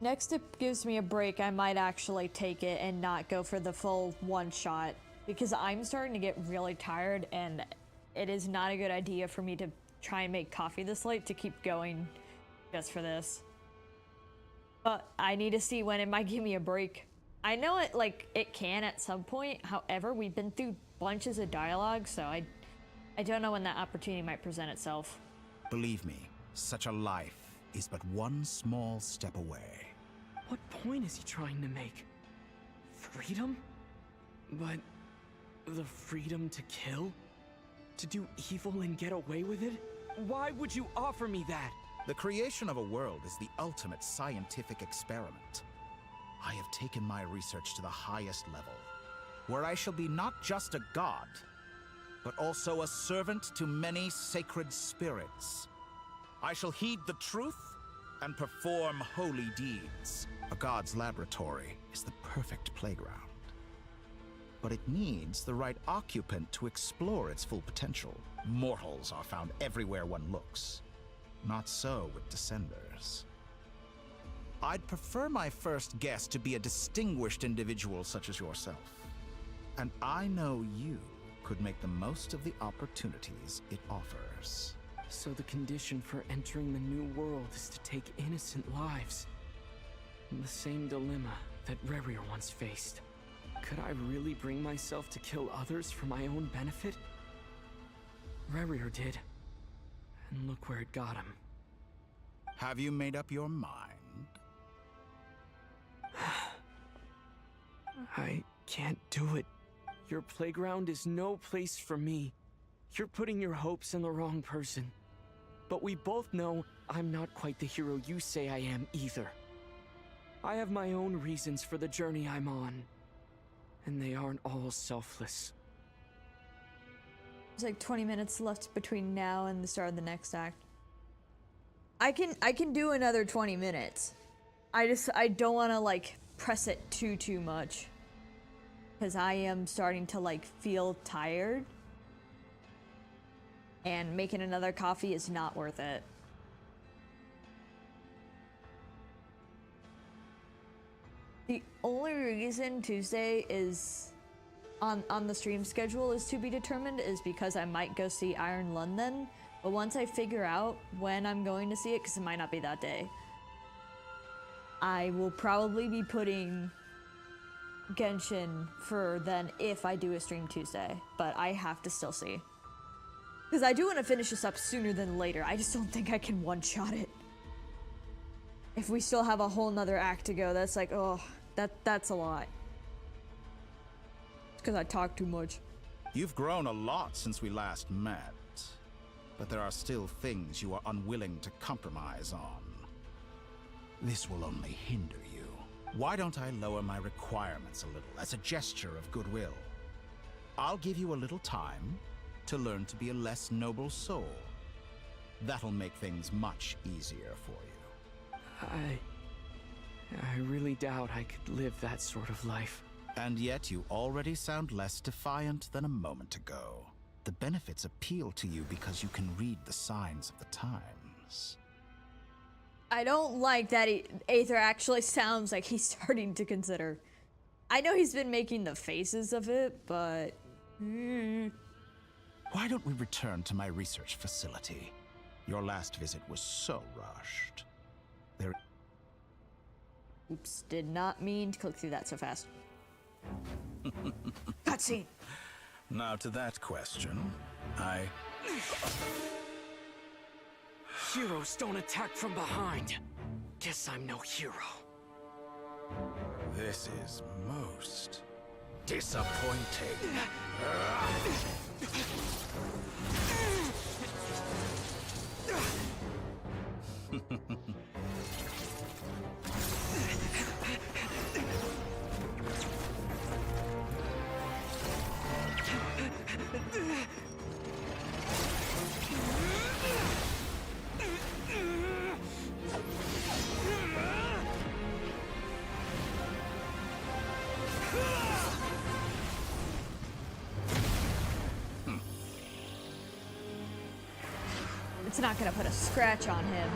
Next it gives me a break, I might actually take it and not go for the full one-shot, because I'm starting to get really tired and it is not a good idea for me to try and make coffee this late to keep going just for this. But I need to see when it might give me a break. I know it can at some point, however, we've been through bunches of dialogue, so I don't know when that opportunity might present itself. Believe me, such a life is but one small step away. What point is he trying to make? Freedom? But the freedom to kill? To do evil and get away with it? Why would you offer me that? The creation of a world is the ultimate scientific experiment. I have taken my research to the highest level, where I shall be not just a god, but also a servant to many sacred spirits. I shall heed the truth and perform holy deeds. A god's laboratory is the perfect playground. But it needs the right occupant to explore its full potential. Mortals are found everywhere one looks. Not so with Descenders. I'd prefer my first guest to be a distinguished individual such as yourself. And I know you could make the most of the opportunities it offers. So the condition for entering the new world is to take innocent lives. The same dilemma that Rerir once faced. Could I really bring myself to kill others for my own benefit? Rerir did. And look where it got him. Have you made up your mind? I can't do it. Your playground is no place for me. You're putting your hopes in the wrong person. But we both know I'm not quite the hero you say I am either. I have my own reasons for the journey I'm on. And they aren't all selfless. There's like 20 minutes left between now and the start of the next act. I can do another 20 minutes. I don't want to like press it too much. Because I am starting to like feel tired. And making another coffee is not worth it. The only reason Tuesday is on the stream schedule is to be determined is because I might go see Iron London. But once I figure out when I'm going to see it, because it might not be that day, I will probably be putting Genshin for then if I do a stream Tuesday. But I have to still see. Because I do want to finish this up sooner than later. I just don't think I can one-shot it. If we still have a whole nother act to go, that's like, oh, that's a lot. It's because I talk too much. You've grown a lot since we last met. But there are still things you are unwilling to compromise on. This will only hinder you. Why don't I lower my requirements a little as a gesture of goodwill? I'll give you a little time to learn to be a less noble soul. That'll make things much easier for you. I really doubt I could live that sort of life. And yet you already sound less defiant than a moment ago. The benefits appeal to you because you can read the signs of the times. I don't like that Aether actually sounds like he's starting to consider. I know he's been making the faces of it, but... Why don't we return to my research facility? Your last visit was so rushed. Oops, did not mean to click through that so fast. Cutscene. Now to that question, Heroes don't attack from behind. Guess I'm no hero. This is most disappointing. It's not gonna put a scratch on him.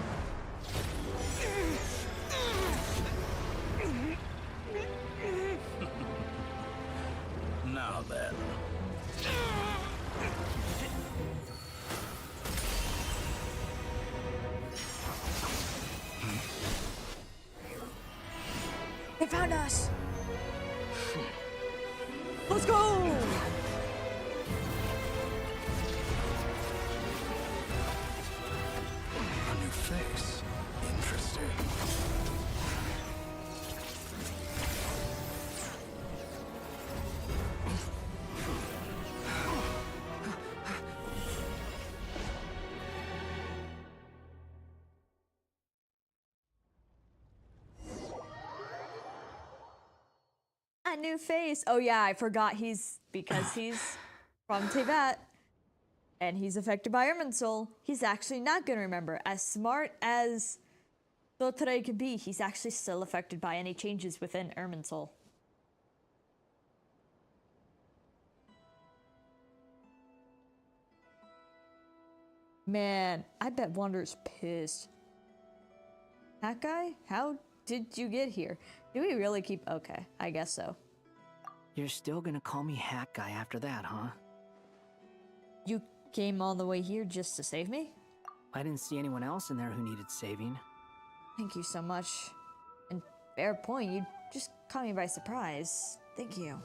Now then. They found us! Let's go! A new face. Interesting. A new face. Oh yeah, I forgot because he's from Teyvat and he's affected by Irminsul. He's actually not gonna remember. As smart as Dottore could be, he's actually still affected by any changes within Irminsul. Man, I bet Wander's pissed. That guy? How did you get here? Do we really keep... Okay, I guess so. You're still gonna call me Hat Guy after that, huh? You came all the way here just to save me? I didn't see anyone else in there who needed saving. Thank you so much. And fair point, you just caught me by surprise. Thank you.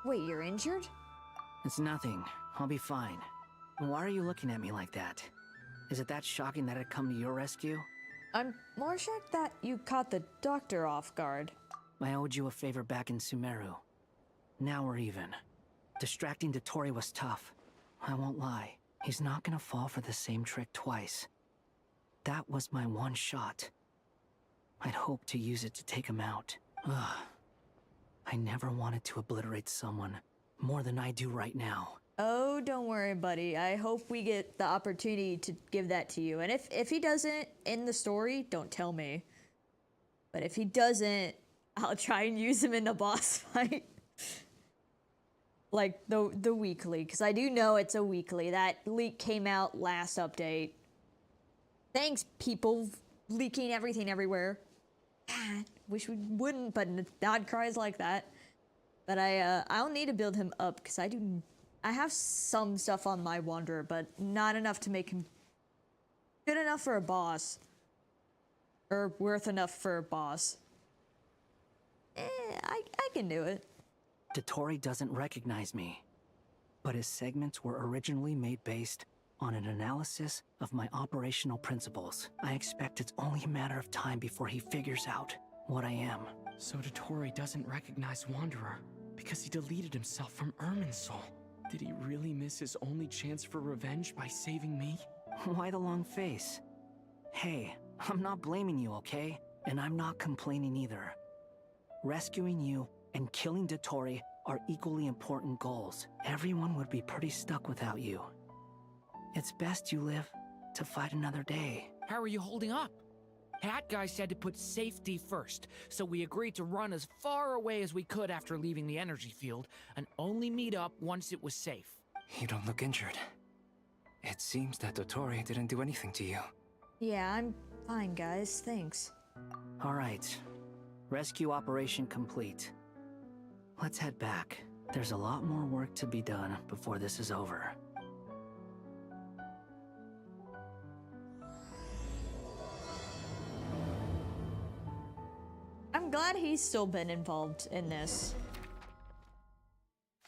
Wait, you're injured? It's nothing. I'll be fine. Why are you looking at me like that? Is it that shocking that I'd come to your rescue? I'm more shocked that you caught the doctor off guard. I owed you a favor back in Sumeru. Now we're even. Distracting Dottore was tough. I won't lie. He's not gonna fall for the same trick twice. That was my one shot. I'd hoped to use it to take him out. Ugh. I never wanted to obliterate someone more than I do right now. Oh, don't worry, buddy. I hope we get the opportunity to give that to you. And if he doesn't in the story, don't tell me. But if he doesn't, I'll try and use him in the boss fight. Like the weekly, because I do know it's a weekly. That leak came out last update. Thanks, people leaking everything everywhere. Wish we wouldn't, but not cries like that. But I'll need to build him up because I have some stuff on my Wanderer, but not enough to make him good enough for a boss. Or worth enough for a boss. I can do it. Dottore doesn't recognize me, but his segments were originally made based on an analysis of my operational principles. I expect it's only a matter of time before he figures out what I am. So Dottore doesn't recognize Wanderer because he deleted himself from Irminsul. Did he really miss his only chance for revenge by saving me? Why the long face? Hey, I'm not blaming you, okay? And I'm not complaining either. Rescuing you and killing Dottore are equally important goals. Everyone would be pretty stuck without you. It's best you live to fight another day. How are you holding up? Hat Guy said to put safety first, so we agreed to run as far away as we could after leaving the energy field, and only meet up once it was safe. You don't look injured. It seems that Dottore didn't do anything to you. Yeah, I'm fine, guys. Thanks. All right. Rescue operation complete. Let's head back. There's a lot more work to be done before this is over. I'm glad he's still been involved in this.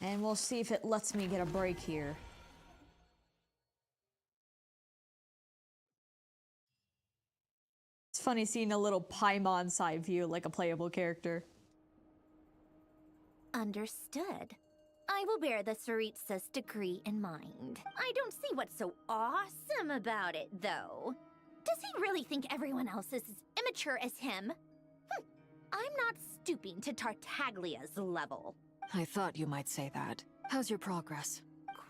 And we'll see if it lets me get a break here. It's funny seeing a little Paimon side view like a playable character. Understood. I will bear the Tsaritsa's decree in mind. I don't see what's so awesome about it, though. Does he really think everyone else is as immature as him? I'm not stooping to Tartaglia's level. I thought you might say that. How's your progress?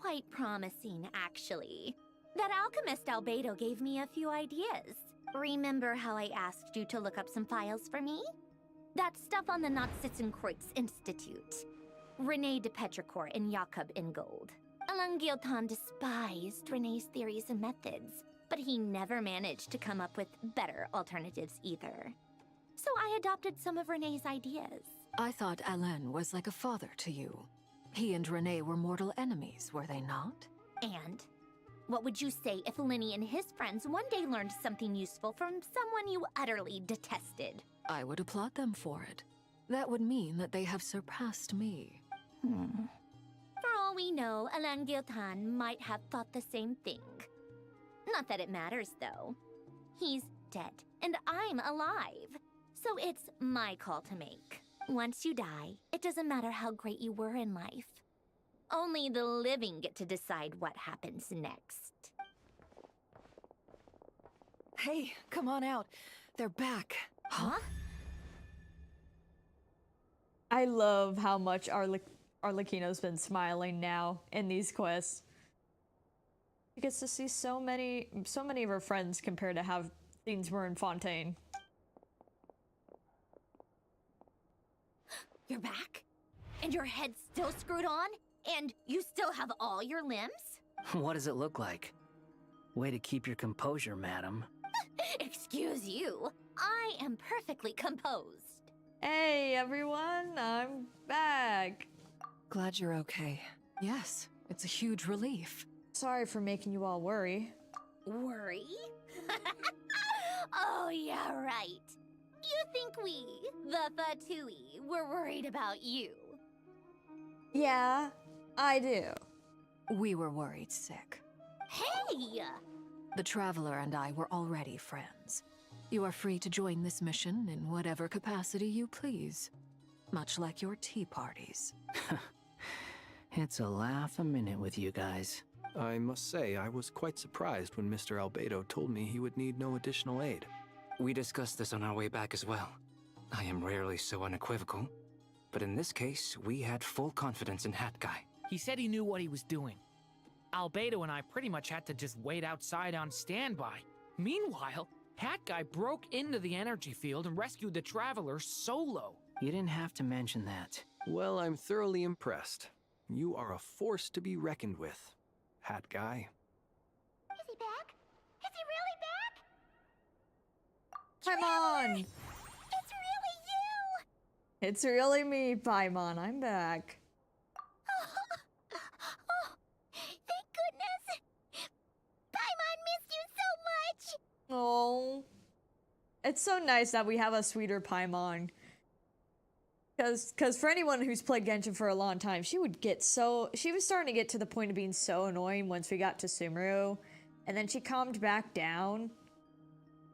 Quite promising, actually. That alchemist Albedo gave me a few ideas. Remember how I asked you to look up some files for me? That stuff on the Nachtszitzenkreuz Institute. René de Petrichor and Jakob Ingold. Alain Guillotin despised René's theories and methods, but he never managed to come up with better alternatives either. So I adopted some of René's ideas. I thought Alain was like a father to you. He and René were mortal enemies, were they not? And what would you say if Linny and his friends one day learned something useful from someone you utterly detested? I would applaud them for it. That would mean that they have surpassed me. For all we know, Alain Guillotin might have thought the same thing. Not that it matters, though. He's dead, and I'm alive. So it's my call to make. Once you die, it doesn't matter how great you were in life. Only the living get to decide what happens next. Hey, come on out. They're back. Huh? I love how much Arlecchino's been smiling now in these quests. He gets to see so many of her friends compared to how things were in Fontaine. You're back? And your head's still screwed on? And you still have all your limbs? What does it look like? Way to keep your composure, madam. Excuse you. I am perfectly composed. Hey everyone, I'm back. Glad you're okay. Yes, it's a huge relief. Sorry for making you all worry. Worry? Oh, yeah, right. You think we, the Fatui, were worried about you? Yeah, I do. We were worried sick. Hey! The Traveler and I were already friends. You are free to join this mission in whatever capacity you please. Much like your tea parties. It's a laugh a minute with you guys. I must say, I was quite surprised when Mr. Albedo told me he would need no additional aid. We discussed this on our way back as well. I am rarely so unequivocal, but in this case, we had full confidence in Hat Guy. He said he knew what he was doing. Albedo and I pretty much had to just wait outside on standby. Meanwhile, Hat Guy broke into the energy field and rescued the Traveler solo. You didn't have to mention that. Well, I'm thoroughly impressed. You are a force to be reckoned with, Hat Guy. Is he back? Is he really back? Paimon! It's really you! It's really me, Paimon. I'm back. Oh, thank goodness! Paimon missed you so much! Oh. It's so nice that we have a sweeter Paimon. Because for anyone who's played Genshin for a long time, she was starting to get to the point of being so annoying once we got to Sumeru. And then she calmed back down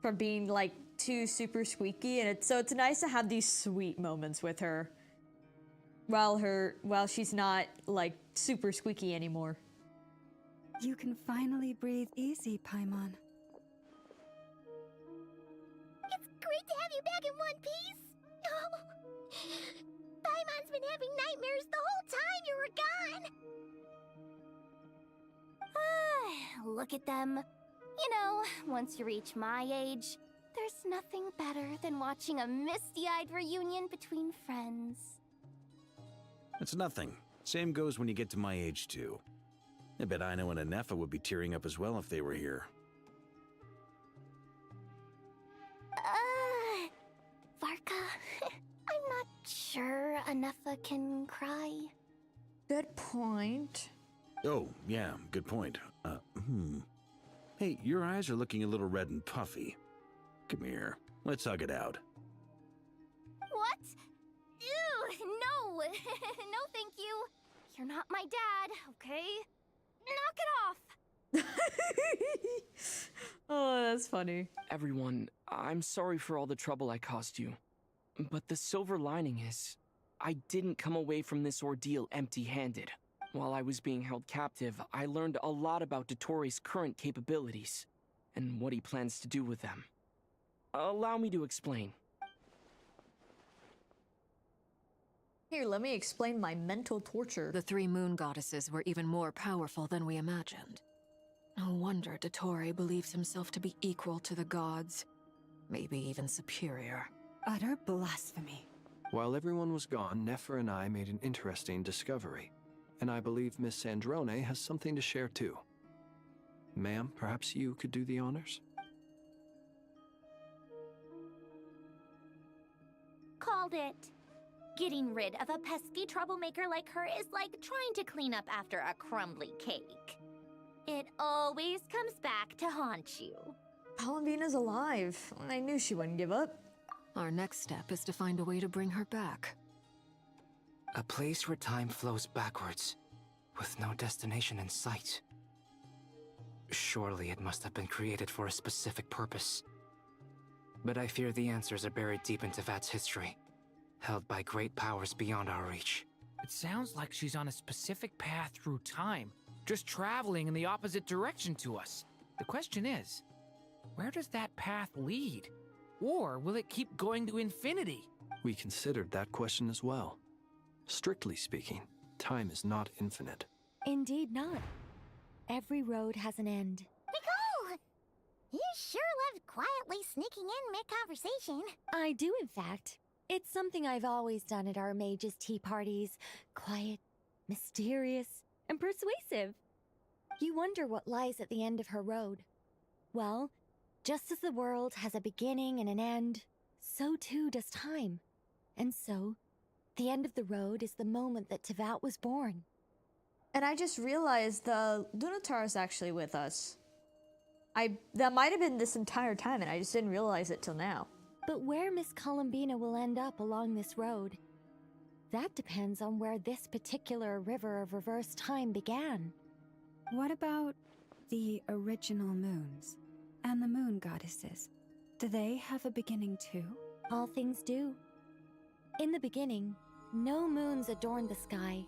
from being like too super squeaky. And it's nice to have these sweet moments with her. While she's not like super squeaky anymore. You can finally breathe easy, Paimon. It's great to have you back in one piece! Oh. Paimon's been having nightmares the whole time you were gone! Look at them. You know, once you reach my age, there's nothing better than watching a misty-eyed reunion between friends. It's nothing. Same goes when you get to my age, too. I bet Ino and Anefa would be tearing up as well if they were here. Varka, I'm not sure Anefa can cry. Good point. Oh, yeah, good point. Hey, your eyes are looking a little red and puffy. Come here, let's hug it out. What? Ew, no! No, thank you. You're not my dad, okay? Knock it off! Oh, that's funny. Everyone, I'm sorry for all the trouble I caused you. But the silver lining is, I didn't come away from this ordeal empty-handed. While I was being held captive, I learned a lot about Dottоре's current capabilities, and what he plans to do with them. Allow me to explain. Here, let me explain my mental torture. The three moon goddesses were even more powerful than we imagined. No wonder Dottore believes himself to be equal to the gods. Maybe even superior. Utter blasphemy. While everyone was gone, Nefer and I made an interesting discovery. And I believe Miss Sandrone has something to share too. Ma'am, perhaps you could do the honors? Called it. Getting rid of a pesky troublemaker like her is like trying to clean up after a crumbly cake. It always comes back to haunt you. Columbina's alive. I knew she wouldn't give up. Our next step is to find a way to bring her back. A place where time flows backwards, with no destination in sight. Surely it must have been created for a specific purpose. But I fear the answers are buried deep into Vat's history, held by great powers beyond our reach. It sounds like she's on a specific path through time, just traveling in the opposite direction to us. The question is, where does that path lead? Or will it keep going to infinity? We considered that question as well. Strictly speaking, time is not infinite. Indeed not. Every road has an end. Nicole! You sure loved quietly sneaking in mid-conversation. I do, in fact. It's something I've always done at our mages' tea parties. Quiet, mysterious, and persuasive. You wonder what lies at the end of her road. Well, just as the world has a beginning and an end, so too does time. And so, the end of the road is the moment that Tevat was born. And I just realized the Lunatar is actually with us. That might have been this entire time, and I just didn't realize it till now. But where Miss Columbina will end up along this road, that depends on where this particular river of reverse time began. What about the original moons and the moon goddesses? Do they have a beginning too? All things do. In the beginning, no moons adorned the sky.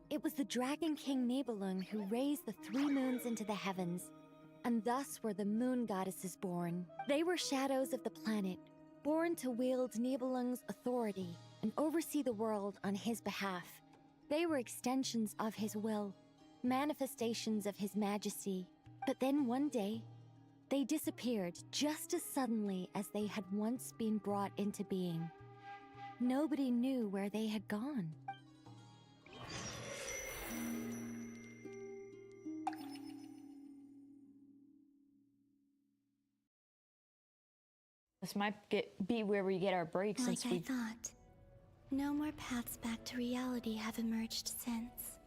It was the Dragon King Nibelung who raised the 3 moons into the heavens, and thus were the moon goddesses born. They were shadows of the planet, born to wield Nibelung's authority and oversee the world on his behalf. They were extensions of his will, manifestations of his majesty. But then one day, they disappeared just as suddenly as they had once been brought into being. Nobody knew where they had gone. This might be where we get our break Like since I we... thought. No more paths back to reality have emerged since.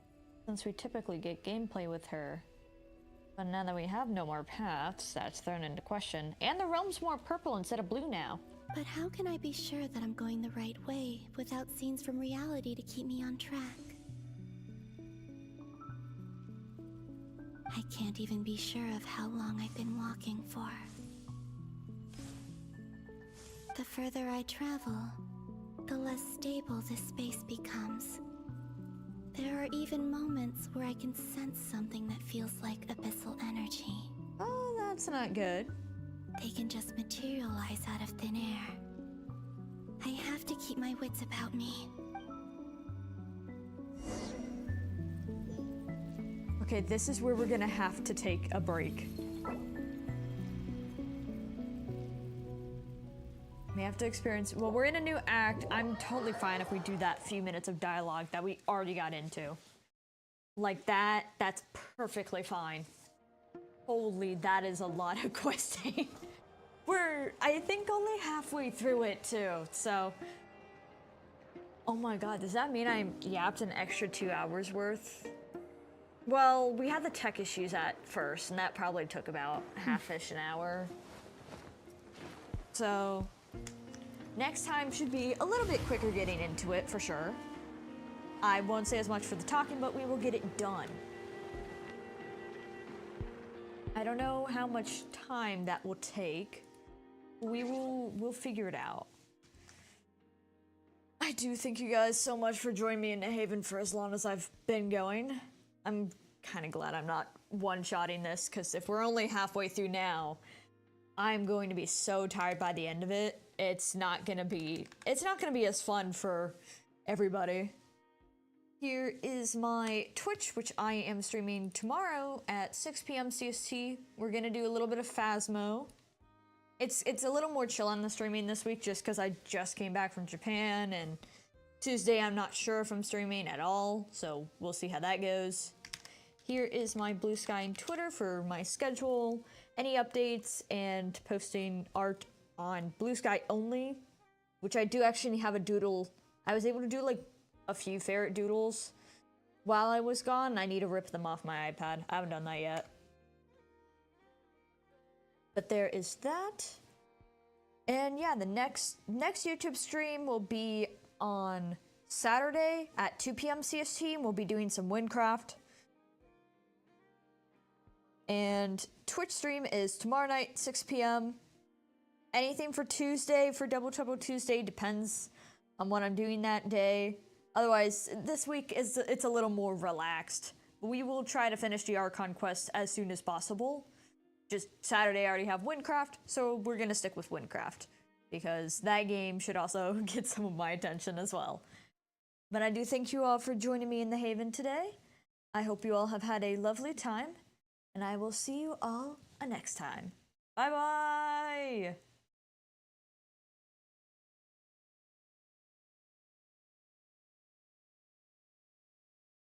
Since we typically get gameplay with her. But now that we have no more paths, that's thrown into question. And the realm's more purple instead of blue now. But how can I be sure that I'm going the right way without scenes from reality to keep me on track? I can't even be sure of how long I've been walking for. The further I travel, the less stable this space becomes. There are even moments where I can sense something that feels like abyssal energy. Oh, that's not good. They can just materialize out of thin air. I have to keep my wits about me. Okay, this is where we're gonna have to take a break. We have to experience... Well, we're in a new act. I'm totally fine if we do that few minutes of dialogue that we already got into. Like that, that's perfectly fine. Holy, that is a lot of questing. We're, I think, only halfway through it too, so... Oh my god, does that mean I yapped an extra 2 hours worth? Well, we had the tech issues at first, and that probably took about half-ish an hour. So... next time should be a little bit quicker getting into it, for sure. I won't say as much for the talking, but we will get it done. I don't know how much time that will take. We'll figure it out. I do thank you guys so much for joining me in Haven for as long as I've been going. I'm kind of glad I'm not one-shotting this, because if we're only halfway through now, I'm going to be so tired by the end of it. It's not gonna be as fun for everybody. Here is my Twitch, which I am streaming tomorrow at 6 p.m. CST. We're gonna do a little bit of Phasmo. It's a little more chill on the streaming this week just because I just came back from Japan, and Tuesday I'm not sure if I'm streaming at all, so we'll see how that goes. Here is my Blue Sky and Twitter for my schedule, any updates, and posting art on Blue Sky only, which I do actually have a doodle. I was able to do like a few ferret doodles while I was gone. I need to rip them off my iPad. I haven't done that yet. But there is that. And yeah, the next YouTube stream will be on Saturday at 2 p.m. CST. We'll be doing some Windcraft. And Twitch stream is tomorrow night, 6 p.m. Anything for Tuesday, for Double Trouble Tuesday, depends on what I'm doing that day. Otherwise, this week it's a little more relaxed. We will try to finish the Archon Quest as soon as possible. Just Saturday I already have Windcraft, so we're gonna stick with Windcraft, because that game should also get some of my attention as well. But I do thank you all for joining me in the Haven today. I hope you all have had a lovely time, and I will see you all next time. Bye bye!